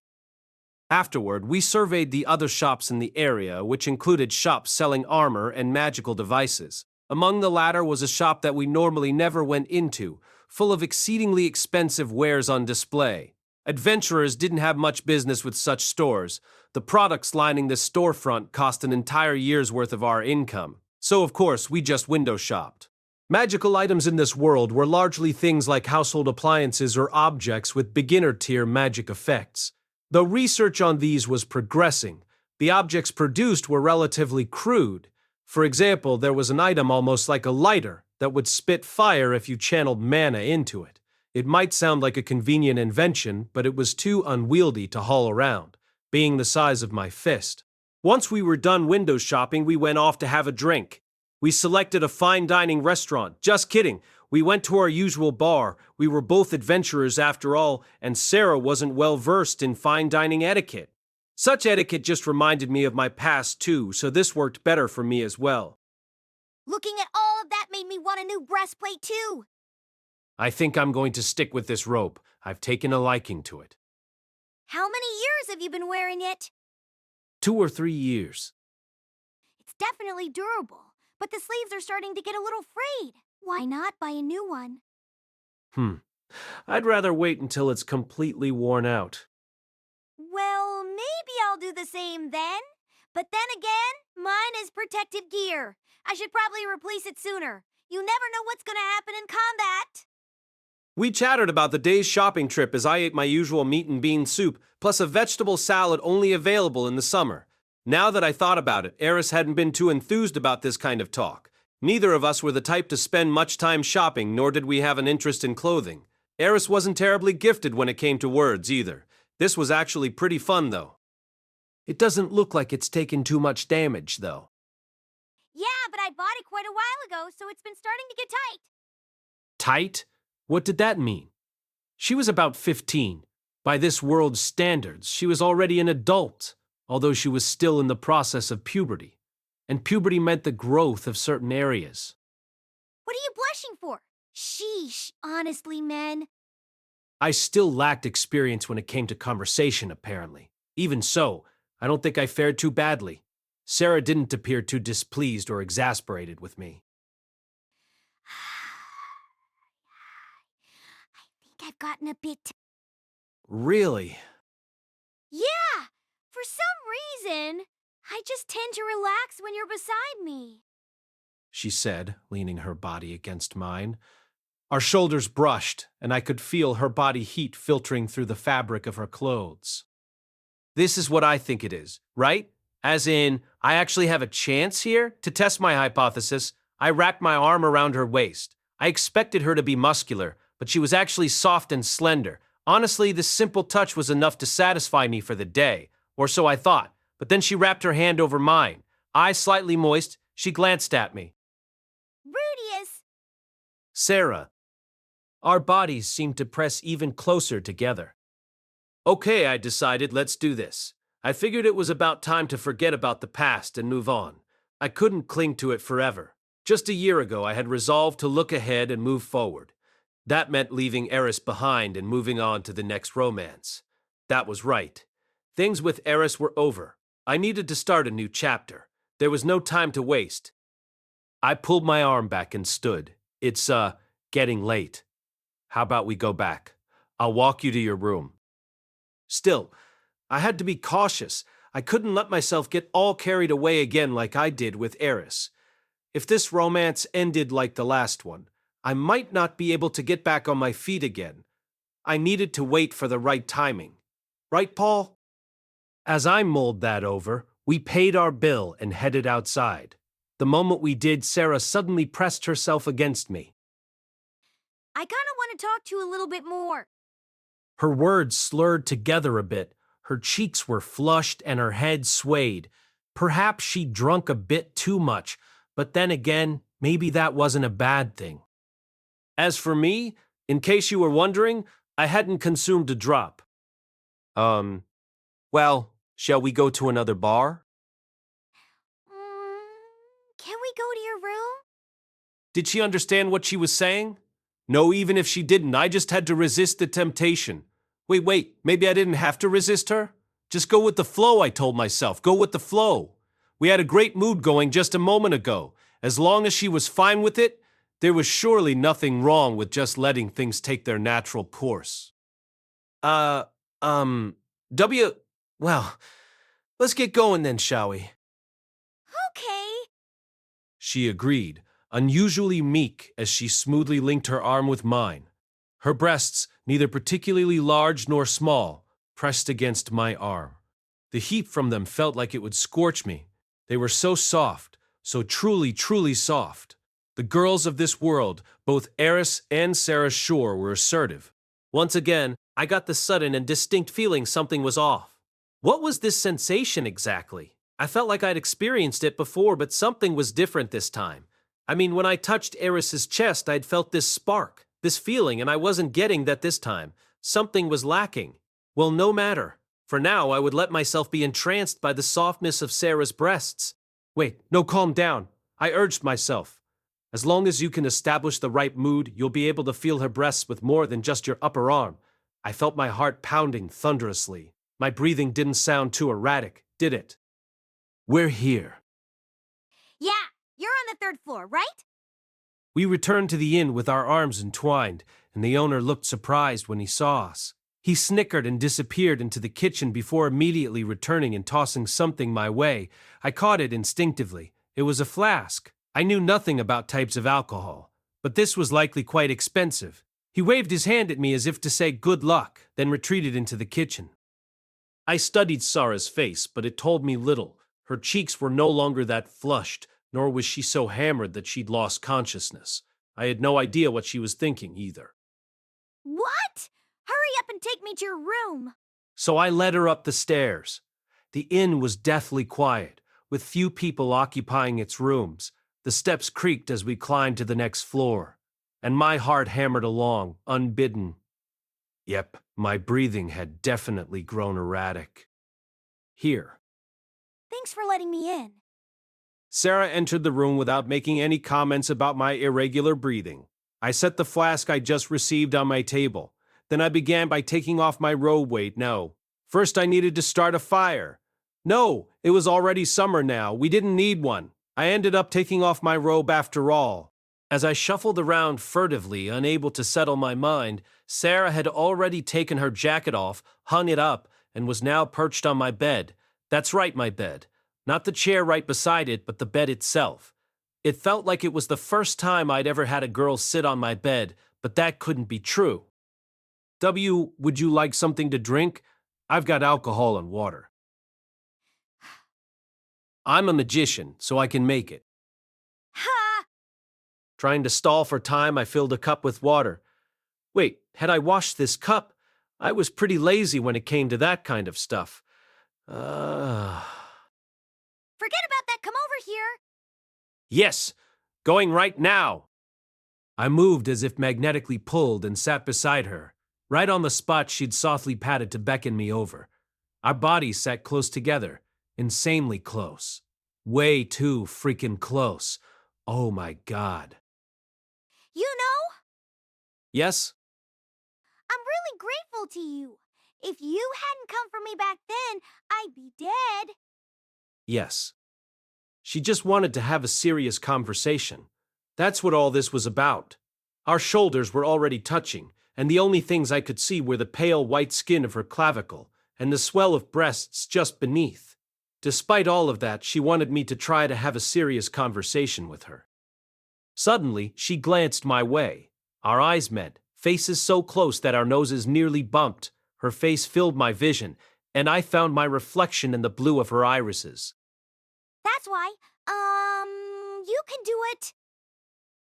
Afterward, we surveyed the other shops in the area, which included shops selling armor and magical devices. Among the latter was a shop that we normally never went into, full of exceedingly expensive wares on display. Adventurers didn't have much business with such stores. The products lining this storefront cost an entire year's worth of our income. So, of course, we just window shopped. Magical items in this world were largely things like household appliances or objects with beginner-tier magic effects. Though research on these was progressing, the objects produced were relatively crude. For example, there was an item almost like a lighter that would spit fire if you channeled mana into it. It might sound like a convenient invention, but it was too unwieldy to haul around, being the size of my fist. Once we were done window shopping, we went off to have a drink. We selected a fine dining restaurant. Just kidding. We went to our usual bar. We were both adventurers after all, and Sarah wasn't well versed in fine dining etiquette. Such etiquette just reminded me of my past too, so this worked better for me as well.
Looking at all of that made me want a new breastplate too.
I think I'm going to stick with this rope. I've taken a liking to it.
How many years have you been wearing it?
2 or 3 years.
It's definitely durable, but the sleeves are starting to get a little frayed. Why not buy a new one?
I'd rather wait until it's completely worn out.
Well, maybe I'll do the same then. But then again, mine is protective gear. I should probably replace it sooner. You never know what's gonna happen in combat.
We chattered about the day's shopping trip as I ate my usual meat and bean soup, plus a vegetable salad only available in the summer. Now that I thought about it, Eris hadn't been too enthused about this kind of talk. Neither of us were the type to spend much time shopping, nor did we have an interest in clothing. Eris wasn't terribly gifted when it came to words, either. This was actually pretty fun, though. It doesn't look like it's taken too much damage, though.
Yeah, but I bought it quite a while ago, so it's been starting to get tight.
Tight? What did that mean? She was about 15. By this world's standards, she was already an adult, although she was still in the process of puberty. And puberty meant the growth of certain areas.
What are you blushing for? Sheesh, honestly, men.
I still lacked experience when it came to conversation, apparently. Even so, I don't think I fared too badly. Sarah didn't appear too displeased or exasperated with me.
I think I've gotten a bit...
Really?
Yeah! For some reason, I just tend to relax when you're beside me.
She said, leaning her body against mine. Our shoulders brushed, and I could feel her body heat filtering through the fabric of her clothes. This is what I think it is, right? As in, I actually have a chance here? To test my hypothesis, I wrapped my arm around her waist. I expected her to be muscular, but she was actually soft and slender. Honestly, this simple touch was enough to satisfy me for the day, or so I thought. But then she wrapped her hand over mine. Eyes slightly moist, she glanced at me.
Rudeus!
Sarah. Our bodies seemed to press even closer together. Okay, I decided, let's do this. I figured it was about time to forget about the past and move on. I couldn't cling to it forever. Just a year ago, I had resolved to look ahead and move forward. That meant leaving Eris behind and moving on to the next romance. That was right. Things with Eris were over. I needed to start a new chapter. There was no time to waste. I pulled my arm back and stood. It's, getting late. How about we go back? I'll walk you to your room. Still, I had to be cautious. I couldn't let myself get all carried away again like I did with Eris. If this romance ended like the last one, I might not be able to get back on my feet again. I needed to wait for the right timing. Right, Paul? As I mulled that over, we paid our bill and headed outside. The moment we did, Sarah suddenly pressed herself against me.
I kind of want to talk to you a little bit more.
Her words slurred together a bit. Her cheeks were flushed and her head swayed. Perhaps she'd drunk a bit too much, but then again, maybe that wasn't a bad thing. As for me, in case you were wondering, I hadn't consumed a drop. Well, shall we go to another bar?
Can we go to your room?
Did she understand what she was saying? No, even if she didn't, I just had to resist the temptation. Wait, maybe I didn't have to resist her? Just go with the flow, I told myself. Go with the flow. We had a great mood going just a moment ago. As long as she was fine with it, there was surely nothing wrong with just letting things take their natural course. Well, let's get going then, shall we?
Okay.
She agreed, unusually meek as she smoothly linked her arm with mine. Her breasts, neither particularly large nor small, pressed against my arm. The heat from them felt like it would scorch me. They were so soft, so truly, truly soft. The girls of this world, both Eris and Sarah Shore, were assertive. Once again, I got the sudden and distinct feeling something was off. What was this sensation exactly? I felt like I'd experienced it before, but something was different this time. I mean, when I touched Eris's chest, I'd felt this spark, this feeling, and I wasn't getting that this time. Something was lacking. Well, no matter. For now, I would let myself be entranced by the softness of Sarah's breasts. Wait, no, calm down. I urged myself. As long as you can establish the right mood, you'll be able to feel her breasts with more than just your upper arm. I felt my heart pounding thunderously. My breathing didn't sound too erratic, did it? We're here.
Yeah, you're on the third floor, right?
We returned to the inn with our arms entwined, and the owner looked surprised when he saw us. He snickered and disappeared into the kitchen before immediately returning and tossing something my way. I caught it instinctively. It was a flask. I knew nothing about types of alcohol, but this was likely quite expensive. He waved his hand at me as if to say good luck, then retreated into the kitchen. I studied Sarah's face, but it told me little. Her cheeks were no longer that flushed, nor was she so hammered that she'd lost consciousness. I had no idea what she was thinking either.
What? Hurry up and take me to your room.
So I led her up the stairs. The inn was deathly quiet, with few people occupying its rooms. The steps creaked as we climbed to the next floor, and my heart hammered along, unbidden. Yep, my breathing had definitely grown erratic. Here.
Thanks for letting me in.
Sarah entered the room without making any comments about my irregular breathing. I set the flask I just received on my table. Then I began by taking off my robe. Wait, no. First I needed to start a fire. No, it was already summer now. We didn't need one. I ended up taking off my robe after all. As I shuffled around furtively, unable to settle my mind, Sarah had already taken her jacket off, hung it up, and was now perched on my bed. That's right, my bed. Not the chair right beside it, but the bed itself. It felt like it was the first time I'd ever had a girl sit on my bed, but that couldn't be true. Would you like something to drink? I've got alcohol and water. I'm a magician, so I can make it.
Ha!
Trying to stall for time, I filled a cup with water. Wait, had I washed this cup? I was pretty lazy when it came to that kind of stuff.
Forget about that, come over here.
Yes, going right now. I moved as if magnetically pulled and sat beside her. Right on the spot she'd softly patted to beckon me over. Our bodies sat close together, insanely close. Way too freaking close. Oh my God.
You know?
Yes?
I'm really grateful to you. If you hadn't come for me back then, I'd be dead.
Yes. She just wanted to have a serious conversation. That's what all this was about. Our shoulders were already touching, and the only things I could see were the pale white skin of her clavicle and the swell of breasts just beneath. Despite all of that, she wanted me to try to have a serious conversation with her. Suddenly, she glanced my way. Our eyes met, faces so close that our noses nearly bumped. Her face filled my vision, and I found my reflection in the blue of her irises.
That's why, you can do it.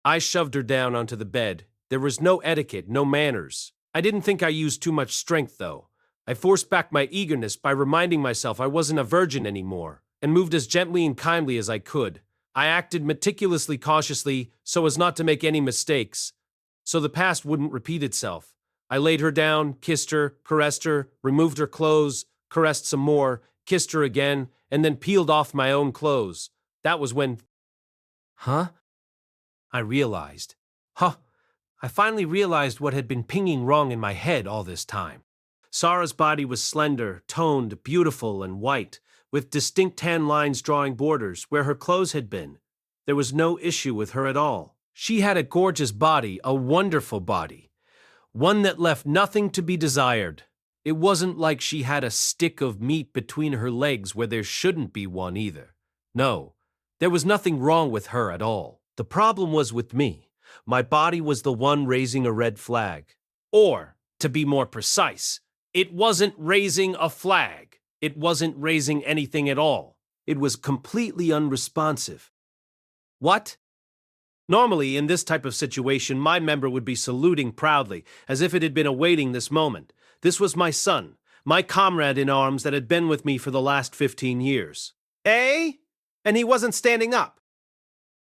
I shoved her down onto the bed. There was no etiquette, no manners. I didn't think I used too much strength, though. I forced back my eagerness by reminding myself I wasn't a virgin anymore, and moved as gently and kindly as I could. I acted meticulously cautiously so as not to make any mistakes, so the past wouldn't repeat itself. I laid her down, kissed her, caressed her, removed her clothes, caressed some more, kissed her again, and then peeled off my own clothes. That was when... Huh? I realized. I finally realized what had been pinging wrong in my head all this time. Sarah's body was slender, toned, beautiful, and white, with distinct tan lines drawing borders where her clothes had been. There was no issue with her at all. She had a gorgeous body, a wonderful body, one that left nothing to be desired. It wasn't like she had a stick of meat between her legs where there shouldn't be one either. No, there was nothing wrong with her at all. The problem was with me. My body was the one raising a red flag. Or, to be more precise, it wasn't raising a flag. It wasn't raising anything at all. It was completely unresponsive. What? Normally, in this type of situation, my member would be saluting proudly, as if it had been awaiting this moment. This was my son, my comrade in arms that had been with me for the last 15 years. Eh? And he wasn't standing up.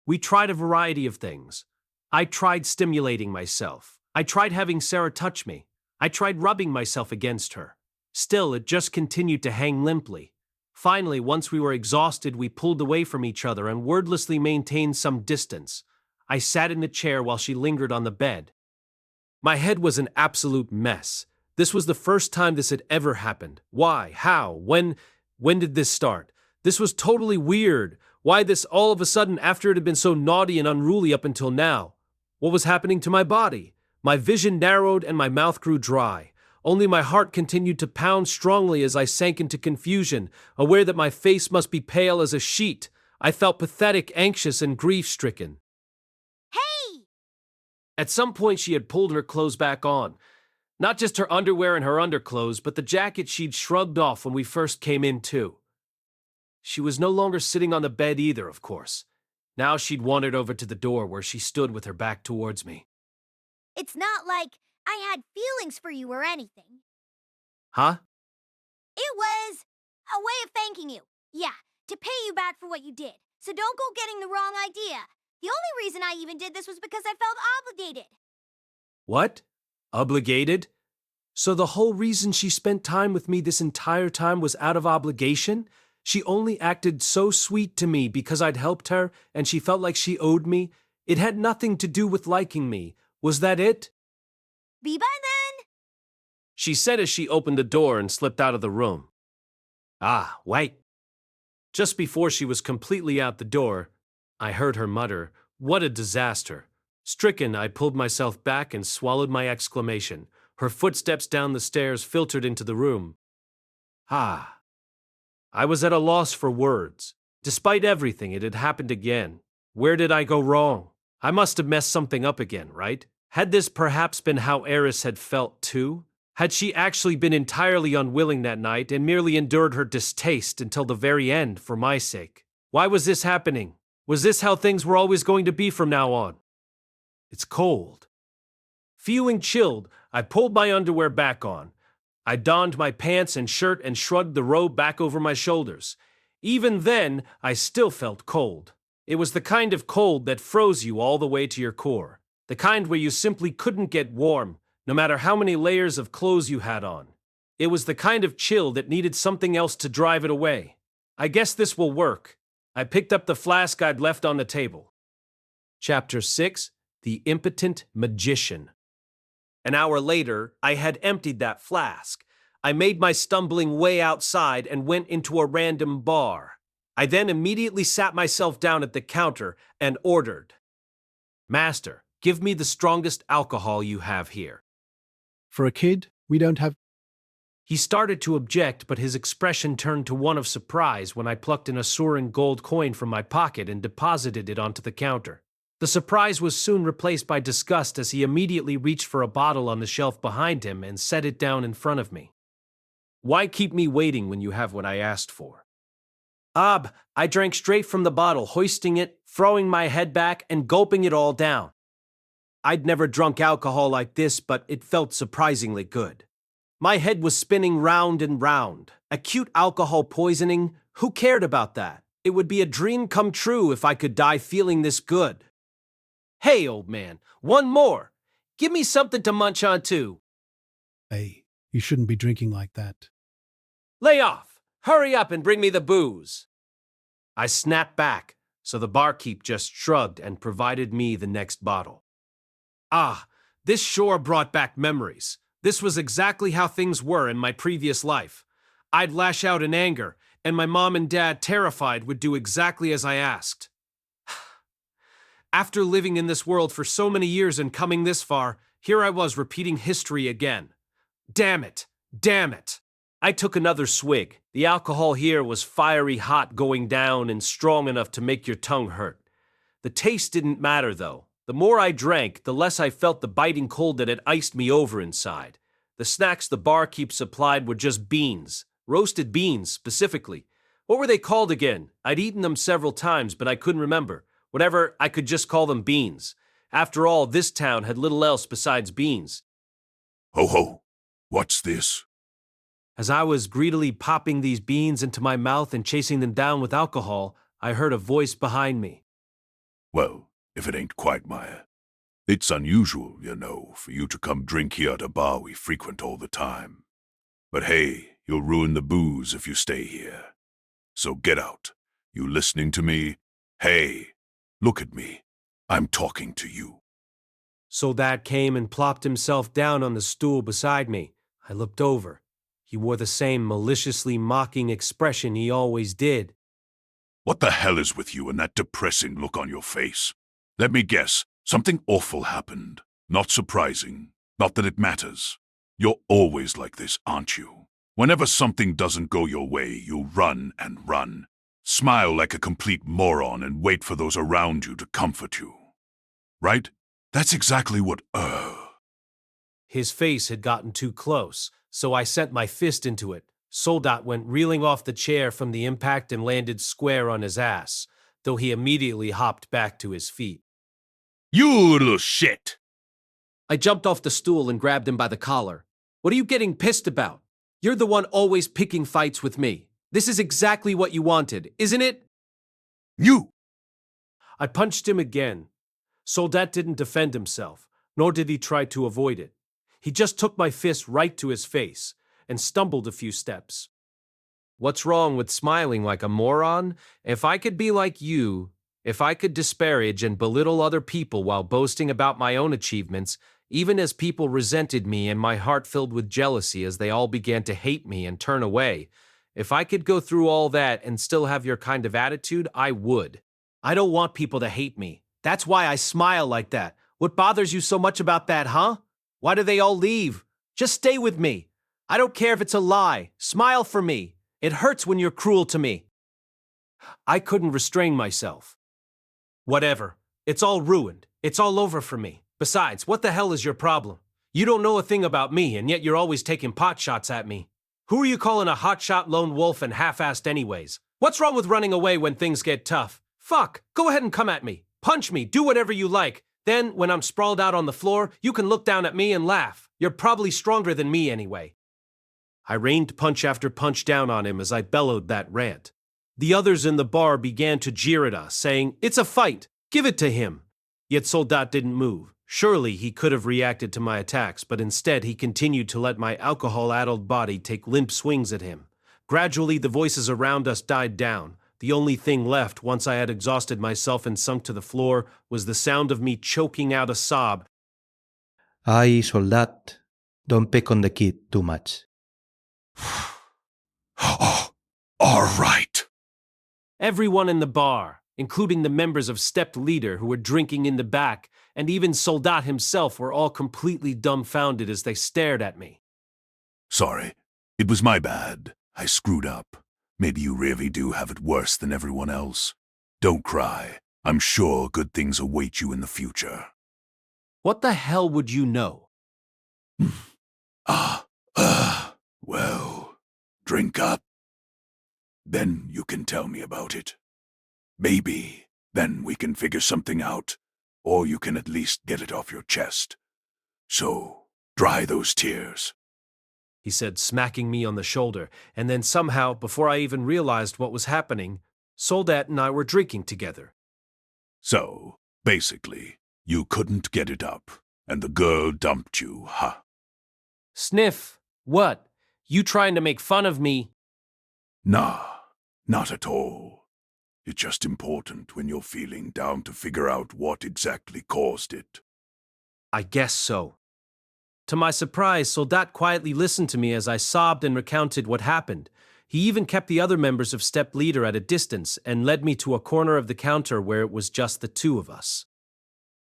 We tried a variety of things. I tried stimulating myself. I tried having Sarah touch me. I tried rubbing myself against her. Still, it just continued to hang limply. Finally, once we were exhausted, we pulled away from each other and wordlessly maintained some distance. I sat in the chair while she lingered on the bed. My head was an absolute mess. This was the first time this had ever happened. Why? How? When did this start? This was totally weird. Why this all of a sudden after it had been so naughty and unruly up until now? What was happening to my body? My vision narrowed and my mouth grew dry. Only my heart continued to pound strongly as I sank into confusion, aware that my face must be pale as a sheet. I felt pathetic, anxious, and grief-stricken.
Hey!
At some point she had pulled her clothes back on. Not just her underwear and her underclothes, but the jacket she'd shrugged off when we first came in too. She was no longer sitting on the bed either, of course. Now she'd wandered over to the door where she stood with her back towards me.
It's not like I had feelings for you or anything.
Huh?
It was a way of thanking you. Yeah, to pay you back for what you did. So don't go getting the wrong idea. The only reason I even did this was because I felt obligated.
What? Obligated? So the whole reason she spent time with me this entire time was out of obligation? She only acted so sweet to me because I'd helped her and she felt like she owed me? It had nothing to do with liking me. Was that it?
Be by then.
She said as she opened the door and slipped out of the room. Ah, wait. Just before she was completely out the door, I heard her mutter, "What a disaster." Stricken, I pulled myself back and swallowed my exclamation. Her footsteps down the stairs filtered into the room. Ah. I was at a loss for words. Despite everything, it had happened again. Where did I go wrong? I must have messed something up again, right? Had this perhaps been how Eris had felt too? Had she actually been entirely unwilling that night and merely endured her distaste until the very end for my sake? Why was this happening? Was this how things were always going to be from now on? It's cold. Feeling chilled, I pulled my underwear back on. I donned my pants and shirt and shrugged the robe back over my shoulders. Even then, I still felt cold. It was the kind of cold that froze you all the way to your core. The kind where you simply couldn't get warm, no matter how many layers of clothes you had on. It was the kind of chill that needed something else to drive it away. I guess this will work. I picked up the flask I'd left on the table. Chapter 6, The Impotent Magician. An hour later, I had emptied that flask. I made my stumbling way outside and went into a random bar. I then immediately sat myself down at the counter and ordered, "Master, give me the strongest alcohol you have here."
For a kid, we don't have.
He started to object, but his expression turned to one of surprise when I plucked an Asuran gold coin from my pocket and deposited it onto the counter. The surprise was soon replaced by disgust as he immediately reached for a bottle on the shelf behind him and set it down in front of me. "Why keep me waiting when you have what I asked for?" I drank straight from the bottle, hoisting it, throwing my head back, and gulping it all down. I'd never drunk alcohol like this, but it felt surprisingly good. My head was spinning round and round. Acute alcohol poisoning? Who cared about that? It would be a dream come true if I could die feeling this good. "Hey, old man, one more. Give me something to munch on too."
Hey, you shouldn't be drinking like that.
"Lay off. Hurry up and bring me the booze." I snapped back, so the barkeep just shrugged and provided me the next bottle. This sure brought back memories. This was exactly how things were in my previous life. I'd lash out in anger, and my mom and dad, terrified, would do exactly as I asked. After living in this world for so many years and coming this far, here I was repeating history again. Damn it! Damn it! I took another swig. The alcohol here was fiery hot going down and strong enough to make your tongue hurt. The taste didn't matter, though. The more I drank, the less I felt the biting cold that had iced me over inside. The snacks the barkeep supplied were just beans. Roasted beans, specifically. What were they called again? I'd eaten them several times, but I couldn't remember. Whatever, I could just call them beans. After all, this town had little else besides beans.
"Ho ho, what's this?"
As I was greedily popping these beans into my mouth and chasing them down with alcohol, I heard a voice behind me.
"Well, if it ain't Quagmire. It's unusual, you know, for you to come drink here at a bar we frequent all the time. But hey, you'll ruin the booze if you stay here. So get out. You listening to me? Hey, look at me. I'm talking to you."
So Dad came and plopped himself down on the stool beside me. I looked over. He wore the same maliciously mocking expression he always did.
"What the hell is with you and that depressing look on your face? Let me guess, something awful happened. Not surprising. Not that it matters. You're always like this, aren't you? Whenever something doesn't go your way, you run and run. Smile like a complete moron and wait for those around you to comfort you. Right? That's exactly what,
His face had gotten too close, so I sent my fist into it. Soldat went reeling off the chair from the impact and landed square on his ass, though he immediately hopped back to his feet.
"You little shit!"
I jumped off the stool and grabbed him by the collar. "What are you getting pissed about? You're the one always picking fights with me. This is exactly what you wanted, isn't it?"
"You!"
I punched him again. Soldat didn't defend himself, nor did he try to avoid it. He just took my fist right to his face and stumbled a few steps. What's wrong with smiling like a moron? If I could be like you, if I could disparage and belittle other people while boasting about my own achievements, even as people resented me and my heart filled with jealousy as they all began to hate me and turn away, if I could go through all that and still have your kind of attitude, I would. I don't want people to hate me. That's why I smile like that. What bothers you so much about that, huh? Why do they all leave? Just stay with me. I don't care if it's a lie. Smile for me. It hurts when you're cruel to me. I couldn't restrain myself. Whatever. It's all ruined. It's all over for me. Besides, what the hell is your problem? You don't know a thing about me, and yet you're always taking pot shots at me. Who are you calling a hotshot lone wolf and half-assed anyways? What's wrong with running away when things get tough? Fuck, go ahead and come at me. Punch me, do whatever you like. Then, when I'm sprawled out on the floor, you can look down at me and laugh. You're probably stronger than me anyway. I rained punch after punch down on him as I bellowed that rant. The others in the bar began to jeer at us, saying, "It's a fight. Give it to him." Yet Soldat didn't move. Surely he could have reacted to my attacks, but instead he continued to let my alcohol-addled body take limp swings at him. Gradually, the voices around us died down. The only thing left, once I had exhausted myself and sunk to the floor, was the sound of me choking out a sob.
Ay, Soldat, don't pick on the kid too much.
Oh, all right.
Everyone in the bar, including the members of Stepped Leader who were drinking in the back, and even Soldat himself, were all completely dumbfounded as they stared at me.
Sorry, it was my bad. I screwed up. Maybe you really do have it worse than everyone else. Don't cry. I'm sure good things await you in the future.
What the hell would you know?
Well, drink up. Then you can tell me about it. Maybe then we can figure something out, or you can at least get it off your chest. So, dry those tears.
He said, smacking me on the shoulder, and then somehow, before I even realized what was happening, Soldat and I were drinking together.
So, basically, you couldn't get it up, and the girl dumped you, huh?
Sniff, what? You trying to make fun of me?
Nah, not at all. It's just important when you're feeling down to figure out what exactly caused it.
I guess so. To my surprise, Soldat quietly listened to me as I sobbed and recounted what happened. He even kept the other members of Step Leader at a distance and led me to a corner of the counter where it was just the two of us.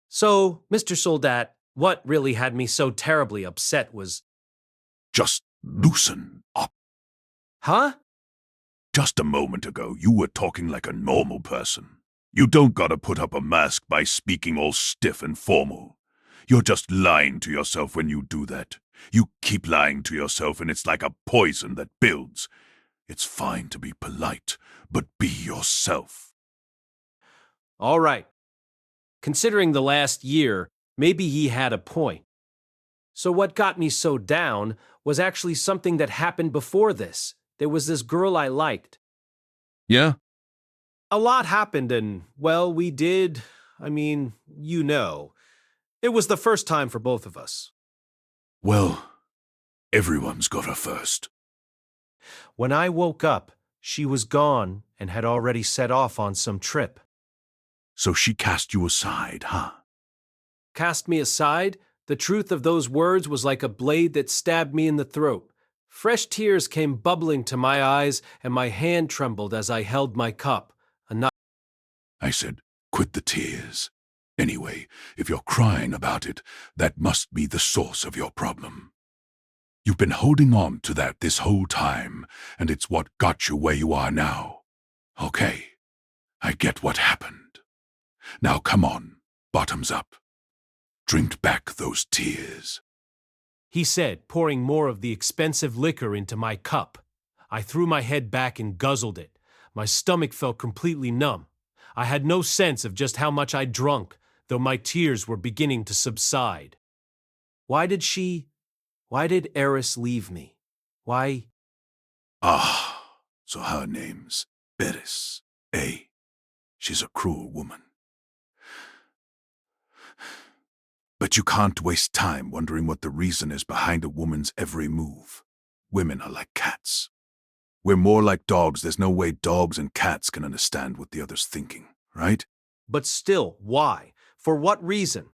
So, Mr. Soldat, what really had me so terribly upset was...
Just loosen up.
Huh?
Just a moment ago, you were talking like a normal person. You don't gotta put up a mask by speaking all stiff and formal. You're just lying to yourself when you do that. You keep lying to yourself and it's like a poison that builds. It's fine to be polite, but be yourself.
All right. Considering the last year, maybe he had a point. So what got me so down was actually something that happened before this. There was this girl I liked.
Yeah?
A lot happened and, well, we did, you know. It was the first time for both of us.
Well, everyone's got a first.
When I woke up, she was gone and had already set off on some trip.
So she cast you aside, huh?
Cast me aside? The truth of those words was like a blade that stabbed me in the throat. Fresh tears came bubbling to my eyes, and my hand trembled as I held my cup.
I said, quit the tears. Anyway, if you're crying about it, that must be the source of your problem. You've been holding on to that this whole time, and it's what got you where you are now. Okay, I get what happened. Now come on, bottoms up. Drink back those tears.
He said, pouring more of the expensive liquor into my cup. I threw my head back and guzzled it. My stomach felt completely numb. I had no sense of just how much I'd drunk, though my tears were beginning to subside. Why did Eris leave me? Why?
So her name's Eris, eh? She's a cruel woman. But you can't waste time wondering what the reason is behind a woman's every move. Women are like cats. We're more like dogs. There's no way dogs and cats can understand what the other's thinking, right?
But still, why? For what reason?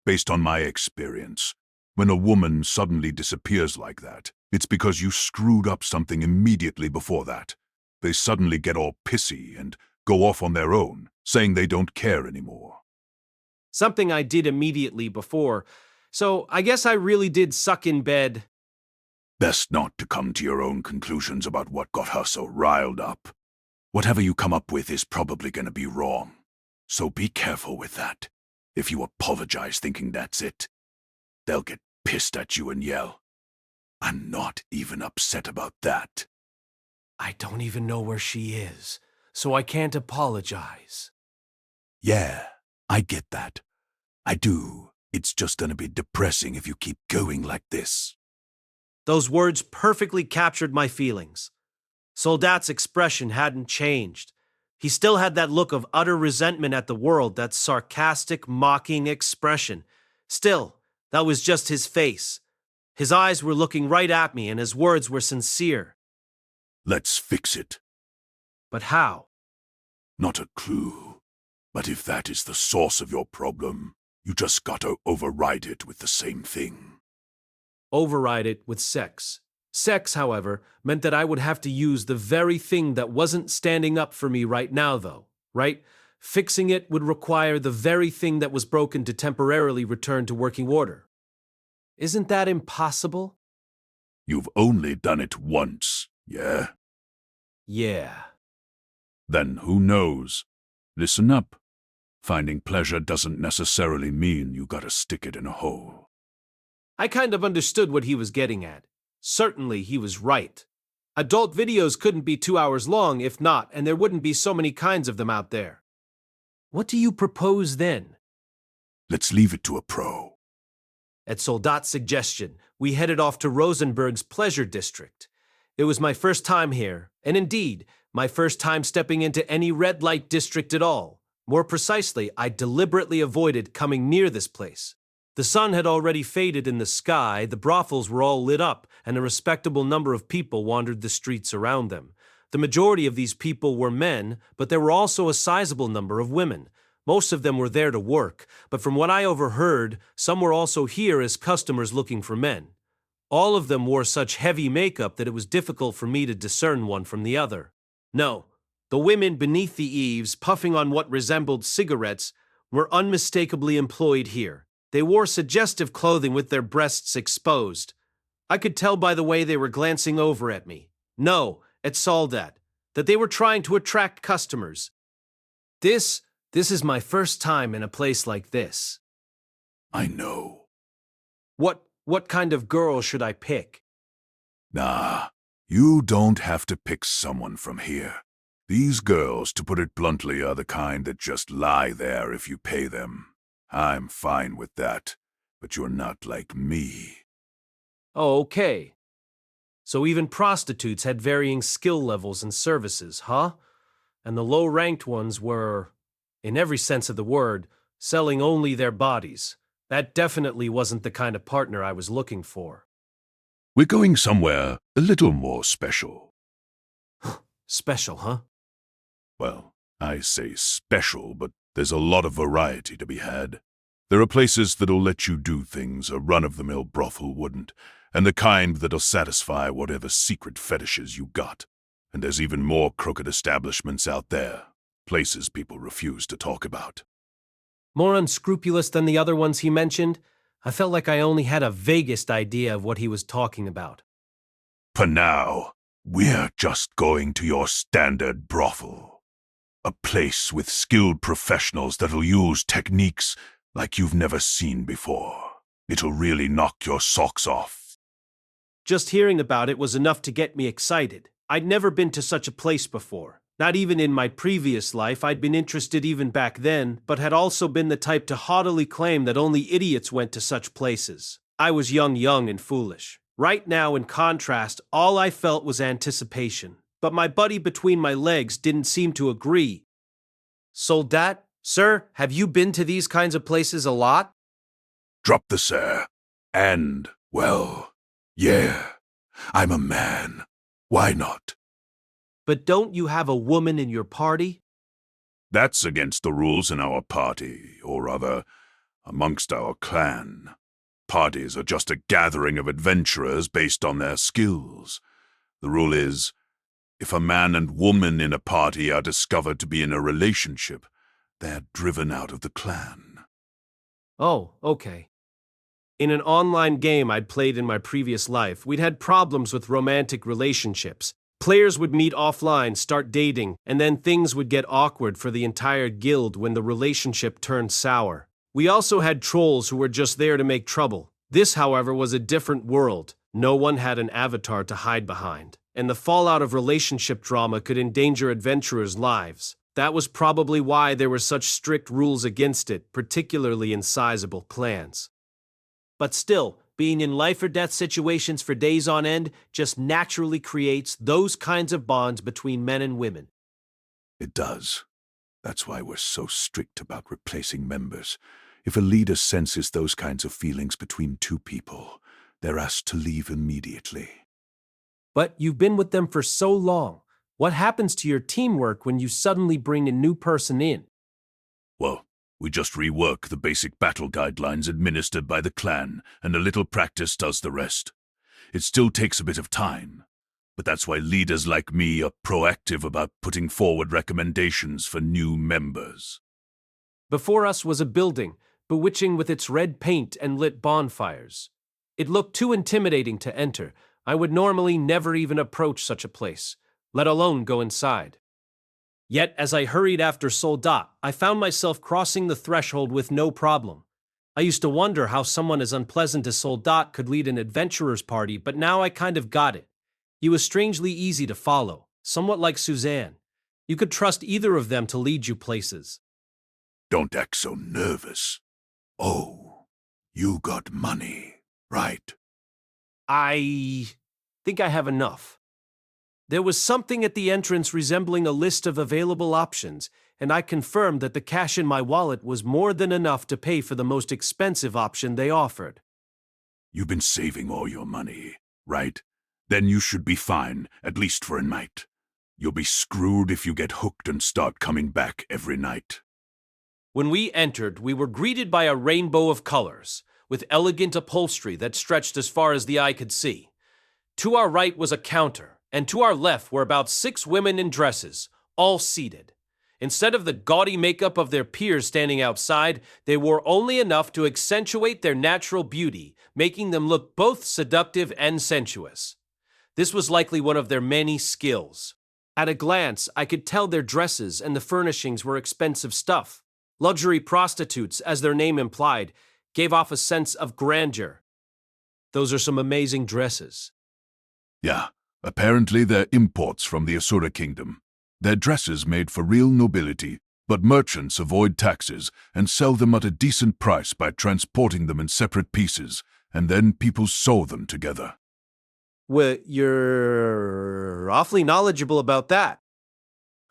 Based on my experience, when a woman suddenly disappears like that, it's because you screwed up something immediately before that. They suddenly get all pissy and go off on their own, saying they don't care anymore.
Something I did immediately before, so I guess I really did suck in bed.
Best not to come to your own conclusions about what got her so riled up. Whatever you come up with is probably going to be wrong. So be careful with that. If you apologize thinking that's it, they'll get pissed at you and yell. I'm not even upset about that.
I don't even know where she is, so I can't apologize.
Yeah, I get that. I do. It's just gonna be depressing if you keep going like this.
Those words perfectly captured my feelings. Soldat's expression hadn't changed. He still had that look of utter resentment at the world, that sarcastic, mocking expression. Still, that was just his face. His eyes were looking right at me, and his words were sincere.
Let's fix it.
But how?
Not a clue. But if that is the source of your problem, you just gotta override it with the same thing.
Override it with sex. Sex, however, meant that I would have to use the very thing that wasn't standing up for me right now, though, right? Fixing it would require the very thing that was broken to temporarily return to working order. Isn't that impossible?
You've only done it once, yeah?
Yeah.
Then who knows? Listen up. Finding pleasure doesn't necessarily mean you gotta stick it in a hole.
I kind of understood what he was getting at. Certainly, he was right. Adult videos couldn't be 2 hours long, if not, and there wouldn't be so many kinds of them out there. What do you propose then?
Let's leave it to a pro.
At Soldat's suggestion, we headed off to Rosenberg's pleasure district. It was my first time here, and indeed, my first time stepping into any red light district at all. More precisely, I deliberately avoided coming near this place. The sun had already faded in the sky, the brothels were all lit up, and a respectable number of people wandered the streets around them. The majority of these people were men, but there were also a sizable number of women. Most of them were there to work, but from what I overheard, some were also here as customers looking for men. All of them wore such heavy makeup that it was difficult for me to discern one from the other. No, the women beneath the eaves, puffing on what resembled cigarettes, were unmistakably employed here. They wore suggestive clothing with their breasts exposed. I could tell by the way they were glancing over at me. No, at Soldat, that they were trying to attract customers. This is my first time in a place like this.
I know.
What kind of girl should I pick?
Nah, you don't have to pick someone from here. These girls, to put it bluntly, are the kind that just lie there if you pay them. I'm fine with that, but you're not like me.
Oh, okay. So even prostitutes had varying skill levels and services, huh? And the low-ranked ones were, in every sense of the word, selling only their bodies. That definitely wasn't the kind of partner I was looking for.
We're going somewhere a little more special.
Special, huh?
Well, I say special, but there's a lot of variety to be had. There are places that'll let you do things a run-of-the-mill brothel wouldn't, and the kind that'll satisfy whatever secret fetishes you got. And there's even more crooked establishments out there, places people refuse to talk about.
More unscrupulous than the other ones he mentioned? I felt like I only had a vaguest idea of what he was talking about.
For now, we're just going to your standard brothel. A place with skilled professionals that'll use techniques like you've never seen before. It'll really knock your socks off.
Just hearing about it was enough to get me excited. I'd never been to such a place before. Not even in my previous life, I'd been interested even back then, but had also been the type to haughtily claim that only idiots went to such places. I was young and foolish. Right now, in contrast, all I felt was anticipation. But my buddy between my legs didn't seem to agree. Soldat, sir, have you been to these kinds of places a lot?
Drop the sir. And, well, yeah, I'm a man. Why not?
But don't you have a woman in your party?
That's against the rules in our party, or rather, amongst our clan. Parties are just a gathering of adventurers based on their skills. The rule is, if a man and woman in a party are discovered to be in a relationship, they're driven out of the clan.
Oh, okay. In an online game I'd played in my previous life, we'd had problems with romantic relationships. Players would meet offline, start dating, and then things would get awkward for the entire guild when the relationship turned sour. We also had trolls who were just there to make trouble. This, however, was a different world. No one had an avatar to hide behind, and the fallout of relationship drama could endanger adventurers' lives. That was probably why there were such strict rules against it, particularly in sizable clans. But still, being in life-or-death situations for days on end just naturally creates those kinds of bonds between men and women.
It does. That's why we're so strict about replacing members. If a leader senses those kinds of feelings between two people, they're asked to leave immediately.
But you've been with them for so long. What happens to your teamwork when you suddenly bring a new person in?
Well, we just rework the basic battle guidelines administered by the clan, and a little practice does the rest. it still takes a bit of time. But that's why leaders like me are proactive about putting forward recommendations for new members.
Before us was a building, bewitching with its red paint and lit bonfires. It looked too intimidating to enter. I would normally never even approach such a place, let alone go inside. Yet, as I hurried after Soldat, I found myself crossing the threshold with no problem. I used to wonder how someone as unpleasant as Soldat could lead an adventurer's party, but now I kind of got it. He was strangely easy to follow, somewhat like Suzanne. You could trust either of them to lead you places.
Don't act so nervous. Oh, you got money, right?
I think I have enough. There was something at the entrance resembling a list of available options, and I confirmed that the cash in my wallet was more than enough to pay for the most expensive option they offered.
You've been saving all your money, right? Then you should be fine, at least for a night. You'll be screwed if you get hooked and start coming back every night.
When we entered, we were greeted by a rainbow of colors, with elegant upholstery that stretched as far as the eye could see. To our right was a counter, and to our left were about 6 women in dresses, all seated. Instead of the gaudy makeup of their peers standing outside, they wore only enough to accentuate their natural beauty, making them look both seductive and sensuous. This was likely one of their many skills. At a glance, I could tell their dresses and the furnishings were expensive stuff. Luxury prostitutes, as their name implied, gave off a sense of grandeur. Those are some amazing dresses.
Yeah, apparently they're imports from the Asura kingdom. Their dresses made for real nobility, but merchants avoid taxes and sell them at a decent price by transporting them in separate pieces, and then people sew them together.
Well, you're awfully knowledgeable about that.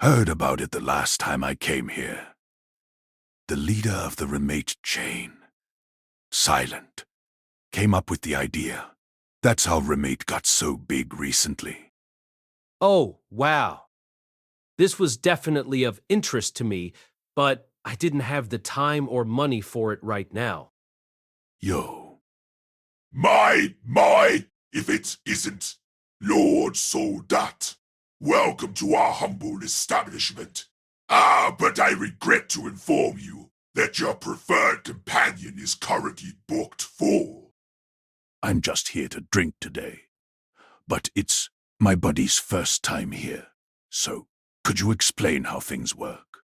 Heard about it the last time I came here. The leader of the Remate chain, Silent, came up with the idea. That's how Remate got so big recently.
Oh, wow. This was definitely of interest to me, but I didn't have the time or money for it right now.
Yo.
My, if it isn't Lord Soldat. Welcome to our humble establishment. But I regret to inform you that your preferred companion is currently booked full.
I'm just here to drink today. But it's my buddy's first time here, so could you explain how things work?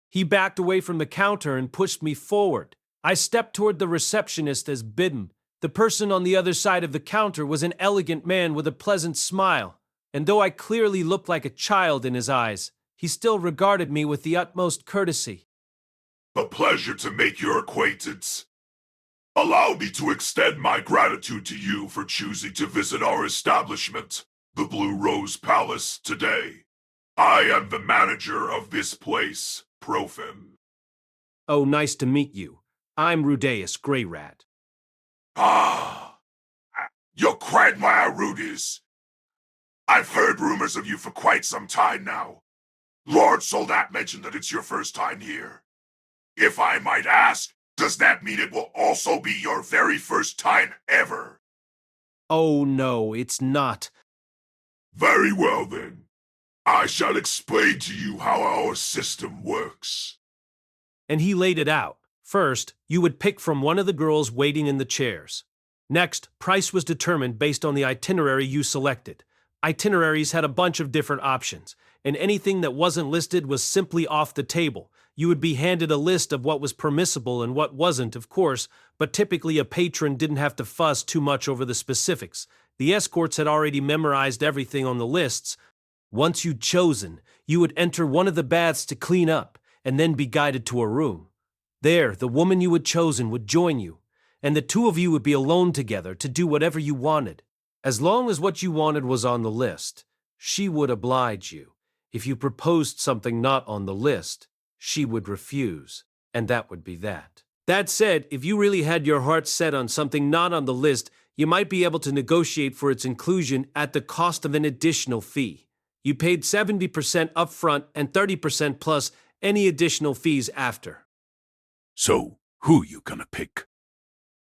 He backed away from the counter and pushed me forward. I stepped toward the receptionist as bidden. The person on the other side of the counter was an elegant man with a pleasant smile, and though I clearly looked like a child in his eyes, he still regarded me with the utmost courtesy.
A pleasure to make your acquaintance. Allow me to extend my gratitude to you for choosing to visit our establishment, the Blue Rose Palace, today. I am the manager of this place, Profim.
Oh, nice to meet you. I'm Rudeus, Grey Rat.
You're Quagmire Rudeus. I've heard rumors of you for quite some time now. Lord Soldat mentioned that it's your first time here. If I might ask, does that mean it will also be your very first time ever?
Oh no, it's not.
Very well then. I shall explain to you how our system works.
And he laid it out. First, you would pick from one of the girls waiting in the chairs. Next, price was determined based on the itinerary you selected. Itineraries had a bunch of different options, and anything that wasn't listed was simply off the table. You would be handed a list of what was permissible and what wasn't, of course, but typically a patron didn't have to fuss too much over the specifics. The escorts had already memorized everything on the lists. Once you'd chosen, you would enter one of the baths to clean up, and then be guided to a room. There, the woman you had chosen would join you, and the two of you would be alone together to do whatever you wanted. As long as what you wanted was on the list, she would oblige you. If you proposed something not on the list, she would refuse, and that would be that. That said, if you really had your heart set on something not on the list, you might be able to negotiate for its inclusion at the cost of an additional fee. You paid 70% upfront and 30% plus any additional fees after.
So, who you gonna pick?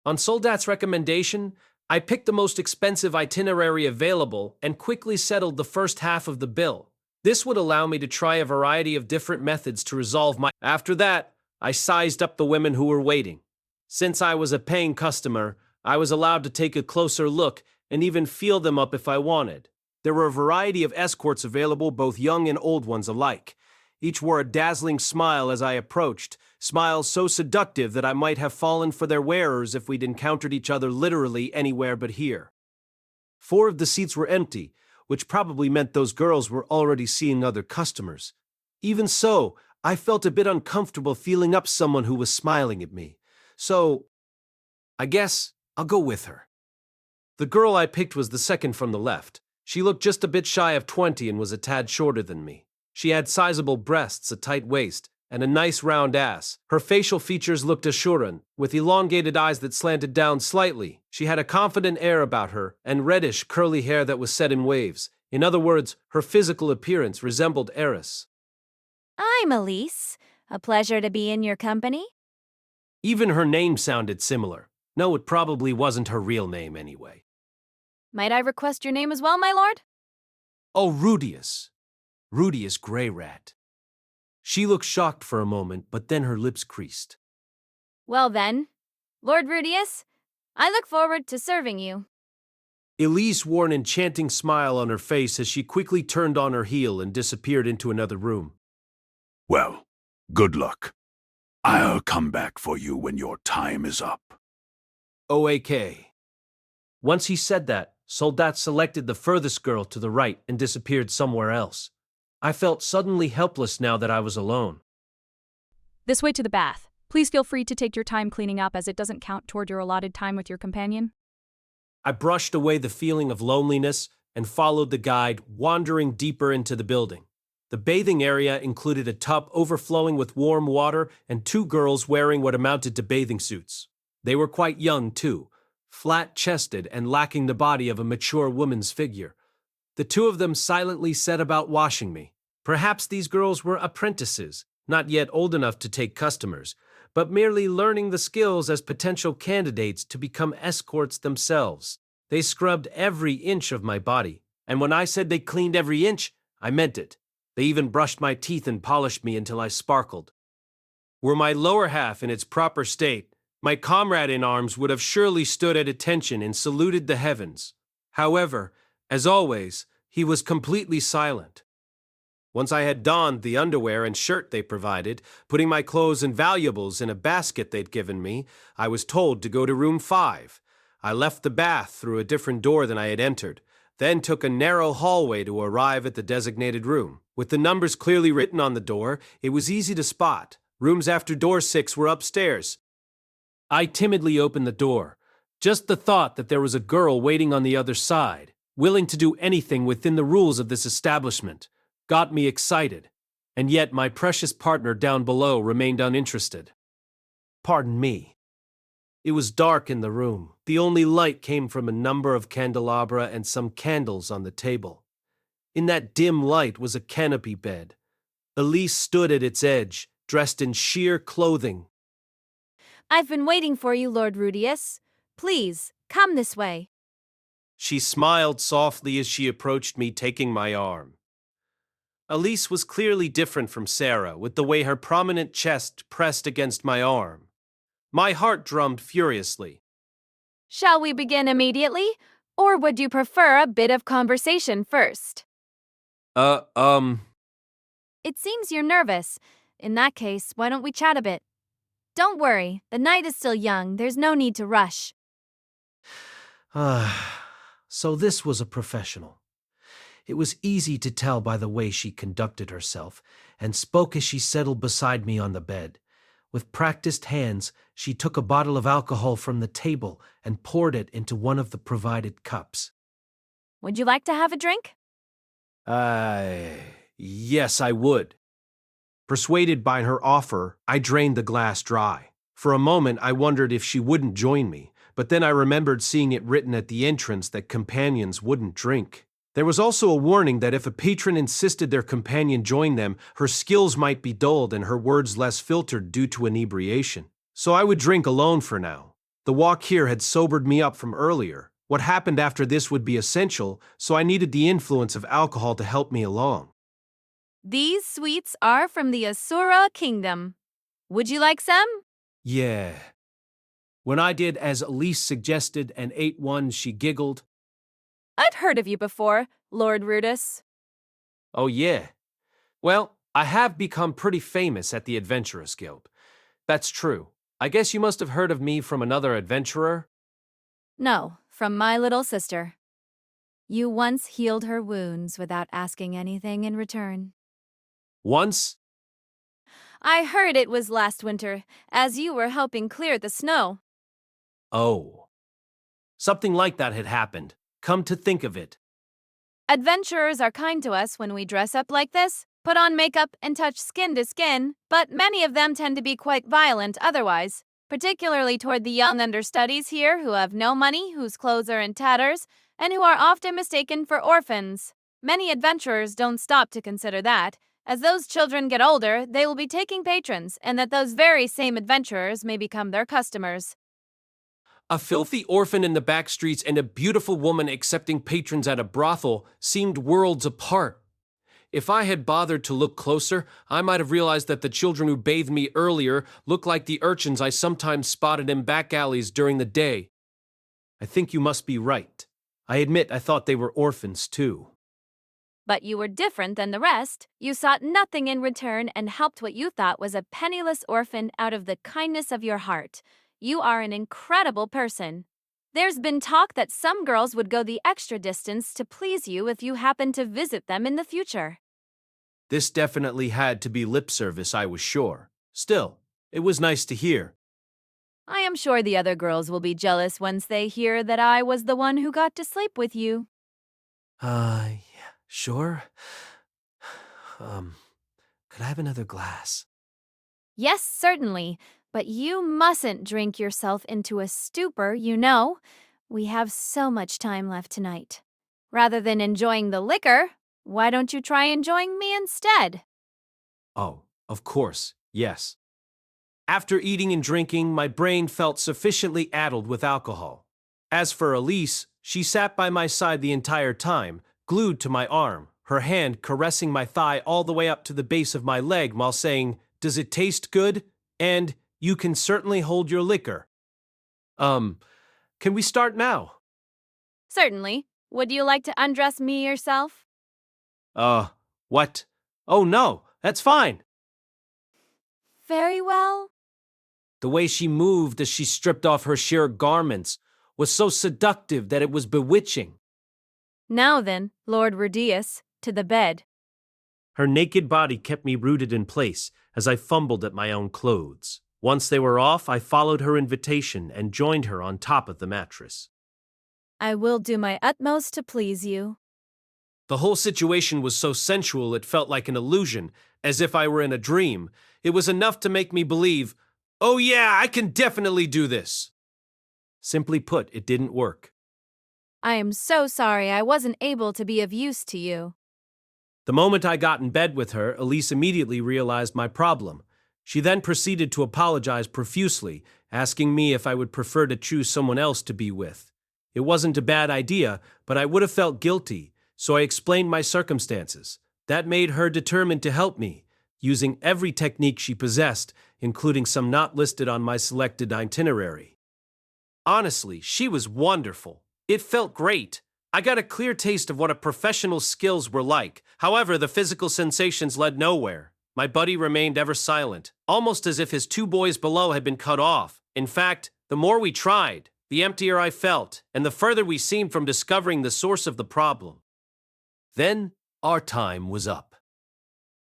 On Soldat's recommendation, I picked the most expensive itinerary available and quickly settled the first half of the bill. This would allow me to try a variety of different methods to resolve my... After that, I sized up the women who were waiting. Since I was a paying customer, I was allowed to take a closer look and even feel them up if I wanted. There were a variety of escorts available, both young and old ones alike. Each wore a dazzling smile as I approached, smiles so seductive that I might have fallen for their wearers if we'd encountered each other literally anywhere but here. 4 of the seats were empty, which probably meant those girls were already seeing other customers. Even so, I felt a bit uncomfortable feeling up someone who was smiling at me. So, I guess I'll go with her. The girl I picked was the second from the left. She looked just a bit shy of 20 and was a tad shorter than me. She had sizable breasts, a tight waist, and a nice round ass. Her facial features looked assuring, with elongated eyes that slanted down slightly. She had a confident air about her, and reddish, curly hair that was set in waves. In other words, her physical appearance resembled Eris.
I'm Elise. A pleasure to be in your company.
Even her name sounded similar. No, it probably wasn't her real name anyway.
Might I request your name as well, my lord?
Oh, Rudeus. Rudeus Grey Rat. She looked shocked for a moment, but then her lips creased.
Well then, Lord Rudeus, I look forward to serving you.
Elise wore an enchanting smile on her face as she quickly turned on her heel and disappeared into another room.
Well, good luck. I'll come back for you when your time is up.
OAK. Once he said that, Soldat selected the furthest girl to the right and disappeared somewhere else. I felt suddenly helpless now that I was alone.
This way to the bath. Please feel free to take your time cleaning up as it doesn't count toward your allotted time with your companion.
I brushed away the feeling of loneliness and followed the guide, wandering deeper into the building. The bathing area included a tub overflowing with warm water and 2 girls wearing what amounted to bathing suits. They were quite young, too, flat-chested and lacking the body of a mature woman's figure. The 2 of them silently set about washing me. Perhaps these girls were apprentices, not yet old enough to take customers, but merely learning the skills as potential candidates to become escorts themselves. They scrubbed every inch of my body, and when I said they cleaned every inch, I meant it. They even brushed my teeth and polished me until I sparkled. Were my lower half in its proper state, my comrade in arms would have surely stood at attention and saluted the heavens. However, as always, he was completely silent. Once I had donned the underwear and shirt they provided, putting my clothes and valuables in a basket they'd given me, I was told to go to room 5. I left the bath through a different door than I had entered, then took a narrow hallway to arrive at the designated room. With the numbers clearly written on the door, it was easy to spot. Rooms after door 6 were upstairs. I timidly opened the door. Just the thought that there was a girl waiting on the other side, willing to do anything within the rules of this establishment, got me excited. And yet my precious partner down below remained uninterested. Pardon me. It was dark in the room. The only light came from a number of candelabra and some candles on the table. In that dim light was a canopy bed. Elise stood at its edge, dressed in sheer clothing.
I've been waiting for you, Lord Rudeus. Please, come this way.
She smiled softly as she approached me, taking my arm. Elise was clearly different from Sarah, with the way her prominent chest pressed against my arm. My heart drummed furiously.
Shall we begin immediately, or would you prefer a bit of conversation first? It seems you're nervous. In that case, why don't we chat a bit? Don't worry, the night is still young. There's no need to rush.
So this was a professional. It was easy to tell by the way she conducted herself and spoke as she settled beside me on the bed. With practiced hands, she took a bottle of alcohol from the table and poured it into one of the provided cups.
Would you like to have a drink?
Yes, I would. Persuaded by her offer, I drained the glass dry. For a moment, I wondered if she wouldn't join me, but then I remembered seeing it written at the entrance that companions wouldn't drink. There was also a warning that if a patron insisted their companion join them, her skills might be dulled and her words less filtered due to inebriation. So I would drink alone for now. The walk here had sobered me up from earlier, What happened after this would be essential, so I needed the influence of alcohol to help me along.
These sweets are from the Asura kingdom. Would you like some?
Yeah. When I did as Elise suggested and ate one, she giggled.
I'd heard of you before, Lord Rudeus.
Oh, yeah. Well, I have become pretty famous at the Adventurers Guild. That's true. I guess you must have heard of me from another adventurer?
No, from my little sister. You once healed her wounds without asking anything in return.
Once?
I heard it was last winter, as you were helping clear the snow.
Oh. Something like that had happened. Come to think of it.
Adventurers are kind to us when we dress up like this, put on makeup, and touch skin to skin, but many of them tend to be quite violent otherwise, particularly toward the young understudies here who have no money, whose clothes are in tatters, and who are often mistaken for orphans. Many adventurers don't stop to consider that. As those children get older, they will be taking patrons, and that those very same adventurers may become their customers.
A filthy orphan in the back streets and a beautiful woman accepting patrons at a brothel seemed worlds apart. If I had bothered to look closer, I might have realized that the children who bathed me earlier looked like the urchins I sometimes spotted in back alleys during the day. I think you must be right. I admit I thought they were orphans too.
But you were different than the rest. You sought nothing in return and helped what you thought was a penniless orphan out of the kindness of your heart. You are an incredible person. There's been talk that some girls would go the extra distance to please you if you happened to visit them in the future.
This definitely had to be lip service, I was sure. Still, it was nice to hear.
I am sure the other girls will be jealous once they hear that I was the one who got to sleep with you.
Yeah, sure. Could I have another glass?
Yes, certainly. But you mustn't drink yourself into a stupor, you know. We have so much time left tonight. Rather than enjoying the liquor, why don't you try enjoying me instead?
Oh, of course, yes. After eating and drinking, my brain felt sufficiently addled with alcohol. As for Elise, she sat by my side the entire time, glued to my arm, her hand caressing my thigh all the way up to the base of my leg while saying, "Does it taste good?" and "You can certainly hold your liquor." Can we start now?
Certainly. Would you like to undress me yourself?
What? Oh no, that's fine.
Very well.
The way she moved as she stripped off her sheer garments was so seductive that it was bewitching.
Now then, Lord Rudeus, to the bed.
Her naked body kept me rooted in place as I fumbled at my own clothes. Once they were off, I followed her invitation and joined her on top of the mattress.
I will do my utmost to please you.
The whole situation was so sensual it felt like an illusion, as if I were in a dream. It was enough to make me believe, oh yeah, I can definitely do this. Simply put, it didn't work.
I am so sorry I wasn't able to be of use to you.
The moment I got in bed with her, Elise immediately realized my problem. She then proceeded to apologize profusely, asking me if I would prefer to choose someone else to be with. It wasn't a bad idea, but I would have felt guilty, so I explained my circumstances. That made her determined to help me, using every technique she possessed, including some not listed on my selected itinerary. Honestly, she was wonderful. It felt great. I got a clear taste of what a professional's skills were like. However, the physical sensations led nowhere. My buddy remained ever silent, almost as if his two boys below had been cut off. In fact, the more we tried, the emptier I felt, and the further we seemed from discovering the source of the problem. Then, our time was up.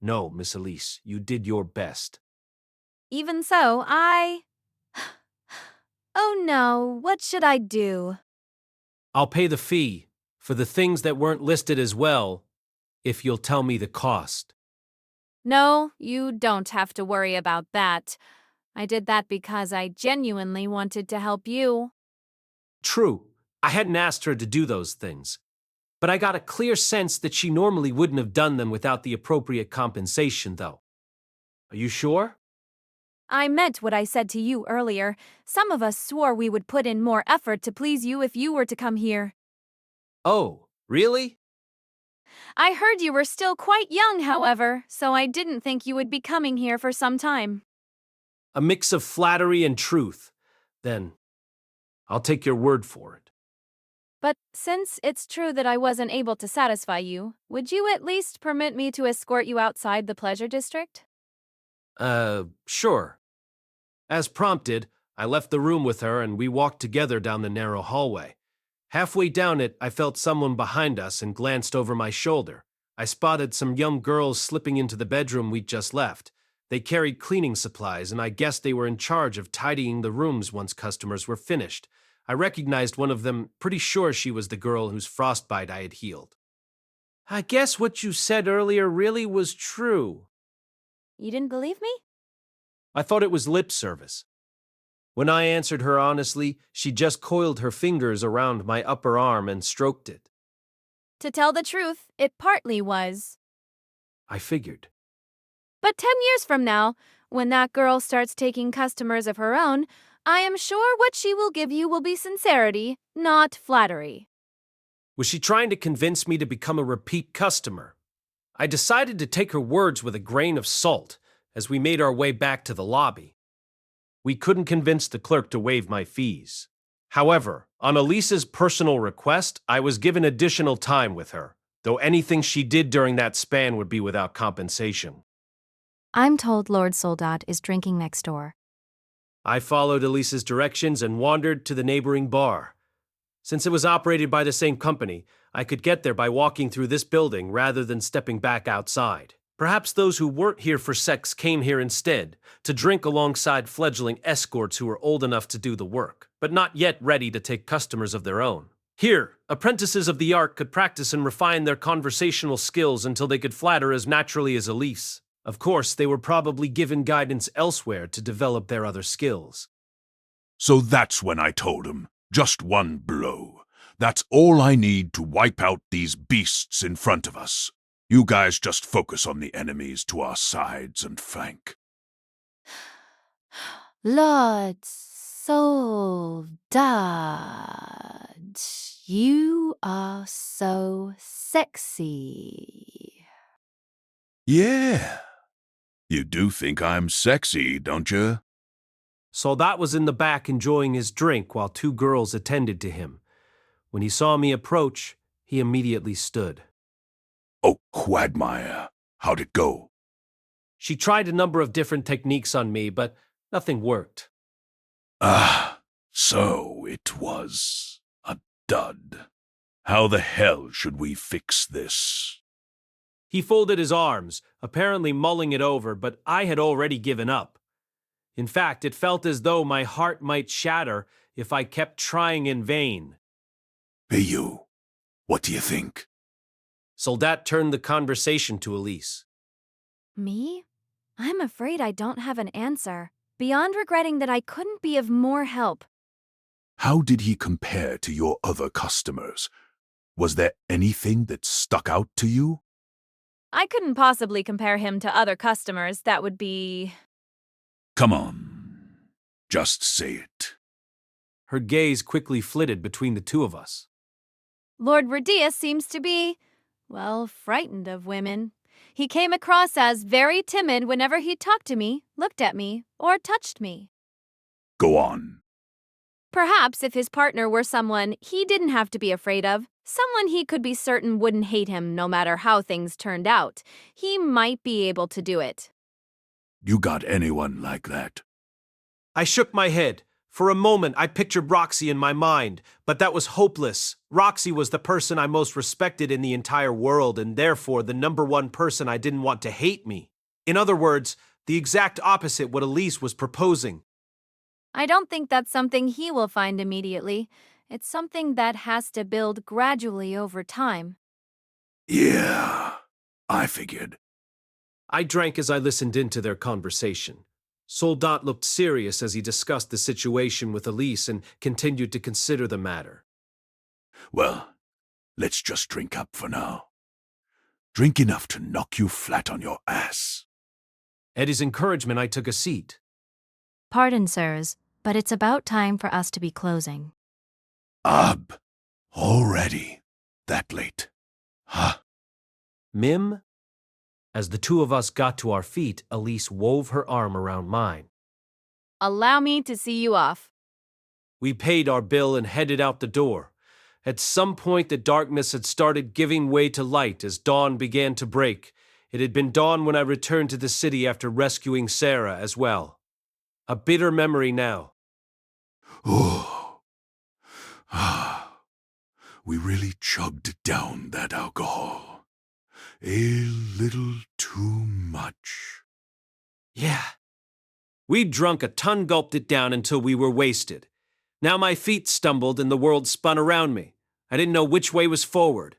No, Miss Elise, you did your best.
Even so, Oh no, what should I do?
I'll pay the fee for the things that weren't listed as well, if you'll tell me the cost.
No, you don't have to worry about that. I did that because I genuinely wanted to help you.
True, I hadn't asked her to do those things, but I got a clear sense that she normally wouldn't have done them without the appropriate compensation, though. Are you sure?
I meant what I said to you earlier. Some of us swore we would put in more effort to please you if you were to come here.
Oh, really?
I heard you were still quite young, however, so I didn't think you would be coming here for some time.
A mix of flattery and truth. Then, I'll take your word for it.
But since it's true that I wasn't able to satisfy you, would you at least permit me to escort you outside the pleasure district?
Sure. As prompted, I left the room with her and we walked together down the narrow hallway. Halfway down it, I felt someone behind us and glanced over my shoulder. I spotted some young girls slipping into the bedroom we'd just left. They carried cleaning supplies, and I guessed they were in charge of tidying the rooms once customers were finished. I recognized one of them, pretty sure she was the girl whose frostbite I had healed. I guess what you said earlier really was true.
You didn't believe me?
I thought it was lip service. When I answered her honestly, she just coiled her fingers around my upper arm and stroked it.
To tell the truth, it partly was.
I figured.
But 10 years from now, when that girl starts taking customers of her own, I am sure what she will give you will be sincerity, not flattery.
Was she trying to convince me to become a repeat customer? I decided to take her words with a grain of salt as we made our way back to the lobby. We couldn't convince the clerk to waive my fees. However, on Elise's personal request, I was given additional time with her, though anything she did during that span would be without compensation.
I'm told Lord Soldat is drinking next door.
I followed Elise's directions and wandered to the neighboring bar. Since it was operated by the same company, I could get there by walking through this building rather than stepping back outside. Perhaps those who weren't here for sex came here instead, to drink alongside fledgling escorts who were old enough to do the work, but not yet ready to take customers of their own. Here, apprentices of the art could practice and refine their conversational skills until they could flatter as naturally as Elise. Of course, they were probably given guidance elsewhere to develop their other skills.
So that's when I told him, just one blow. That's all I need to wipe out these beasts in front of us. You guys just focus on the enemies to our sides and flank.
Lord Soldat, you are so sexy.
Yeah. You do think I'm sexy, don't you?
Soldat was in the back enjoying his drink while two girls attended to him. When he saw me approach, he immediately stood.
Oh, Quagmire, how'd it go?
She tried a number of different techniques on me, but nothing worked.
Ah, so it was a dud. How the hell should we fix this?
He folded his arms, apparently mulling it over, but I had already given up. In fact, it felt as though my heart might shatter if I kept trying in vain.
Hey you, what do you think?
Soldat turned the conversation to Elise.
Me? I'm afraid I don't have an answer, beyond regretting that I couldn't be of more help.
How did he compare to your other customers? Was there anything that stuck out to you?
I couldn't possibly compare him to other customers. That would be...
Come on, just say it.
Her gaze quickly flitted between the two of us.
Lord Rudeus seems to be, well, frightened of women. He came across as very timid whenever he talked to me, looked at me, or touched me.
Go on.
Perhaps if his partner were someone he didn't have to be afraid of, someone he could be certain wouldn't hate him no matter how things turned out, he might be able to do it.
You got anyone like that?
I shook my head. For a moment, I pictured Roxy in my mind, but that was hopeless. Roxy was the person I most respected in the entire world, and therefore the #1 person I didn't want to hate me. In other words, the exact opposite what Elise was proposing.
I don't think that's something he will find immediately. It's something that has to build gradually over time.
Yeah, I figured.
I drank as I listened into their conversation. Soldat looked serious as he discussed the situation with Elise and continued to consider the matter.
Well, let's just drink up for now. Drink enough to knock you flat on your ass.
At his encouragement, I took a seat.
Pardon, sirs, but it's about time for us to be closing.
Already? That late? Huh?
Mim? As the two of us got to our feet, Elise wove her arm around mine.
Allow me to see you off.
We paid our bill and headed out the door. At some point, the darkness had started giving way to light as dawn began to break. It had been dawn when I returned to the city after rescuing Sarah as well. A bitter memory now.
We really chugged down that alcohol. A little too much.
Yeah. We drunk a ton, gulped it down until we were wasted. Now my feet stumbled and the world spun around me. I didn't know which way was forward.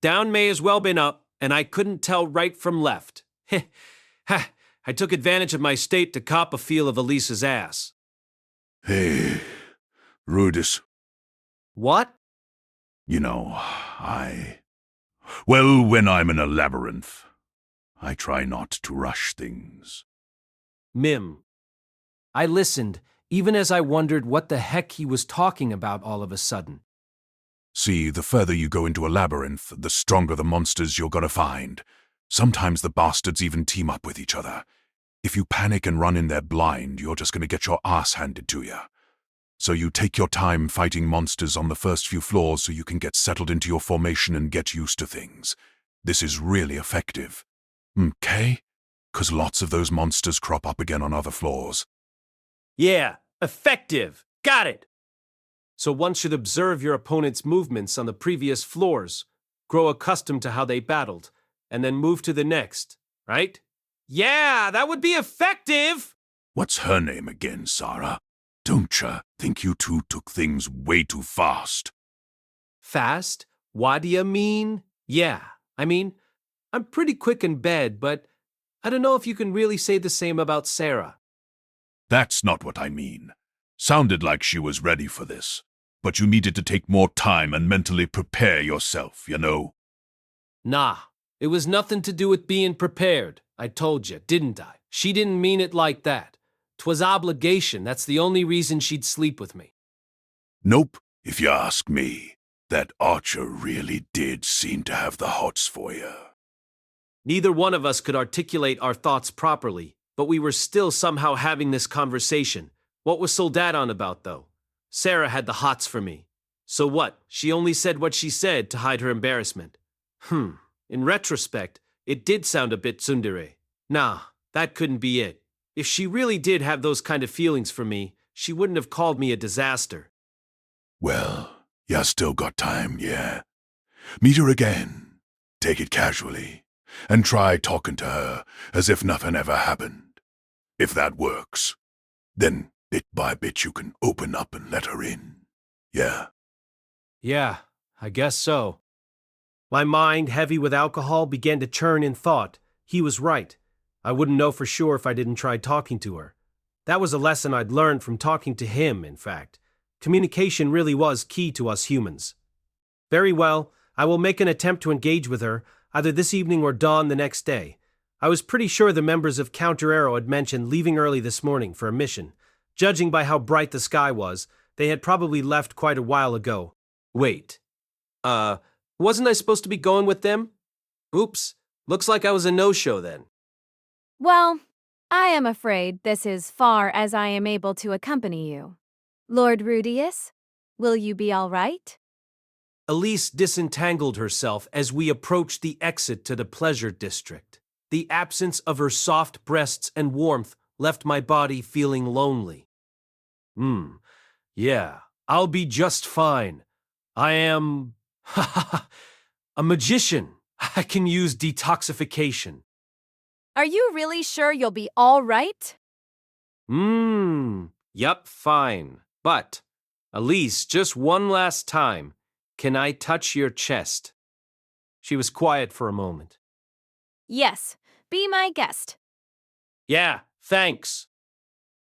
Down may as well been up, and I couldn't tell right from left. I took advantage of my state to cop a feel of Elise's ass.
Hey, Rudeus.
What?
You know, Well, when I'm in a labyrinth, I try not to rush things.
Mim. I listened, even as I wondered what the heck he was talking about all of a sudden.
See, the further you go into a labyrinth, the stronger the monsters you're gonna find. Sometimes the bastards even team up with each other. If you panic and run in there blind, you're just gonna get your ass handed to you. So you take your time fighting monsters on the first few floors so you can get settled into your formation and get used to things. This is really effective. Okay? 'Cause lots of those monsters crop up again on other floors.
Yeah, effective. Got it. So one should observe your opponent's movements on the previous floors, grow accustomed to how they battled, and then move to the next, right? Yeah, that would be effective!
What's her name again, Sarah? Don't ya think you two took things way too fast?
Fast? What do you mean? Yeah, I'm pretty quick in bed, but I don't know if you can really say the same about Sarah.
That's not what I mean. Sounded like she was ready for this. But you needed to take more time and mentally prepare yourself, you know?
Nah, it was nothing to do with being prepared. I told you, didn't I? She didn't mean it like that. 'Twas obligation, that's the only reason she'd sleep with me.
Nope, if you ask me. That Archer really did seem to have the hots for you.
Neither one of us could articulate our thoughts properly, but we were still somehow having this conversation. What was Soldat on about, though? Sarah had the hots for me. So what? She only said what she said to hide her embarrassment. In retrospect, it did sound a bit tsundere. Nah, that couldn't be it. If she really did have those kind of feelings for me, she wouldn't have called me a disaster.
Well, ya still got time, yeah? Meet her again. Take it casually. And try talking to her as if nothing ever happened. If that works, then bit by bit you can open up and let her in. Yeah?
Yeah, I guess so. My mind, heavy with alcohol, began to churn in thought. He was right. I wouldn't know for sure if I didn't try talking to her. That was a lesson I'd learned from talking to him, in fact. Communication really was key to us humans. Very well, I will make an attempt to engage with her, either this evening or dawn the next day. I was pretty sure the members of Counter Arrow had mentioned leaving early this morning for a mission. Judging by how bright the sky was, they had probably left quite a while ago. Wait. Wasn't I supposed to be going with them? Oops, looks like I was a no-show then.
Well, I am afraid this is far as I am able to accompany you. Lord Rudeus, will you be all right?
Elise disentangled herself as we approached the exit to the pleasure district. The absence of her soft breasts and warmth left my body feeling lonely. Yeah, I'll be just fine. I am... a magician. I can use detoxification.
Are you really sure you'll be all right?
Yup, fine. But, Elise, just one last time, can I touch your chest? She was quiet for a moment.
Yes, be my guest.
Yeah, thanks.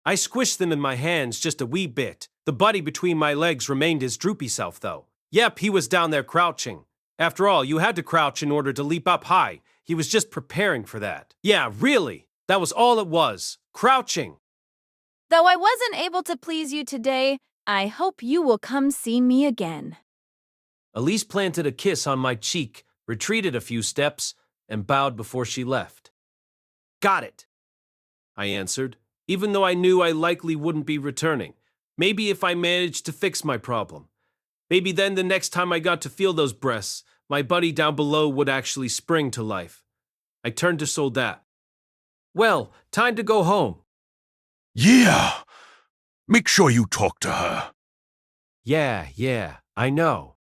I squished them in my hands just a wee bit. The buddy between my legs remained his droopy self, though. Yep, he was down there crouching. After all, you had to crouch in order to leap up high. He was just preparing for that. Yeah, really. That was all it was. Crouching.
Though I wasn't able to please you today, I hope you will come see me again.
Elise planted a kiss on my cheek, retreated a few steps, and bowed before she left. Got it, I answered, even though I knew I likely wouldn't be returning. Maybe if I managed to fix my problem. Maybe then the next time I got to feel those breasts, my buddy down below would actually spring to life. I turned to Soldat. Well, time to go home.
Yeah. Make sure you talk to her.
Yeah, I know.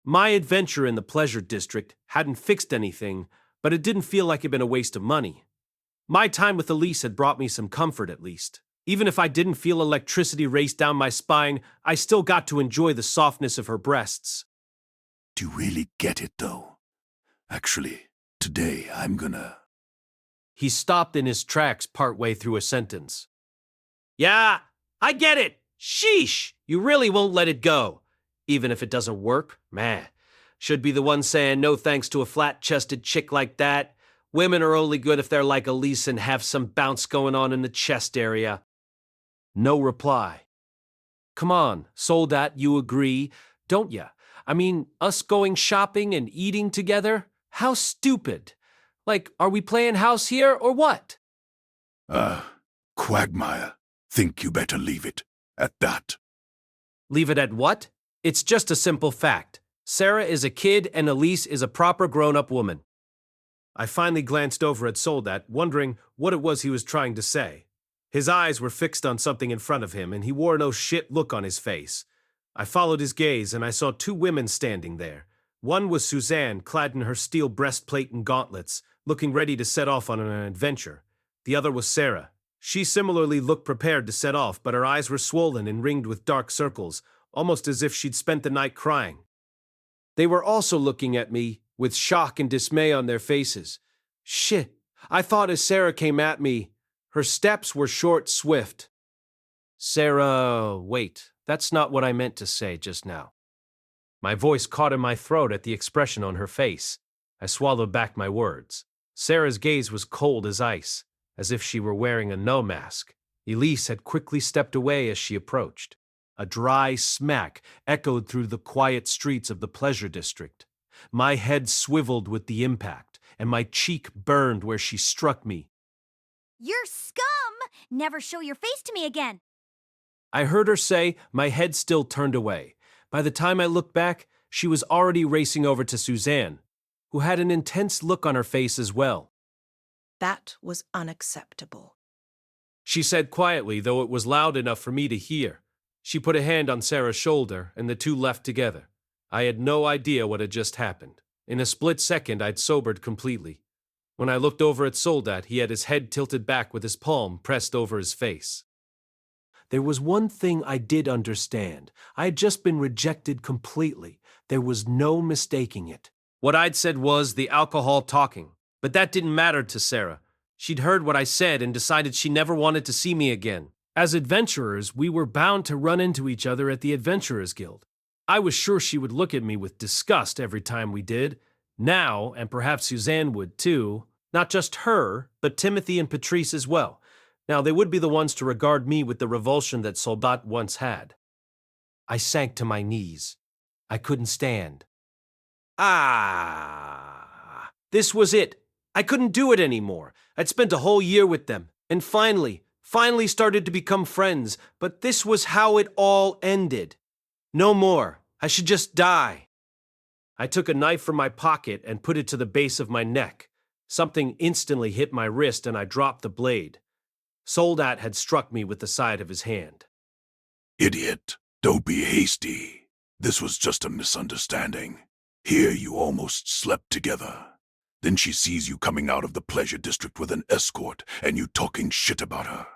My adventure in the Pleasure District hadn't fixed anything, but it didn't feel like it'd been a waste of money. My time with Elise had brought me some comfort at least. Even if I didn't feel electricity race down my spine, I still got to enjoy the softness of her breasts.
Do you really get it, though? Actually, today I'm gonna...
He stopped in his tracks partway through a sentence. Yeah, I get it. Sheesh, you really won't let it go. Even if it doesn't work, man. Should be the one saying no thanks to a flat-chested chick like that. Women are only good if they're like Elise and have some bounce going on in the chest area. No reply. Come on, Soldat, you agree, don't ya? I mean, us going shopping and eating together? How stupid. Like, are we playing house here or what?
Quagmire, think you better leave it at that.
Leave it at what? It's just a simple fact. Sarah is a kid and Elise is a proper grown-up woman. I finally glanced over at Soldat, wondering what it was he was trying to say. His eyes were fixed on something in front of him, and he wore no shit look on his face. I followed his gaze, and I saw two women standing there. One was Suzanne, clad in her steel breastplate and gauntlets, looking ready to set off on an adventure. The other was Sarah. She similarly looked prepared to set off, but her eyes were swollen and ringed with dark circles, almost as if she'd spent the night crying. They were also looking at me, with shock and dismay on their faces. Shit, I thought as Sarah came at me, her steps were short, swift. Sarah, wait, that's not what I meant to say just now. My voice caught in my throat at the expression on her face. I swallowed back my words. Sarah's gaze was cold as ice, as if she were wearing a no mask. Elise had quickly stepped away as she approached. A dry smack echoed through the quiet streets of the Pleasure District. My head swiveled with the impact, and my cheek burned where she struck me.
You're scum! Never show your face to me again!
I heard her say, my head still turned away. By the time I looked back, she was already racing over to Suzanne, who had an intense look on her face as well.
That was unacceptable.
She said quietly, though it was loud enough for me to hear. She put a hand on Sarah's shoulder, and the two left together. I had no idea what had just happened. In a split second, I'd sobered completely. When I looked over at Soldat, he had his head tilted back with his palm pressed over his face. There was one thing I did understand. I had just been rejected completely. There was no mistaking it. What I'd said was the alcohol talking. But that didn't matter to Sarah. She'd heard what I said and decided she never wanted to see me again. As adventurers, we were bound to run into each other at the Adventurers Guild. I was sure she would look at me with disgust every time we did. Now, and perhaps Suzanne would too, not just her, but Timothy and Patrice as well. Now, they would be the ones to regard me with the revulsion that Soldat once had. I sank to my knees. I couldn't stand. This was it. I couldn't do it anymore. I'd spent a whole year with them, and finally started to become friends, but this was how it all ended. No more. I should just die. I took a knife from my pocket and put it to the base of my neck. Something instantly hit my wrist and I dropped the blade. Soldat had struck me with the side of his hand.
Idiot, don't be hasty. This was just a misunderstanding. Here you almost slept together. Then she sees you coming out of the Pleasure District with an escort and you talking shit about her.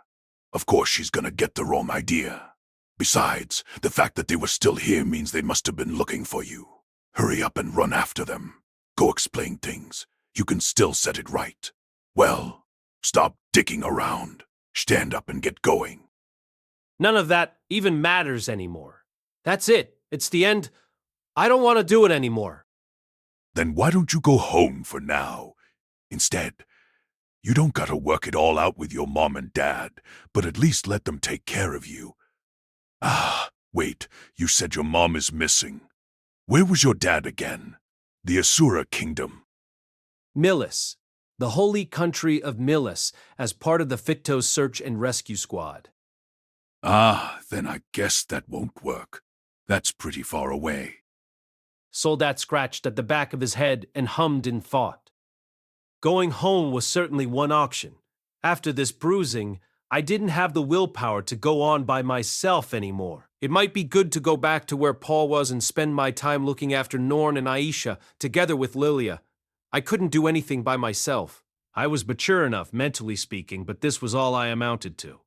Of course she's gonna get the wrong idea. Besides, the fact that they were still here means they must have been looking for you. Hurry up and run after them. Go explain things. You can still set it right. Well, stop dicking around. Stand up and get going.
None of that even matters anymore. That's it. It's the end. I don't want to do it anymore.
Then why don't you go home for now? Instead, You don't gotta work it all out with your mom and dad, but at least let them take care of you. Ah, wait, you said your mom is missing. Where was your dad again? The Asura Kingdom.
Milis, the holy country of Milis, as part of the Fictos Search and Rescue Squad.
Ah, then I guess that won't work. That's pretty far away.
Soldat scratched at the back of his head and hummed in thought. Going home was certainly one option. After this bruising, I didn't have the willpower to go on by myself anymore. It might be good to go back to where Paul was and spend my time looking after Norn and Aisha, together with Lilia. I couldn't do anything by myself. I was mature enough, mentally speaking, but this was all I amounted to.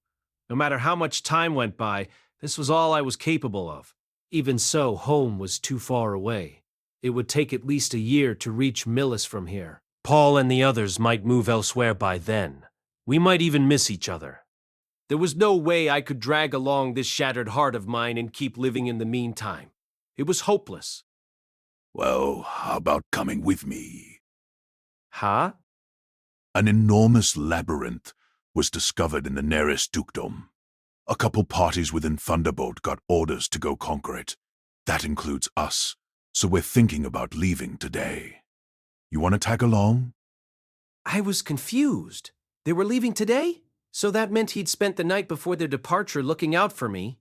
No matter how much time went by, this was all I was capable of. Even so, home was too far away. It would take at least a year to reach Milis from here. Paul and the others might move elsewhere by then. We might even miss each other. There was no way I could drag along this shattered heart of mine and keep living in the meantime. It was hopeless.
Well, how about coming with me?
Huh?
An enormous labyrinth was discovered in the nearest dukedom. A couple parties within Thunderbolt got orders to go conquer it. That includes us, so we're thinking about leaving today. You want to tag along?
I was confused. They were leaving today? So that meant he'd spent the night before their departure looking out for me.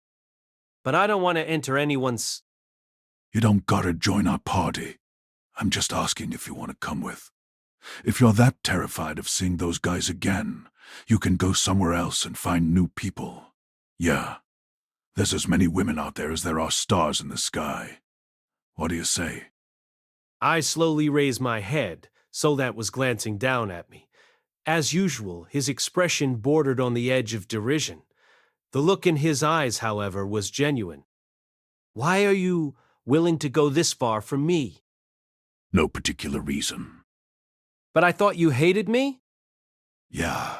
But I don't want to enter anyone's...
You don't gotta join our party. I'm just asking if you want to come with. If you're that terrified of seeing those guys again, you can go somewhere else and find new people. Yeah, there's as many women out there as there are stars in the sky. What do you say?
I slowly raised my head. Soldat was glancing down at me. As usual, his expression bordered on the edge of derision. The look in his eyes, however, was genuine. Why are you willing to go this far for me?
No particular reason.
But I thought you hated me?
Yeah,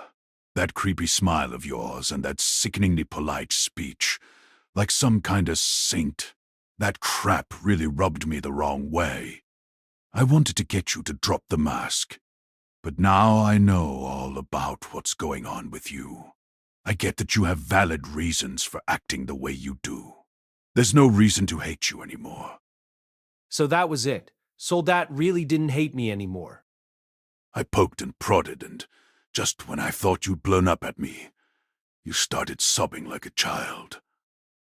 that creepy smile of yours and that sickeningly polite speech, like some kind of saint. That crap really rubbed me the wrong way. I wanted to get you to drop the mask. But now I know all about what's going on with you. I get that you have valid reasons for acting the way you do. There's no reason to hate you anymore.
So that was it. Soldat really didn't hate me anymore.
I poked and prodded, and just when I thought you'd blown up at me, you started sobbing like a child.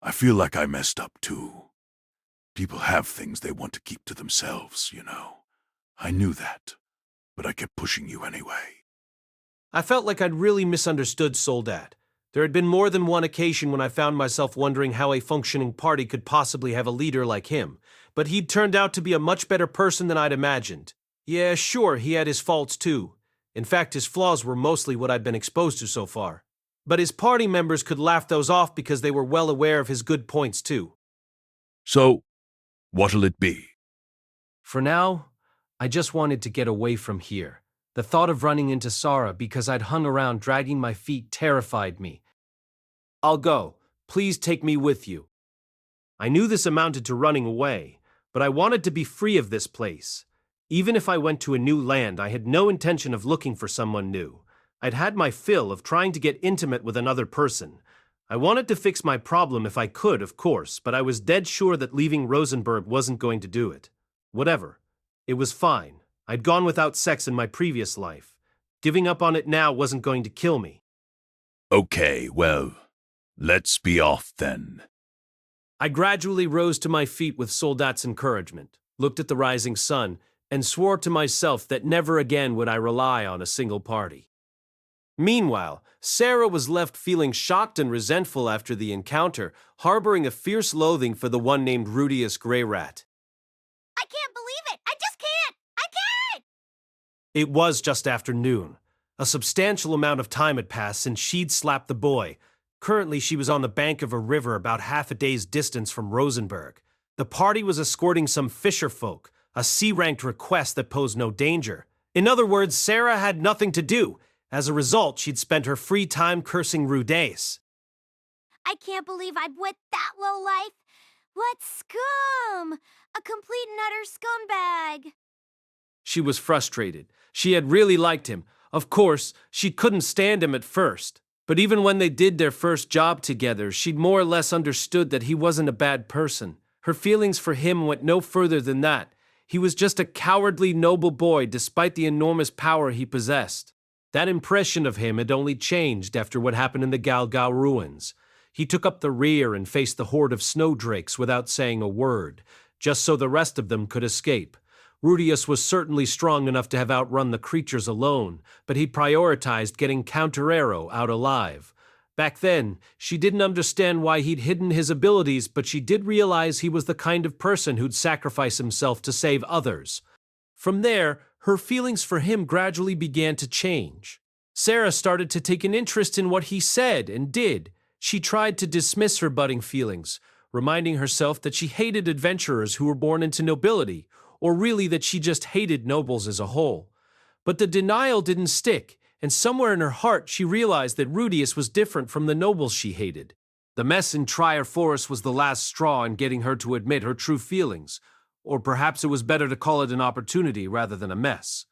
I feel like I messed up too. People have things they want to keep to themselves, you know. I knew that, but I kept pushing you anyway.
I felt like I'd really misunderstood Soldat. There had been more than one occasion when I found myself wondering how a functioning party could possibly have a leader like him, but he'd turned out to be a much better person than I'd imagined. Yeah, sure, he had his faults too. In fact, his flaws were mostly what I'd been exposed to so far. But his party members could laugh those off because they were well aware of his good points too.
So, what'll it be?
For now, I just wanted to get away from here. The thought of running into Sarah because I'd hung around dragging my feet terrified me. I'll go. Please take me with you. I knew this amounted to running away, but I wanted to be free of this place. Even if I went to a new land, I had no intention of looking for someone new. I'd had my fill of trying to get intimate with another person. I wanted to fix my problem if I could, of course, but I was dead sure that leaving Rosenberg wasn't going to do it. Whatever. It was fine. I'd gone without sex in my previous life. Giving up on it now wasn't going to kill me.
Okay, well, let's be off then.
I gradually rose to my feet with Soldat's encouragement, looked at the rising sun, and swore to myself that never again would I rely on a single party. Meanwhile, Sarah was left feeling shocked and resentful after the encounter, harboring a fierce loathing for the one named Rudeus Grey Rat.
I can't believe it! I just can't! I can't!
It was just after noon. A substantial amount of time had passed since she'd slapped the boy. Currently, she was on the bank of a river about half a day's distance from Rosenberg. The party was escorting some fisher folk, a C-ranked request that posed no danger. In other words, Sarah had nothing to do. As a result, she'd spent her free time cursing Rudeus.
I can't believe I went that low life. What scum! A complete and utter scumbag.
She was frustrated. She had really liked him, Of course, she couldn't stand him at first, but even when they did their first job together, she'd more or less understood that he wasn't a bad person. Her feelings for him went no further than that. He was just a cowardly, noble boy despite the enormous power he possessed. That impression of him had only changed after what happened in the Galgao ruins. He took up the rear and faced the horde of snowdrakes without saying a word, just so the rest of them could escape. Rudeus was certainly strong enough to have outrun the creatures alone, but he prioritized getting Counter-Arrow out alive. Back then, she didn't understand why he'd hidden his abilities, but she did realize he was the kind of person who'd sacrifice himself to save others. From there, her feelings for him gradually began to change. Sarah started to take an interest in what he said and did. She tried to dismiss her budding feelings, reminding herself that she hated adventurers who were born into nobility, or really that she just hated nobles as a whole. But the denial didn't stick, and somewhere in her heart she realized that Rudeus was different from the nobles she hated. The mess in Trier Forest was the last straw in getting her to admit her true feelings, or perhaps it was better to call it an opportunity rather than a mess.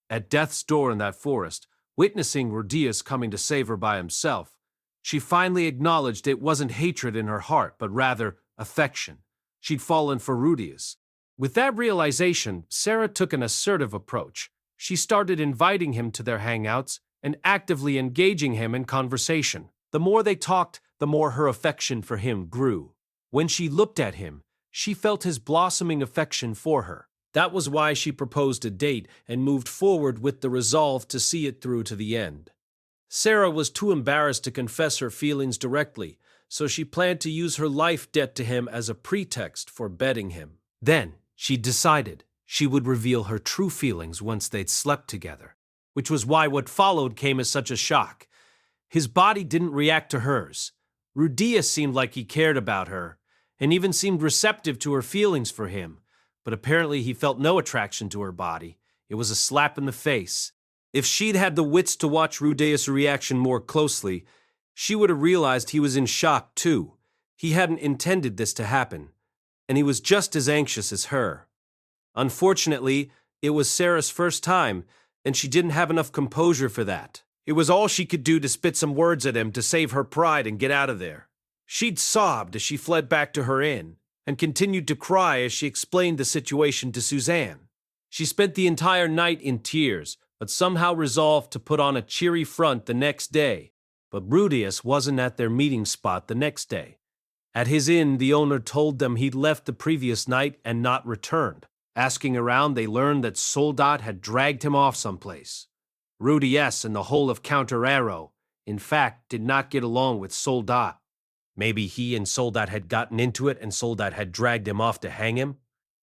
At death's door in that forest, witnessing Rudeus coming to save her by himself, she finally acknowledged it wasn't hatred in her heart, but rather affection. She'd fallen for Rudeus. With that realization, Sarah took an assertive approach. She started inviting him to their hangouts and actively engaging him in conversation. The more they talked, the more her affection for him grew. When she looked at him, she felt his blossoming affection for her. That was why she proposed a date and moved forward with the resolve to see it through to the end. Sarah was too embarrassed to confess her feelings directly, so she planned to use her life debt to him as a pretext for bedding him. Then, she decided she would reveal her true feelings once they'd slept together, which was why what followed came as such a shock. His body didn't react to hers. Rudeus seemed like he cared about her, and even seemed receptive to her feelings for him, but apparently he felt no attraction to her body. It was a slap in the face. If she'd had the wits to watch Rudeus' reaction more closely, she would have realized he was in shock too. He hadn't intended this to happen, and he was just as anxious as her. Unfortunately, it was Sarah's first time, and she didn't have enough composure for that. It was all she could do to spit some words at him to save her pride and get out of there. She'd sobbed as she fled back to her inn, and continued to cry as she explained the situation to Suzanne. She spent the entire night in tears, but somehow resolved to put on a cheery front the next day. But Rudeus wasn't at their meeting spot the next day. At his inn, the owner told them he'd left the previous night and not returned. Asking around, they learned that Soldat had dragged him off someplace. Rudeus and the whole of Counter-Arrow, in fact, did not get along with Soldat. Maybe he and Soldat had gotten into it and Soldat had dragged him off to hang him?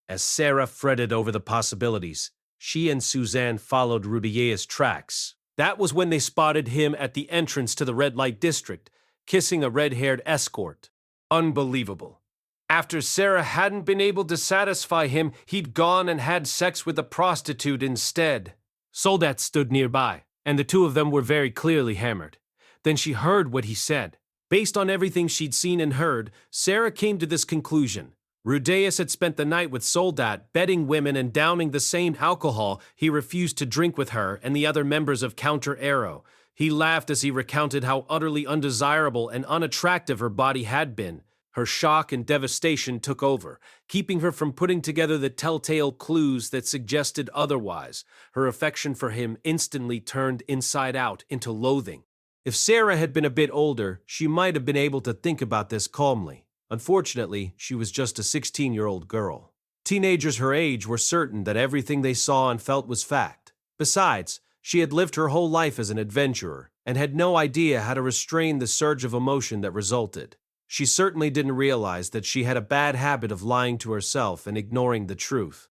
As Sarah fretted over the possibilities, she and Suzanne followed Rudeus' tracks. That was when they spotted him at the entrance to the red light district, kissing a red-haired escort. Unbelievable. After Sarah hadn't been able to satisfy him, he'd gone and had sex with a prostitute instead. Soldat stood nearby, and the two of them were very clearly hammered. Then she heard what he said. Based on everything she'd seen and heard, Sarah came to this conclusion. Rudeus had spent the night with Soldat, bedding women and downing the same alcohol he refused to drink with her and the other members of Counter-Arrow. He laughed as he recounted how utterly undesirable and unattractive her body had been. Her shock and devastation took over, keeping her from putting together the telltale clues that suggested otherwise. Her affection for him instantly turned inside out into loathing. If Sarah had been a bit older, she might have been able to think about this calmly. Unfortunately, she was just a 16-year-old girl. Teenagers her age were certain that everything they saw and felt was fact. Besides, she had lived her whole life as an adventurer and had no idea how to restrain the surge of emotion that resulted. She certainly didn't realize that she had a bad habit of lying to herself and ignoring the truth.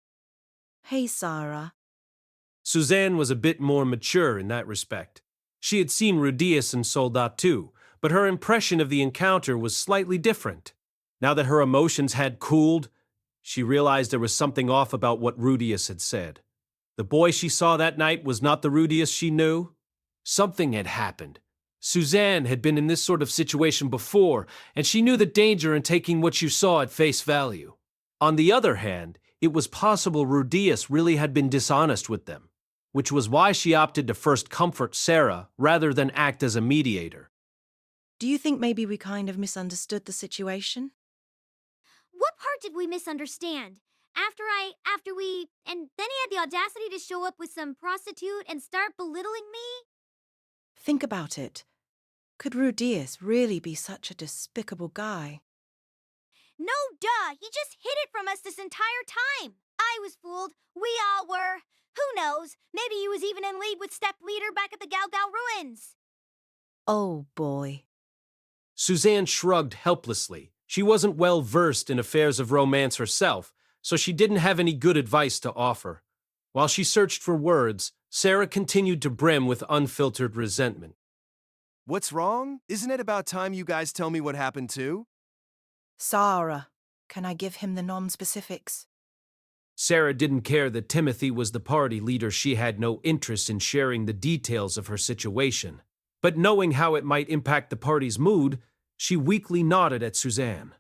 Hey, Sarah.
Suzanne was a bit more mature in that respect. She had seen Rudeus and Soldat too, but her impression of the encounter was slightly different. Now that her emotions had cooled, she realized there was something off about what Rudeus had said. The boy she saw that night was not the Rudeus she knew. Something had happened. Suzanne had been in this sort of situation before, and she knew the danger in taking what you saw at face value. On the other hand, it was possible Rudeus really had been dishonest with them. which was why she opted to first comfort Sarah rather than act as a mediator.
Do you think maybe we kind of misunderstood the situation?
What part did we misunderstand? And then he had the audacity to show up with some prostitute and start belittling me?
Think about it. Could Rudeus really be such a despicable guy?
No, duh! He just hid it from us this entire time! I was fooled. We all were. Who knows? Maybe he was even in league with Step Leader back at the Galgal Ruins.
Oh, boy.
Suzanne shrugged helplessly. She wasn't well versed in affairs of romance herself, so she didn't have any good advice to offer. While she searched for words, Sarah continued to brim with unfiltered resentment.
What's wrong? Isn't it about time you guys tell me what happened too?
Sarah. Can I give him the non-specifics?
Sarah didn't care that Timothy was the party leader. She had no interest in sharing the details of her situation. But knowing how it might impact the party's mood, she weakly nodded at Suzanne.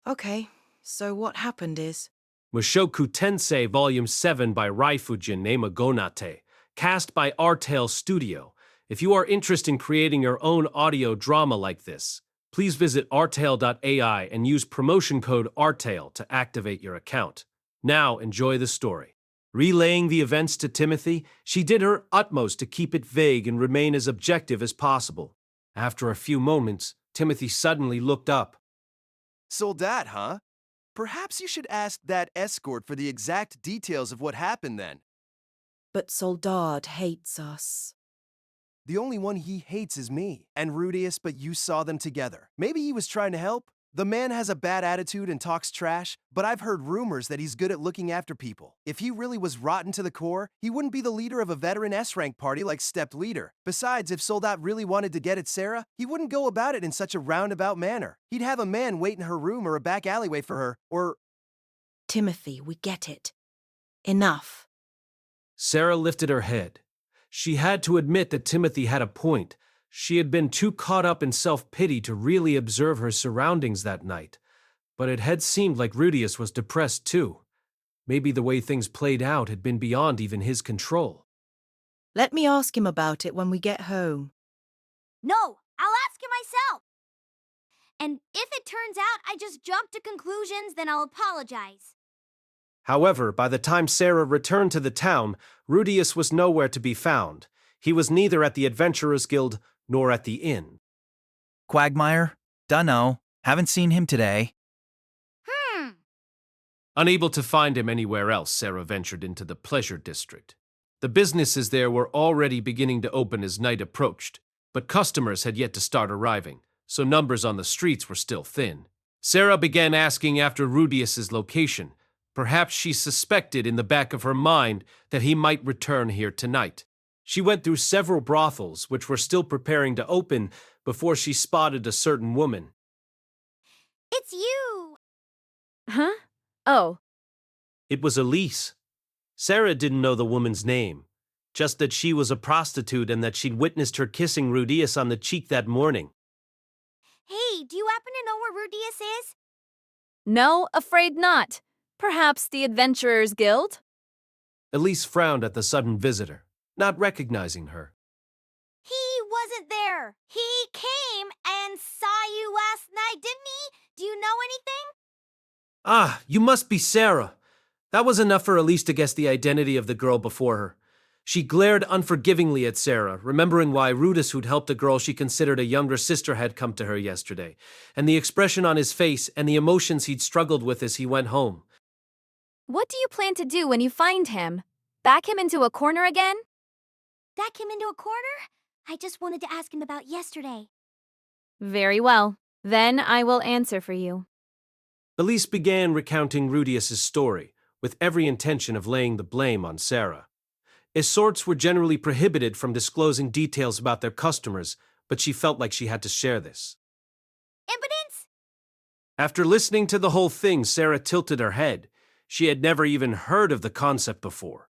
Okay, so what happened is...
Mushoku Tensei Vol7 by Raifujin Nemagonate, cast by Artel Studio. If you are interested in creating your own audio drama like this, please visit artel.ai and use promotion code ARTAIL to activate your account. Now enjoy the story. Relaying the events to Timothy, she did her utmost to keep it vague and remain as objective as possible. After a few moments, Timothy suddenly looked up.
Soldat, huh? Perhaps you should ask that escort for the exact details of what happened then.
But Soldat hates us.
The only one he hates is me and Rudeus, but you saw them together. Maybe he was trying to help? The man has a bad attitude and talks trash, but I've heard rumors that he's good at looking after people. If he really was rotten to the core, he wouldn't be the leader of a veteran S-rank party like Stepped Leader. Besides, if Soldat really wanted to get at Sarah, he wouldn't go about it in such a roundabout manner. He'd have a man wait in her room or a back alleyway for her, or...
Timothy, we get it. Enough.
Sarah lifted her head. She had to admit that Timothy had a point. She had been too caught up in self-pity to really observe her surroundings that night. But it had seemed like Rudeus was depressed too. Maybe the way things played out had been beyond even his control.
Let me ask him about it when we get home.
No, I'll ask him myself. And if it turns out I just jumped to conclusions, then I'll apologize.
However, by the time Sarah returned to the town, Rudeus was nowhere to be found. He was neither at the Adventurers Guild nor at the inn.
Quagmire? Dunno. Haven't seen him today.
Unable to find him anywhere else, Sarah ventured into the pleasure district. The businesses there were already beginning to open as night approached, but customers had yet to start arriving, so numbers on the streets were still thin. Sarah began asking after Rudeus's location. Perhaps she suspected in the back of her mind that he might return here tonight. She went through several brothels, which were still preparing to open, before she spotted a certain woman.
It's you!
Huh? Oh.
It was Elise. Sarah didn't know the woman's name, just that she was a prostitute and that she'd witnessed her kissing Rudeus on the cheek that morning.
Hey, do you happen to know where Rudeus is?
No, afraid not. Perhaps the Adventurers Guild?
Elise frowned at the sudden visitor, not recognizing her.
He wasn't there. He came and saw you last night, didn't he? Do you know anything?
Ah, you must be Sarah. That was enough for Elise to guess the identity of the girl before her. She glared unforgivingly at Sarah, remembering why Rudeus, who'd helped a girl she considered a younger sister, had come to her yesterday, and the expression on his face and the emotions he'd struggled with as he went home.
What do you plan to do when you find him? Back him into a corner again?
Back him into a corner? I just wanted to ask him about yesterday.
Very well. Then I will answer for you.
Elise began recounting Rudeus's story, with every intention of laying the blame on Sarah. Escorts were generally prohibited from disclosing details about their customers, but she felt like she had to share this.
Impotence?
After listening to the whole thing, Sarah tilted her head. She had never even heard of the concept before.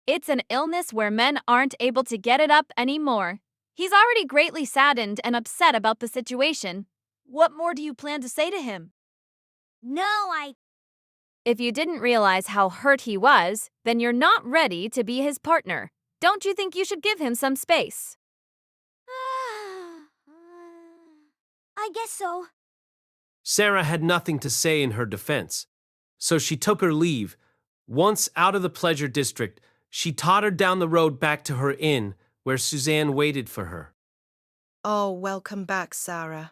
It's an illness where men aren't able to get it up anymore. He's already greatly saddened and upset about the situation. What more do you plan to say to him?
No,
If you didn't realize how hurt he was, then you're not ready to be his partner. Don't you think you should give him some space?
I guess so.
Sarah had nothing to say in her defense, so she took her leave. Once out of the pleasure district, she tottered down the road back to her inn, where Suzanne waited for her.
Oh, welcome back, Sarah.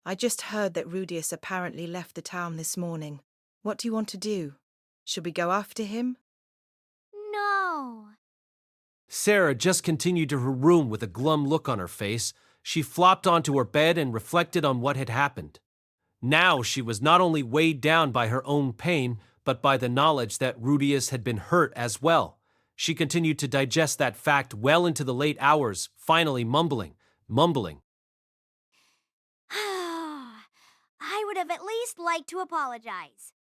I just heard that Rudeus apparently left the town this morning. What do you want to do? Should we go after him?
No.
Sarah just continued to her room with a glum look on her face. She flopped onto her bed and reflected on what had happened. Now she was not only weighed down by her own pain, but by the knowledge that Rudeus had been hurt as well. She continued to digest that fact well into the late hours, finally mumbling.
I would have at least liked to apologize.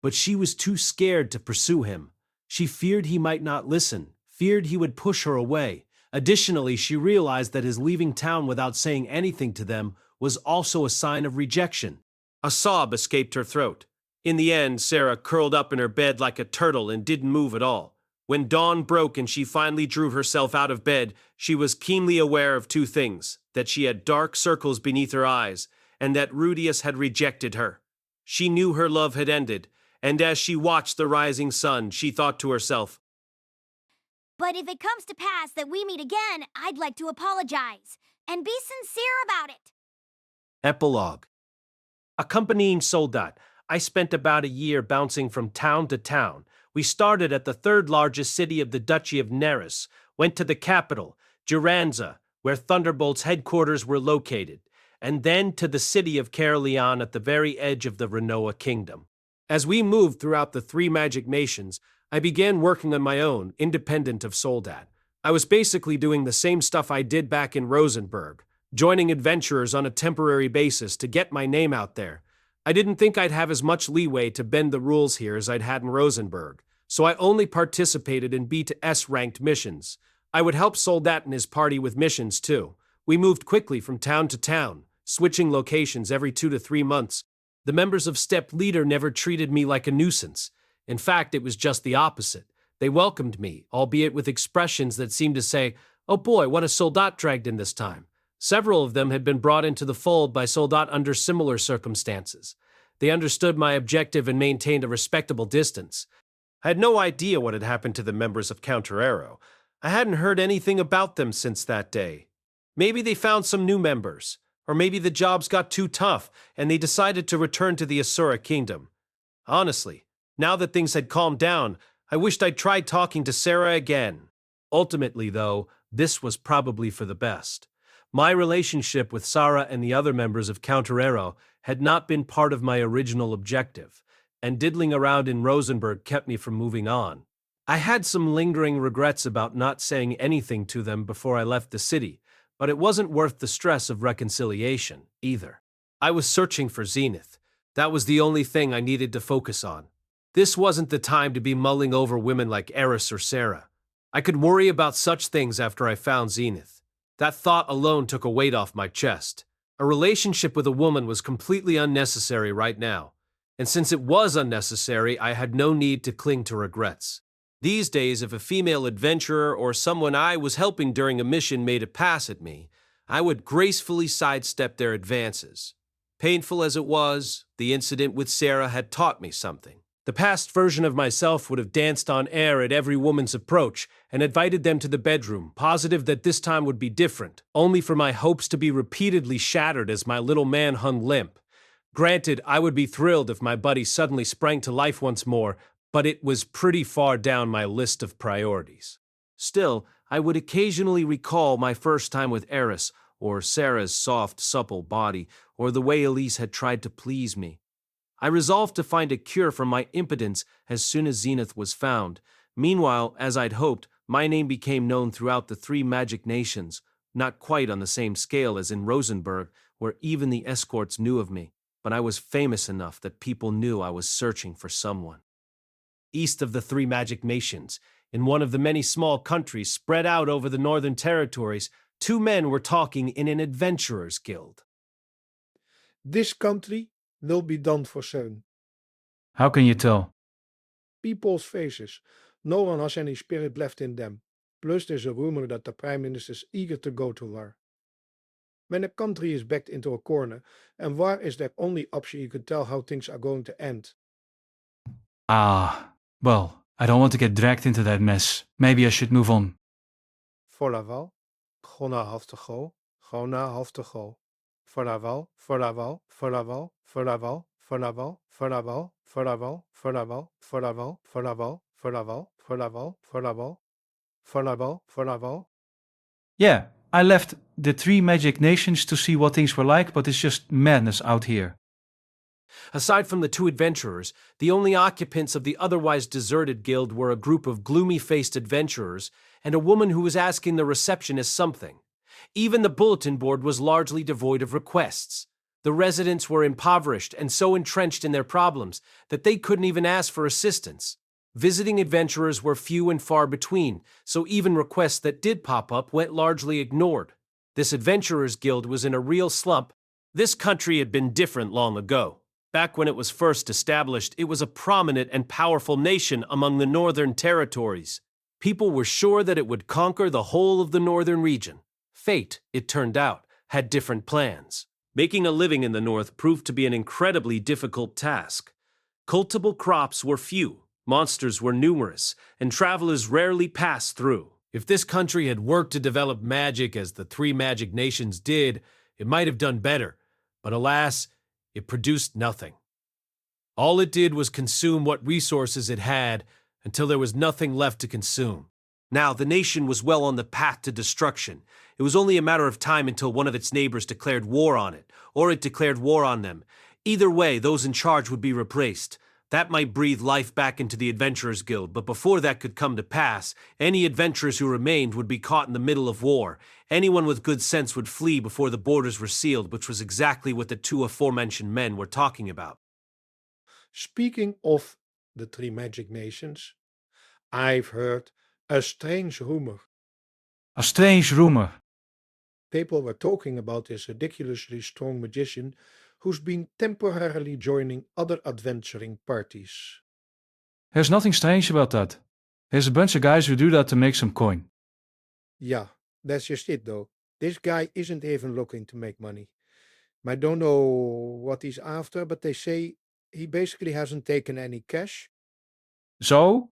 But she was too scared to pursue him. She feared he might not listen, feared he would push her away. Additionally, she realized that his leaving town without saying anything to them was also a sign of rejection. A sob escaped her throat. In the end, Sarah curled up in her bed like a turtle and didn't move at all. When dawn broke and she finally drew herself out of bed, she was keenly aware of two things: that she had dark circles beneath her eyes, and that Rudeus had rejected her. She knew her love had ended, and as she watched the rising sun, she thought to herself,
But if it comes to pass that we meet again, I'd like to apologize and be sincere about it.
Epilogue. Accompanying Soldat, I spent about a year bouncing from town to town. We started at the third largest city of the Duchy of Eris, went to the capital, Giranza, where Thunderbolt's headquarters were located, and then to the city of Caerleon at the very edge of the Renoa kingdom. As we moved throughout the three magic nations, I began working on my own, independent of Soldat. I was basically doing the same stuff I did back in Rosenberg, joining adventurers on a temporary basis to get my name out there. I didn't think I'd have as much leeway to bend the rules here as I'd had in Rosenberg, so I only participated in B to S ranked missions. I would help Soldat and his party with missions too. We moved quickly from town to town, switching locations every 2 to 3 months. The members of Step Leader never treated me like a nuisance. In fact, it was just the opposite. They welcomed me, albeit with expressions that seemed to say, "Oh boy, what a Soldat dragged in this time." Several of them had been brought into the fold by Soldat under similar circumstances. They understood my objective and maintained a respectable distance. I had no idea what had happened to the members of Counter Arrow. I hadn't heard anything about them since that day. Maybe they found some new members, or maybe the jobs got too tough and they decided to return to the Asura Kingdom. Honestly, now that things had calmed down, I wished I'd tried talking to Sarah again. Ultimately, though, this was probably for the best. My relationship with Sarah and the other members of Counter Arrow had not been part of my original objective, and diddling around in Rosenberg kept me from moving on. I had some lingering regrets about not saying anything to them before I left the city, but it wasn't worth the stress of reconciliation, either. I was searching for Zenith. That was the only thing I needed to focus on. This wasn't the time to be mulling over women like Eris or Sarah. I could worry about such things after I found Zenith. That thought alone took a weight off my chest. A relationship with a woman was completely unnecessary right now, and since it was unnecessary, I had no need to cling to regrets. These days, if a female adventurer or someone I was helping during a mission made a pass at me, I would gracefully sidestep their advances. Painful as it was, the incident with Sarah had taught me something. The past version of myself would have danced on air at every woman's approach and invited them to the bedroom, positive that this time would be different, only for my hopes to be repeatedly shattered as my little man hung limp. Granted, I would be thrilled if my buddy suddenly sprang to life once more, but it was pretty far down my list of priorities. Still, I would occasionally recall my first time with Eris, or Sarah's soft, supple body, or the way Elise had tried to please me. I resolved to find a cure for my impotence as soon as Zenith was found. Meanwhile, as I'd hoped, my name became known throughout the three magic nations, not quite on the same scale as in Rosenberg, where even the escorts knew of me, but I was famous enough that people knew I was searching for someone. East of the three magic nations, in one of the many small countries spread out over the northern territories, two men were talking in an adventurers' guild.
This country will be done for soon.
How can you tell?
people's faces. No one has any spirit left in them. Plus, there's a rumor that the Prime Minister is eager to go to war. When a country is backed into a corner, and war is their only option, you can tell how things are going to end.
Well, I don't want to get dragged into that mess. Maybe I should move on.
Vooral, gonna have to go, gonna have to go. Vooral, vooral, vooral, vooral, vooral, vooral, vooral, vooral, vooral, vooral, vooral, vooral, vooral, vooral, vooral.
Yeah, I left the 3 magic nations to see what things were like, but it's just madness out here.
Aside from the 2 adventurers, the only occupants of the otherwise deserted guild were a group of gloomy-faced adventurers and a woman who was asking the receptionist something. Even the bulletin board was largely devoid of requests. The residents were impoverished and so entrenched in their problems that they couldn't even ask for assistance. Visiting adventurers were few and far between, so even requests that did pop up went largely ignored. This adventurers guild was in a real slump. This country had been different long ago. Back when it was first established, it was a prominent and powerful nation among the northern territories. People were sure that it would conquer the whole of the northern region. Fate, it turned out, had different plans. Making a living in the north proved to be an incredibly difficult task. Cultivable crops were few, monsters were numerous, and travelers rarely passed through. If this country had worked to develop magic as the 3 magic nations did, it might have done better, but alas, it produced nothing. All it did was consume what resources it had until there was nothing left to consume. Now, the nation was well on the path to destruction. It was only a matter of time until one of its neighbors declared war on it, or it declared war on them. Either way, those in charge would be replaced. That might breathe life back into the Adventurers Guild, but before that could come to pass, any adventurers who remained would be caught in the middle of war. Anyone with good sense would flee before the borders were sealed, which was exactly what the 2 aforementioned men were talking about.
Speaking of the 3 magic nations, I've heard a strange rumor.
A strange rumor.
People were talking about this ridiculously strong magician who's been temporarily joining other adventuring parties.
There's nothing strange about that. There's a bunch of guys who do that to make some coin.
Yeah, that's just it though. This guy isn't even looking to make money. I don't know what he's after, but they say he basically hasn't taken any cash.
So?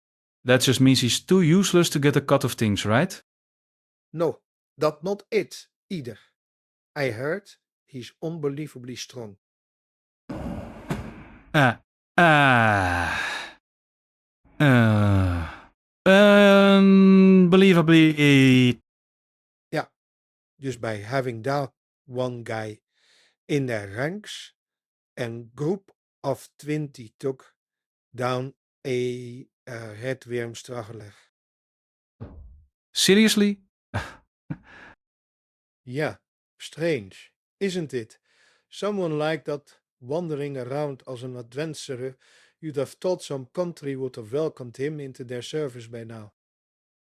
That just means he's too useless to get a cut of things, right?
No, that's not it either. I heard he's unbelievably strong.
Unbelievably.
Ja, dus by having that one guy in their ranks, and group of 20 took down a redworm struggler.
Seriously?
Yeah, strange, isn't it? Someone like that wandering around as an adventurer, you'd have thought some country would have welcomed him into their service by now.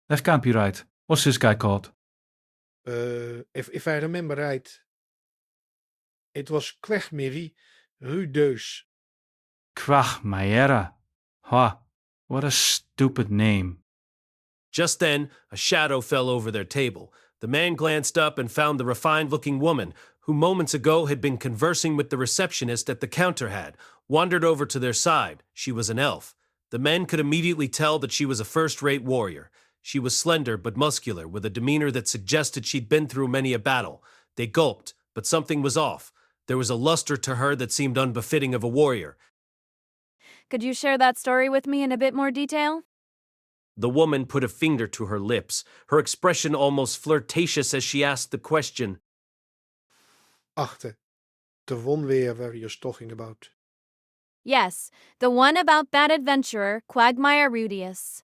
That can't be right. What's this guy called?
If I remember right, it was Quagmire Rudeus.
Quagmire. Ha, what a stupid name.
Just then, a shadow fell over their table. The man glanced up and found the refined-looking woman, who moments ago had been conversing with the receptionist at the counter wandered over to their side. She was an elf. The men could immediately tell that she was a first-rate warrior. She was slender but muscular, with a demeanor that suggested she'd been through many a battle. They gulped, but something was off. There was a luster to her that seemed unbefitting of a warrior.
Could you share that story with me in a bit more detail?
The woman put a finger to her lips, her expression almost flirtatious as she asked the question.
Achte, the one where you're talking about.
Yes, the one about that adventurer, Quagmire Rudeus.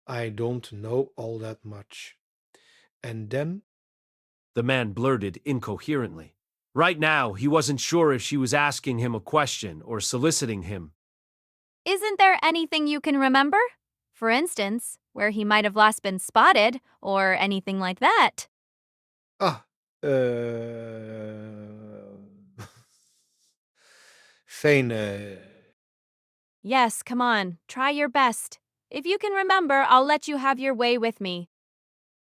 I don't know all that much. And then?
The man blurted incoherently. Right now, he wasn't sure if she was asking him a question or soliciting him.
Isn't there anything you can remember? For instance, where he might have last been spotted, or anything like that.
Geen
Yes, come on, try your best. If you can remember, I'll let you have your way with me.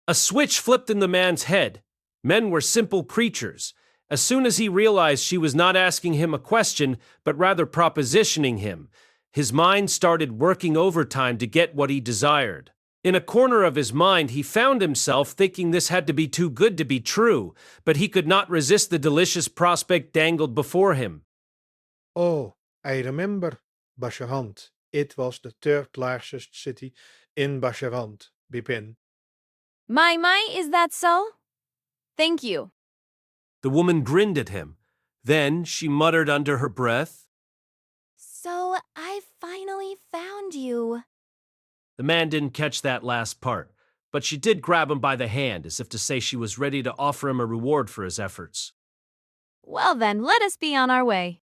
A switch flipped in the man's head. Men were simple creatures. As soon as he realized she was not asking him a question, but rather propositioning him, his mind started working overtime to get what he desired. In a corner of his mind, he found himself thinking this had to be too good to be true, but he could not resist the delicious prospect dangled before him.
Oh, I remember Bashavant. It was the third largest city in Bashavant, Bipin.
My, is that so? Thank you.
The woman grinned at him. Then she muttered under her breath,
So I finally found you.
The man didn't catch that last part, but she did grab him by the hand as if to say she was ready to offer him a reward for his efforts.
Well then, let us be on our way.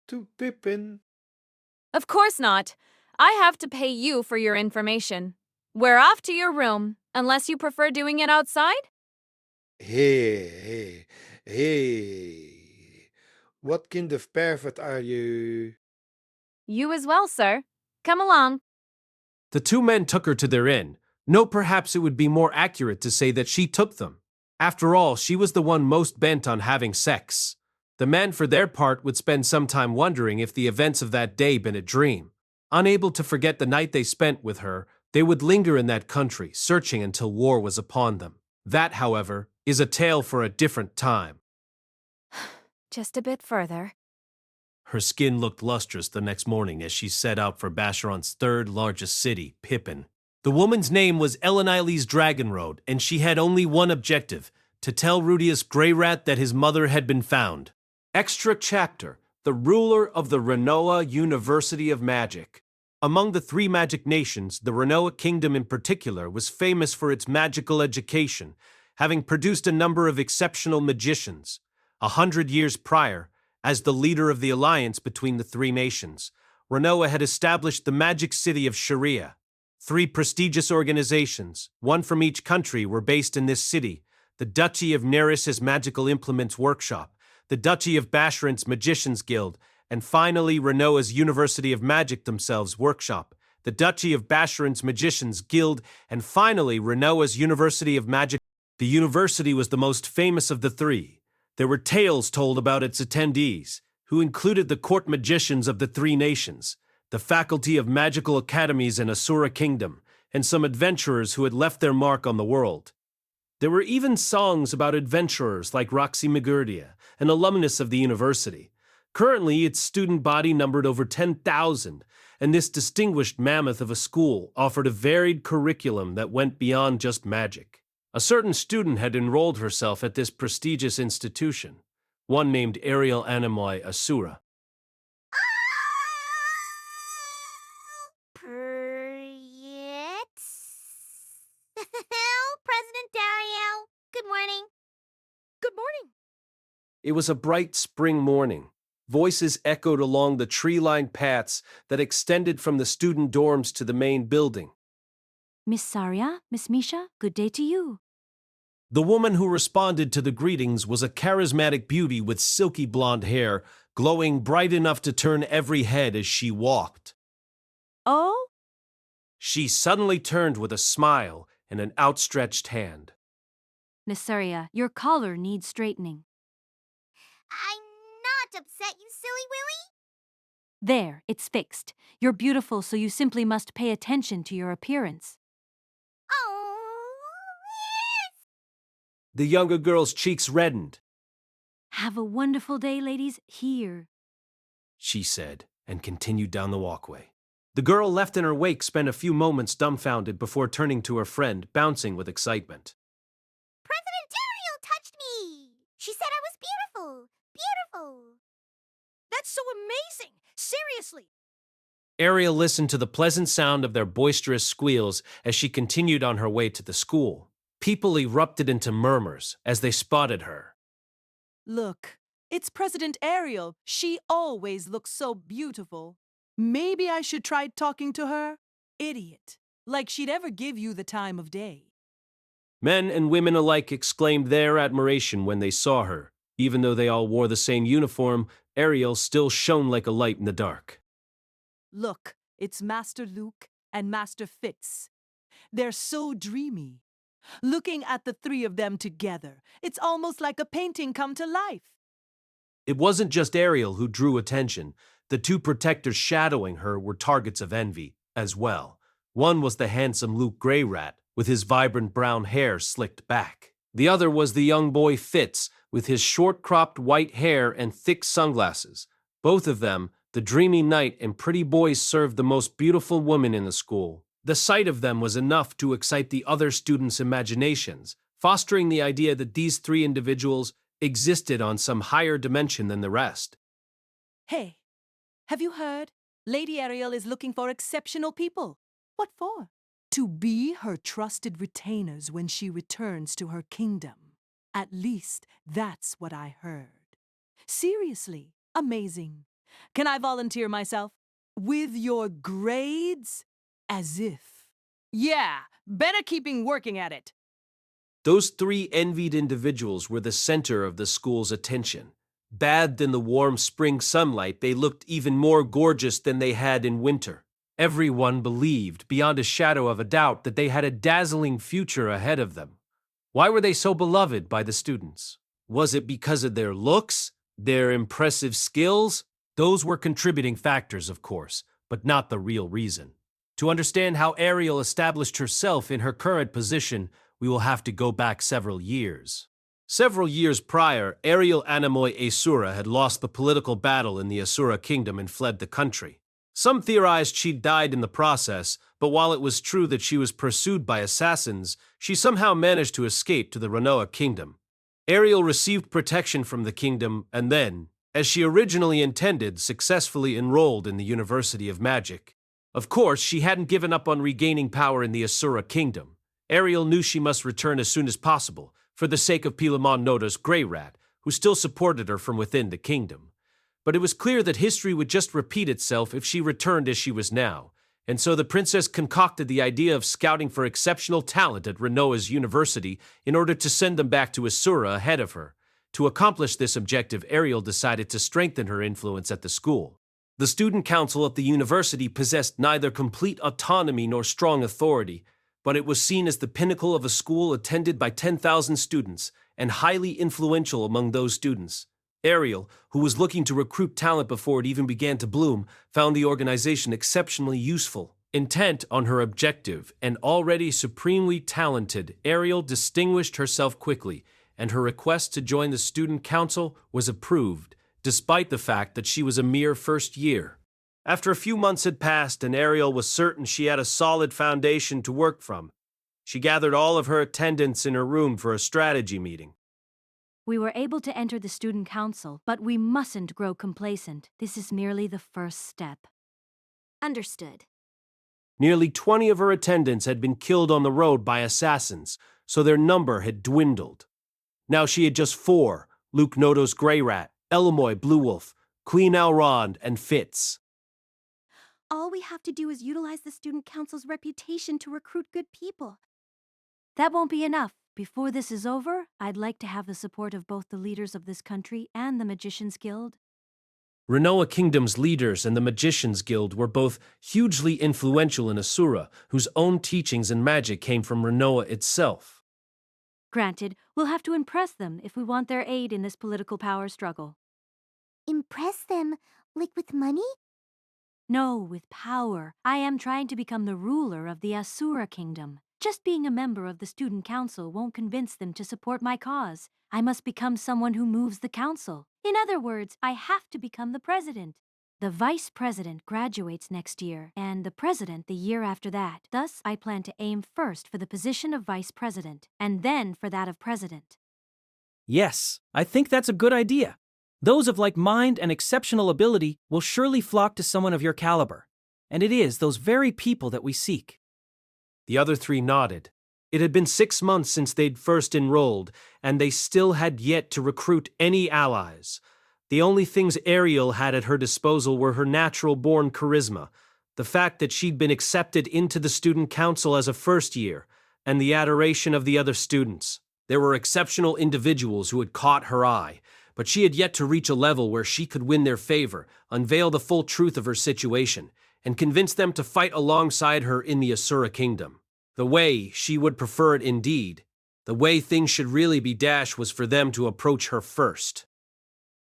To Pippin.
Of course not. I have to pay you for your information. We're off to your room, unless you prefer doing it outside?
Hey. What kind of pervert are you?
You as well, sir. Come along.
The two men took her to their inn. No, perhaps it would be more accurate to say that she took them. After all, she was the one most bent on having sex. The men, for their part, would spend some time wondering if the events of that day been a dream. Unable to forget the night they spent with her, they would linger in that country, searching until war was upon them. That, however, is a tale for a different time.
Just a bit further.
Her skin looked lustrous the next morning as she set out for Basharon's third largest city, Pippin. The woman's name was Eleniles Dragonroad, and she had only one objective, to tell Rudeus Greyrat that his mother had been found. Extra chapter, the ruler of the Renoa University of Magic. Among the three magic nations, the Renoa kingdom in particular was famous for its magical education, having produced a number of exceptional magicians. 100 years prior, as the leader of the alliance between the three nations, Renoa had established the magic city of Sharia. 3 prestigious organizations, one from each country, were based in this city: the Duchy of Neris's Magical Implements Workshop, the Duchy of Basharant's Magicians Guild, and finally Renoa's University of Magic themselves workshop, the Duchy of Basharant's Magicians Guild, and finally Renoa's University of Magic. The university was the most famous of the three. There were tales told about its attendees, who included the court magicians of the three nations, the faculty of magical academies in Asura Kingdom, and some adventurers who had left their mark on the world. There were even songs about adventurers like Roxy Magurdia, an alumnus of the university. Currently, its student body numbered over 10,000, and this distinguished mammoth of a school offered a varied curriculum that went beyond just magic. A certain student had enrolled herself at this prestigious institution, one named Ariel Animoy Asura.
President Dario, good morning.
Good morning.
It was a bright spring morning. Voices echoed along the tree-lined paths that extended from the student dorms to the main building.
Miss Saria, Miss Misha, good day to you.
The woman who responded to the greetings was a charismatic beauty with silky blonde hair, glowing bright enough to turn every head as she walked.
Oh?
She suddenly turned with a smile and an outstretched hand.
Nassaria, your collar needs straightening.
I'm not upset, you silly willy.
There, it's fixed. You're beautiful, so you simply must pay attention to your appearance.
Oh, yes.
The younger girl's cheeks reddened.
Have a wonderful day, ladies. Here,
she said, and continued down the walkway. The girl left in her wake spent a few moments dumbfounded before turning to her friend, bouncing with excitement.
President Dario touched me. She said I was beautiful. Beautiful.
That's so amazing. Seriously.
Ariel listened to the pleasant sound of their boisterous squeals as she continued on her way to the school. People erupted into murmurs as they spotted her.
Look, it's President Ariel. She always looks so beautiful. Maybe I should try talking to her? Idiot. Like she'd ever give you the time of day.
Men and women alike exclaimed their admiration when they saw her. Even though they all wore the same uniform, Ariel still shone like a light in the dark.
Look, it's Master Luke and Master Fitz. They're so dreamy. Looking at the three of them together, it's almost like a painting come to life.
It wasn't just Ariel who drew attention. The two protectors shadowing her were targets of envy as well. One was the handsome Luke Greyrat, with his vibrant brown hair slicked back. The other was the young boy Fitz, with his short-cropped white hair and thick sunglasses. Both of them, the dreamy knight and pretty boys, served the most beautiful woman in the school. The sight of them was enough to excite the other students' imaginations, fostering the idea that these three individuals existed on some higher dimension than the rest.
Hey, have you heard? Lady Ariel is looking for exceptional people. What for? To be her trusted retainers when she returns to her kingdom. At least that's what I heard. Seriously, amazing. Can I volunteer myself? With your grades? As if. Yeah, better keeping working at it.
Those three envied individuals were the center of the school's attention. Bathed in the warm spring sunlight, they looked even more gorgeous than they had in winter. Everyone believed, beyond a shadow of a doubt, that they had a dazzling future ahead of them. Why were they so beloved by the students? Was it because of their looks? Their impressive skills? Those were contributing factors, of course, but not the real reason. To understand how Ariel established herself in her current position, we will have to go back several years. Several years prior, Ariel Anemoi Asura had lost the political battle in the Asura kingdom and fled the country. Some theorized she died in the process, but while it was true that she was pursued by assassins, she somehow managed to escape to the Renoa kingdom. Ariel received protection from the kingdom and then, as she originally intended, successfully enrolled in the University of Magic. Of course, she hadn't given up on regaining power in the Asura kingdom. Ariel knew she must return as soon as possible, for the sake of Pilamon Nota's Greyrat, who still supported her from within the kingdom. But it was clear that history would just repeat itself if she returned as she was now, and so the princess concocted the idea of scouting for exceptional talent at Renoa's university in order to send them back to Asura ahead of her. To accomplish this objective, Ariel decided to strengthen her influence at the school. The student council at the university possessed neither complete autonomy nor strong authority, but it was seen as the pinnacle of a school attended by 10,000 students and highly influential among those students. Ariel, who was looking to recruit talent before it even began to bloom, found the organization exceptionally useful. Intent on her objective and already supremely talented, Ariel distinguished herself quickly, and her request to join the student council was approved, despite the fact that she was a mere first year. After a few months had passed and Ariel was certain she had a solid foundation to work from, she gathered all of her attendants in her room for a strategy meeting.
We were able to enter the student council, but we mustn't grow complacent. This is merely the first step.
Understood.
Nearly 20 of her attendants had been killed on the road by assassins, so their number had dwindled. Now she had just 4, Luke Noto's Greyrat, Elamoy Bluewolf, Queen Alrond, and Fitz.
All we have to do is utilize the student council's reputation to recruit good people.
That won't be enough. Before this is over, I'd like to have the support of both the leaders of this country and the Magicians Guild.
Renoa Kingdom's leaders and the Magicians Guild were both hugely influential in Asura, whose own teachings and magic came from Renoa itself.
Granted, we'll have to impress them if we want their aid in this political power struggle.
Impress them? Like with money?
No, with power. I am trying to become the ruler of the Asura Kingdom. Just being a member of the student council won't convince them to support my cause. I must become someone who moves the council. In other words, I have to become the president. The vice president graduates next year, and the president the year after that. Thus, I plan to aim first for the position of vice president, and then for that of president.
Yes, I think that's a good idea. Those of like mind and exceptional ability will surely flock to someone of your caliber. And it is those very people that we seek.
The other 3 nodded. It had been 6 months since they'd first enrolled, and they still had yet to recruit any allies. The only things Ariel had at her disposal were her natural-born charisma, the fact that she'd been accepted into the student council as a first year, and the adoration of the other students. There were exceptional individuals who had caught her eye, but she had yet to reach a level where she could win their favor, unveil the full truth of her situation, and convince them to fight alongside her in the Asura kingdom. The way she would prefer it indeed. The way things should really be was for them to approach her first.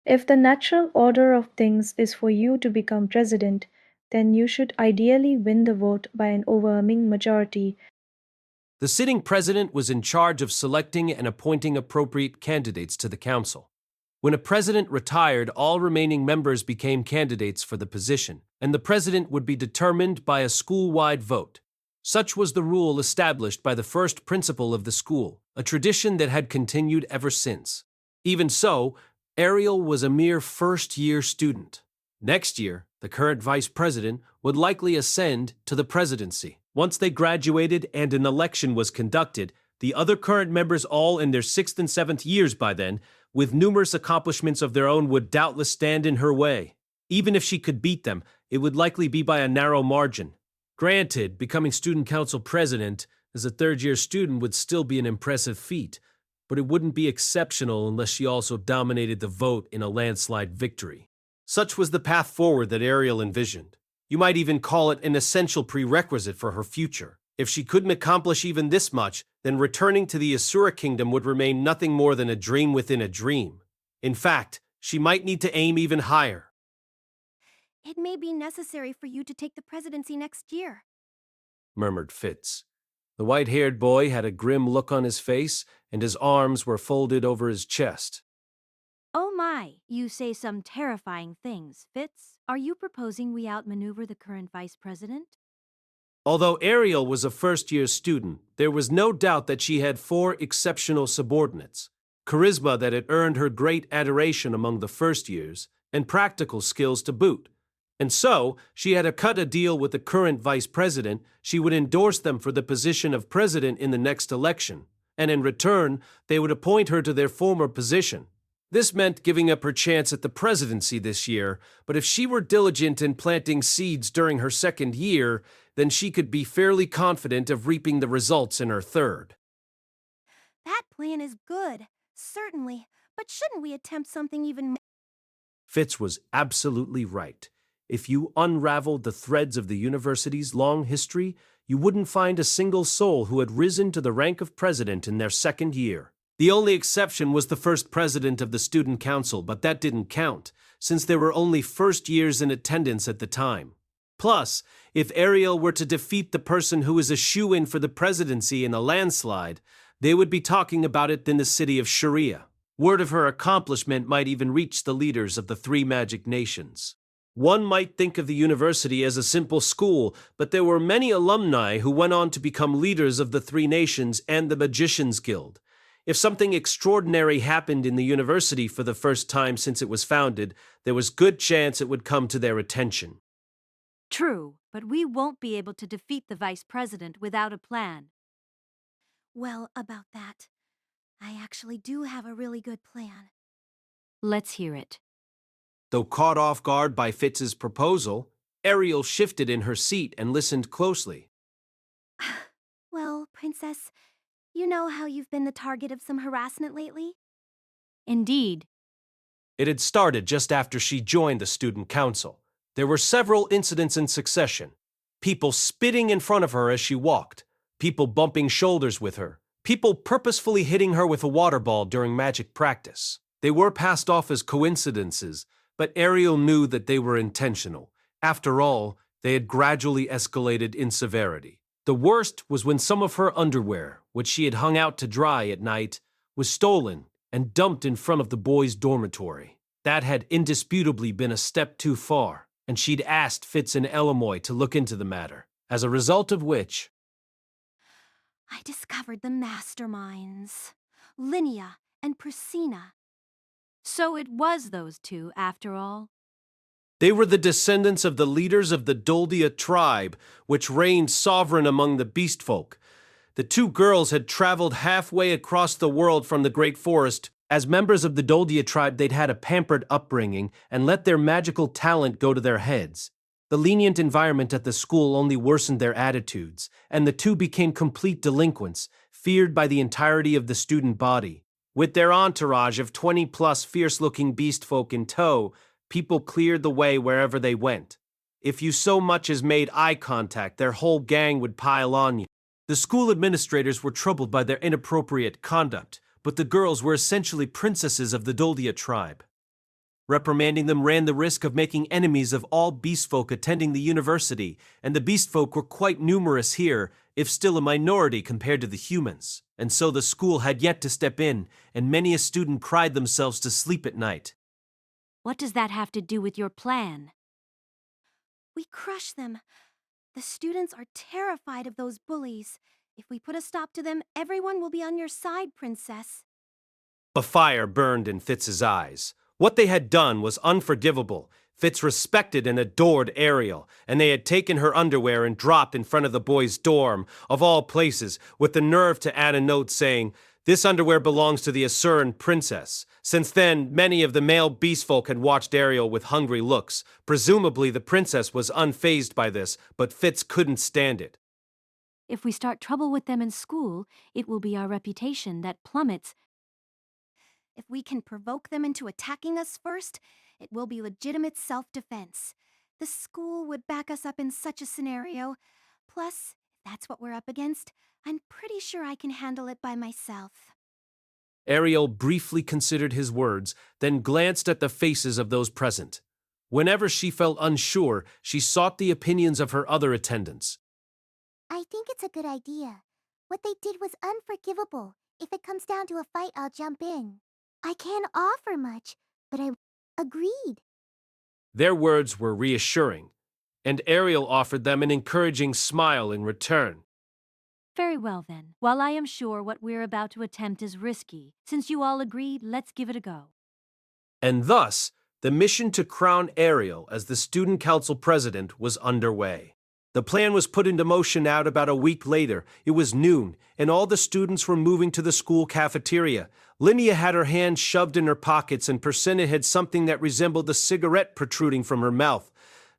If the natural order of things is for you to become president, then you should ideally win the vote by an overwhelming majority.
The sitting president was in charge of selecting and appointing appropriate candidates to the council. When a president retired, all remaining members became candidates for the position, and the president would be determined by a school-wide vote. Such was the rule established by the first principal of the school, a tradition that had continued ever since. Even so, Ariel was a mere first-year student. Next year, the current vice president would likely ascend to the presidency. Once they graduated and an election was conducted, the other current members, all in their 6th and 7th years by then, with numerous accomplishments of their own, would doubtless stand in her way. Even if she could beat them, it would likely be by a narrow margin. Granted, becoming student council president as a third-year student would still be an impressive feat, but it wouldn't be exceptional unless she also dominated the vote in a landslide victory. Such was the path forward that Ariel envisioned. You might even call it an essential prerequisite for her future. If she couldn't accomplish even this much, then returning to the Asura kingdom would remain nothing more than a dream within a dream. In fact, she might need to aim even higher.
It may be necessary for you to take the presidency next year,
murmured Fitz. The white-haired boy had a grim look on his face, and his arms were folded over his chest.
Oh my, you say some terrifying things, Fitz. Are you proposing we outmaneuver the current vice president?
Although Ariel was a first-year student, there was no doubt that she had 4 exceptional subordinates, charisma that had earned her great adoration among the first years, and practical skills to boot. And so, she had cut a deal with the current vice president. She would endorse them for the position of president in the next election, and in return, they would appoint her to their former position. This meant giving up her chance at the presidency this year, but if she were diligent in planting seeds during her 2nd year, then she could be fairly confident of reaping the results in her 3rd.
That plan is good, certainly, but shouldn't we attempt something even...
Fitz was absolutely right. If you unraveled the threads of the university's long history, you wouldn't find a single soul who had risen to the rank of president in their 2nd year. The only exception was the first president of the student council, but that didn't count, since there were only first years in attendance at the time. Plus, if Ariel were to defeat the person who is a shoo-in for the presidency in a landslide, they would be talking about it in the city of Sharia. Word of her accomplishment might even reach the leaders of the 3 magic nations. One might think of the university as a simple school, but there were many alumni who went on to become leaders of the 3 nations and the Magicians Guild. If something extraordinary happened in the university for the first time since it was founded, there was good chance it would come to their attention.
True, but we won't be able to defeat the vice president without a plan.
Well, about that, I actually do have a really good plan.
Let's hear it.
Though caught off guard by Fitz's proposal, Ariel shifted in her seat and listened closely.
Well, Princess, you know how you've been the target of some harassment lately?
Indeed.
It had started just after she joined the student council. There were several incidents in succession. People spitting in front of her as she walked, people bumping shoulders with her, people purposefully hitting her with a water ball during magic practice. They were passed off as coincidences, but Ariel knew that they were intentional. After all, they had gradually escalated in severity. The worst was when some of her underwear, which she had hung out to dry at night, was stolen and dumped in front of the boys' dormitory. That had indisputably been a step too far, and she'd asked Fitz and Elamoy to look into the matter, as a result of which...
I discovered the masterminds, Linnea and Priscina.
So it was those 2, after all.
They were the descendants of the leaders of the Doldia tribe, which reigned sovereign among the beast folk. The 2 girls had traveled halfway across the world from the Great Forest. As members of the Doldia tribe, they'd had a pampered upbringing and let their magical talent go to their heads. The lenient environment at the school only worsened their attitudes, and the 2 became complete delinquents, feared by the entirety of the student body. With their entourage of 20-plus fierce-looking beast folk in tow, people cleared the way wherever they went. If you so much as made eye contact, their whole gang would pile on you. The school administrators were troubled by their inappropriate conduct, but the girls were essentially princesses of the Doldia tribe. Reprimanding them ran the risk of making enemies of all beastfolk attending the university, and the beastfolk were quite numerous here, if still a minority compared to the humans. And so the school had yet to step in, and many a student cried themselves to sleep at night.
What does that have to do with your plan?
We crush them. The students are terrified of those bullies. If we put a stop to them, everyone will be on your side, Princess.
A fire burned in Fitz's eyes. What they had done was unforgivable. Fitz respected and adored Ariel, and they had taken her underwear and dropped in front of the boys' dorm, of all places, with the nerve to add a note saying, "This underwear belongs to the Asuran princess." Since then, many of the male beastfolk had watched Ariel with hungry looks. Presumably, the princess was unfazed by this, but Fitz couldn't stand it.
If we start trouble with them in school, it will be our reputation that plummets.
If we can provoke them into attacking us first, it will be legitimate self-defense. The school would back us up in such a scenario. Plus, if that's what we're up against, I'm pretty sure I can handle it by myself.
Ariel briefly considered his words, then glanced at the faces of those present. Whenever she felt unsure, she sought the opinions of her other attendants.
I think it's a good idea. What they did was unforgivable. If it comes down to a fight, I'll jump in. I can't offer much, but I agreed.
Their words were reassuring, and Ariel offered them an encouraging smile in return.
Very well then. While I am sure what we're about to attempt is risky, since you all agreed, let's give it a go.
And thus, the mission to crown Ariel as the student council president was underway. The plan was put into motion out about a week later. It was noon, and all the students were moving to the school cafeteria. Linnea had her hands shoved in her pockets, and Persenna had something that resembled a cigarette protruding from her mouth.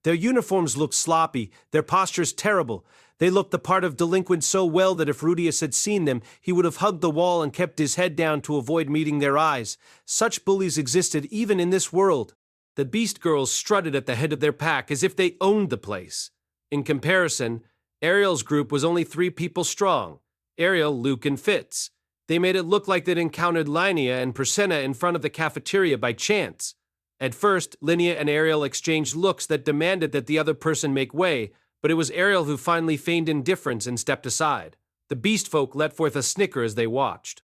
Their uniforms looked sloppy, their postures terrible. They looked the part of delinquents so well that if Rudeus had seen them, he would have hugged the wall and kept his head down to avoid meeting their eyes. Such bullies existed even in this world. The beast girls strutted at the head of their pack as if they owned the place. In comparison, Ariel's group was only 3 people strong: Ariel, Luke, and Fitz. They made it look like they'd encountered Linnea and Persenna in front of the cafeteria by chance. At first, Linnea and Ariel exchanged looks that demanded that the other person make way, but it was Ariel who finally feigned indifference and stepped aside. The beast folk let forth a snicker as they watched.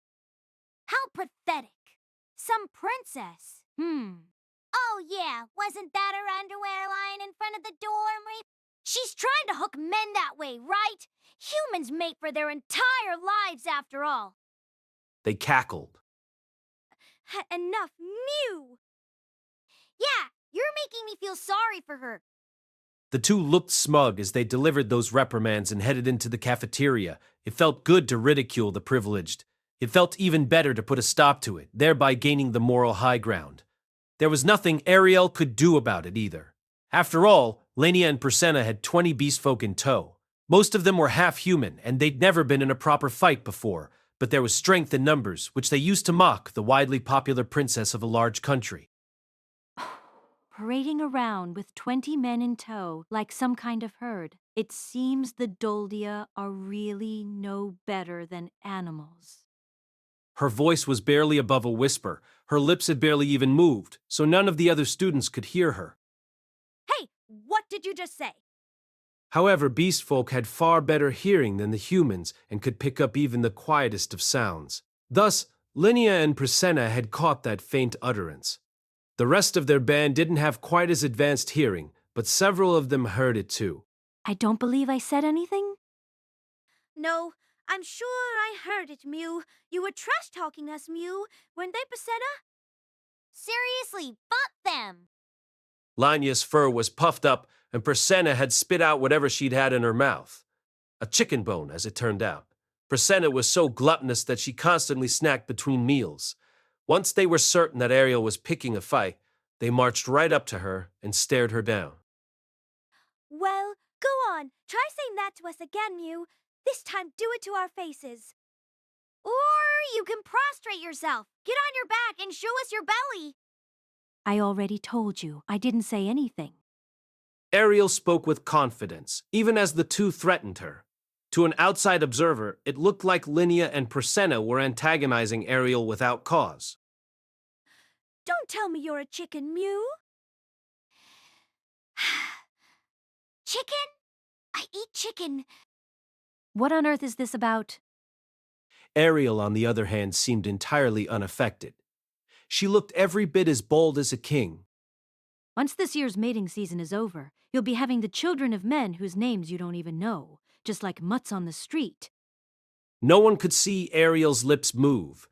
How pathetic. Some princess.
Oh yeah, wasn't that her underwear lying in front of the dorm?
She's trying to hook men that way, right? Humans mate for their entire lives after all.
They cackled.
Enough, mew! Yeah, you're making me feel sorry for her.
The two looked smug as they delivered those reprimands and headed into the cafeteria. It felt good to ridicule the privileged. It felt even better to put a stop to it, thereby gaining the moral high ground. There was nothing Ariel could do about it either. After all, Linnea and Persenna had 20 beastfolk in tow. Most of them were half-human, and they'd never been in a proper fight before, but there was strength in numbers, which they used to mock the widely popular princess of a large country.
Parading around with 20 men in tow, like some kind of herd, it seems the Doldia are really no better than animals.
Her voice was barely above a whisper. Her lips had barely even moved, so none of the other students could hear her.
Hey, what did you just say?
However, beastfolk had far better hearing than the humans and could pick up even the quietest of sounds. Thus, Linnea and Persenna had caught that faint utterance. The rest of their band didn't have quite as advanced hearing, but several of them heard it too.
I don't believe I said anything?
No, I'm sure I heard it, Mew. You were trash-talking us, Mew, weren't they, Persenna?
Seriously, fuck them!
Linnea's fur was puffed up, and Persenna had spit out whatever she'd had in her mouth. A chicken bone, as it turned out. Persenna was so gluttonous that she constantly snacked between meals. Once they were certain that Ariel was picking a fight, they marched right up to her and stared her down.
Well, go on. Try saying that to us again, Mew. This time do it to our faces. Or you can prostrate yourself. Get on your back and show us your belly.
I already told you, I didn't say anything.
Ariel spoke with confidence, even as the two threatened her. To an outside observer, it looked like Linnea and Prasenna were antagonizing Ariel without cause.
Don't tell me you're a chicken, Mew. Chicken? I eat chicken.
What on earth is this about?
Ariel, on the other hand, seemed entirely unaffected. She looked every bit as bold as a king.
Once this year's mating season is over, you'll be having the children of men whose names you don't even know, just like mutts on the street.
No one could see Ariel's lips move.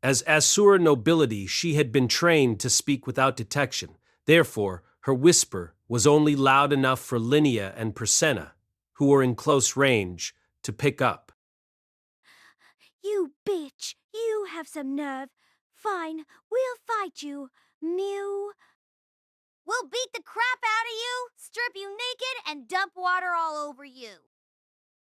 As Asura nobility, she had been trained to speak without detection. Therefore, her whisper was only loud enough for Linnea and Prasenna, who were in close range, to pick up.
You bitch. You have some nerve. Fine, we'll fight you, Mew. We'll beat the crap out of you, strip you naked, and dump water all over you.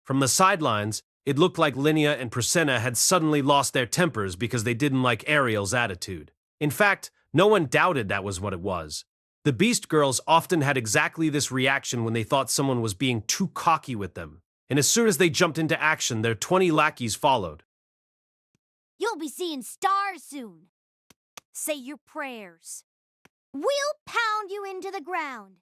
From the sidelines, it looked like Linnea and Prasenna had suddenly lost their tempers because they didn't like Ariel's attitude. In fact, no one doubted that was what it was. The Beast Girls often had exactly this reaction when they thought someone was being too cocky with them. And as soon as they jumped into action, their 20 lackeys followed.
You'll be seeing stars soon. Say your prayers. We'll pound you into the ground.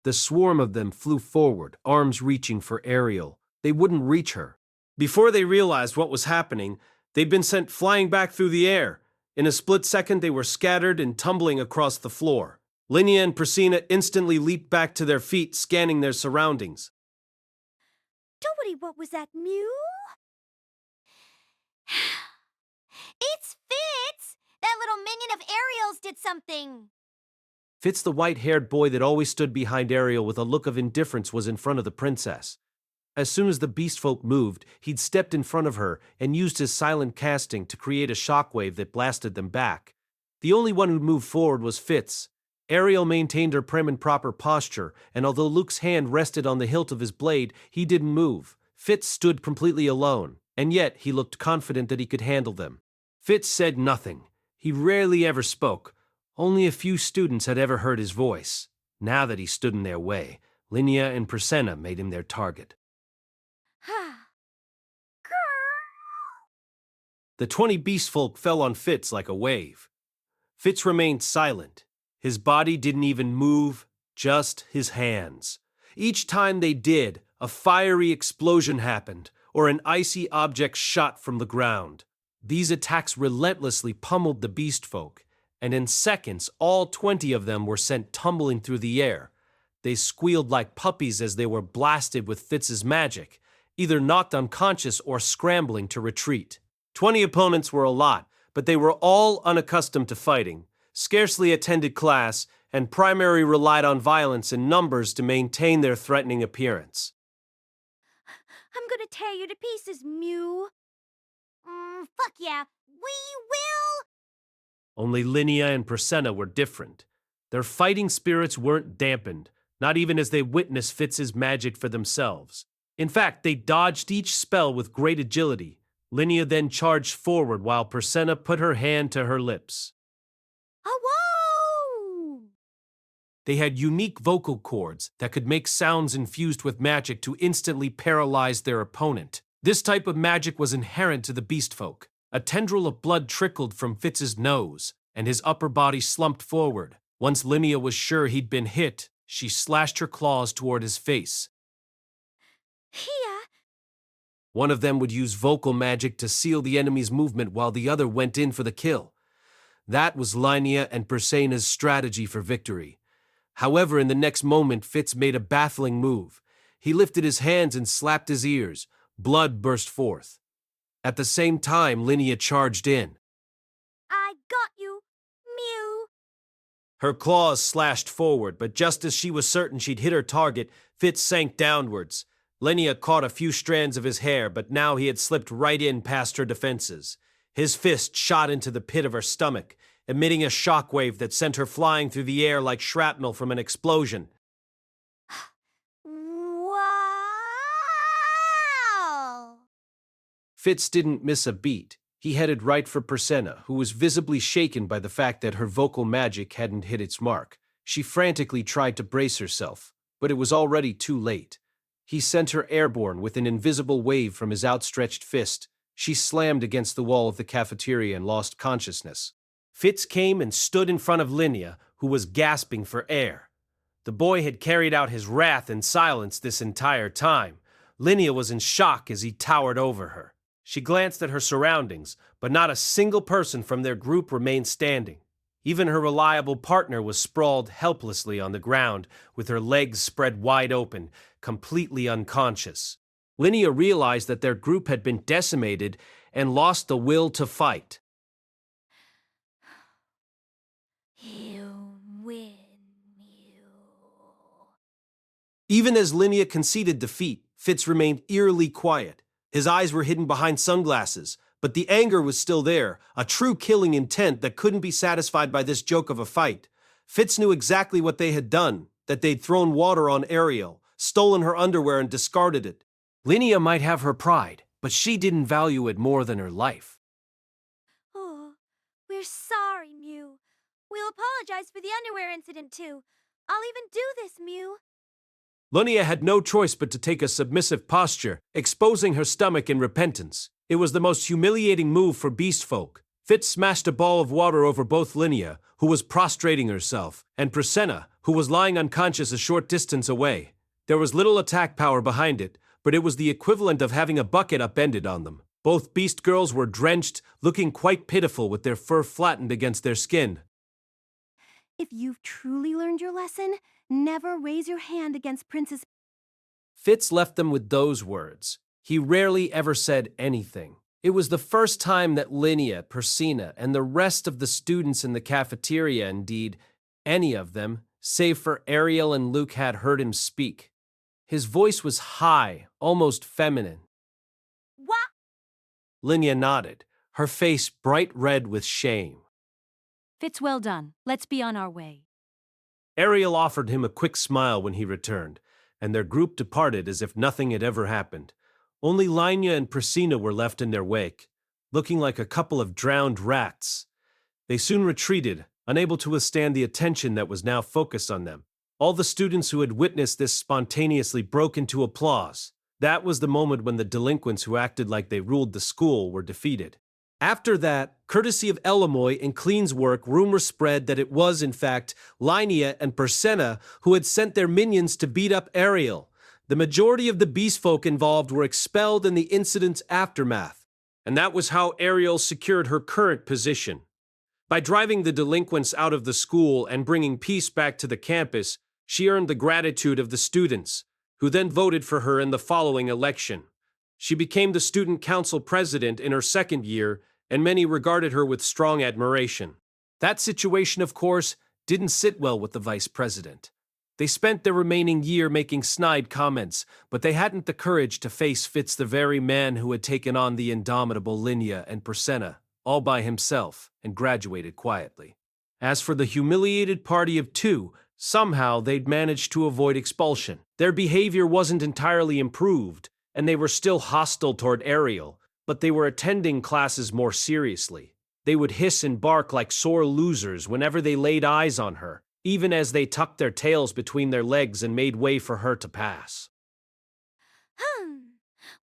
The swarm of them flew forward, arms reaching for Ariel. They wouldn't reach her. Before they realized what was happening, they'd been sent flying back through the air. In a split second, they were scattered and tumbling across the floor. Linnea and Prasenna instantly leaped back to their feet, scanning their surroundings.
Doody, what was that, Mew? It's Fitz! That little minion of Ariel's did something.
Fitz, the white-haired boy that always stood behind Ariel with a look of indifference, was in front of the princess. As soon as the beast folk moved, he'd stepped in front of her and used his silent casting to create a shockwave that blasted them back. The only one who moved forward was Fitz. Ariel maintained her prim and proper posture, and although Luke's hand rested on the hilt of his blade, he didn't move. Fitz stood completely alone, and yet he looked confident that he could handle them. Fitz said nothing. He rarely ever spoke. Only a few students had ever heard his voice. Now that he stood in their way, Linnea and Prasenna made him their target. The 20 beast folk fell on Fitz like a wave. Fitz remained silent. His body didn't even move, just his hands. Each time they did, a fiery explosion happened, or an icy object shot from the ground. These attacks relentlessly pummeled the beast folk, and in seconds, all 20 of them were sent tumbling through the air. They squealed like puppies as they were blasted with Fitz's magic, either knocked unconscious or scrambling to retreat. 20 opponents were a lot, but they were all unaccustomed to fighting, scarcely attended class, and primarily relied on violence in numbers to maintain their threatening appearance.
I'm gonna tear you to pieces, Mew. Fuck yeah, we will!
Only Linnea and Prasenna were different. Their fighting spirits weren't dampened, not even as they witnessed Fitz's magic for themselves. In fact, they dodged each spell with great agility. Linnea then charged forward while Prasenna put her hand to her lips.
Whoa!
They had unique vocal cords that could make sounds infused with magic to instantly paralyze their opponent. This type of magic was inherent to the beast folk. A tendril of blood trickled from Fitz's nose, and his upper body slumped forward. Once Linnea was sure he'd been hit, she slashed her claws toward his face.
Here!
One of them would use vocal magic to seal the enemy's movement while the other went in for the kill. That was Linnea and Prasenna's strategy for victory. However, in the next moment, Fitz made a baffling move. He lifted his hands and slapped his ears. Blood burst forth. At the same time, Linnea charged in.
I got you, Mew.
Her claws slashed forward, but just as she was certain she'd hit her target, Fitz sank downwards. Linnea caught a few strands of his hair, but now he had slipped right in past her defenses. His fist shot into the pit of her stomach, emitting a shockwave that sent her flying through the air like shrapnel from an explosion.
Wow!
Fitz didn't miss a beat. He headed right for Persenna, who was visibly shaken by the fact that her vocal magic hadn't hit its mark. She frantically tried to brace herself, but it was already too late. He sent her airborne with an invisible wave from his outstretched fist. She slammed against the wall of the cafeteria and lost consciousness. Fitz came and stood in front of Linnea, who was gasping for air. The boy had carried out his wrath in silence this entire time. Linnea was in shock as he towered over her. She glanced at her surroundings, but not a single person from their group remained standing. Even her reliable partner was sprawled helplessly on the ground, with her legs spread wide open, completely unconscious. Linnea realized that their group had been decimated and lost the will to fight.
You win,
Even as Linnea conceded defeat, Fitz remained eerily quiet. His eyes were hidden behind sunglasses, but the anger was still there, a true killing intent that couldn't be satisfied by this joke of a fight. Fitz knew exactly what they had done, that they'd thrown water on Ariel, stolen her underwear and discarded it. Linnea might have her pride, but she didn't value it more than her life.
Oh, we're sorry, Mew. We'll apologize for the underwear incident, too. I'll even do this, Mew.
Linnea had no choice but to take a submissive posture, exposing her stomach in repentance. It was the most humiliating move for beast folk. Fitz smashed a ball of water over both Linnea, who was prostrating herself, and Persenna, who was lying unconscious a short distance away. There was little attack power behind it, but it was the equivalent of having a bucket upended on them. Both beast girls were drenched, looking quite pitiful with their fur flattened against their skin.
If you've truly learned your lesson, never raise your hand against Princess.
Fitz left them with those words. He rarely ever said anything. It was the first time that Linnea, Persenna, and the rest of the students in the cafeteria, indeed, any of them, save for Ariel and Luke, had heard him speak. His voice was high, almost feminine.
What?
Linnea nodded, her face bright red with shame.
Fitz, well done. Let's be on our way.
Ariel offered him a quick smile when he returned, and their group departed as if nothing had ever happened. Only Linnea and Persenna were left in their wake, looking like a couple of drowned rats. They soon retreated, unable to withstand the attention that was now focused on them. All the students who had witnessed this spontaneously broke into applause. That was the moment when the delinquents who acted like they ruled the school were defeated. After that, courtesy of Elamoy and Clean's work, rumor spread that it was, in fact, Linnea and Persenna who had sent their minions to beat up Ariel. The majority of the beast folk involved were expelled in the incident's aftermath, and that was how Ariel secured her current position. By driving the delinquents out of the school and bringing peace back to the campus, she earned the gratitude of the students, who then voted for her in the following election. She became the student council president in her second year, and many regarded her with strong admiration. That situation, of course, didn't sit well with the vice president. They spent their remaining year making snide comments, but they hadn't the courage to face Fitz, the very man who had taken on the indomitable Linnea and Persenna, all by himself, and graduated quietly. As for the humiliated party of two, somehow they'd managed to avoid expulsion. Their behavior wasn't entirely improved, and they were still hostile toward Ariel, but they were attending classes more seriously. They would hiss and bark like sore losers whenever they laid eyes on her, even as they tucked their tails between their legs and made way for her to pass.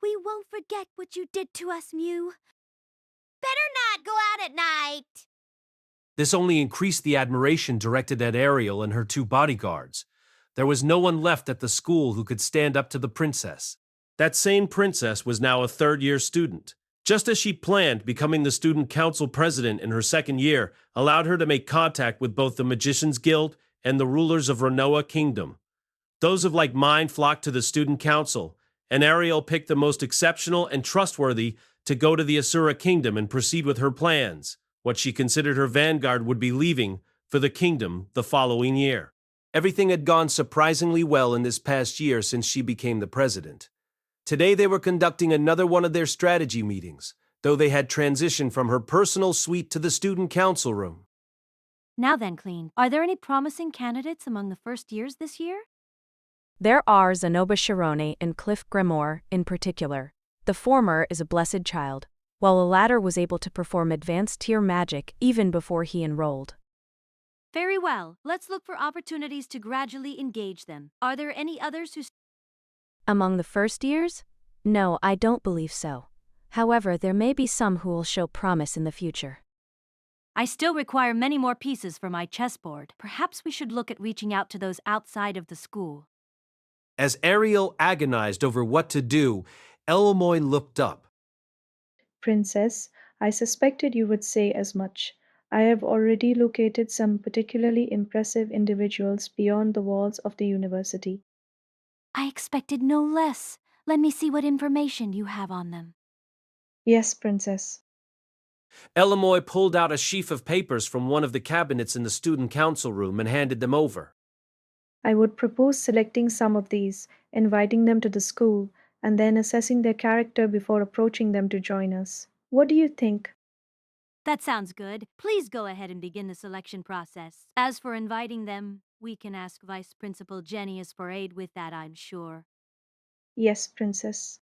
We won't forget what you did to us, Mew. Better not go out at night.
This only increased the admiration directed at Ariel and her two bodyguards. There was no one left at the school who could stand up to the princess. That same princess was now a third-year student. Just as she planned, becoming the student council president in her second year allowed her to make contact with both the Magicians Guild and the rulers of Renoa Kingdom. Those of like mind flocked to the student council, and Ariel picked the most exceptional and trustworthy to go to the Asura Kingdom and proceed with her plans. What she considered her vanguard would be leaving for the kingdom the following year. Everything had gone surprisingly well in this past year since she became the president. Today they were conducting another one of their strategy meetings, though they had transitioned from her personal suite to the student council room.
Now then, Clean, are there any promising candidates among the first years this year?
There are Zenoba Shirone and Cliff Grimoire in particular. The former is a blessed child, while the latter was able to perform advanced tier magic even before he enrolled.
Very well, let's look for opportunities to gradually engage them. Are there any others who...
Among the first years? No, I don't believe so. However, there may be some who will show promise in the future.
I still require many more pieces for my chessboard. Perhaps we should look at reaching out to those outside of the school.
As Ariel agonized over what to do, Elmoy looked up.
Princess, I suspected you would say as much. I have already located some particularly impressive individuals beyond the walls of the university.
I expected no less. Let me see what information you have on them.
Yes, Princess.
Elmoy pulled out a sheaf of papers from one of the cabinets in the student council room and handed them over.
I would propose selecting some of these, inviting them to the school, and then assessing their character before approaching them to join us. What do you think?
That sounds good. Please go ahead and begin the selection process. As for inviting them, we can ask Vice Principal Genius for aid with that, I'm sure.
Yes, Princess.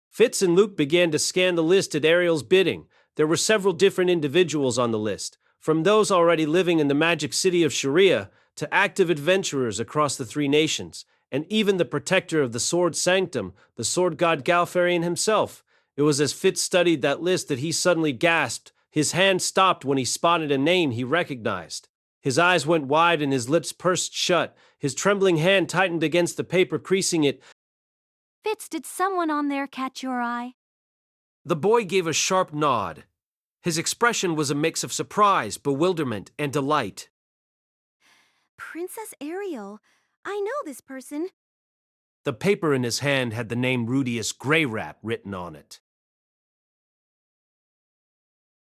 Fitz and Luke began to scan the list at Ariel's bidding. There were several different individuals on the list, from those already living in the magic city of Sharia to active adventurers across the three nations, and even the protector of the sword sanctum, the sword god Galfarian himself. It was as Fitz studied that list that he suddenly gasped. His hand stopped when he spotted a name he recognized. His eyes went wide and his lips pursed shut. His trembling hand tightened against the paper, creasing it.
Fitz, did someone on there catch your eye?
The boy gave a sharp nod. His expression was a mix of surprise, bewilderment, and delight.
Princess Ariel, I know this person.
The paper in his hand had the name Rudeus Grey Rat written on it.